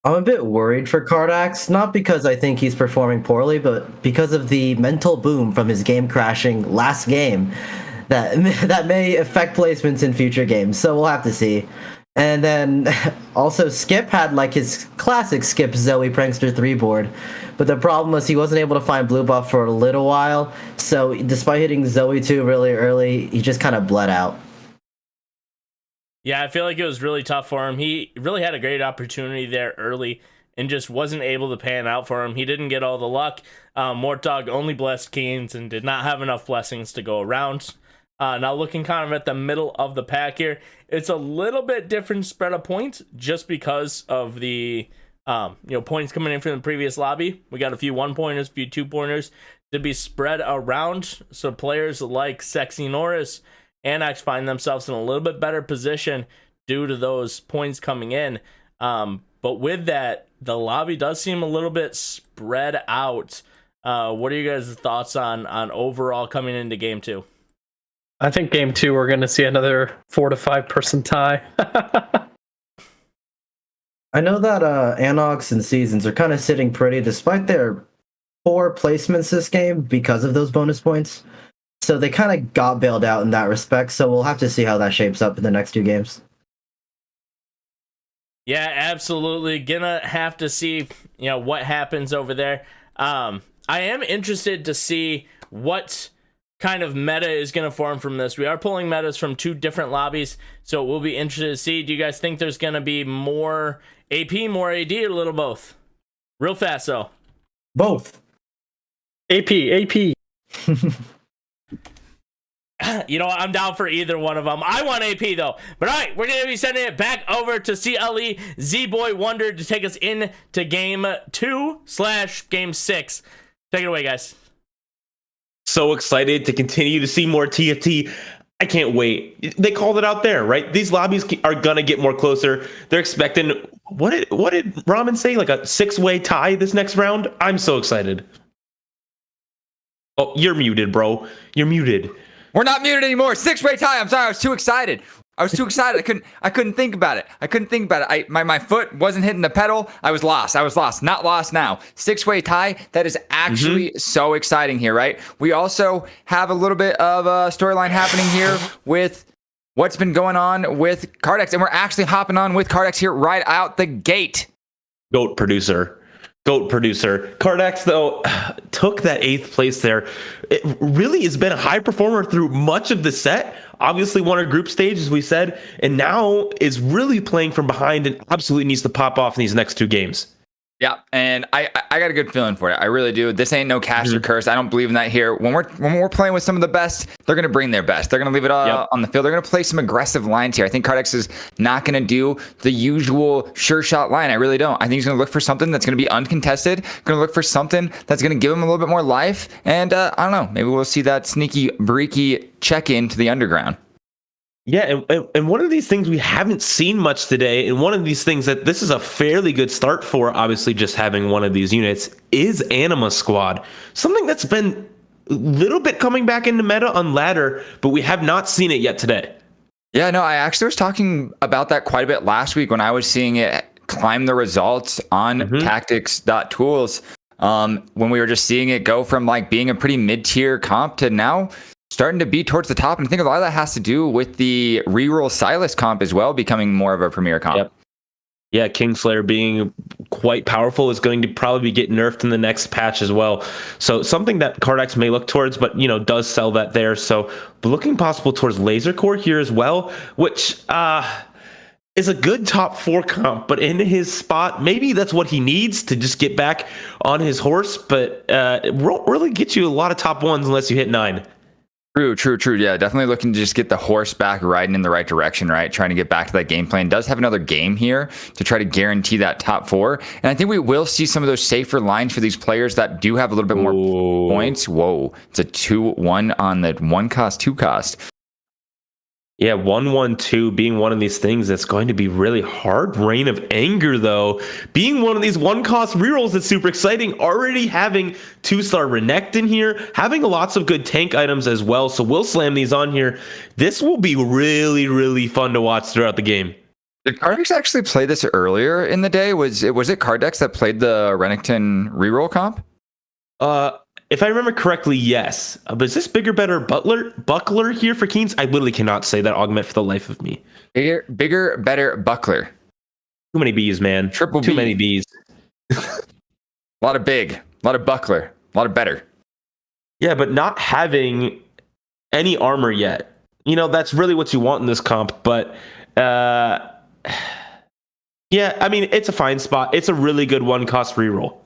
I'm a bit worried for Cardax, not because I think he's performing poorly, but because of the mental boom from his game crashing last game that may affect placements in future games. So we'll have to see. And then also Skip had like his classic Skip Zoe Prankster 3 board. But the problem was he wasn't able to find blue buff for a little while. So despite hitting Zoe 2 really early, he just kind of bled out. Yeah, I feel like it was really tough for him. He really had a great opportunity there early and just wasn't able to pan out for him. He didn't get all the luck. Mortdog only blessed Keynes and did not have enough blessings to go around. Now looking kind of at the middle of the pack here, it's a little bit different spread of points just because of the points coming in from the previous lobby. We got a few 1-pointers, a few 2-pointers to be spread around. So players like Sexy Norris and X find themselves in a little bit better position due to those points coming in. But with that, the lobby does seem a little bit spread out. What are you guys' thoughts on overall coming into game 2? I think game 2 we're going to see another 4 to 5 person tie. I know that Anox and Seasons are kind of sitting pretty despite their poor placements this game because of those bonus points. So they kind of got bailed out in that respect. So we'll have to see how that shapes up in the next 2 games. Yeah, absolutely. Gonna have to see, what happens over there. I am interested to see what kind of meta is going to form from this. We are pulling metas from 2 different lobbies, so we'll be interested to see. Do you guys think there's going to be more AP, more AD, or a little both? Real fast, though. Both. AP. You know what? I'm down for either one of them. I want AP, though. But all right, we're going to be sending it back over to CLE Z-Boy Wonder to take us into game 2/game 6. Take it away, guys. So excited to continue to see more TFT. I can't wait. They called it out there, right? These lobbies are gonna get more closer. They're expecting what did Ramen say? Like a 6-way tie this next round? I'm so excited. Oh, you're muted, bro. You're muted. We're not muted anymore. 6-way tie. I'm sorry. I was too excited. I couldn't think about it. My foot wasn't hitting the pedal. I was lost. Not lost now. 6-way tie. That is actually so exciting here, right? We also have a little bit of a storyline happening here with what's been going on with Cardex, and we're actually hopping on with Cardex here right out the gate. GOAT producer. Cardex, though, took that 8th place there. It really has been a high performer through much of the set. Obviously won a group stage, as we said, and now is really playing from behind and absolutely needs to pop off in these next 2 games. Yeah, and I got a good feeling for it. I really do. This ain't no caster curse. I don't believe in that here. When we're playing with some of the best, they're going to bring their best. They're going to leave it all on the field. They're going to play some aggressive lines here. I think Cardex is not going to do the usual sure shot line. I really don't. I think he's going to look for something that's going to be uncontested. Going to look for something that's going to give him a little bit more life. And I don't know. Maybe we'll see that sneaky, breaky check-in to the underground. Yeah, and one of these things we haven't seen much today, and one of these things that this is a fairly good start for, obviously just having one of these units, is Anima Squad. Something that's been a little bit coming back into meta on ladder, but we have not seen it yet today. Yeah, no, I actually was talking about that quite a bit last week when I was seeing it climb the results on tactics.tools. When we were just seeing it go from like being a pretty mid-tier comp to now starting to be towards the top. And I think a lot of that has to do with the reroll Silas comp as well, becoming more of a premier comp. Yep. Yeah, Kingslayer being quite powerful is going to probably get nerfed in the next patch as well. So something that Cardex may look towards, but does sell that there. So looking possible towards Laser Core here as well, which is a good top 4 comp, but in his spot, maybe that's what he needs to just get back on his horse. But it won't really get you a lot of top 1s unless you hit 9. True. Yeah, definitely looking to just get the horse back riding in the right direction, right? Trying to get back to that game plan. Does have another game here to try to guarantee that top 4. And I think we will see some of those safer lines for these players that do have a little bit more points. Whoa, it's a 2-1 on the 1 cost, 2 cost. Yeah, 1-1-2 being one of these things that's going to be really hard. Reign of Anger, though, being one of these 1-cost rerolls that's super exciting. Already having 2-star Renekton here, having lots of good tank items as well. So we'll slam these on here. This will be really, really fun to watch throughout the game. Did Cardex actually play this earlier in the day? Was it Cardex that played the Renekton reroll comp? If I remember correctly, yes. But is this bigger, better buckler here for Keens? I literally cannot say that augment for the life of me. Bigger, better buckler. Too many B's, man. Triple Too B. many B's. A lot of big, a lot of buckler, a lot of better. Yeah, but not having any armor yet. You know, that's really what you want in this comp. But yeah, I mean, it's a fine spot. It's a really good 1-cost reroll.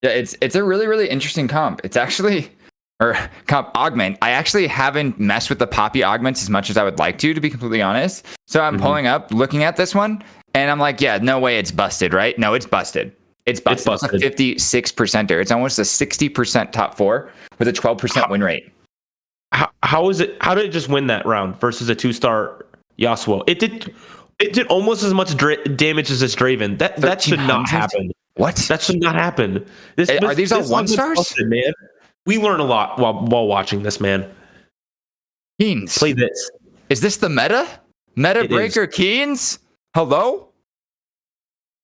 Yeah, it's a really, really interesting comp. It's actually, or comp augment. I actually haven't messed with the Poppy augments as much as I would like to be completely honest. So I'm pulling up, looking at this one, and I'm like, yeah, no way it's busted, right? No, it's busted. It's busted. It's a 56%er. It's almost a 60% top 4 with a 12% win rate. How is it? How did it just win that round versus a 2-star Yasuo? It did almost as much damage as this Draven. That should not happen. What? That should not happen. Are these all 1-stars? Busted, man. We learn a lot while watching this, man. Keens. Play this. Is this the meta? Meta It breaker is. Keens? Hello?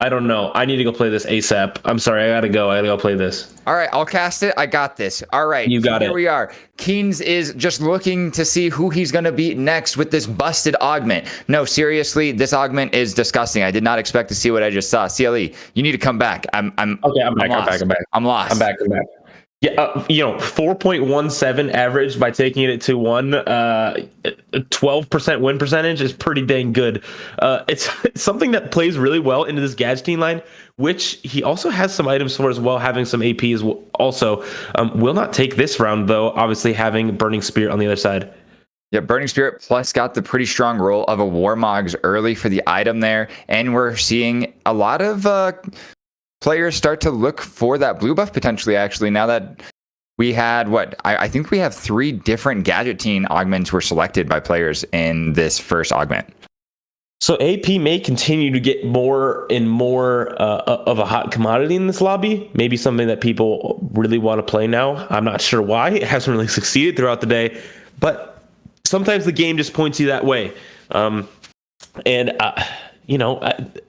I don't know. I need to go play this ASAP. I'm sorry. I gotta go play this. All right, I'll cast it. I got this. All right, You got here it. we are. Keens is just looking to see who he's going to beat next with this busted augment. No, seriously, this augment is disgusting. I did not expect to see what I just saw. CLE, you need to come back. I'm Okay, I'm back. I'm lost. I'm back. Yeah, 4.17 average by taking it to 1. 12% win percentage is pretty dang good. It's something that plays really well into this Gadgeting line, which he also has some items for as well, having some AP as well. Also, will not take this round though. Obviously, having Burning Spirit on the other side. Yeah, Burning Spirit plus got the pretty strong roll of a Warmogs early for the item there, and we're seeing a lot of players start to look for that blue buff potentially, actually, now that we had I think we have 3 different Gadgeting augments were selected by players in this first augment. So AP may continue to get more and more of a hot commodity in this lobby. Maybe something that people really want to play now. I'm not sure why. It hasn't really succeeded throughout the day, but sometimes the game just points you that way.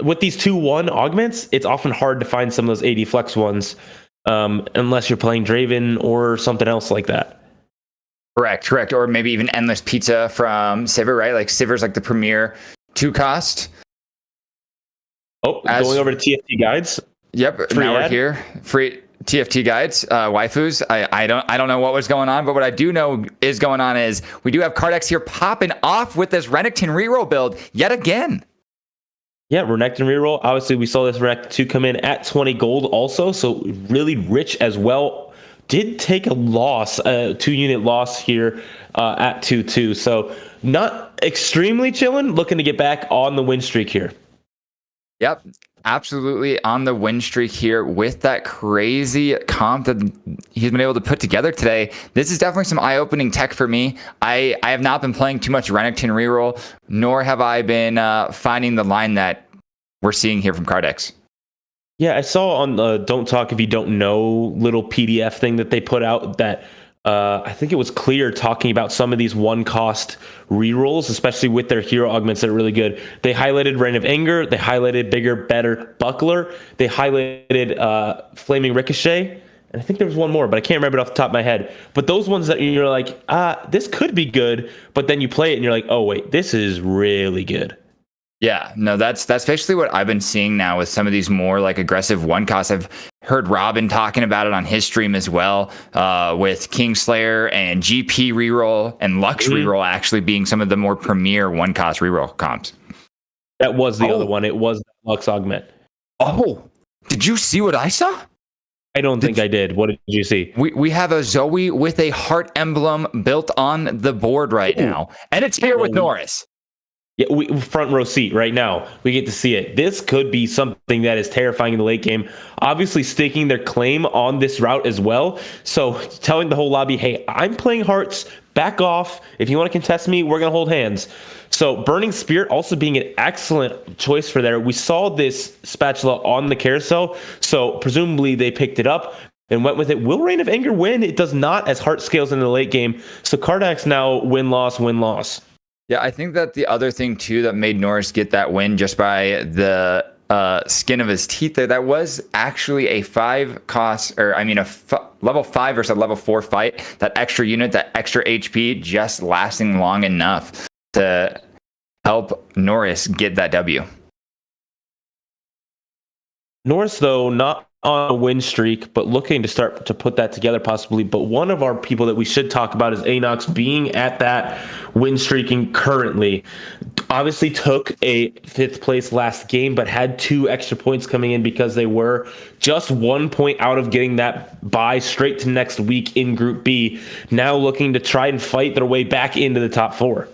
With these 2-1 augments, it's often hard to find some of those AD flex ones unless you're playing Draven or something else like that. Correct. Or maybe even Endless Pizza from Sivir, right? Like Sivir's like the premier 2-cost. Oh, going over to TFT guides. Yep. Free now ad. We're here. Free TFT guides, waifus. I don't know what was going on, but what I do know is going on is we do have Cardex here popping off with this Renekton reroll build yet again. Yeah, Renekton reroll. Obviously, we saw this Renekton 2 come in at 20 gold also, so really rich as well. Did take a loss, a 2-unit loss here at 2-2. So not extremely chilling, looking to get back on the win streak here. Yep, absolutely on the win streak here with that crazy comp that he's been able to put together today. This is definitely some eye-opening tech for me. I have not been playing too much Renekton reroll, nor have I been finding the line that we're seeing here from Cardex. Yeah, I saw on the Don't Talk If You Don't Know little PDF thing that they put out that I think it was Clear talking about some of these 1-cost rerolls, especially with their hero augments that are really good. They highlighted Reign of Anger, they highlighted Bigger, Better Buckler, they highlighted Flaming Ricochet, and I think there was one more, but I can't remember it off the top of my head. But those ones that you're like, this could be good, but then you play it and you're like, oh wait, this is really good. Yeah, no, that's basically what I've been seeing now with some of these more like aggressive 1-costs. I've heard Robin talking about it on his stream as well, with Kingslayer and GP reroll and Lux reroll actually being some of the more premier 1-cost reroll comps. That was the other one. It was Lux Augment. Oh, did you see what I saw? I don't think I did. What did you see? We have a Zoe with a heart emblem built on the board right now, and it's here with Norris. Yeah, we front row seat right now. We get to see it. This could be something that is terrifying in the late game. Obviously, staking their claim on this route as well. So telling the whole lobby, hey, I'm playing hearts. Back off. If you want to contest me, we're going to hold hands. So Burning Spirit also being an excellent choice for there. We saw this spatula on the carousel, so presumably they picked it up and went with it. Will Reign of Anger win? It does not, as heart scales in the late game. So Kardax now win-loss, win-loss. Yeah, I think that the other thing too that made Norris get that win just by the skin of his teeth there, that was actually a level 5 versus a level 4 fight. That extra unit, that extra HP, just lasting long enough to help Norris get that W. Norris, though, not on a win streak, but looking to start to put that together possibly. But one of our people that we should talk about is Anox being at that win streaking currently. Obviously took a 5th place last game, but had 2 extra points coming in because they were just 1 point out of getting that bye straight to next week in Group B. Now looking to try and fight their way back into the top 4.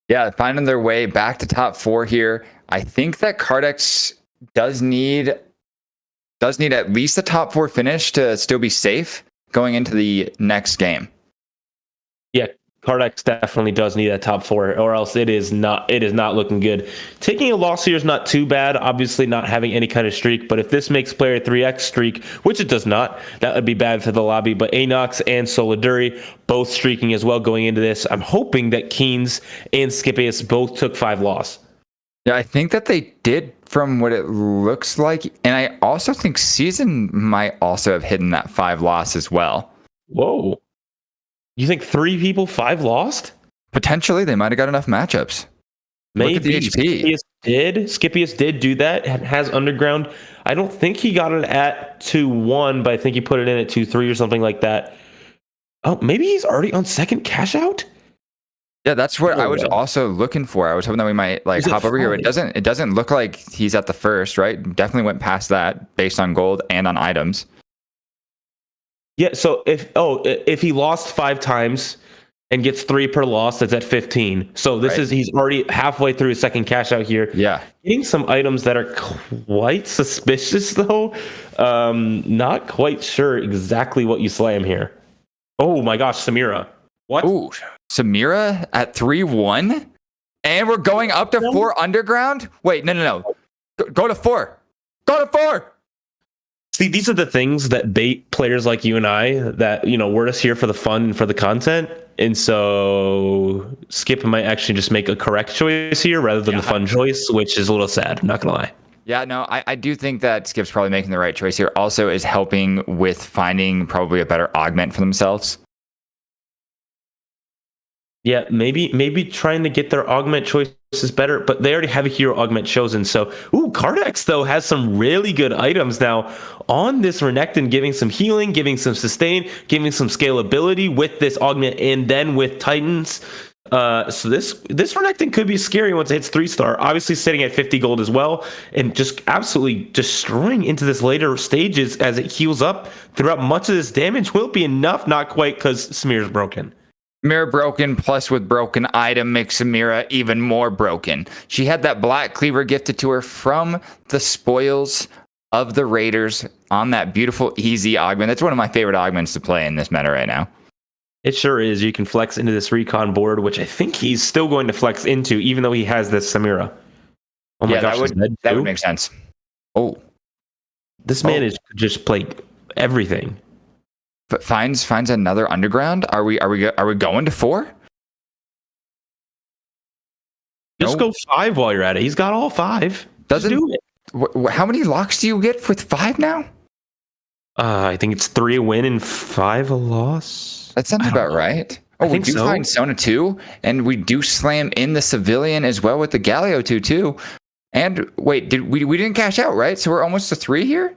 Yeah, finding their way back to top 4 here. I think that Kardax does need at least a top 4 finish to still be safe going into the next game. Yeah, Kardax definitely does need that top 4, or else it is not looking good. Taking a loss here is not too bad, obviously not having any kind of streak, but if this makes player 3x streak, which it does not, that would be bad for the lobby. But Anox and Soliduri both streaking as well going into this. I'm hoping that Keynes and Scipius both took 5 loss. Yeah, I think that they did from what it looks like. And I also think Season might also have hidden that 5 loss as well. Whoa. You think 3 people, 5 lost? Potentially, they might have got enough matchups. Maybe. Look at the HP. Scipius did do that. Has Underground. I don't think he got it at 2-1, but I think he put it in at 2-3 or something like that. Oh, maybe he's already on second cash out? Yeah, that's what I was also looking for. I was hoping that we might hop over here. It doesn't look like he's at the first, right? Definitely went past that based on gold and on items. Yeah, so if he lost 5 times and gets 3 per loss, that's at 15. So he's already halfway through his second cash out here. Yeah. Getting some items that are quite suspicious though. Not quite sure exactly what you slam here. Oh my gosh, Samira. What? Ooh, Samira at 3-1? And we're going up to 4 underground? Wait, no. Go to 4. Go to 4. See, these are the things that bait players like you and I that, we're just here for the fun and for the content. And so Skip might actually just make a correct choice here rather than the fun choice, which is a little sad. I'm not going to lie. Yeah, no, I do think that Skip's probably making the right choice here. Also is helping with finding probably a better augment for themselves. Yeah, maybe trying to get their augment choices better, but they already have a hero augment chosen. So, Kardax, though, has some really good items now on this Renekton, giving some healing, giving some sustain, giving some scalability with this augment, and then with Titans. So this Renekton could be scary once it hits 3-star. Obviously sitting at 50 gold as well, and just absolutely destroying into this later stages as it heals up throughout much of this damage will be enough, not quite because Smear's broken. Samira broken, plus with broken item makes Samira even more broken. She had that Black Cleaver gifted to her from the spoils of the Raiders on that beautiful, easy augment. That's one of my favorite augments to play in this meta right now. It sure is. You can flex into this recon board, which I think he's still going to flex into, even though he has this Samira. Oh my gosh, that would make sense. Oh, this man is just play everything. But finds another underground. Are we going to 4? Just go 5 while you're at it. He's got all 5. Just do it. How many locks do you get with 5 now? I think it's 3 a win and 5 a loss. That sounds about right. Oh, we do find Sona 2, and we do slam in the civilian as well with the Galio 2 too. And wait, we didn't cash out, right? So we're almost to 3 here.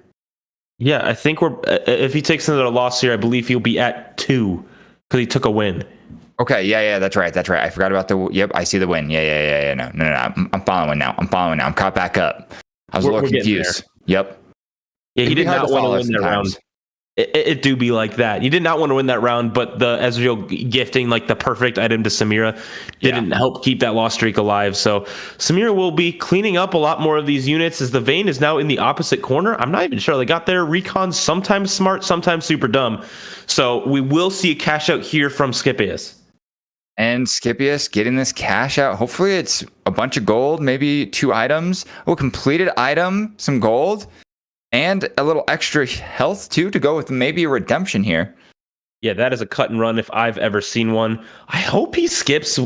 Yeah, I think if he takes another loss here, I believe he'll be at 2 because he took a win. Okay, yeah, that's right. I forgot about the. Yep, I see the win. Yeah. No. I'm following now. I'm caught back up. I was a little We're getting confused. Yep. Yeah, he It'd be did hard not to want to follow win that round. sometimes. It do be like that. You did not want to win that round, but the Ezreal gifting like the perfect item to Samira didn't help keep that loss streak alive. So Samira will be cleaning up a lot more of these units as the Vayne is now in the opposite corner. I'm not even sure they got their recon sometimes smart, sometimes super dumb. So we will see a cash out here from Scipius. And Scipius getting this cash out. Hopefully it's a bunch of gold, maybe 2 items. Oh, completed item, some gold. And a little extra health, too, to go with maybe a redemption here. Yeah, that is a cut and run if I've ever seen one. I hope he sticks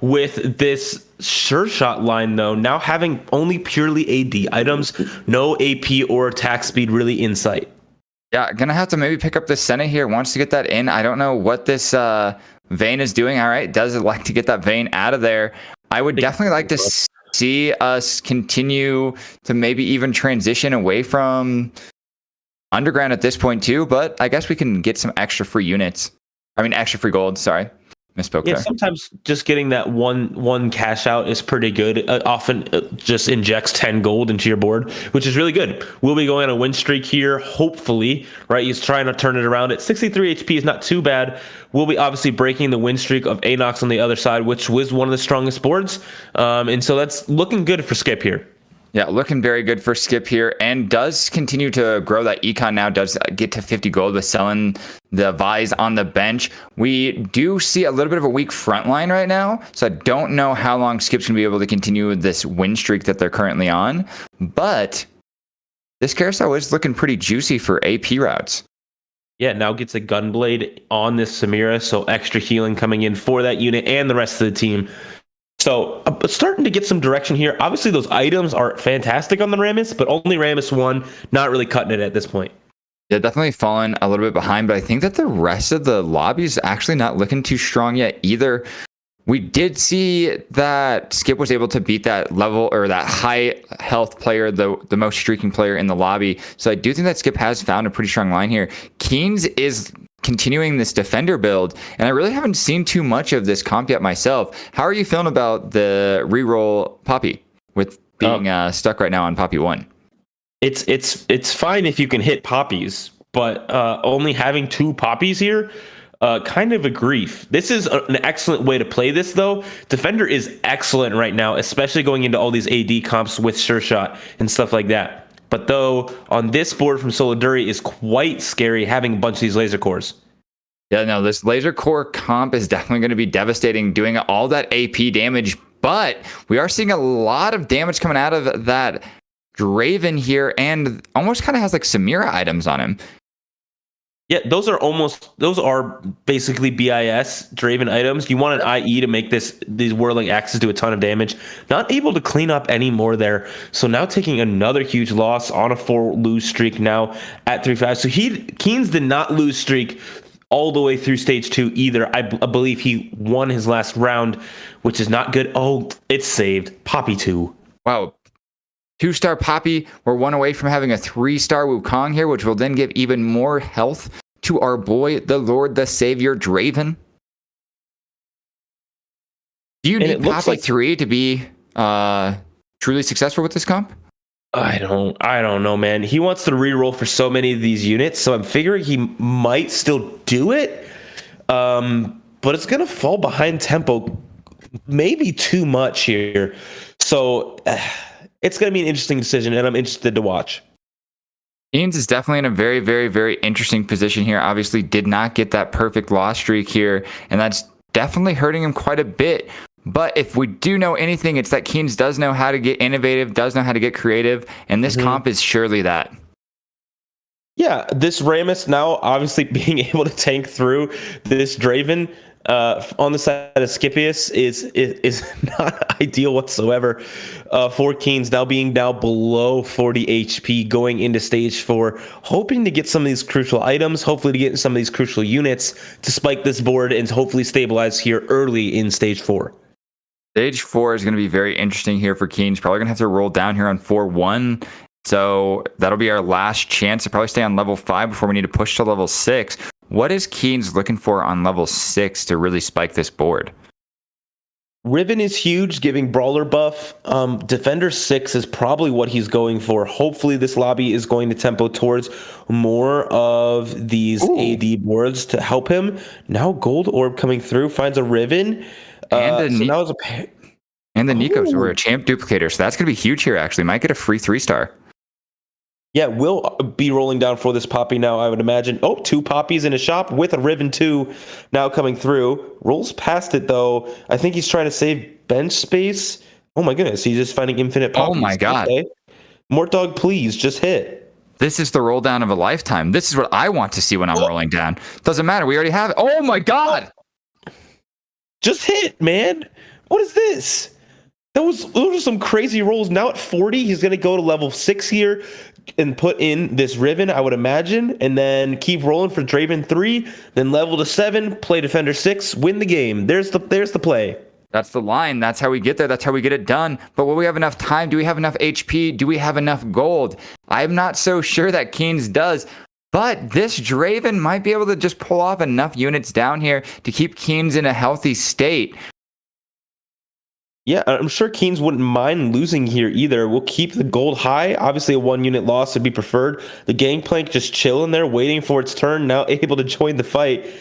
with this sure shot line, though. Now having only purely AD items, no AP or attack speed really in sight. Yeah, gonna have to maybe pick up the Senate here. Wants to get that in. I don't know what this Vayne is doing. All right, does it like to get that Vayne out of there? I would definitely like to see us continue to maybe even transition away from underground at this point too, but I guess we can get some extra free units. I mean, extra free gold. Sorry, misspoke there. Sometimes just getting that one cash out is pretty good. Often just injects 10 gold into your board, which is really good. We'll be going on a win streak here, hopefully, right? He's trying to turn it around. At 63 HP is not too bad. We'll be obviously breaking the win streak of Anox on the other side, which was one of the strongest boards. And so that's looking good for Skip here. Yeah, looking very good for Skip here, and does continue to grow that econ now, does get to 50 gold with selling the Vise on the bench. We do see a little bit of a weak front line right now, so I don't know how long Skip's going to be able to continue with this win streak that they're currently on, but this carousel is looking pretty juicy for AP routes. Yeah, now gets a Gunblade on this Samira, so extra healing coming in for that unit and the rest of the team. So starting to get some direction here. Obviously, those items are fantastic on the Rammus, but only Rammus 1, not really cutting it at this point. Yeah, definitely fallen a little bit behind, but I think that the rest of the lobby is actually not looking too strong yet either. We did see that Skip was able to beat that level or that high health player, the most streaking player in the lobby. So I do think that Skip has found a pretty strong line here. Keynes is continuing this defender build, and I really haven't seen too much of this comp yet myself. How are you feeling about the reroll Poppy with being stuck right now on Poppy 1? It's fine if you can hit poppies, but only having 2 poppies here, kind of a grief. This is an excellent way to play this, though. Defender is excellent right now, especially going into all these AD comps with Sure Shot and stuff like that. But though, on this board from Soliduri is quite scary having a bunch of these laser cores. Yeah, no, this laser core comp is definitely going to be devastating, doing all that AP damage, but we are seeing a lot of damage coming out of that Draven here, and almost kind of has like Samira items on him. Yeah, those are basically BIS Draven items. You want an IE to make these whirling axes do a ton of damage. Not able to clean up any more there. So now taking another huge loss on a 4 lose streak now at 3-5. So Keynes did not lose streak all the way through stage 2 either. I believe he won his last round, which is not good. Oh, it's saved. Poppy 2. Wow. 2-star Poppy. We're 1 away from having a 3-star Wukong here, which will then give even more health to our boy, the Lord, the Savior, Draven. Do you need Poppy 3 to be truly successful with this comp? I don't know, man. He wants to reroll for so many of these units, so I'm figuring he might still do it. But it's gonna fall behind tempo, maybe too much here. So it's going to be an interesting decision, and I'm interested to watch. Keynes is definitely in a very, very, very interesting position here. Obviously did not get that perfect loss streak here, and that's definitely hurting him quite a bit. But if we do know anything, it's that Keynes does know how to get innovative, does know how to get creative, and this comp is surely that. Yeah, this Rammus now obviously being able to tank through this Draven on the side of Scipius is not ideal whatsoever for Keynes, now being below 40 HP going into stage 4, hoping to get some of these crucial items, hopefully to get some of these crucial units to spike this board and hopefully stabilize here early in stage 4. Stage 4 is going to be very interesting here for Keynes. Probably going to have to roll down here on 4-1. So that'll be our last chance to probably stay on level 5 before we need to push to level 6. What is Keens looking for on level 6 to really spike this board? Riven is huge, giving brawler buff. Defender 6 is probably what he's going for. Hopefully this lobby is going to tempo towards more of these AD boards to help him. Now Gold Orb coming through, finds a Riven. And so now it's the Nikos were a champ duplicator, so that's going to be huge here, actually. Might get a free 3-star. Yeah, we'll be rolling down for this Poppy now, I would imagine. Oh, 2 Poppies in a shop with a Riven 2 now coming through. Rolls past it, though. I think he's trying to save bench space. Oh, my goodness. He's just finding infinite Poppies. Oh, my God. Okay. Mortdog, please, just hit. This is the roll down of a lifetime. This is what I want to see when I'm rolling down. Doesn't matter. We already have it. Oh, my God. Just hit, man. What is this? Those are some crazy rolls. Now at 40, he's going to go to level 6 here and put in this Riven, I would imagine, and then keep rolling for Draven 3, then level to 7, play Defender 6, win the game. There's the play. That's the line. That's how we get there. That's how we get it done. But will we have enough time? Do we have enough HP? Do we have enough gold? I'm not so sure that Keens does. But this Draven might be able to just pull off enough units down here to keep Keens in a healthy state. Yeah, I'm sure Keens wouldn't mind losing here either. We'll keep the gold high. Obviously, a 1-unit loss would be preferred. The Gangplank just chilling there, waiting for its turn, now able to join the fight.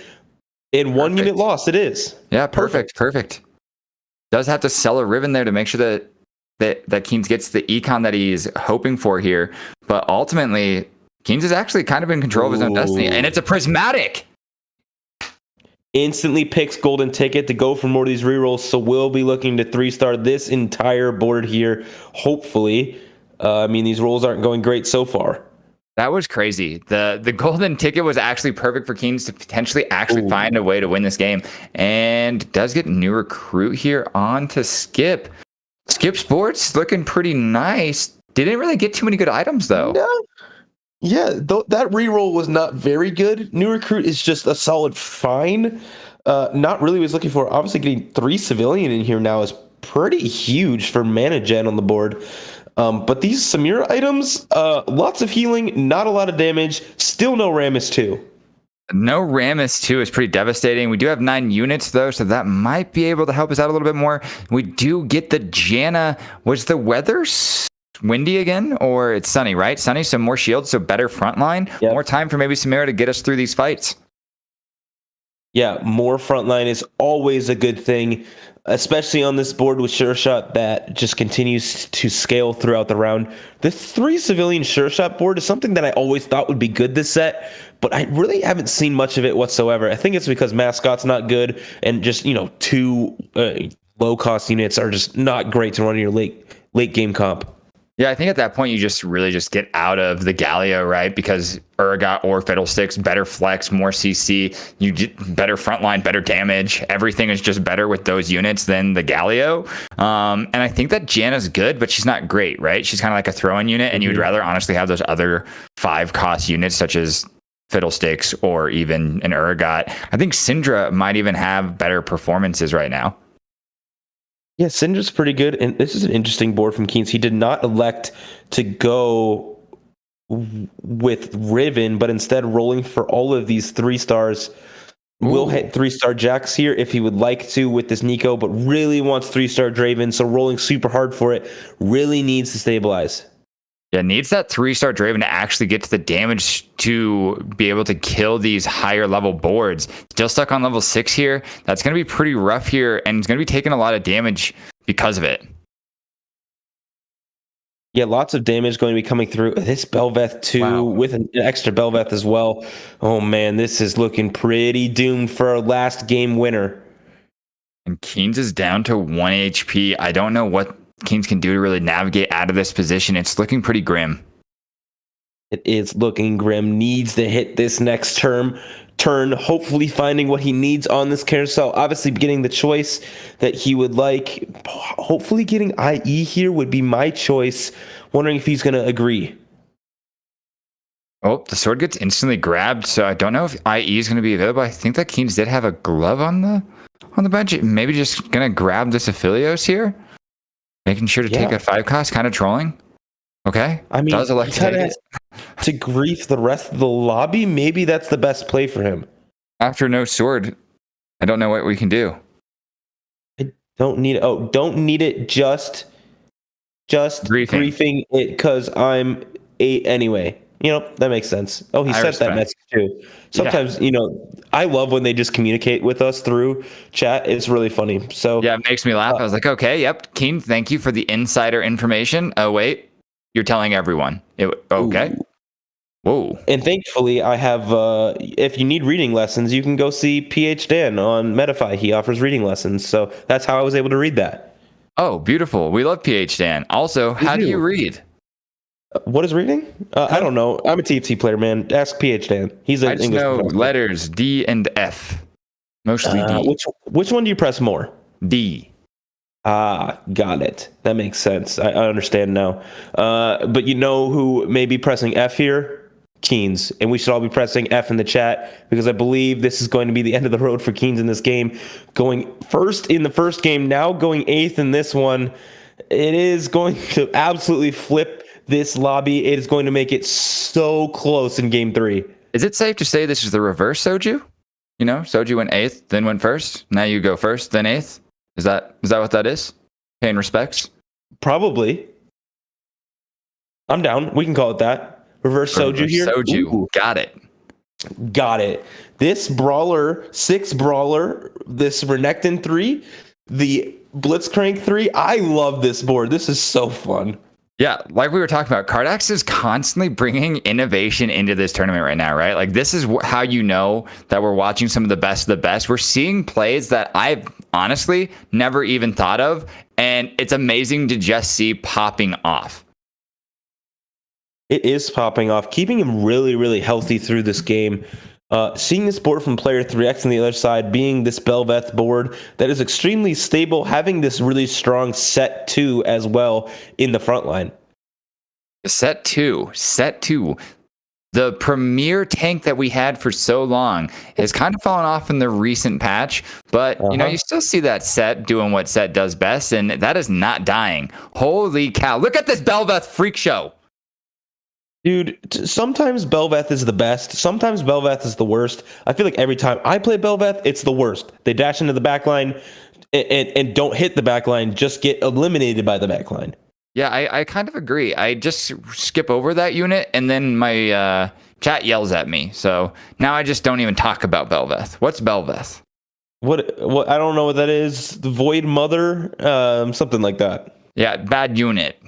In 1-unit loss, it is. Yeah, perfect. Does have to sell a Riven there to make sure that Keens gets the econ that he's hoping for here. But ultimately, Keens is actually kind of in control of his own destiny. And it's a prismatic! Instantly picks golden ticket to go for more of these rerolls, so we'll be looking to 3-star this entire board here, hopefully. I mean, these rolls aren't going great so far. That was crazy. The golden ticket was actually perfect for Keens to potentially find a way to win this game. And does get new recruit here on to Skip. Skip Sports looking pretty nice. Didn't really get too many good items, though. Yeah, that reroll was not very good. New recruit is just a solid fine. Not really what I was looking for. Obviously, getting 3 civilian in here now is pretty huge for mana gen on the board. But these Samira items, lots of healing, not a lot of damage. Still no Rammus 2. No Rammus 2 is pretty devastating. We do have 9 units, though, so that might be able to help us out a little bit more. We do get the Janna. Was the weather windy again, or it's sunny, right? Sunny, so more shields, so better front line. Yep. More time for maybe Samira to get us through these fights. Yeah, more front line is always a good thing, especially on this board with Sure Shot that just continues to scale throughout the round. The 3 civilian Sure Shot board is something that I always thought would be good this set, but I really haven't seen much of it whatsoever. I think it's because Mascot's not good, and just, 2 low-cost units are just not great to run in your late game comp. Yeah, I think at that point you just really just get out of the Galio, right? Because Urgot or Fiddlesticks, better flex, more CC, you get better frontline, better damage. Everything is just better with those units than the Galio. And I think that Janna's good, but she's not great, right? She's kind of like a throw-in unit, and you would rather honestly have those other 5-cost units such as Fiddlesticks or even an Urgot. I think Syndra might even have better performances right now. Yeah, Syndra's pretty good, and this is an interesting board from Keens. He did not elect to go with Riven, but instead rolling for all of these 3-stars. Will hit 3-star Jax here if he would like to with this Nico, but really wants 3-star Draven, so rolling super hard for it. Really needs to stabilize. Yeah, needs that 3-star Draven to actually get to the damage to be able to kill these higher level boards. Still stuck on level 6 here. That's going to be pretty rough here, and it's going to be taking a lot of damage because of it. Yeah, lots of damage going to be coming through. This Belveth too, with an extra Belveth as well. Oh man, this is looking pretty doomed for a last game winner. And Keens is down to 1 HP. I don't know what Keens can do to really navigate out of this position. It's looking pretty grim. It is looking grim. Needs to hit this next turn, hopefully finding what he needs on this carousel. Obviously getting the choice that he would like. Hopefully getting IE here would be my choice. Wondering if he's going to agree. Oh, the sword gets instantly grabbed, so I don't know if IE is going to be available. I think that Keens did have a glove on the bench. Maybe just going to grab this Aphelios here. Making sure to take a 5-cost, kind of trolling. Okay. I mean, does elect to grief the rest of the lobby. Maybe that's the best play for him. After no sword, I don't know what we can do. Don't need it. Just griefing it because I'm 8 anyway. That makes sense. Oh, he I sent that respect. message too. Sometimes, I love when they just communicate with us through chat. It's really funny. So Yeah, it makes me laugh. I was like, okay, yep, Keen, thank you for the insider information. Oh wait, you're telling everyone. Okay. Ooh. Whoa. And thankfully, I have. If you need reading lessons, you can go see PH Dan on Medify. He offers reading lessons, so that's how I was able to read that. Oh, beautiful. We love PH Dan. Also, how do you read? What is reading? I don't know. I'm a TFT player, man. Ask PH Dan. He's an I just English know professor. letters D and F. Mostly D. Which one do you press more? D. Ah, got it. That makes sense. I understand now. But you know who may be pressing F here? Keens. And we should all be pressing F in the chat because I believe this is going to be the end of the road for Keens in this game. Going first in the first game, now going 8th in this one. It is going to absolutely flip this lobby. It is going to make it so close in game 3. Is it safe to say this is the reverse Soju? Soju went 8th, then went first. Now you go first, then 8th. Is that what that is? Paying respects? Probably. I'm down. We can call it that. Reverse Soju here. Soju. Ooh. Got it. Got it. This Brawler, 6 Brawler, this Renekton 3, the Blitzcrank 3. I love this board. This is so fun. Yeah, like we were talking about, Cardax is constantly bringing innovation into this tournament right now, right? Like this is how you know that we're watching some of the best of the best. We're seeing plays that I've honestly never even thought of, and it's amazing to just see popping off. It is popping off, keeping him really, really healthy through this game. Seeing this board from player 3X on the other side, being this Belveth board that is extremely stable, having this really strong set 2 as well in the front line. Set 2. The premier tank that we had for so long has kind of fallen off in the recent patch, but you still see that set doing what set does best, and that is not dying. Holy cow. Look at this Belveth freak show. Dude, sometimes Belveth is the best. Sometimes Belveth is the worst. I feel like every time I play Belveth, it's the worst. They dash into the backline and don't hit the backline, just get eliminated by the backline. Yeah, I kind of agree. I just skip over that unit, and then my chat yells at me. So now I just don't even talk about Belveth. What's Belveth? What? I don't know what that is. The Void Mother? Something like that. Yeah, bad unit.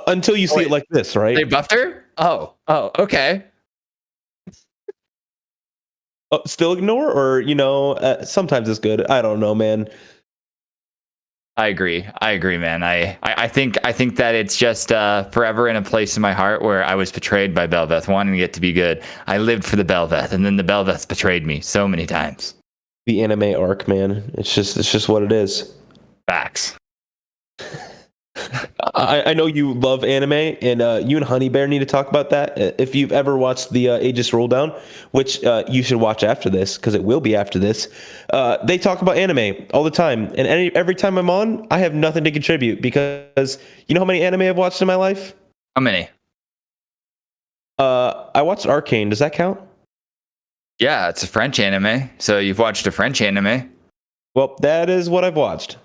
Until you see it like this, right? They buffed her? Oh, okay. Still ignore, or sometimes it's good. I don't know, man. I agree, man. I think that it's just forever in a place in my heart where I was betrayed by Belveth, wanting it to be good. I lived for the Belveth, and then the Belveth betrayed me so many times. The anime arc, man. It's just what it is. Facts. I know you love anime, and you and Honey Bear need to talk about that. If you've ever watched the Aegis Rolldown, which you should watch after this, because it will be after this, they talk about anime all the time. And every time I'm on, I have nothing to contribute, because you know how many anime I've watched in my life? How many? I watched Arcane. Does that count? Yeah, it's a French anime. So you've watched a French anime? Well, that is what I've watched.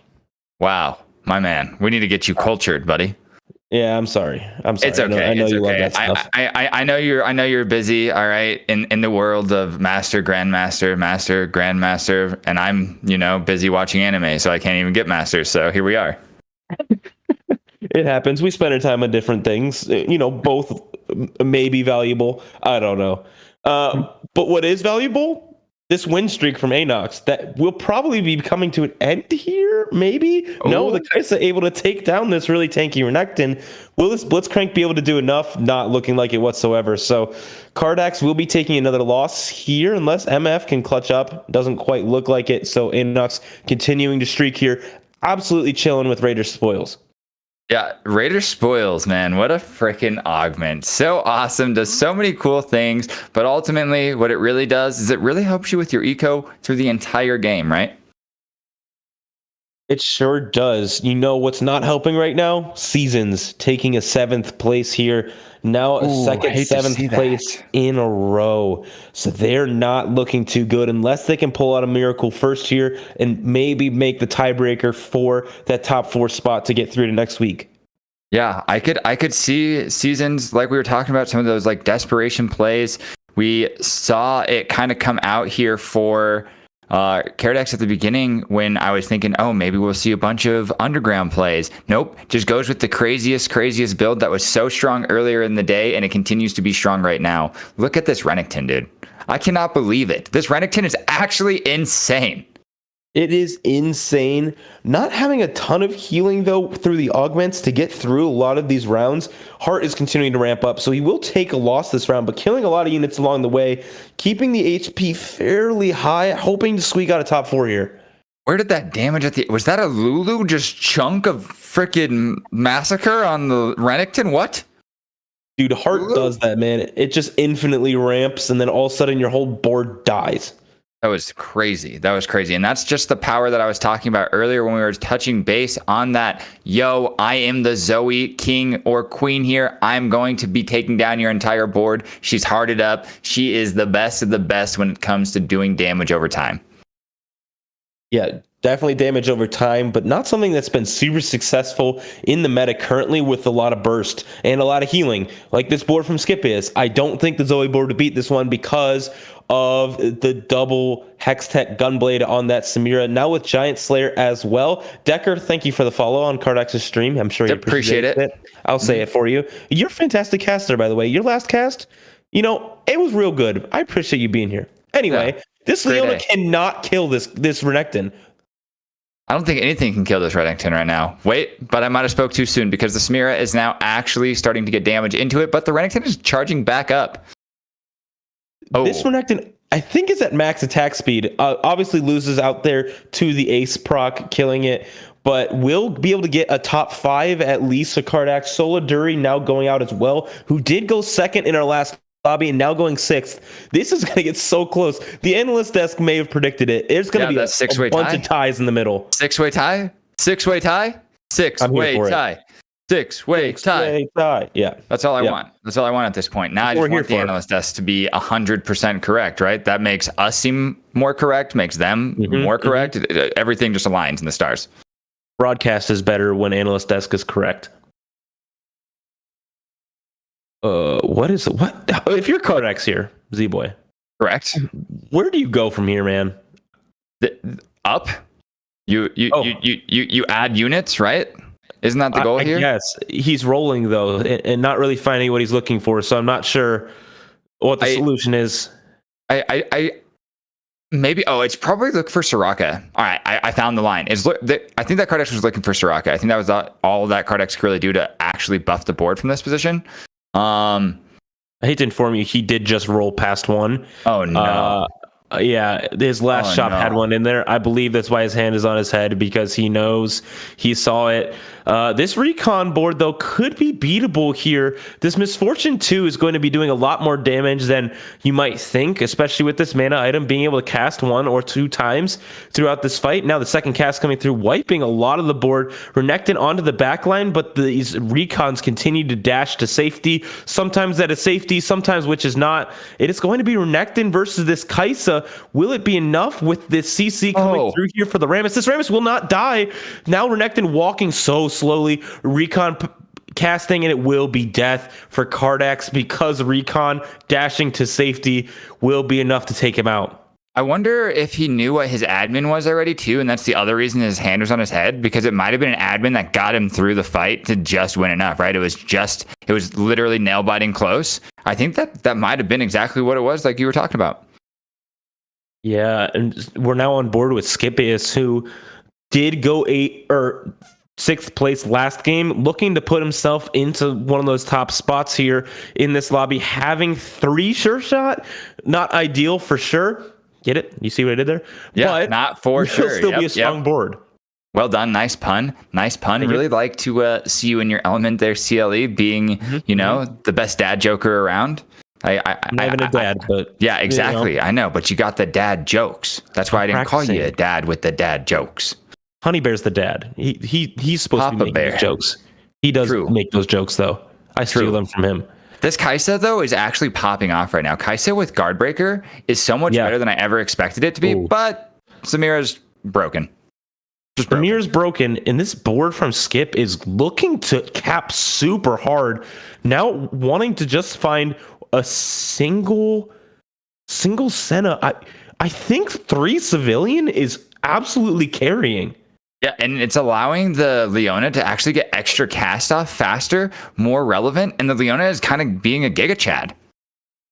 Wow. My man, we need to get you cultured, buddy. Yeah, I'm sorry. It's okay. I know it's you okay. love that stuff. I know you're busy. All right, in the world of Master, Grandmaster, Master, Grandmaster, and I'm busy watching anime, so I can't even get Master. So here we are. It happens. We spend our time on different things. Both may be valuable. I don't know. But what is valuable? This win streak from Anox that will probably be coming to an end here, maybe? Oh. No, the Kaisa able to take down this really tanky Renekton. Will this Blitzcrank be able to do enough? Not looking like it whatsoever. So Cardax will be taking another loss here unless MF can clutch up. Doesn't quite look like it. So Anox continuing to streak here. Absolutely chilling with Raider Spoils. Yeah, Raider Spoils, man. What a freaking augment. So awesome. Does so many cool things. But ultimately, what it really does is it really helps you with your eco through the entire game, right? It sure does. You know what's not helping right now? Seasons taking a 7th place here. Now a Ooh, second hate to see 7th that. place in a row. So they're not looking too good unless they can pull out a miracle first here and maybe make the tiebreaker for that top 4 spot to get through to next week. Yeah, I could see Seasons, like we were talking about, some of those like desperation plays. We saw it kind of come out here for Karadex at the beginning when I was thinking, oh, maybe we'll see a bunch of underground plays. Nope, just goes with the craziest build that was so strong earlier in the day, and it continues to be strong right now. Look at this Renekton, dude. I cannot believe it. This Renekton is actually insane. It is insane. Not having a ton of healing, though, through the augments to get through a lot of these rounds. Heart is continuing to ramp up, so he will take a loss this round, but killing a lot of units along the way, keeping the HP fairly high, hoping to squeak out a top 4 here. Where did that damage at the... Was that a Lulu just chunk of freaking massacre on the Renekton? What? Dude, Heart does that, man. It just infinitely ramps, and then all of a sudden your whole board dies. That was crazy. And that's just the power that I was talking about earlier when we were touching base on that. Yo, I am the Zoe king or queen here. I'm going to be taking down your entire board. She's hearted up. She is the best of the best when it comes to doing damage over time. Yeah, definitely damage over time, but not something that's been super successful in the meta currently with a lot of burst and a lot of healing, like this board from Skip is. I don't think the Zoe board would beat this one because of the double Hextech Gunblade on that Samira. Now with Giant Slayer as well. Decker, thank you for the follow on Cardex's stream. I'm sure you appreciate it. I'll say it for you. You're a fantastic caster, by the way. Your last cast, it was real good. I appreciate you being here. Anyway, this Leona cannot kill this Renekton. I don't think anything can kill this Renekton right now. Wait, but I might have spoke too soon because the Samira is now actually starting to get damage into it, but the Renekton is charging back up. Oh. This Renekton, I think, is at max attack speed. Obviously loses out there to the Ace proc, killing it, but will be able to get a top 5 at least. So Kardak, Soladuri now going out as well, who did go second in our last lobby and now going 6th. This is going to get so close. The analyst desk may have predicted it. There's going to be a bunch of ties in the middle. Six-way tie? Six-way tie? Six-way tie. Six-way tie. Yeah. That's all I want. That's all I want at this point. Now I just want the analyst desk to be 100% correct, right? That makes us seem more correct, makes them more correct. Everything just aligns in the stars. Broadcast is better when analyst desk is correct. What if you're Cardex here, Z-Boy? Correct. Where do you go from here, man? Up. You add units, right? Isn't that the goal here? Yes. He's rolling though, and not really finding what he's looking for. So I'm not sure what the solution is. I maybe. Oh, it's probably look for Soraka. All right, I found the line. I think that Cardex was looking for Soraka. I think that was all that Cardex could really do to actually buff the board from this position. I hate to inform you, he did just roll past one. Oh no. Yeah, his last shop had one in there. I believe that's why his hand is on his head, because he knows, he saw it. This recon board, though, could be beatable here. This Misfortune 2 is going to be doing a lot more damage than you might think, especially with this mana item being able to cast 1 or 2 times throughout this fight. Now the second cast coming through, wiping a lot of the board. Renekton onto the back line, but these recons continue to dash to safety. Sometimes that is safety, sometimes which is not. It is going to be Renekton versus this Kaisa. Will it be enough with this CC coming through here for the Rammus? This Rammus will not die. Now Renekton walking so slowly, recon casting, and it will be death for Cardax because recon dashing to safety will be enough to take him out. I wonder if he knew what his admin was already too, and that's the other reason his hand was on his head, because it might have been an admin that got him through the fight to just win enough, right? It was literally nail biting close. I think that might have been exactly what it was, like you were talking about. Yeah, and we're now on board with Scipius, who did go 8th or 6th place last game, looking to put himself into one of those top spots here in this lobby, having 3 sure shot. Not ideal for sure. Get it? You see what I did there? Yeah, but not for sure. It'll still be a strong board. Well done. Nice pun. I really like to see you in your element there, CLE, being, the best dad joker around. I'm not even a dad, but yeah, exactly. I know, but you got the dad jokes. That's why I didn't call you a dad with the dad jokes. Honey Bear's the dad. He's supposed to be making Bear. those jokes. He does make those jokes though. I steal them from him. This Kaisa, though, is actually popping off right now. Kaisa with Guard Breaker is so much better than I ever expected it to be, but Samira's broken. Samir's broken, and this board from Skip is looking to cap super hard. Now wanting to just find a single Senna. I think 3 civilian is absolutely carrying. Yeah, and it's allowing the Leona to actually get extra cast off faster, more relevant, and the Leona is kind of being a Giga Chad.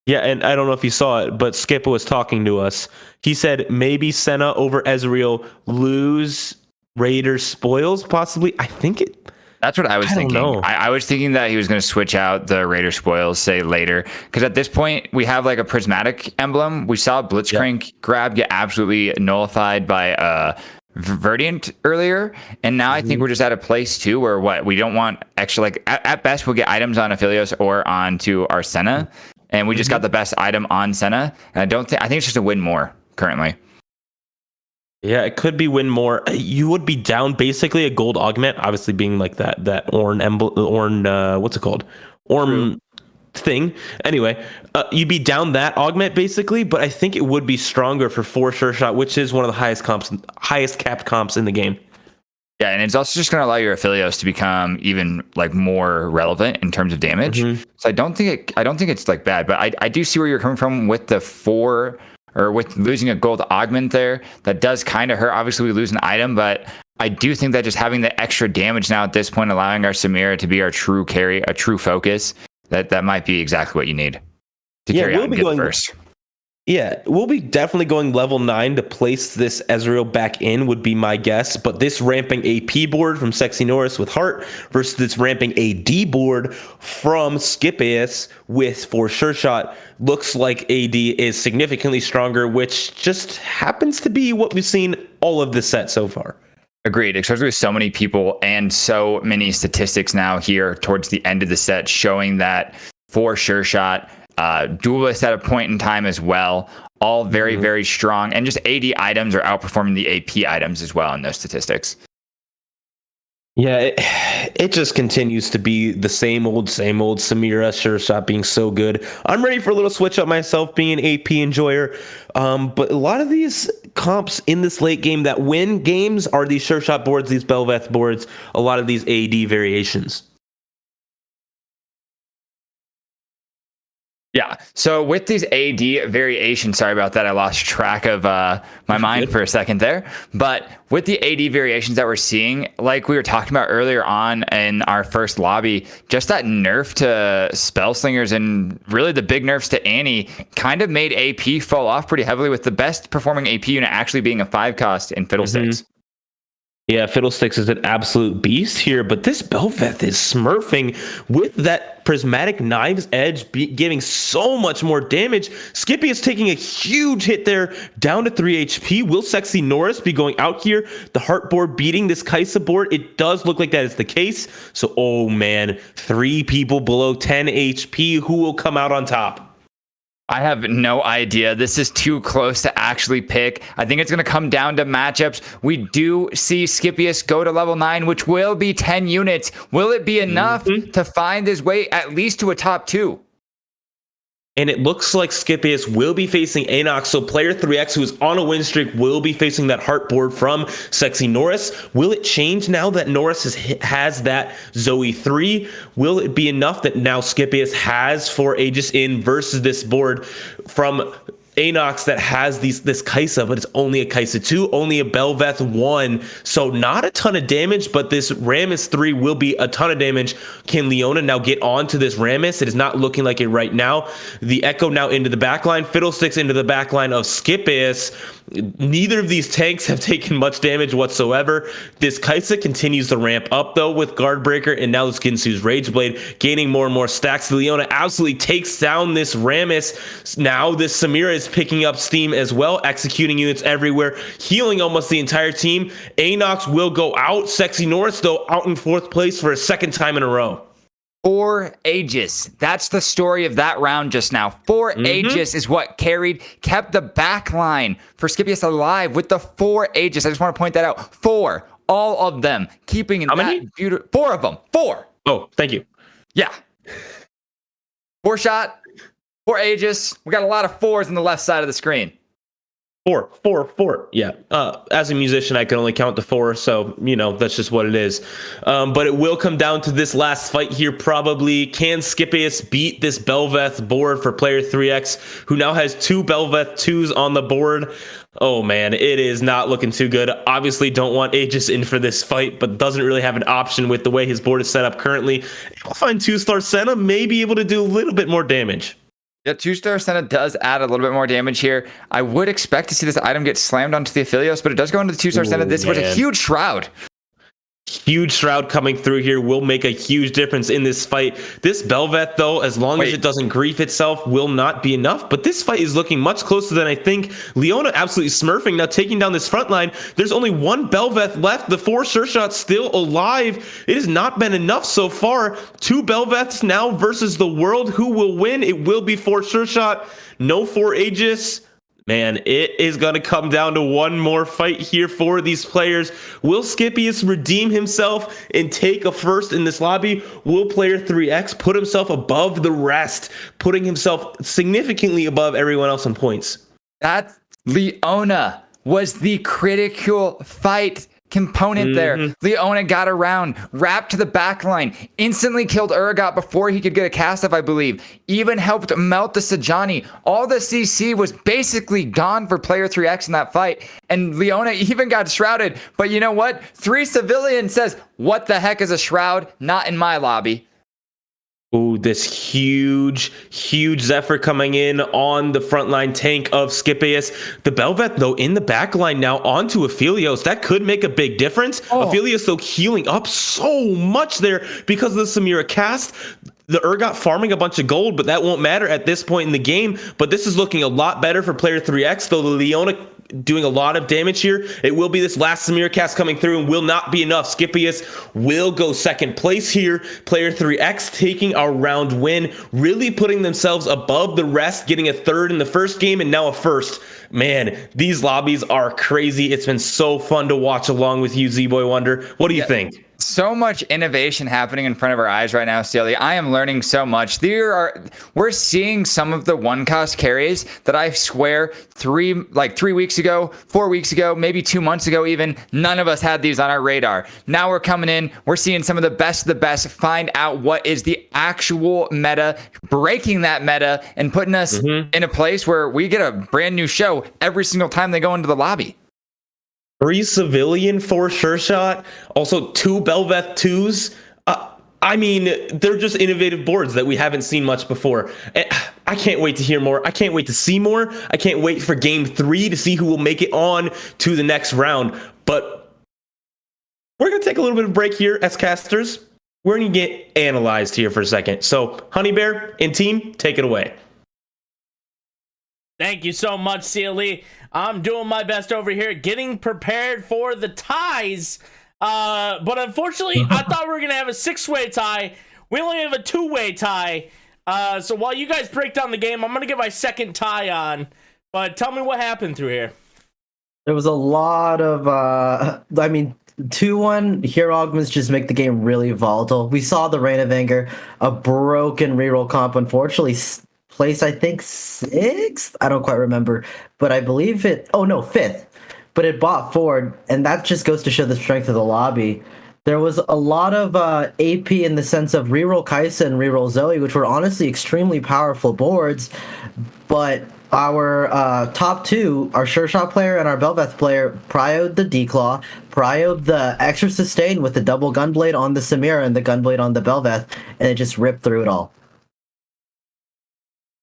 Yeah, and I don't know if you saw it, but Skip was talking to us. He said maybe Senna over Ezreal, lose Raider spoils, possibly. I think it. That's what I was thinking. I was thinking that he was going to switch out the Raider spoils, say later, because at this point we have like a prismatic emblem. We saw Blitzcrank grab get absolutely nullified by Verdiant earlier, and now I think we're just at a place too where we don't want extra, like at best we'll get items on Aphelios or onto our Senna, and we just got the best item on Senna, and I think it's just a win more currently. Yeah, it could be win more. You would be down basically a gold augment, obviously being like that Ornn emblem, what's it called? Ornn thing. Anyway, you'd be down that augment basically, but I think it would be stronger for 4 Sure Shot, which is one of the highest capped comps in the game. Yeah, and it's also just going to allow your Aphelios to become even like more relevant in terms of damage. So I don't think it's like bad, but I do see where you're coming from with the 4 or with losing a gold augment there. That does kind of hurt. Obviously, we lose an item, but I do think that just having the extra damage now at this point, allowing our Samira to be our true carry, a true focus, that might be exactly what you need to carry out and get first. Yeah, we'll be definitely going level 9 to place this Ezreal back in, would be my guess. But this ramping AP board from Sexy Norris with Heart versus this ramping AD board from Skipius with 4 Sure Shot looks like AD is significantly stronger, which just happens to be what we've seen all of the set so far. Agreed, especially with so many people and so many statistics now here towards the end of the set showing that 4 Sure Shot, Duelist at a point in time as well, all very, very strong. And just AD items are outperforming the AP items as well in those statistics. Yeah, it just continues to be the same old Samira Sure Shot being so good. I'm ready for a little switch up myself, being an AP enjoyer. But a lot of these comps in this late game that win games are these Sure Shot boards, these Belveth boards, a lot of these AD variations. Yeah. So with these AD variations, sorry about that. I lost track of my mind for a second there. But with the AD variations that we're seeing, like we were talking about earlier on in our first lobby, just that nerf to Spellslingers and really the big nerfs to Annie kind of made AP fall off pretty heavily, with the best performing AP unit actually being a 5 cost in Fiddlesticks. Yeah, Fiddlesticks is an absolute beast here, but this Belveth is smurfing with that prismatic Knives Edge giving so much more damage. Skippy is taking a huge hit there, down to 3 HP. Will Sexy Norris be going out here? The Heart board beating this Kaisa board? It does look like that is the case. So, oh man, 3 people below 10 HP. Who will come out on top? I have no idea. This is too close to actually pick. I think it's going to come down to matchups. We do see Skipius go to level 9, which will be 10 units. Will it be enough to find his way at least to a top 2? And it looks like Skipius will be facing Anox. So player 3X, who is on a win streak, will be facing that Heart board from Sexy Norris. Will it change now that Norris has that Zoe 3? Will it be enough that now Skipius has 4 Aegis in versus this board from Anox that has this Kaisa, but it's only a Kaisa 2, only a Belveth 1, so not a ton of damage, but this Rammus 3 will be a ton of damage. Can Leona now get on to this Rammus? It is not looking like it right now. The Echo now into the backline, Fiddlesticks into the backline of Skipius. Neither of these tanks have taken much damage whatsoever. This Kaisa continues to ramp up though with Guardbreaker, and now this Ginsu's Rageblade gaining more and more stacks. Leona absolutely takes down this Rammus. Now this Samira is picking up steam as well, executing units everywhere, healing almost the entire team. Anox will go out. Sexy Norris though out in 4th place for a 2nd time in a row. 4 Aegis. That's the story of that round just now. 4 Aegis is what kept the back line for Skipius alive with the 4 Aegis. I just want to point that out. 4. all of them, keeping How many? beautiful. 4 of them. 4. Oh, thank you. Yeah. 4 shot, 4 Aegis. We got a lot of 4s on the left side of the screen. 4. Yeah. As a musician, I can only count to 4, so that's just what it is. But it will come down to this last fight here. Probably can Scipius beat this Belveth board for player 3X, who now has 2 Belveth 2s on the board. Oh man, it is not looking too good. Obviously, don't want Aegis in for this fight, but doesn't really have an option with the way his board is set up currently. I'll find 2-star Senna may be able to do a little bit more damage. Yeah, 2-star Senna does add a little bit more damage here. I would expect to see this item get slammed onto the Aphelios, but it does go into the 2-star Senna. This was a huge Shroud. Huge Shroud coming through here will make a huge difference in this fight. This Belveth, though, as long as it doesn't grief itself, will not be enough. But this fight is looking much closer than I think. Leona absolutely smurfing, now taking down this front line. There's only 1 Belveth left. The 4 Sure Shot's still alive. It has not been enough so far. 2 Belveths now versus the world. Who will win? It will be 4 Sure Shot. No 4 Aegis. Man, it is going to come down to one more fight here for these players. Will Scipius redeem himself and take a first in this lobby? Will player 3X put himself above the rest, putting himself significantly above everyone else in points? That Leona was the critical fight component there. Leona got around, wrapped to the back line, instantly killed Urgot before he could get a cast off, I believe. Even helped melt the Sajani. All the CC was basically gone for player 3X in that fight. And Leona even got shrouded. But you know what? 3 Civilian says, what the heck is a shroud? Not in my lobby. Ooh, this huge Zephyr coming in on the frontline tank of Scipius. The Belveth, though, in the back line now onto Aphelios. That could make a big difference. Aphelios, though, healing up so much there because of the Samira cast. The Urgot farming a bunch of gold, but that won't matter at this point in the game. But this is looking a lot better for player 3X, though the Leona doing a lot of damage here. It will be this last Samir cast coming through and will not be enough. Scipius will go second place here. Player 3X taking a round win, really putting themselves above the rest, getting a third in the first game and now a first. Man, these lobbies are crazy. It's been so fun to watch along with you, Z-Boy Wonder. What do you think? So much innovation happening in front of our eyes right now, Steely. I am learning so much. We're seeing some of the one-cost carries that I swear 3 weeks ago, 4 weeks ago, maybe 2 months ago even, none of us had these on our radar. Now we're coming in, we're seeing some of the best, find out what is the actual meta, breaking that meta, and putting us in a place where we get a brand new show every single time they go into the lobby. 3 Civilian, 4 Sure Shot, also 2 Belveth 2s. I mean, they're just innovative boards that we haven't seen much before. I can't wait to hear more. I can't wait to see more. I can't wait for game 3 to see who will make it on to the next round. But we're going to take a little bit of a break here as casters. We're going to get analyzed here for a second. So, Honey Bear and team, take it away. Thank you so much, CLE. I'm doing my best over here, getting prepared for the ties. But unfortunately, I thought we were going to have a 6-way tie. We only have a 2-way tie. So while you guys break down the game, I'm going to get my second tie on. But tell me what happened through here. There was a lot of, 2-1, Hero Augments just make the game really volatile. We saw the Reign of Anger, a broken reroll comp, unfortunately, place, I think, 6th? I don't quite remember. But I believe 5th. But it bought forward, and that just goes to show the strength of the lobby. There was a lot of AP in the sense of reroll Kaisa and reroll Zoe, which were honestly extremely powerful boards. But our top 2, our Sure Shot player and our Belveth player, prioed the Declaw, prioed the extra sustain with the double Gunblade on the Samira and the Gunblade on the Belveth, and it just ripped through it all.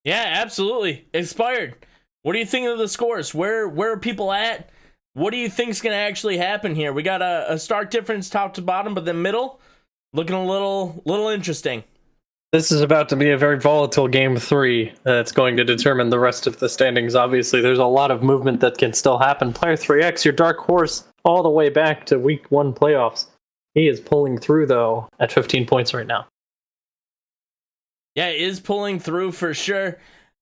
Yeah, absolutely. Expired. What do you think of the scores? Where are people at? What do you think's going to actually happen here? We got a stark difference top to bottom, but then middle looking a little interesting. This is about to be a very volatile game 3 that's going to determine the rest of the standings. Obviously, there's a lot of movement that can still happen. Player 3X, your dark horse, all the way back to week 1 playoffs. He is pulling through, though, at 15 points right now. Yeah, it is pulling through for sure.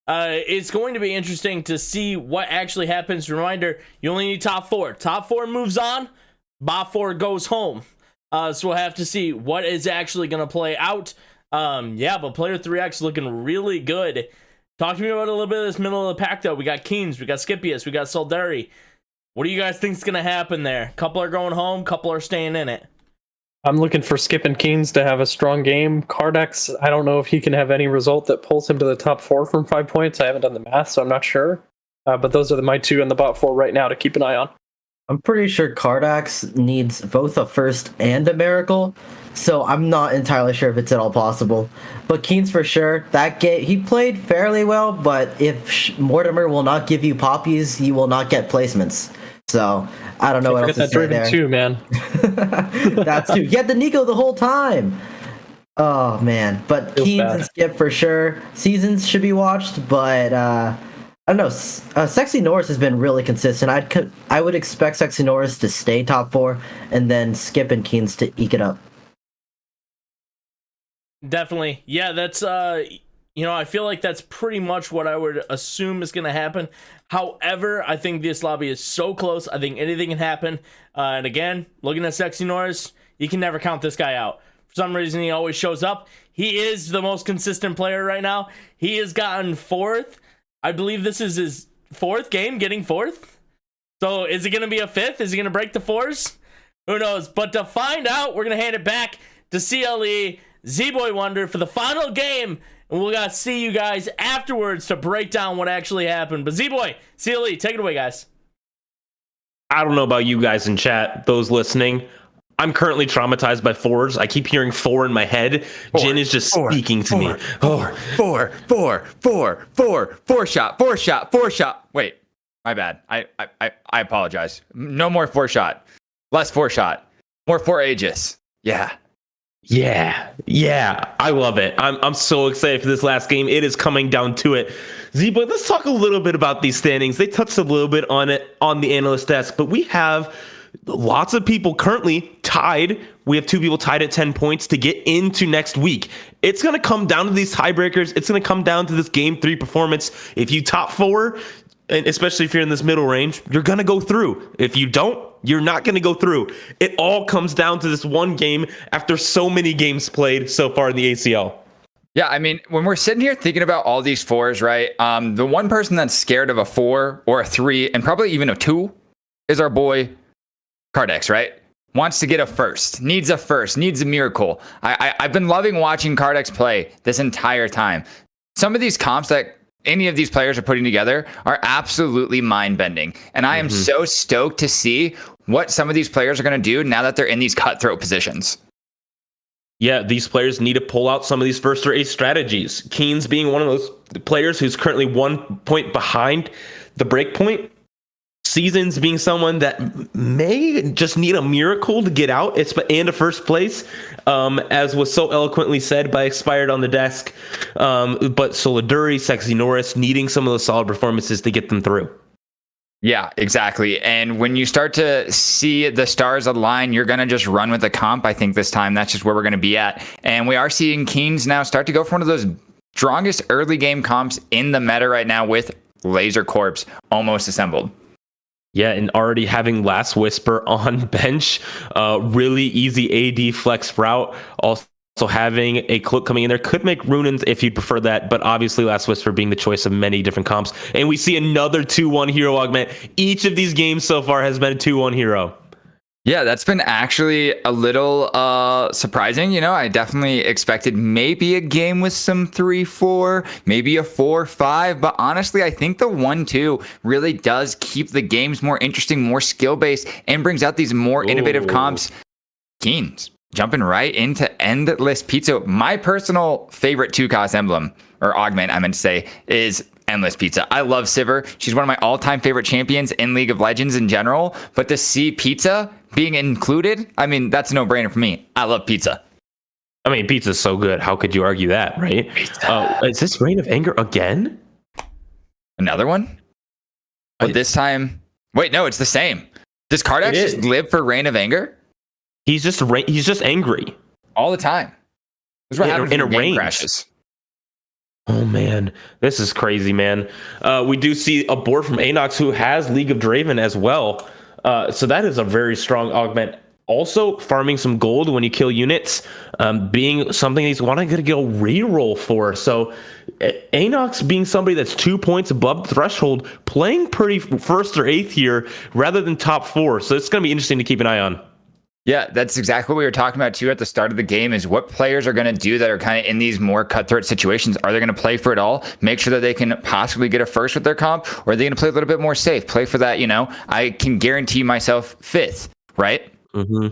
It's going to be interesting to see what actually happens. Reminder, you only need top 4. Top 4 moves on. Bot 4 goes home. So we'll have to see what is actually going to play out. But player 3X looking really good. Talk to me about a little bit of this middle of the pack, though. We got Keens, we got Scipius, we got Soldari. What do you guys think is going to happen there? Couple are going home, couple are staying in it. I'm looking for Skip and Keens to have a strong game. Cardex, I don't know if he can have any result that pulls him to the top 4 from 5 points. I haven't done the math, so I'm not sure. But those are my 2 in the bot 4 right now to keep an eye on. I'm pretty sure Cardax needs both a first and a miracle, so I'm not entirely sure if it's at all possible. But Keens for sure. That game, he played fairly well, but if Mortimer will not give you poppies, you will not get placements. So I don't know what else to say there. Too, man. That's true. He had the Nico the whole time. Oh man, but Feels Keens bad. and Skip for sure. Seasons should be watched, but I don't know. Sexy Norris has been really consistent. I would expect Sexy Norris to stay top 4, and then Skip and Keens to eke it up. Definitely. Yeah, that's I feel like that's pretty much what I would assume is going to happen. However, I think this lobby is so close. I think anything can happen. And again, looking at Sexy Norris, you can never count this guy out. For some reason, he always shows up. He is the most consistent player right now. He has gotten 4th. I believe this is his 4th game getting 4th. So is it going to be a 5th? Is he going to break the 4s? Who knows? But to find out, we're going to hand it back to CLE, Z-Boy Wonder for the final game. And we'll got to see you guys afterwards to break down what actually happened. But Z-Boy, CLE, take it away, guys. I don't know about you guys in chat, those listening. I'm currently traumatized by 4s. I keep hearing 4 in my head. Jin is just speaking to me. Four shot. Wait, my bad. I apologize. No more 4 shot. Less 4 shot. More 4 Aegis. Yeah. I love it. I'm so excited for this last game. It is coming down to it. Z-Boy, let's talk a little bit about these standings. They touched a little bit on it on the analyst desk, but we have lots of people currently tied. We have 2 people tied at 10 points to get into next week. It's going to come down to these tiebreakers. It's going to come down to this game 3 performance. If you top 4, and especially if you're in this middle range, you're going to go through. If you don't, you're not going to go through. It all comes down to this one game after so many games played so far in the ACL. Yeah, I mean, when we're sitting here thinking about all these 4s, right? The one person that's scared of a 4 or a 3 and probably even a 2 is our boy Cardex, right? Wants to get a first, needs a miracle. I've been loving watching Cardex play this entire time. Some of these comps that any of these players are putting together are absolutely mind-bending. And I am so stoked to see what some of these players are going to do now that they're in these cutthroat positions. Yeah, these players need to pull out some of these first or ace strategies. Keens being one of those players who's currently 1 point behind the break point. Seasons being someone that may just need a miracle to get out and a first place, as was so eloquently said by Expired on the desk. But Soliduri, Sexy Norris needing some of those solid performances to get them through. Yeah, exactly. And when you start to see the stars align, you're going to just run with the comp. I think this time that's just where we're going to be at. And we are seeing Keens now start to go for one of those strongest early game comps in the meta right now with Laser Corps almost assembled. Yeah, and already having Last Whisper on bench, really easy AD flex route. Also having a Cloak coming in there could make Runins if you'd prefer that, but obviously Last Whisper being the choice of many different comps. And we see another 2-1 hero augment. Each of these games so far has been a 2-1 hero. Yeah, that's been actually a little surprising. You know, I definitely expected maybe a game with some 3-4, maybe a 4-5. But honestly, I think the 1-2 really does keep the games more interesting, more skill-based, and brings out these more innovative comps. Keens jumping right into Endless Pizza. My personal favorite 2-cost emblem, or augment, I meant to say, is Endless Pizza. I love Sivir. She's one of my all-time favorite champions in League of Legends in general. But to see Pizza being included, I mean, that's a no-brainer for me. I love Pizza. I mean, pizza's so good. How could you argue that, right? Is this Reign of Anger again? Another one? But this time... Wait, no, it's the same. Does Cardex just live for Reign of Anger? He's just angry. All the time. This is what happens in a when game range. crashes. Oh, man. This is crazy, man. We do see a board from Anox who has League of Draven as well. So that is a very strong augment. Also, farming some gold when you kill units, being something he's wanting to go reroll for. So, Anox being somebody that's 2 points above the threshold, playing pretty first or eighth here rather than top 4. So it's going to be interesting to keep an eye on. Yeah, that's exactly what we were talking about too at the start of the game, is what players are going to do that are kind of in these more cutthroat situations. Are they going to play for it all, make sure that they can possibly get a first with their comp, or are they going to play a little bit more safe, play for that, I can guarantee myself fifth, right? Mm-hmm.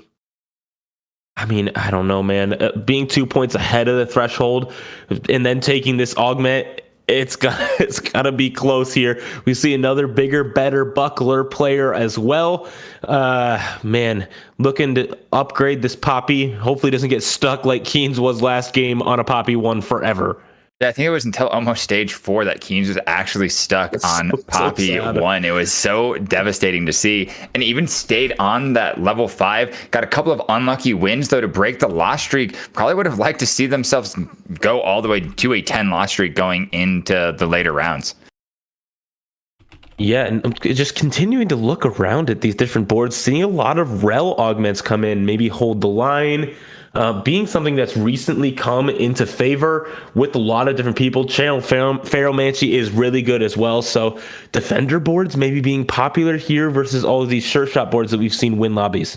I mean, I don't know, man. Being 2 points ahead of the threshold and then taking this augment, it's gotta be close here. We see another bigger, better buckler player as well. Man, looking to upgrade this Poppy. Hopefully doesn't get stuck like Keen's was last game on a Poppy 1 forever. Yeah, I think it was until almost stage 4 that Keen's was actually stuck on Poppy 1. It was so devastating to see. And even stayed on that level 5. Got a couple of unlucky wins, though, to break the loss streak. Probably would have liked to see themselves go all the way to a 10 loss streak going into the later rounds. Yeah, and just continuing to look around at these different boards, seeing a lot of rel augments come in, maybe hold the line. Being something that's recently come into favor with a lot of different people. Channel Pharaohmancy is really good as well. So defender boards maybe being popular here versus all of these sure shot boards that we've seen win lobbies.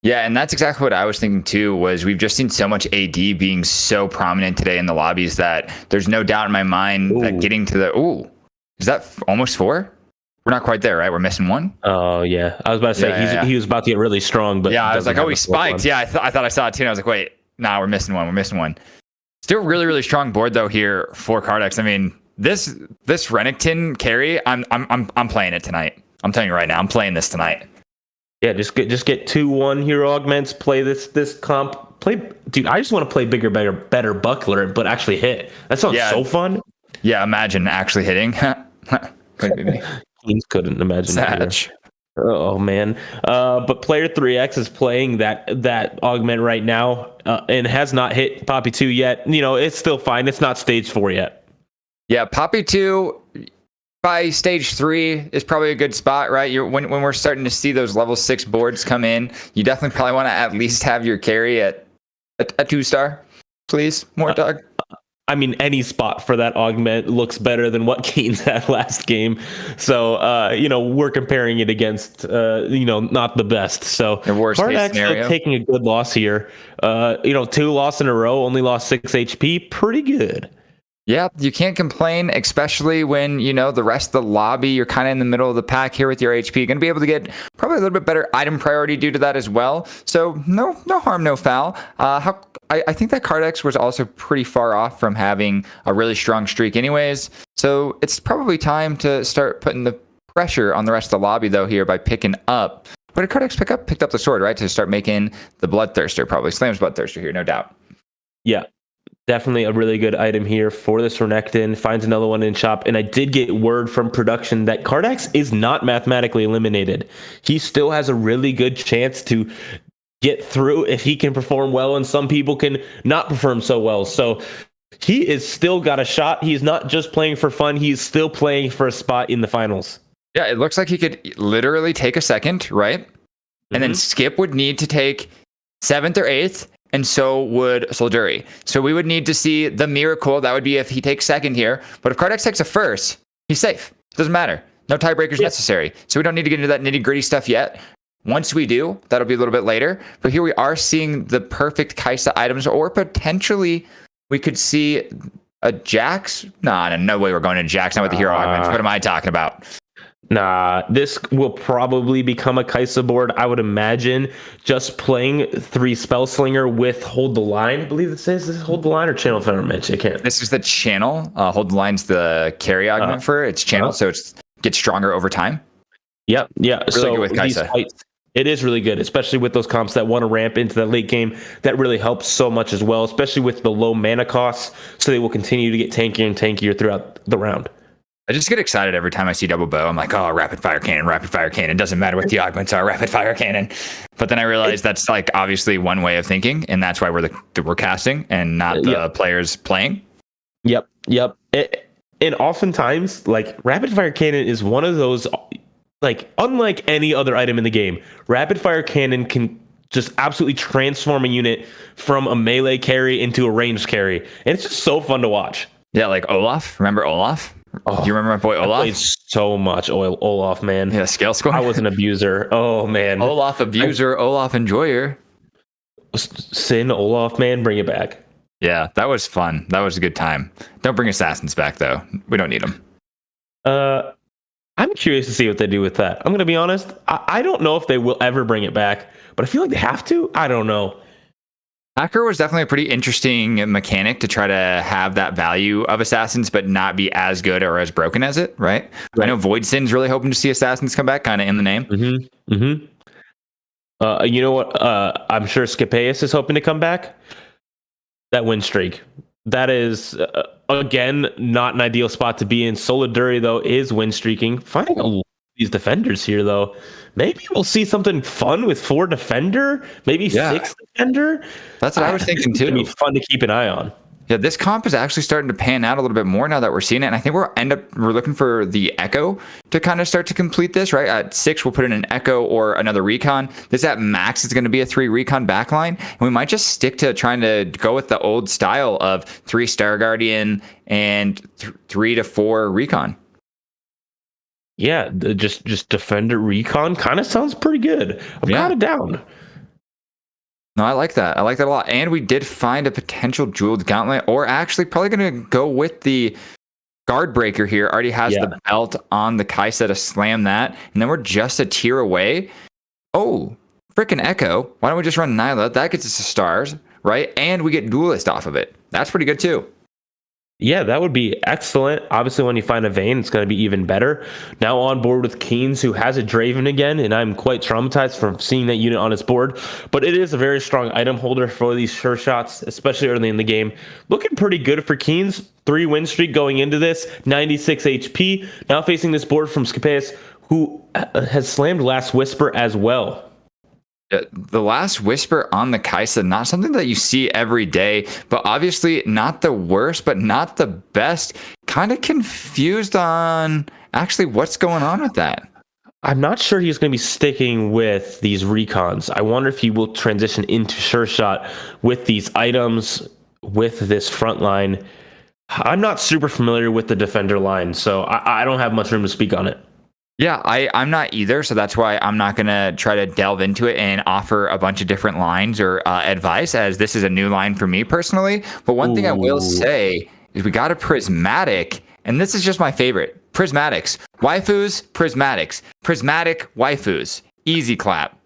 Yeah, and that's exactly what I was thinking too, was we've just seen so much AD being so prominent today in the lobbies that there's no doubt in my mind that getting to the... is that almost 4? We're not quite there, right? We're missing 1. Oh, yeah. I was about to say he was about to get really strong, but yeah, I was like, he spiked. Yeah, I thought I saw it too. And I was like, wait, nah, we're missing 1. We're missing 1. Still really, really strong board though here for Cardex. I mean, this Renekton carry, I'm playing it tonight. I'm telling you right now, I'm playing this tonight. Yeah, just get 2-1 hero augments. Play this comp. Dude. I just want to play bigger, better buckler, but actually hit. That sounds so fun. Yeah, imagine actually hitting. Couldn't be me. Couldn't imagine that. Oh man. But player 3x is playing that augment right now and has not hit Poppy 2 yet. It's still fine. It's not stage 4 yet. Yeah, Poppy 2 by stage 3 is probably a good spot, right? When we're starting to see those level 6 boards come in, you definitely probably want to at least have your carry at a 2-star. Please, more dog. I mean, any spot for that augment looks better than what Keen's had last game. So, we're comparing it against, not the best. So, Cardex taking a good loss here. 2 losses in a row, only lost 6 HP. Pretty good. Yeah, you can't complain, especially when, the rest of the lobby, you're kind of in the middle of the pack here with your HP. You're going to be able to get probably a little bit better item priority due to that as well. So no harm, no foul. I think that Cardex was also pretty far off from having a really strong streak anyways. So it's probably time to start putting the pressure on the rest of the lobby, though, here by picking up. What did Cardex picked up the sword, right? To start making the Bloodthirster, probably. Slams Bloodthirster here, no doubt. Yeah. Definitely a really good item here for this Renekton. Finds another one in shop. And I did get word from production that Cardex is not mathematically eliminated. He still has a really good chance to get through if he can perform well, and some people can not perform so well. So he is still got a shot. He's not just playing for fun. He's still playing for a spot in the finals. Yeah, it looks like he could literally take a second, right? And then Skip would need to take 7th or 8th. And so would Solduri. So we would need to see the miracle. That would be if he takes 2nd here. But if Cardex takes a 1st, he's safe. Doesn't matter. No tiebreakers necessary. So we don't need to get into that nitty gritty stuff yet. Once we do, that'll be a little bit later. But here we are seeing the perfect Kaisa items, or potentially we could see a Jax. No way we're going to Jax now with the hero augments. What am I talking about? Nah, this will probably become a Kaisa board, I would imagine. Just playing 3 Spellslinger with Hold the Line. I believe it says this is Hold the Line or Channel Pharaohmancy. I can't. This is the channel. Hold the Line's the carry augment for its channel, so it gets stronger over time. Yep. Yeah. Really so good with Kaisa. It is really good, especially with those comps that want to ramp into that late game. That really helps so much as well, especially with the low mana costs. So they will continue to get tankier and tankier throughout the round. I just get excited every time I see double bow. I'm like, oh, rapid fire cannon. Doesn't matter what the augments are, rapid fire cannon. But then I realize that's like obviously one way of thinking, and that's why we're casting and not the players playing. Yep. And oftentimes, like, rapid fire cannon is one of those like unlike any other item in the game, rapid fire cannon can just absolutely transform a unit from a melee carry into a ranged carry, and it's just so fun to watch. Yeah, like Olaf. Remember Olaf? Oh, Do you remember my boy I Olaf? played so much Olaf, man. Yeah, scale score. I was an abuser. Oh man, Olaf abuser, Olaf enjoyer. Sin Olaf, man, bring it back. Yeah, that was fun. That was a good time. Don't bring assassins back though. We don't need them. I'm curious to see what they do with that. I'm gonna be honest. I don't know if they will ever bring it back, but I feel like they have to. I don't know. Hacker was definitely a pretty interesting mechanic to try to have that value of assassins, but not be as good or as broken as it, right? I know Void Sin's really hoping to see assassins come back, kind of in the name. You know what? I'm sure Scapeus is hoping to come back. That win streak. That is, again, not an ideal spot to be in. Soliduri, though, is win streaking. Finding a lot of these defenders here, though. Maybe we'll see something fun with 4 defender, maybe 6 defender. That's what I was thinking, too. It'd be fun to keep an eye on. Yeah, this comp is actually starting to pan out a little bit more now that we're seeing it. And I think we're looking for the Echo to kind of start to complete this, right? At 6, we'll put in an Echo or another Recon. This at max is going to be a 3 Recon backline. And we might just stick to trying to go with the old style of 3 Star Guardian and 3 to 4 Recon. Yeah, just defender Recon kind of sounds pretty good. I'm kind of down. No, I like that. I like that a lot. And we did find a potential jeweled gauntlet, or actually probably going to go with the guard breaker here. Already has the belt on the Kaisa to slam that. And then we're just a tier away. Oh, freaking Echo. Why don't we just run Nyla? That gets us to stars, right? And we get duelist off of it. That's pretty good too. Yeah, that would be excellent. Obviously, when you find a Vayne, it's going to be even better. Now on board with Keens, who has a Draven again, and I'm quite traumatized from seeing that unit on his board. But it is a very strong item holder for these sure shots, especially early in the game. Looking pretty good for Keens. 3 win streak going into this, 96 HP. Now facing this board from Scapeus, who has slammed Last Whisper as well. The Last Whisper on the Kaisa, not something that you see every day, but obviously not the worst, but not the best. Kind of confused on actually what's going on with that. I'm not sure he's going to be sticking with these recons. I wonder if he will transition into sure shot with these items, with this front line. I'm not super familiar with the defender line, so I don't have much room to speak on it. Yeah, I'm not either, so that's why I'm not going to try to delve into it and offer a bunch of different lines or advice, as this is a new line for me personally. But one thing I will say is we got a Prismatic, and this is just my favorite. Prismatics. Waifus, Prismatics. Prismatic waifus. Easy clap.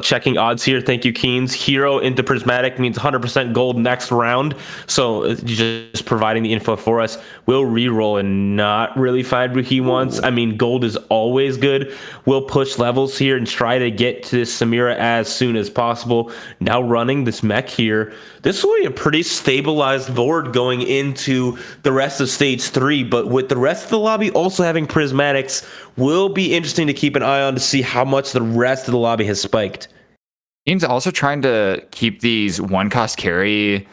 Checking odds here. Thank you, Keens. Hero into Prismatic means 100% gold next round. So just providing the info for us. We'll reroll and not really find what he wants. I mean, gold is always good. We'll push levels here and try to get to Samira as soon as possible. Now running this mech here. This will be a pretty stabilized board going into the rest of stage 3. But with the rest of the lobby also having Prismatics, will be interesting to keep an eye on to see how much the rest of the lobby has spiked. Teams also trying to keep these 1-cost carry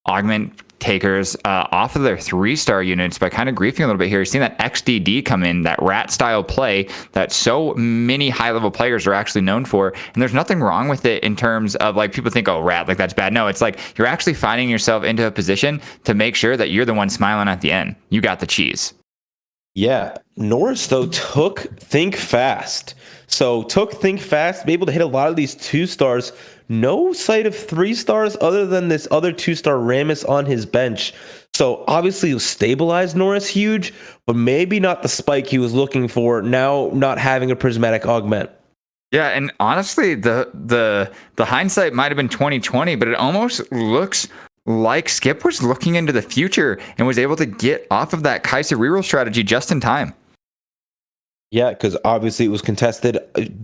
augment takers off of their 3-star units by kind of griefing a little bit here. You're seeing that XDD come in, that rat style play that so many high-level players are actually known for. And there's nothing wrong with it in terms of, like, people think, oh, rat, like that's bad. No, it's like you're actually finding yourself into a position to make sure that you're the one smiling at the end. You got the cheese. Yeah, Norris, though, took Think Fast. So took Think Fast, be able to hit a lot of these 2-stars. No sight of 3 stars other than this other 2-star Rammus on his bench. So obviously it stabilized Norris huge, but maybe not the spike he was looking for, now not having a Prismatic Augment. Yeah, and honestly, the hindsight might have been 2020, but it almost looks like Skip was looking into the future and was able to get off of that Kaisa reroll strategy just in time. Yeah, because obviously it was contested,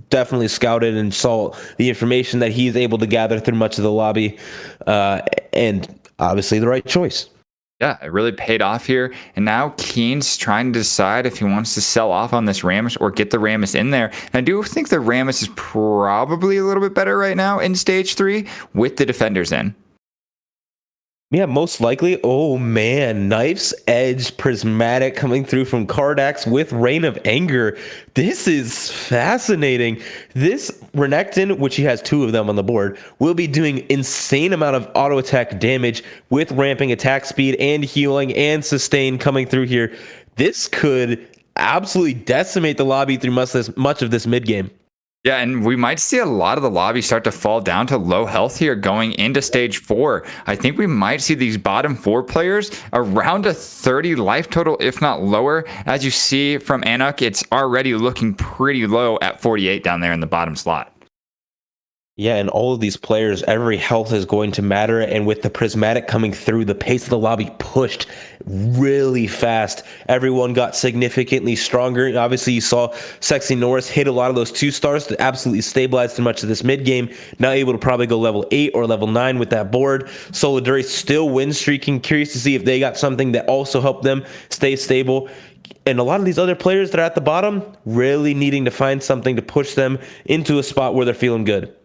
definitely scouted and saw the information that he's able to gather through much of the lobby, and obviously the right choice. Yeah, it really paid off here. And now Keen's trying to decide if he wants to sell off on this Rammus or get the Rammus in there. And I do think the Rammus is probably a little bit better right now in stage 3 with the defenders in. Yeah, most likely. Oh man, Knife's Edge Prismatic coming through from Cardax with Reign of Anger. This is fascinating. This Renekton, which he has 2 of them on the board, will be doing insane amount of auto attack damage with ramping attack speed and healing and sustain coming through here. This could absolutely decimate the lobby through much of this mid game. Yeah, and we might see a lot of the lobby start to fall down to low health here going into stage 4. I think we might see these bottom 4 players around a 30 life total, if not lower. As you see from Anuk, it's already looking pretty low at 48 down there in the bottom slot. Yeah, and all of these players, every health is going to matter. And with the Prismatic coming through, the pace of the lobby pushed really fast. Everyone got significantly stronger. Obviously, you saw Sexy Norris hit a lot of those 2 stars to absolutely stabilize through much of this mid game. Now able to probably go level 8 or level 9 with that board. Solidary still win streaking. Curious to see if they got something that also helped them stay stable. And a lot of these other players that are at the bottom really needing to find something to push them into a spot where they're feeling good.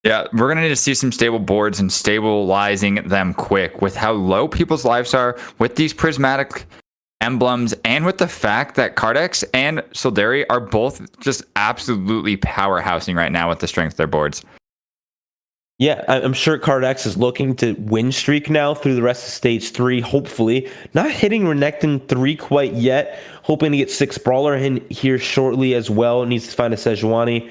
Yeah, we're going to need to see some stable boards and stabilizing them quick with how low people's lives are with these prismatic emblems and with the fact that Cardex and Soldari are both just absolutely powerhousing right now with the strength of their boards. Yeah, I'm sure Cardex is looking to win streak now through the rest of stage 3, hopefully. Not hitting Renekton 3 quite yet. Hoping to get 6 Brawler in here shortly as well. Needs to find a Sejuani.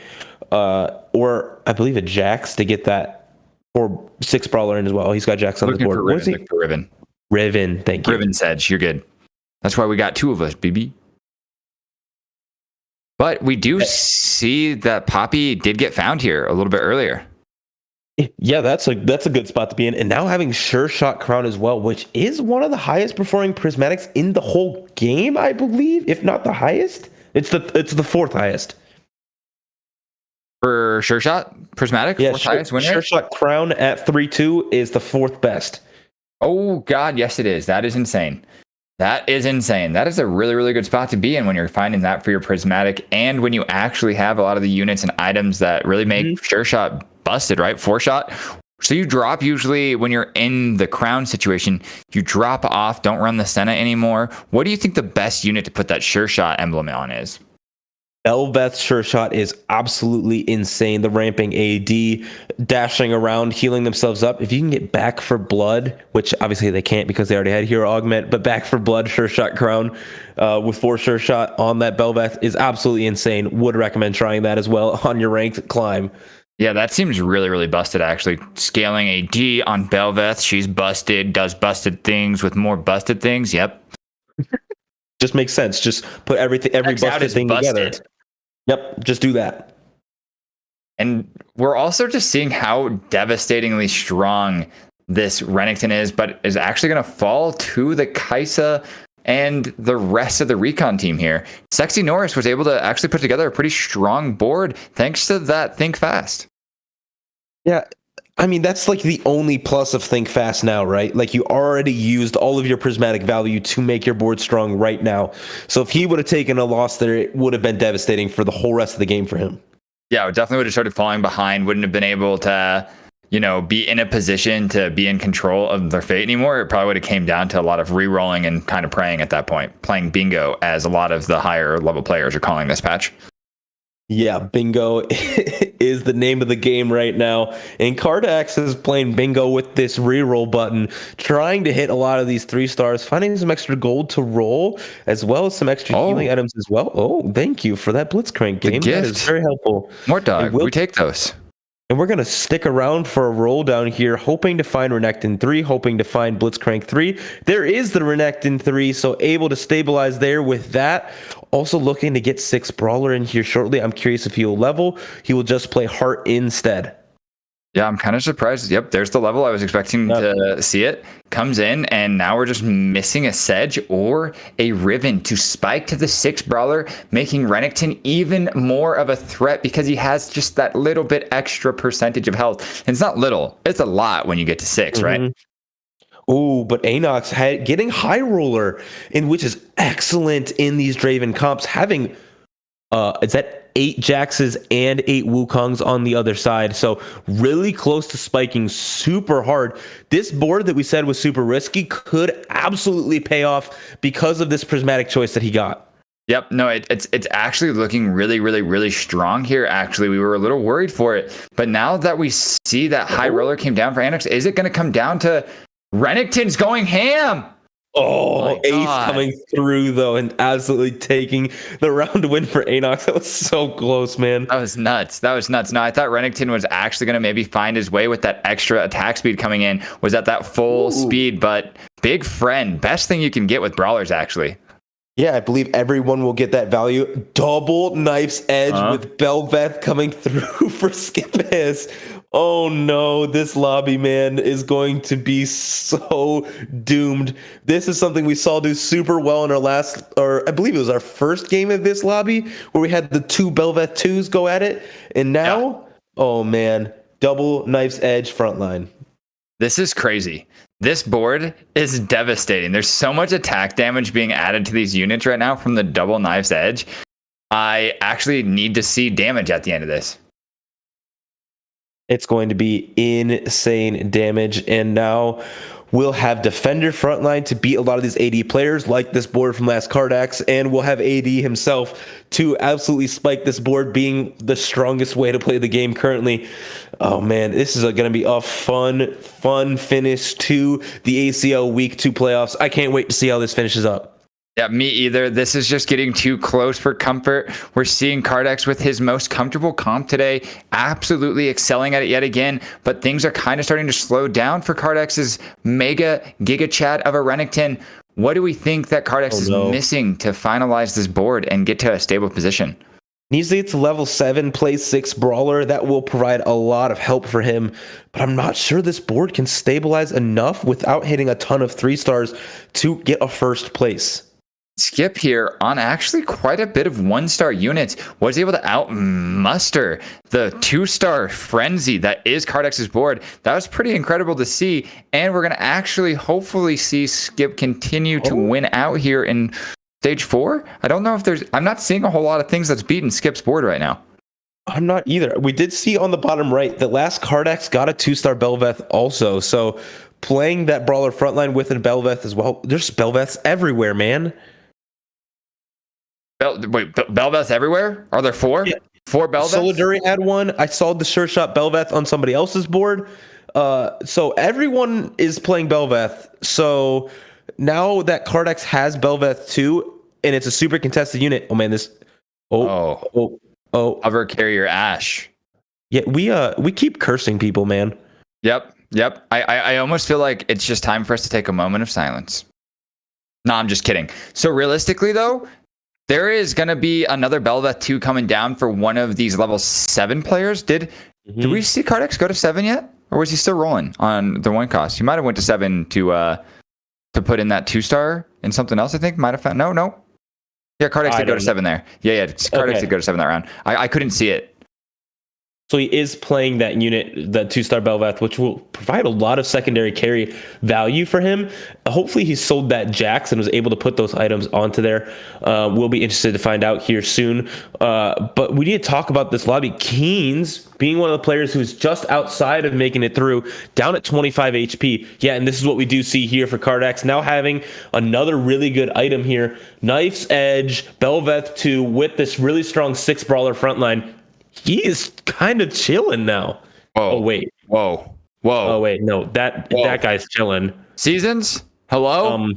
Or I believe a Jax to get that, or 6 Brawler in as well. He's got Jax on the board. Looking for Riven. Riven, thank you. Riven's Edge, you're good. That's why we got 2 of us, BB. But we do see that Poppy did get found here a little bit earlier. Yeah, that's a good spot to be in. And now having Sure Shot Crown as well, which is one of the highest performing prismatics in the whole game, I believe, if not the highest. It's the 4th highest. For Sure Shot Prismatic, yeah, 4th highest winner? Sure Shot Crown at 3-2 is the 4th best. Oh, God, yes, it is. That is insane. That is insane. That is a really, really good spot to be in when you're finding that for your Prismatic and when you actually have a lot of the units and items that really make Sure Shot busted, right? 4-shot. So you drop usually when you're in the Crown situation, you drop off, don't run the Senna anymore. What do you think the best unit to put that Sure Shot emblem on is? Belveth's Sure Shot is absolutely insane. The ramping AD, dashing around, healing themselves up. If you can get Back for Blood, which obviously they can't because they already had Hero Augment, but Back for Blood Sure Shot Crown with 4 Sure Shot on that Belveth is absolutely insane. Would recommend trying that as well on your ranked climb. Yeah, that seems really, really busted, actually. Scaling AD on Belveth. She's busted, does busted things with more busted things. Yep. Just makes sense. Just put every busted thing together. Yep, just do that. And we're also just seeing how devastatingly strong this Renekton is, but is actually going to fall to the Kaisa and the rest of the recon team here. Sexy Norris was able to actually put together a pretty strong board thanks to that Think Fast. Yeah, I mean, that's like the only plus of Think Fast now, right? Like you already used all of your prismatic value to make your board strong right now. So if he would have taken a loss there, it would have been devastating for the whole rest of the game for him. Yeah, it definitely would have started falling behind, wouldn't have been able to, be in a position to be in control of their fate anymore. It probably would have came down to a lot of re-rolling and kind of praying at that point. Playing bingo, as a lot of the higher level players are calling this patch. Yeah, bingo is the name of the game right now. And Cardax is playing bingo with this reroll button, trying to hit a lot of these 3 stars, finding some extra gold to roll, as well as some extra healing items as well. Oh, thank you for that Blitzcrank game. That is very helpful. Mort Dog, we take those. And we're going to stick around for a roll down here, hoping to find Renekton 3, hoping to find Blitzcrank 3. There is the Renekton 3, so able to stabilize there with that. Also looking to get 6 Brawler in here shortly. I'm curious if he will level. He will just play Heart instead. Yeah, I'm kind of surprised. Yep, there's the level I was expecting to see it. Comes in, and now we're just missing a Sedge or a Riven to spike to the 6 Brawler, making Renekton even more of a threat because he has just that little bit extra percentage of health. And it's not little, it's a lot when you get to 6, right? Oh, but Anox getting High Roller, in which is excellent in these Draven comps. Having, is that 8 Jaxes and 8 Wukongs on the other side. So really close to spiking super hard. This board that we said was super risky could absolutely pay off because of this prismatic choice that he got. Yep. No, it's actually looking really, really, really strong here. Actually, we were a little worried for it, but now that we see that high roller came down for Anox, is it going to come down to Renekton's going ham? Oh, Ace God. coming through though and absolutely taking the round win for Anox. That was so close, man. That was nuts. No, I thought Renekton was actually going to maybe find his way with that extra attack speed coming in. Was at that full speed, but big friend, best thing you can get with brawlers, actually. Yeah, I believe everyone will get that value. Double Knife's Edge with Belveth coming through for Skipis. Oh no, this lobby, man, is going to be so doomed. This is something we saw do super well in our last, or I believe it was our first game of this lobby, where we had the 2 Belveth 2s go at it. And now, oh man, double Knife's Edge frontline. This is crazy. This board is devastating. There's so much attack damage being added to these units right now from the double Knife's Edge. I actually need to see damage at the end of this. It's going to be insane damage. And now we'll have Defender frontline to beat a lot of these AD players like this board from last Cardax. And we'll have AD himself to absolutely spike this board, being the strongest way to play the game currently. Oh man, this is going to be a fun finish to the ACL Week 2 playoffs. I can't wait to see how this finishes up. Yeah, me either. This is just getting too close for comfort. We're seeing Cardax with his most comfortable comp today, absolutely excelling at it yet again, but things are kind of starting to slow down for Cardax's mega giga chat of a Renekton. What do we think that Cardax is missing to finalize this board and get to a stable position? Needs to get to level 7, play 6 brawler. That will provide a lot of help for him. But I'm not sure this board can stabilize enough without hitting a ton of 3 stars to get a first place. Skip here on actually quite a bit of 1-star units was able to outmuster the 2-star frenzy that is Cardax's board. That was pretty incredible to see, and we're going to actually hopefully see Skip continue to win out here in stage 4. I don't know if I'm not seeing a whole lot of things that's beating Skip's board right now. I'm not either. We did see on the bottom right that last Cardax got a 2-star Belveth also, so playing that brawler frontline with a Belveth as well. There's Belveths everywhere, man. Belveths everywhere? Are there 4? Yeah. 4 Belveths? Solidary had one. I saw the sure shot Belveth on somebody else's board. So everyone is playing Belveth. So now that Cardax has Belveth too, and it's a super contested unit. Oh man, this. Hover carrier Ash. Yeah, we keep cursing people, man. Yep. I almost feel like it's just time for us to take a moment of silence. No, I'm just kidding. So realistically, though, there is going to be another Belveth 2 coming down for one of these level 7 players. Did we see Cardax go to 7 yet? Or was he still rolling on the 1 cost? He might have went to 7 to put in that 2-star and something else, I think. Might have found... No. Yeah, Cardax did go to 7 there. Yeah. Cardax did go to 7 that round. I couldn't see it. So he is playing that unit, that 2-star Belveth, which will provide a lot of secondary carry value for him. Hopefully he sold that Jax and was able to put those items onto there. We'll be interested to find out here soon. But we need to talk about this lobby. Keynes being one of the players who's just outside of making it through, down at 25 HP. Yeah, and this is what we do see here for Cardax. Now having another really good item here. Knife's Edge, Belveth 2 with this really strong 6 brawler frontline. He is kind of chilling now. Whoa. Oh, wait. Whoa. Oh, wait. No, that guy's chilling. Seasons? Hello?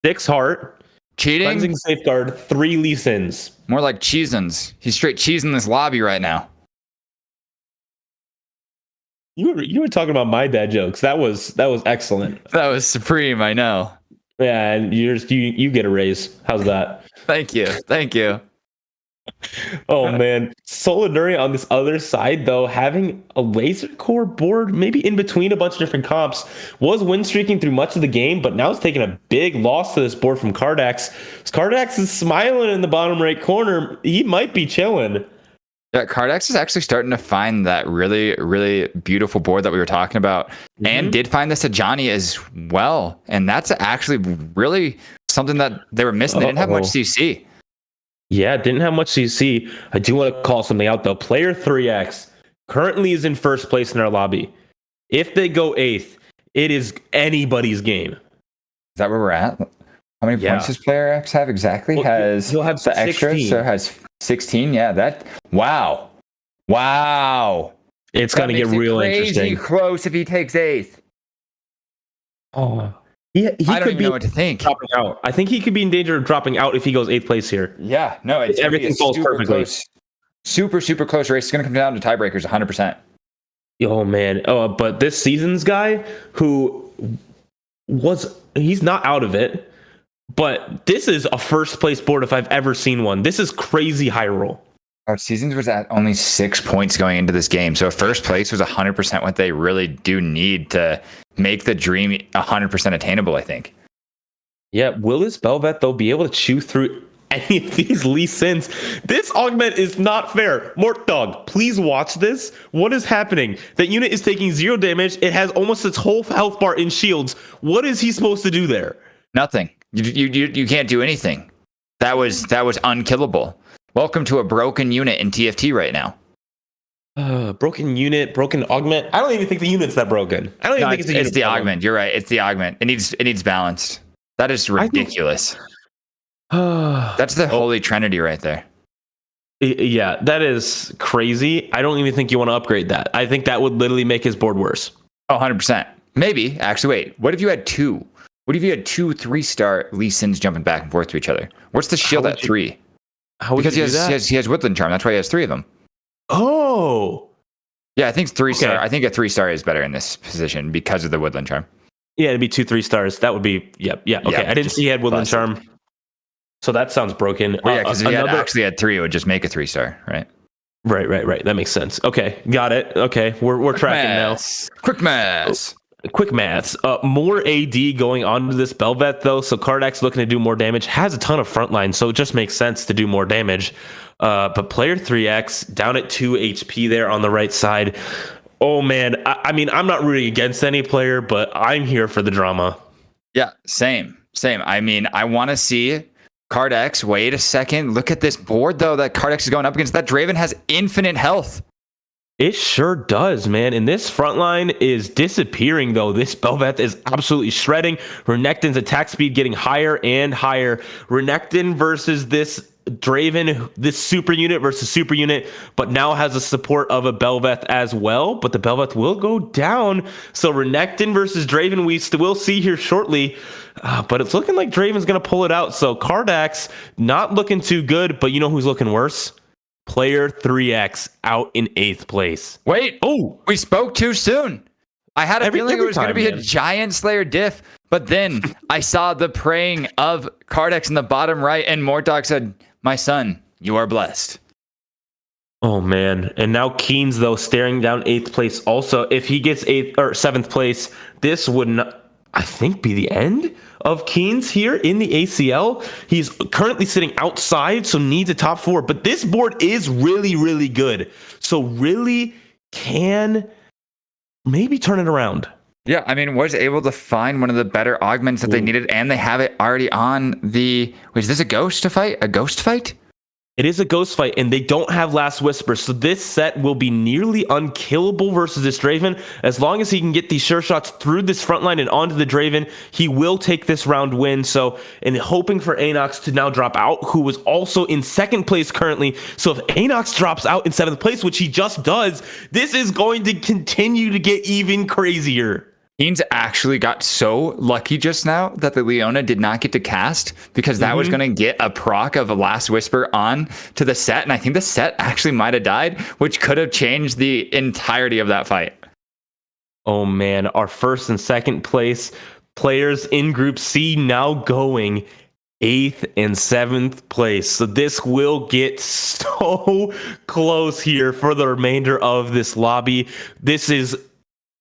6 heart. Cheating? Cleansing Safeguard, 3 Lee Sins. More like cheesins. He's straight cheesing this lobby right now. You were talking about my dad jokes. That was excellent. That was supreme, I know. Yeah, and you get a raise. How's that? Thank you. Oh man, Solidary on this other side though, having a laser core board maybe in between a bunch of different comps, was win streaking through much of the game, but now it's taking a big loss to this board from Cardax. Cardax is smiling in the bottom right corner. He might be chilling. Yeah, Cardax is actually starting to find that really, really beautiful board that we were talking about, and did find this Ajani as well. And that's actually really something that they were missing. They didn't have much CC. Yeah, didn't have much CC. I do want to call something out though. Player 3X currently is in first place in our lobby. If they go 8th, it is anybody's game. Is that where we're at? How many points does Player X have exactly? Well, he'll have the extra, 16. so has 16. Yeah, wow. It's going to get real crazy interesting. Close if he takes 8th. Oh, he I don't could even be know what to think. dropping out. I think he could be in danger of dropping out if he goes 8th place here. Yeah, no, it's Everything falls perfectly. Close, super close race. It's going to come down to tiebreakers 100%. Oh man. Oh, but this season's guy he's not out of it, but this is a first place board if I've ever seen one. This is crazy high roll. Our seasons was at only 6 points going into this game. So first place was 100% what they really do need to make the dream 100% attainable, I think. Yeah, will this Bel'Veth, though, be able to chew through any of these Lee Sins? This augment is not fair. Mort Dog, please watch this. What is happening? That unit is taking 0 damage. It has almost its whole health bar in shields. What is he supposed to do there? Nothing. You can't do anything. That was unkillable. Welcome to a broken unit in TFT right now. Broken unit, broken augment. I don't even think the unit's that broken. I don't even think it's the augment. You're right. It's the augment. It needs balanced. That is ridiculous. That's the holy trinity right there. Yeah, that is crazy. I don't even think you want to upgrade that. I think that would literally make his board worse. Oh, 100%. Maybe. Actually, wait. What if you had 2? What if you had 2 3-star Lee Sins jumping back and forth to each other? What's the shield at 3? Because he has Woodland Charm. That's why he has 3 of them. Oh. Yeah, I think 3-star. Okay. I think a 3-star is better in this position because of the Woodland Charm. Yeah, it'd be 2 3-stars. That would be yeah. Okay, I didn't see he had Woodland Charm. So that sounds broken. Well, yeah, because if he actually had 3, it would just make a 3-star, right? Right. That makes sense. Okay, got it. Okay, we're tracking now. Quick maths. More AD going onto this Bel'Veth though, so Kardax looking to do more damage, has a ton of frontline, so it just makes sense to do more damage. But player 3X down at 2 HP there on the right side. Oh man, I mean, I'm not rooting against any player, but I'm here for the drama. Yeah, same. I mean, I want to see Kardax. Wait a second. Look at this board though that Kardax is going up against. That Draven has infinite health. It sure does, man. And this front line is disappearing, though. This Bel'Veth is absolutely shredding. Renekton's attack speed getting higher and higher. Renekton versus this Draven, this super unit versus super unit, but now has the support of a Bel'Veth as well. But the Bel'Veth will go down. So Renekton versus Draven, we will see here shortly. But it's looking like Draven's going to pull it out. So Kardax not looking too good, but you know who's looking worse? Player 3X out in 8th place. Wait. Oh, we spoke too soon. I had a feeling it was going to be a giant Slayer diff, but then I saw the praying of Kardax in the bottom right, and Mortdog said, "My son, you are blessed." Oh man. And now Keen's though staring down 8th place also. If he gets 8th or 7th place, this would not, I think, be the end of Keen's here in the ACL. He's currently sitting outside, so needs a top 4. But this board is really, really good. So really can maybe turn it around. Yeah, I mean, was able to find one of the better augments that they needed, and they have it already on the... Wait, is this a ghost fight? A ghost fight? It is a ghost fight, and they don't have Last Whisper, so this set will be nearly unkillable versus this Draven. As long as he can get these sure shots through this front line and onto the Draven, he will take this round win. So, and hoping for Anox to now drop out, who was also in 2nd place currently. So if Anox drops out in 7th place, which he just does, this is going to continue to get even crazier. Keen's actually got so lucky just now that the Leona did not get to cast, because that was going to get a proc of a Last Whisper on to the set. And I think the set actually might have died, which could have changed the entirety of that fight. Oh man, our 1st and 2nd place players in Group C now going 8th and 7th place. So this will get so close here for the remainder of this lobby. This is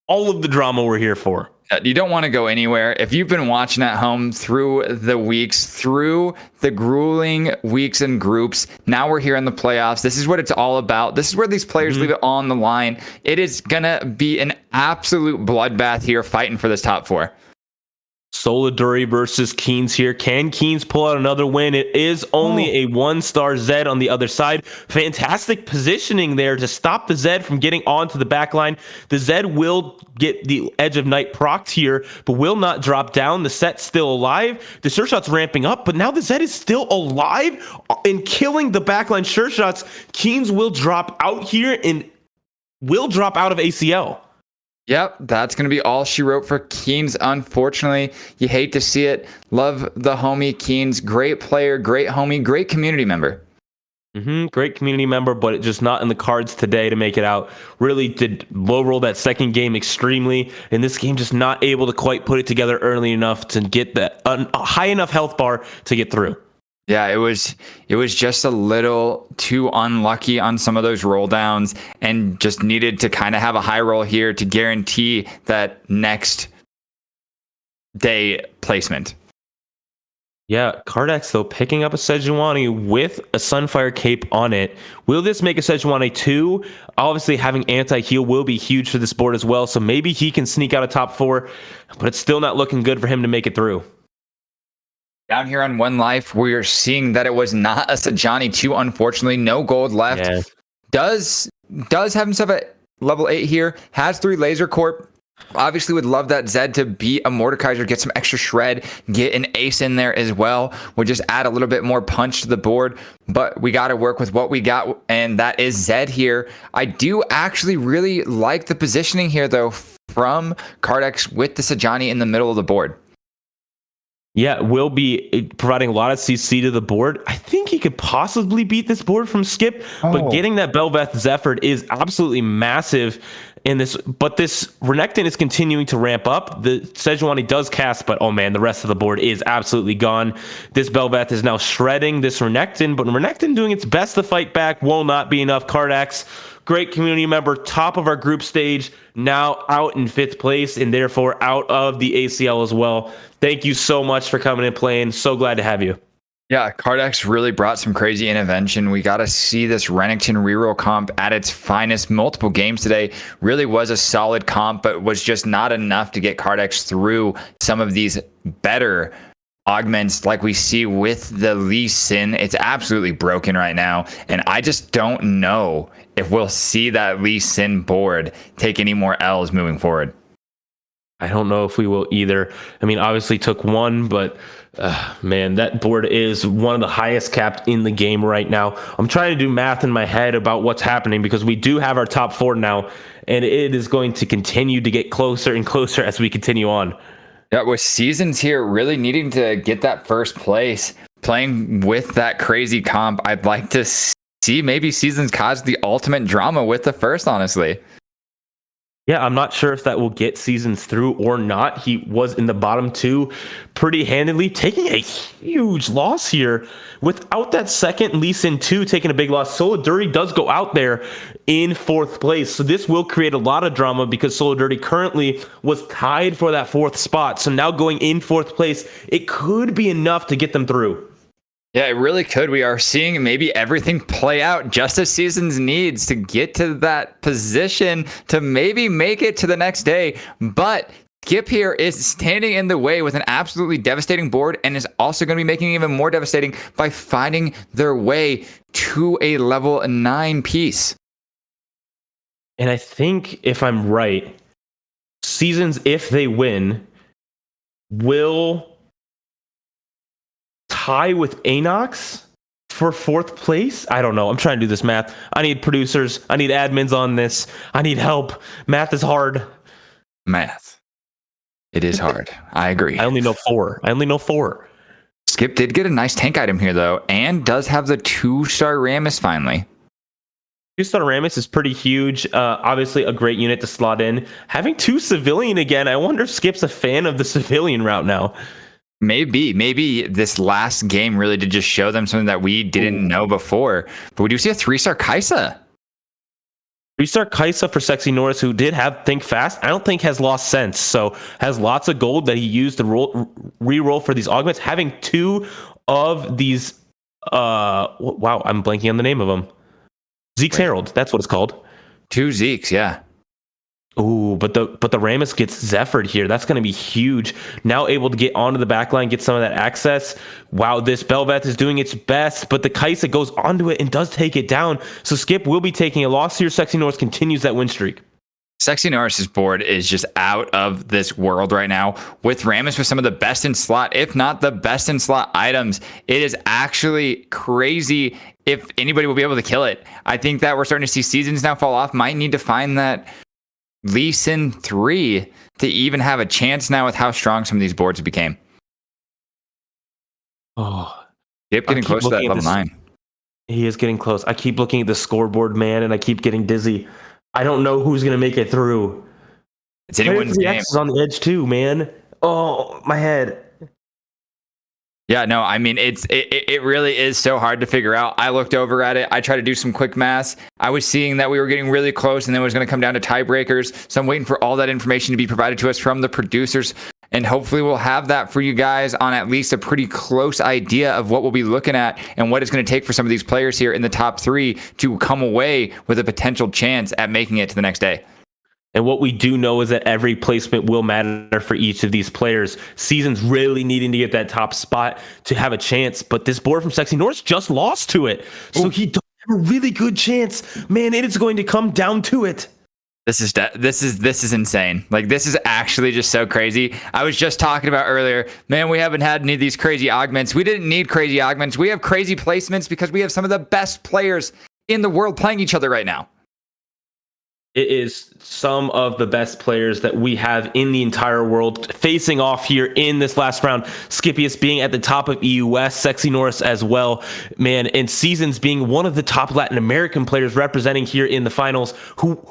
all of the drama we're here for. You don't want to go anywhere. If you've been watching at home through the weeks, through the grueling weeks and groups, now we're here in the playoffs. This is what it's all about. This is where these players leave it all on the line. It is going to be an absolute bloodbath here fighting for this top 4. Soliduri versus Keens here. Can Keens pull out another win? It is only a 1-star Zed on the other side. Fantastic positioning there to stop the Zed from getting onto the back line. The Zed will get the Edge of Night procced here, but will not drop down. The set's still alive. The sure shot's ramping up, but now the Zed is still alive and killing the backline sure shots. Keens will drop out here and will drop out of ACL. Yep, that's going to be all she wrote for Keens. Unfortunately, you hate to see it. Love the homie Keens. Great player, great homie, great community member. Great community member, but just not in the cards today to make it out. Really did low roll that second game extremely, and this game just not able to quite put it together early enough to get that a high enough health bar to get through. Yeah, it was just a little too unlucky on some of those roll downs, and just needed to kind of have a high roll here to guarantee that next day placement. Yeah, Cardex, though, picking up a Sejuani with a Sunfire Cape on it. Will this make a Sejuani 2? Obviously, having anti-heal will be huge for this board as well, so maybe he can sneak out a top 4, but it's still not looking good for him to make it through. Down here on One Life, we're seeing that it was not a Sejuani 2, unfortunately. No gold left. Yeah. Does have himself at level 8 here. Has 3 Laser Corp. Obviously would love that Zed to beat a Mordekaiser, get some extra shred, get an ace in there as well. Would just add a little bit more punch to the board, but we got to work with what we got, and that is Zed here. I do actually really like the positioning here, though, from Cardex with the Sejuani in the middle of the board. Yeah, will be providing a lot of CC to the board. I think he could possibly beat this board from Skip, but getting that Belveth Zephyr is absolutely massive in this. But this Renekton is continuing to ramp up. The Sejuani does cast, but oh man, the rest of the board is absolutely gone. This Belveth is now shredding this Renekton, but Renekton doing its best to fight back will not be enough. Cardax, great community member, top of our group stage, now out in 5th place and therefore out of the ACL as well. Thank you so much for coming and playing. So glad to have you. Yeah, Cardex really brought some crazy intervention. We got to see this Renekton reroll comp at its finest. Multiple games today. Really was a solid comp, but was just not enough to get Cardex through some of these better augments like we see with the Lee Sin. It's absolutely broken right now, and I just don't know if we'll see that Lee Sin board take any more L's moving forward. I don't know if we will either. I mean, obviously took one, but man, that board is one of the highest capped in the game right now. I'm trying to do math in my head about what's happening because we do have our top 4 now, and it is going to continue to get closer and closer as we continue on. Yeah, with Seasons here really needing to get that first place, playing with that crazy comp, I'd like to see maybe Seasons cause the ultimate drama with the first, honestly. Yeah, I'm not sure if that will get Seasons through or not. He was in the bottom 2 pretty handedly, taking a huge loss here. Without that second Lee Sin 2 taking a big loss, Soliduri does go out there in 4th place. So this will create a lot of drama because Soliduri currently was tied for that 4th spot. So now going in 4th place, it could be enough to get them through. Yeah, it really could. We are seeing maybe everything play out just as Seasons needs to get to that position to maybe make it to the next day. But Skip here is standing in the way with an absolutely devastating board, and is also going to be making it even more devastating by finding their way to a level 9 piece. And I think if I'm right, Seasons, if they win, will tie with Anox for 4th place. I don't know. I'm trying to do this math. I need producers. I need admins on this. I need help. Math is hard. Math. It is hard. I agree. I only know 4. Skip did get a nice tank item here, though, and does have the 2-star Rammus finally. 2-star Rammus is pretty huge. Obviously, a great unit to slot in. Having 2 civilian again, I wonder if Skip's a fan of the civilian route now. Maybe this last game really did just show them something that we didn't know before. But we do see a 3-star Kaisa. 3-star Kaisa for Sexy Norris, who did have Think Fast. I don't think has lost sense. So has lots of gold that he used to re-roll for these augments. Having 2 of these, wow, I'm blanking on the name of them. Zeke's Herald, that's what it's called. 2 Zekes, yeah. Ooh, but the Rammus gets Zephyred here. That's going to be huge. Now able to get onto the back line, get some of that access. Wow, this Bel'Veth is doing its best, but the Kai'Sa goes onto it and does take it down. So Skip will be taking a loss here. Sexy North continues that win streak. Sexy Norris's board is just out of this world right now with Rammus with some of the best in slot, if not the best in slot items. It is actually crazy if anybody will be able to kill it. I think that we're starting to see seasons now fall off. Might need to find that Lee Sin 3 to even have a chance now with how strong some of these boards became. Oh, Yep, getting close to that level 9. He is getting close. I keep looking at the scoreboard, man, and I keep getting dizzy. I don't know who's going to make it through. It's anyone's game. X is on the edge too, man. Oh, my head. Yeah, no, I mean, it really is so hard to figure out. I looked over at it. I tried to do some quick math. I was seeing that we were getting really close, and then it was going to come down to tiebreakers. So I'm waiting for all that information to be provided to us from the producers. And hopefully we'll have that for you guys on at least a pretty close idea of what we'll be looking at and what it's going to take for some of these players here in the top 3 to come away with a potential chance at making it to the next day. And what we do know is that every placement will matter for each of these players. Season's really needing to get that top spot to have a chance, but this board from Sexy North just lost to it. So he does have a really good chance. Man, it is going to come down to it. This is insane. Like, this is actually just so crazy. I was just talking about earlier, man, we haven't had any of these crazy augments. We didn't need crazy augments. We have crazy placements because we have some of the best players in the world playing each other right now. It is some of the best players that we have in the entire world facing off here in this last round. Skipius being at the top of EUS, Sexy Norris as well, man, and Seasons being one of the top Latin American players representing here in the finals. Who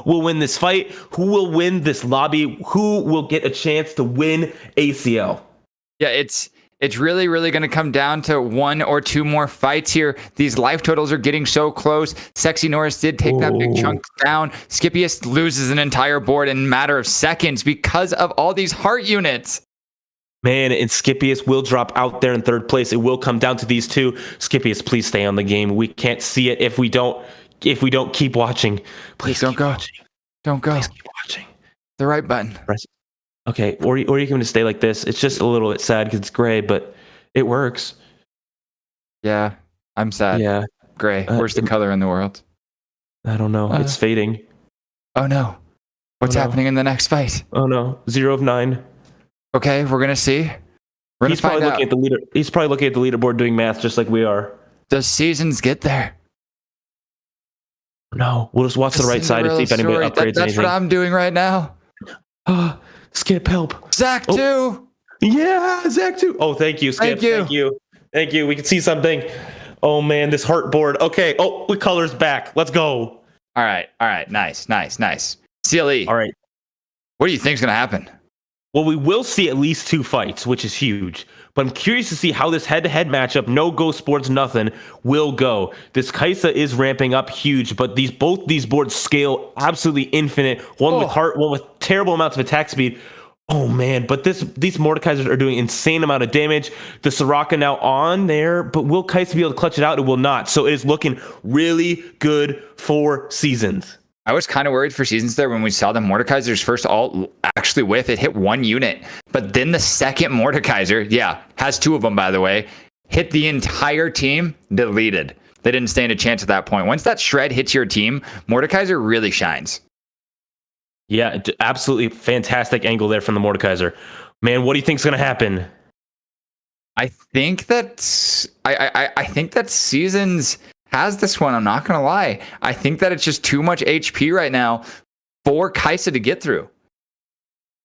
will win this fight? Who will win this lobby? Who will get a chance to win ACL? Yeah, it's really, really going to come down to 1 or 2 more fights here. These life totals are getting so close. Sexy Norris did take that big chunk down. Skipius loses an entire board in a matter of seconds because of all these heart units. Man, and Skipius will drop out there in 3rd place. It will come down to these two. Skipius, please stay on the game. We can't see it if we don't keep watching. Please don't go. Don't go. Please keep watching. The right button. Press. Okay, or you can just stay like this. It's just a little bit sad because it's gray, but it works. Yeah, I'm sad. Yeah. Gray. Where's the color in the world? I don't know. It's fading. Oh no. What's happening in the next fight? Oh no. 0 of 9. Okay, we're gonna see. He's probably looking at the leader. He's probably looking at the leaderboard doing math just like we are. Does Seasons get there? No. We'll just watch the right side and see if anybody upgrades That's anything. what I'm doing right now. Skip, help. Zach 2. Yeah, Zach 2. Oh, thank you, Skip. Thank you. Thank you. We can see something. Oh man, this heart board. Okay. Oh, the color's back. Let's go. All right. Nice. CLE. All right. What do you think is gonna happen? Well, we will see at least 2 fights, which is huge. But I'm curious to see how this head-to-head matchup, no Go Sports, nothing, will go. This Kai'Sa is ramping up huge, but both these boards scale absolutely infinite. One with heart, one with terrible amounts of attack speed. Oh man, but these Mordekaisers are doing insane amount of damage. The Soraka now on there, but will Kai'Sa be able to clutch it out? It will not. So it is looking really good for Seasons. I was kind of worried for Seasons there when we saw the Mordekaiser's first ult actually whiff. It hit 1 unit, but then the second Mordekaiser, has 2 of them, by the way, hit the entire team, deleted. They didn't stand a chance at that point. Once that shred hits your team, Mordekaiser really shines. Yeah, absolutely fantastic angle there from the Mordekaiser. Man, what do you think's going to happen? I think that Seasons has this one. I'm not going to lie. I think that it's just too much HP right now for Kai'Sa to get through.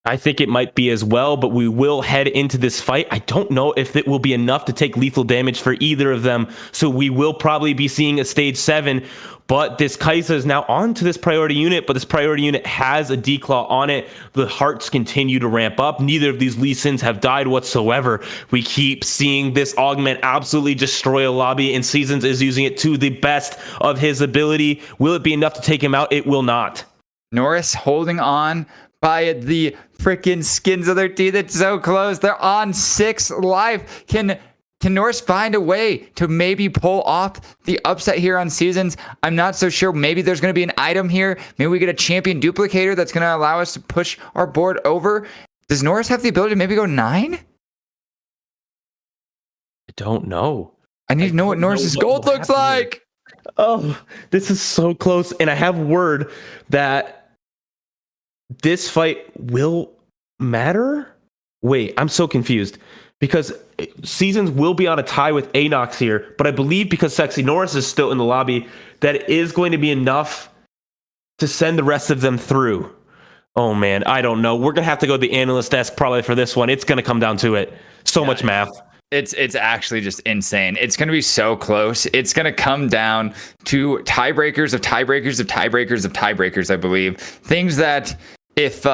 I think it might be as well, but we will head into this fight. I don't know if it will be enough to take lethal damage for either of them, so we will probably be seeing a stage 7, but this Kai'Sa is now on to this priority unit, but this priority unit has a declaw on it. The hearts continue to ramp up. Neither of these Lee Sins have died whatsoever. We keep seeing this augment absolutely destroy a lobby, and Seasons is using it to the best of his ability. Will it be enough to take him out? It will not. Norris holding on by the freaking skins of their teeth. It's so close. They're on 6 life. Can Can Norse find a way to maybe pull off the upset here on Seasons? I'm not so sure. Maybe there's going to be an item here. Maybe we get a champion duplicator that's going to allow us to push our board over. Does Norse have the ability to maybe go 9? I don't know. I need to know what Norse's gold looks like. Oh, this is so close. And I have word that this fight will matter. Wait, I'm so confused because Seasons will be on a tie with Anox here, but I believe because Sexy Norris is still in the lobby, that it is going to be enough to send the rest of them through. Oh man, I don't know. We're going to have to go to the analyst desk probably for this one. It's going to come down to it. So much math. It's actually just insane. It's going to be so close. It's going to come down to tiebreakers of tiebreakers of tiebreakers of tiebreakers, I believe. Things that if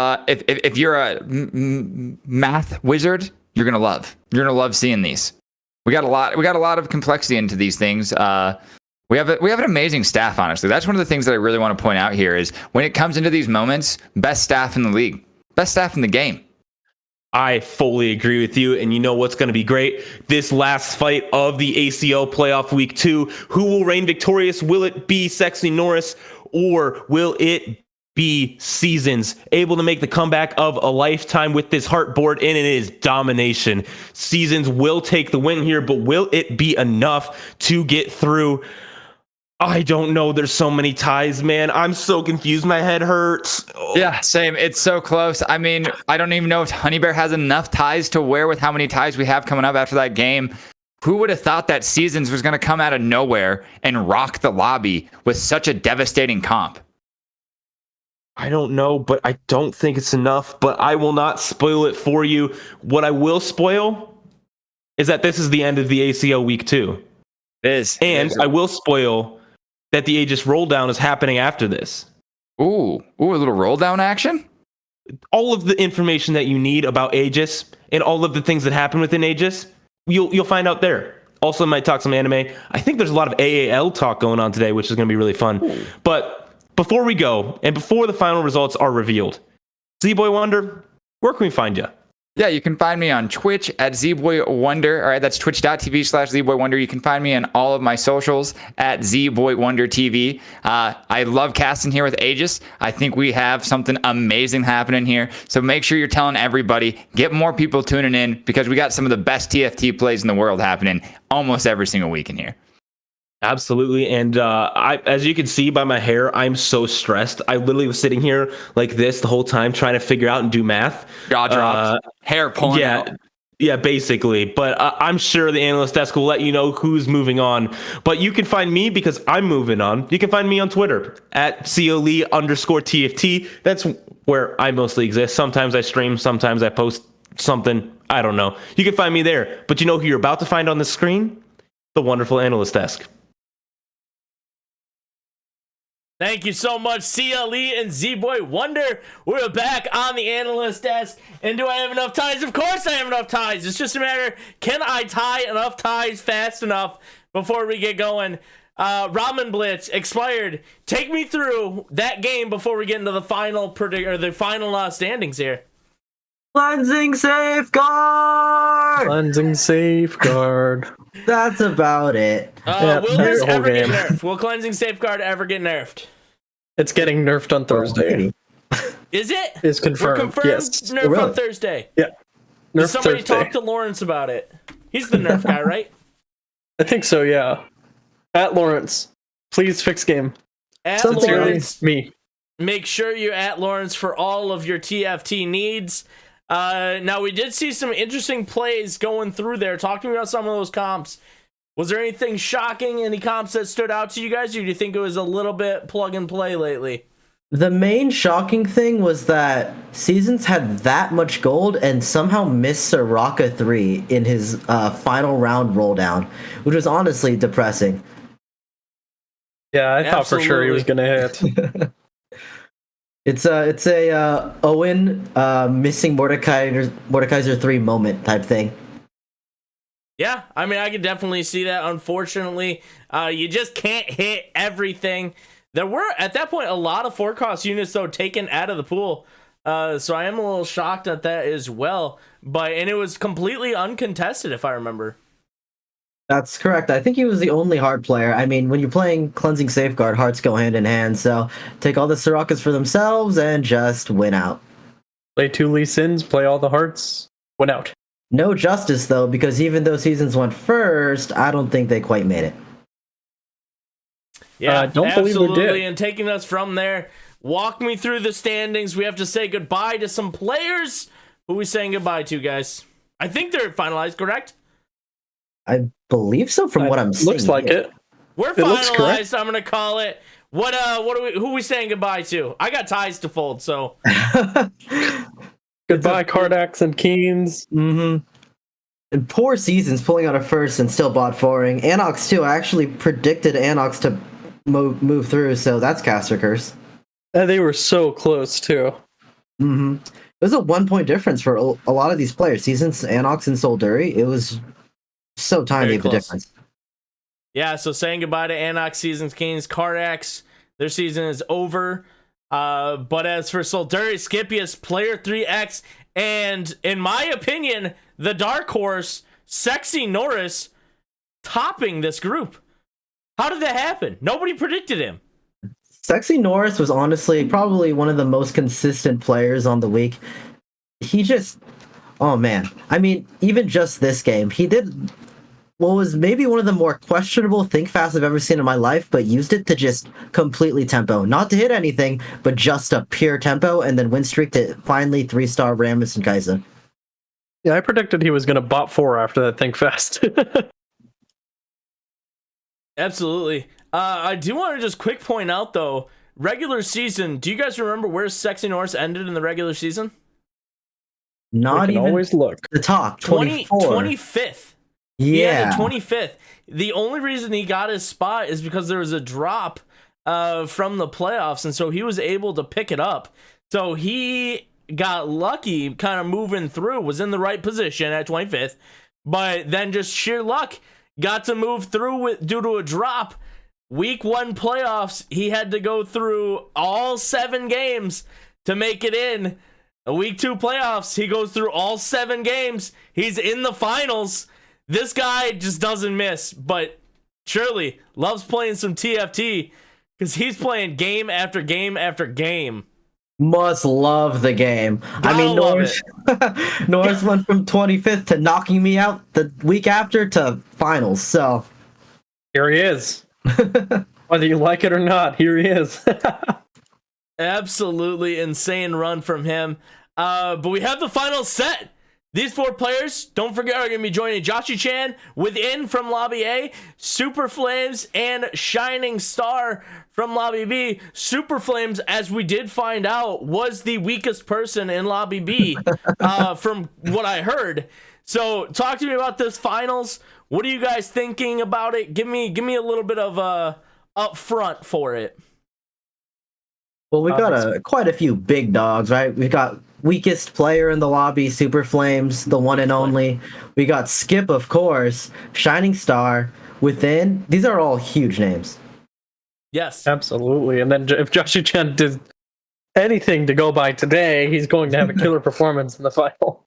you're a math wizard, you're going to love. You're going to love seeing these. We got a lot of complexity into these things. We have an amazing staff, honestly. That's one of the things that I really want to point out here is when it comes into these moments, best staff in the league, best staff in the game. I fully agree with you. And you know what's going to be great? This last fight of the ACO playoff week 2. Who will reign victorious? Will it be Sexy Norris or will it be Seasons able to make the comeback of a lifetime with this heart board? And it is domination. Seasons will take the win here, but will it be enough to get through? I don't know. There's so many ties, man. I'm so confused. My head hurts. Oh. Yeah, same. It's so close. I mean, I don't even know if Honey Bear has enough ties to wear with how many ties we have coming up after that game. Who would have thought that Seasons was going to come out of nowhere and rock the lobby with such a devastating comp? I don't know, but I don't think it's enough, but I will not spoil it for you. What I will spoil is that this is the end of the ACO week 2. And I will spoil that the Aegis roll down is happening after this. Ooh, a little roll down action? All of the information that you need about Aegis and all of the things that happen within Aegis, you'll find out there. Also might talk some anime. I think there's a lot of AAL talk going on today, which is going to be really fun. Ooh. But before we go, and before the final results are revealed, Z-Boy Wonder, where can we find you? Yeah, you can find me on Twitch at ZBoyWonder. All right, that's twitch.tv/ZBoyWonder. You can find me on all of my socials at ZBoyWonderTV. I love casting here with Aegis. I think we have something amazing happening here. So make sure you're telling everybody, get more people tuning in because we got some of the best TFT plays in the world happening almost every single week in here. Absolutely. And as you can see by my hair, I'm so stressed. I literally was sitting here like this the whole time trying to figure out and do math. Jaw dropped. Hair pulling out. Yeah, basically. But I'm sure the analyst desk will let you know who's moving on. But you can find me because I'm moving on. You can find me on Twitter at COLE_TFT. That's where I mostly exist. Sometimes I stream. Sometimes I post something. I don't know. You can find me there. But you know who you're about to find on the screen? The wonderful analyst desk. Thank you so much, CLE and Z-Boy Wonder. We're back on the analyst desk. And do I have enough ties? Of course I have enough ties. It's just a matter, can I tie enough ties fast enough before we get going? Ramen Blitz expired. Take me through that game before we get into the final standings here. Cleansing Safeguard! Cleansing Safeguard. That's about it. Will this ever get nerfed? Will Cleansing Safeguard ever get nerfed? It's getting nerfed on Thursday. Is it? It's confirmed. We're confirmed Yes. nerf on Thursday. Yeah. Did somebody talk to Lawrence about it? He's the nerf guy, right? I think so, yeah. At Lawrence, please fix game. At Lawrence, me. Make sure you at Lawrence for all of your TFT needs. Now, we did see some interesting plays going through there. Talk to me about some of those comps. Was there anything shocking, any comps that stood out to you guys, or do you think it was a little bit plug and play lately? The main shocking thing was that Seasons had that much gold and somehow missed Soraka 3 in his final round roll down, which was honestly depressing. Yeah, I thought for sure he was going to hit. It's a Owen missing Mordekaiser 3 moment type thing. Yeah, I mean, I could definitely see that. Unfortunately, you just can't hit everything. There were, at that point, a lot of 4-cost units, though, taken out of the pool. So I am a little shocked at that as well. And it was completely uncontested, if I remember. That's correct. I think he was the only hard player. I mean, when you're playing Cleansing Safeguard, hearts go hand in hand. So take all the Sorakas for themselves and just win out. Play 2 Lee Sins, play all the hearts, win out. No justice, though, because even though seasons went first, I don't think they quite made it. Yeah, don't believe we absolutely. did. And taking us from there, walk me through the standings. We have to say goodbye to some players. Who are we saying goodbye to, guys? I think they're finalized, correct? I believe so from what I'm seeing. Looks like here. it. We're It looks finalized. correct. I'm gonna call it. What are we? Who are we saying goodbye to? I got ties to fold, so Goodbye, Cardax and Keens. Mm-hmm. And poor seasons pulling out a first and still bot foring. Anox, too. I actually predicted Anox to move through, so that's Caster Curse. And they were so close, too. Mm-hmm. It was a 1 point difference for a lot of these players. Seasons, Anox, and Solduri, it was so tiny Very of a close. difference. yeah. So saying goodbye to Anox, Seasons, Kings, Cardax. Their season is over. But as for Solduri, Scipius, Player 3X, and in my opinion, the dark horse, Sexy Norris, topping this group. How did that happen? Nobody predicted him. Sexy Norris was honestly probably one of the most consistent players on the week. He just, oh man. I mean, even just this game, he did what was maybe one of the more questionable think fast I've ever seen in my life, but used it to just completely tempo. Not to hit anything, but just a pure tempo, and then win streak to finally 3-star Rammus and Kaiser. Yeah, I predicted he was going to bot 4 after that think fast. Absolutely. I do want to just quick point out, though, regular season, do you guys remember where Sexy Norris ended in the regular season? Not We can even always look. the top, 24. 25th. He Yeah. ended 25th. The only reason he got his spot is because there was a drop from the playoffs, and so he was able to pick it up. So he got lucky kind of moving through, was in the right position at 25th, but then just sheer luck got to move through due to a drop. Week 1 playoffs, he had to go through all 7 games to make it in. Week 2 playoffs, he goes through all 7 games. He's in the finals. This guy just doesn't miss, but Shirley loves playing some TFT because he's playing game after game after game. Must love the game. I mean, love Norris went from 25th to knocking me out the week after to finals. So Here he is. Whether you like it or not, here he is. Absolutely insane run from him. But we have the final set. These 4 players, don't forget, are going to be joining Joshi Chan within from Lobby A, Super Flames, and Shining Star from Lobby B. Super Flames, as we did find out, was the weakest person in Lobby B, from what I heard. So talk to me about this finals. What are you guys thinking about it? Give me a little bit of up front for it. well, we've got quite a few big dogs, right? We've got weakest player in the lobby, Super Flames, the one and only. We got Skip, of course, Shining Star, Within. These are all huge names. Yes. Absolutely. And then if Joshi Chen did anything to go by today, he's going to have a killer performance in the final.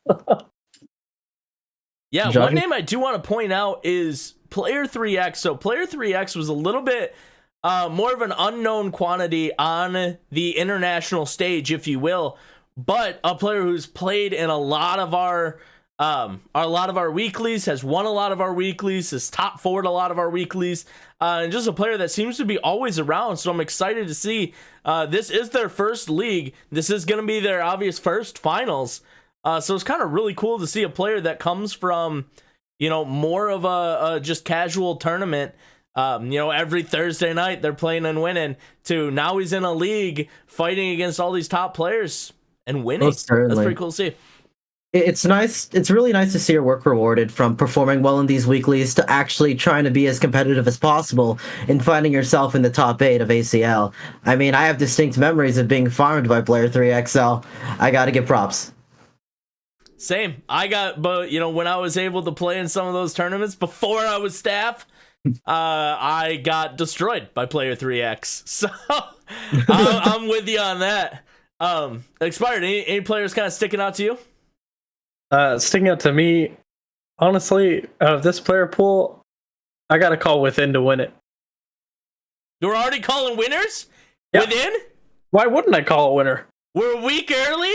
Yeah, Johnny? one name I do want to point out is Player 3X. So Player 3X was a little bit more of an unknown quantity on the international stage, if you will, but a player who's played in a lot of our weeklies, has won a lot of our weeklies, has top forward a lot of our weeklies, and just a player that seems to be always around. So I'm excited to see. This is their first league. This is going to be their obvious first finals. So it's kind of really cool to see a player that comes from, more of a just casual tournament. Every Thursday night they're playing and winning, to now he's in a league fighting against all these top players and winning. That's pretty cool to see. It's nice. It's really nice to see your work rewarded, from performing well in these weeklies to actually trying to be as competitive as possible and finding yourself in the top 8 of ACL. I mean, I have distinct memories of being farmed by Player 3XL. I gotta give props. Same. But when I was able to play in some of those tournaments before I was staff, I got destroyed by Player 3X. So I'm with you on that. Expired. Any players kind of sticking out to you? Sticking out to me, honestly, out of this player pool, I got to call Within to win it. You're already calling winners? Yeah. Within? Why wouldn't I call a winner? We're a week early?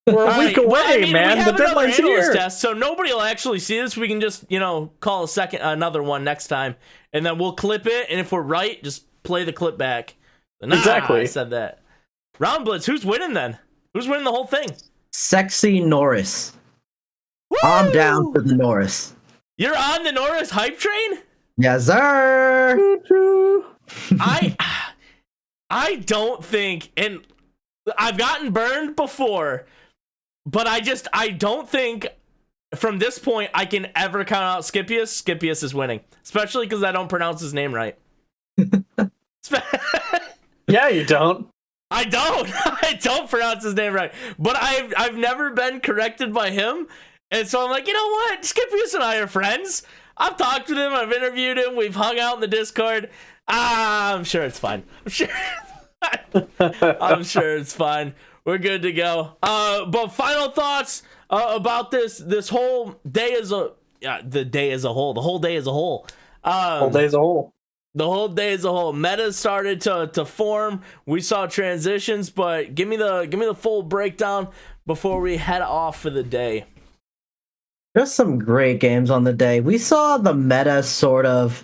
We're a All week right, away, well, I mean, man. we The have another deadline's analyst here. test, so nobody will actually see this. We can just, call another one next time, and then we'll clip it, and if we're right, just play the clip back. Nah, Exactly. I said that. Round Blitz, who's winning then? Who's winning the whole thing? Sexy Norris. Woo! I'm down for the Norris. You're on the Norris hype train? Yes, sir. I don't think, and I've gotten burned before, but I don't think from this point I can ever count out Scipius. Scipius is winning, especially because I don't pronounce his name right. Yeah, you don't. I don't pronounce his name right, but I've never been corrected by him, and so I'm like, you know what? Scipius and I are friends. I've talked to him. I've interviewed him. We've hung out in the Discord. I'm sure it's fine. I'm sure it's fine. We're good to go. But final thoughts about this whole day as a the day as a whole. The whole day as a whole. Whole day as a whole. The whole day as a whole. Meta started to form. We saw transitions, but give me the full breakdown before we head off for the day. Just some great games on the day. We saw the meta sort of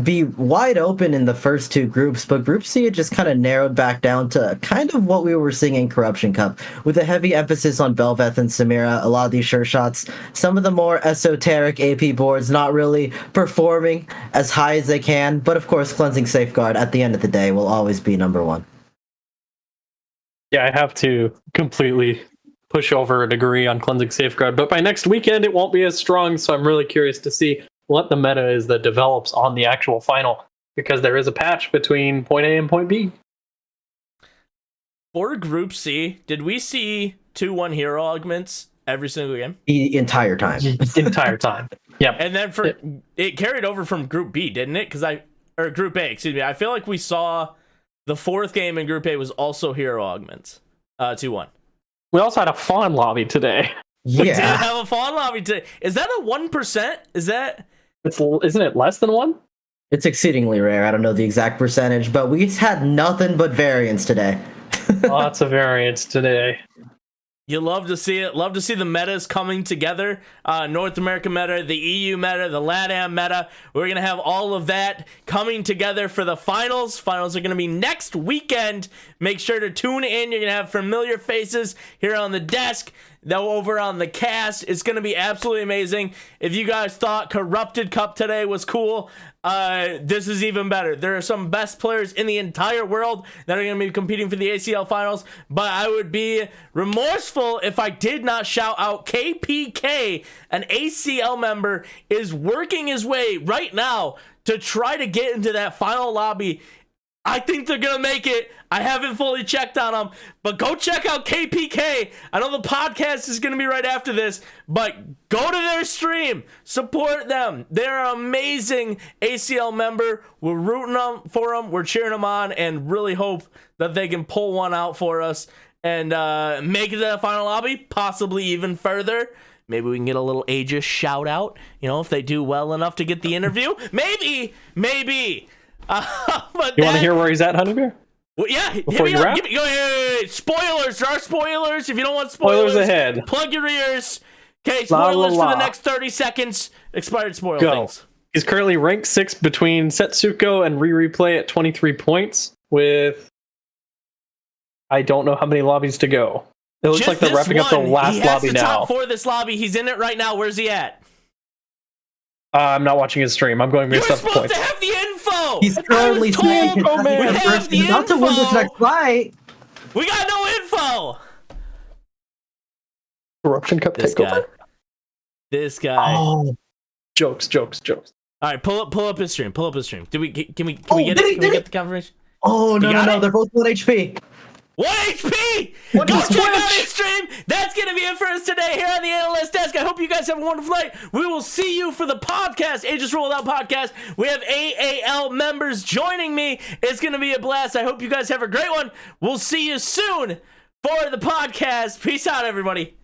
be wide open in the first two groups, but Group C it just kind of narrowed back down to kind of what we were seeing in Corruption Cup, with a heavy emphasis on Belveth and Samira. A lot of these sure shots, some of the more esoteric AP boards not really performing as high as they can, but of course Cleansing Safeguard at the end of the day will always be number one. Yeah, I have to completely push over a degree on Cleansing Safeguard, but by next weekend it won't be as strong, so I'm really curious to see what the meta is that develops on the actual final, because there is a patch between point A and point B. For Group C, did we see 2-1 hero augments every single game? The entire time. Entire time. Yep. And then it carried over from Group B, didn't it? Or Group A, excuse me. I feel like we saw the fourth game in Group A was also hero augments. 2-1. We also had a fawn lobby today. We did Yeah. have a fawn lobby today. Is that a 1%? Isn't it less than one? It's exceedingly rare. I don't know the exact percentage, but we had nothing but variance today. Lots of variance today. You love to see it. Love to see the metas coming together. North American meta, the EU meta, the LATAM meta. We're going to have all of that coming together for the finals. Finals are going to be next weekend. Make sure to tune in. You're going to have familiar faces here on the desk. Though over on the cast, it's going to be absolutely amazing. If you guys thought Corrupted Cup today was cool, this is even better. There are some best players in the entire world that are going to be competing for the ACL finals, but I would be remorseful if I did not shout out KPK. An ACL member is working his way right now to try to get into that final lobby. I think they're going to make it. I haven't fully checked on them, but go check out KPK. I know the podcast is going to be right after this, but go to their stream. Support them. They're an amazing ACL member. We're rooting for them. We're cheering them on and really hope that they can pull one out for us and make it to the final lobby, possibly even further. Maybe we can get a little Aegis shout out, if they do well enough to get the interview. Maybe. But You want to hear where he's at, Honeybear? Well, yeah. Before you wrap? Spoilers. There are spoilers. If you don't want spoilers, ahead. Plug your ears. Okay, La, la, spoilers la. for the next 30 seconds. Expired spoil Go. things. He's currently ranked 6 between Setsuko and Replay at 23 points with I don't know how many lobbies to go. It looks Just like they're this wrapping up the one. last He has lobby the now. top 4 of this lobby. He's in it right now. Where's he at? I'm not watching his stream. I'm going You're based off supposed points. to have the info. He's currently I was told saying oh, man. we have the not to win this info. next fight. We got no info. Corruption Cup This guy. takeover. This guy. Oh, Jokes. All right, pull up his stream. Can we get Oh, it? did Can he- we did get he? the confirmation? oh no, You no, got no! it? They're both 1 HP. 1 HP! What Go is check out Twitch? his stream! That's gonna be it for us today here on the Analyst Desk. I hope you guys have a wonderful night. We will see you for the podcast, Aegis Rolled Out podcast. We have AAL members joining me. It's gonna be a blast. I hope you guys have a great one. We'll see you soon for the podcast. Peace out, everybody.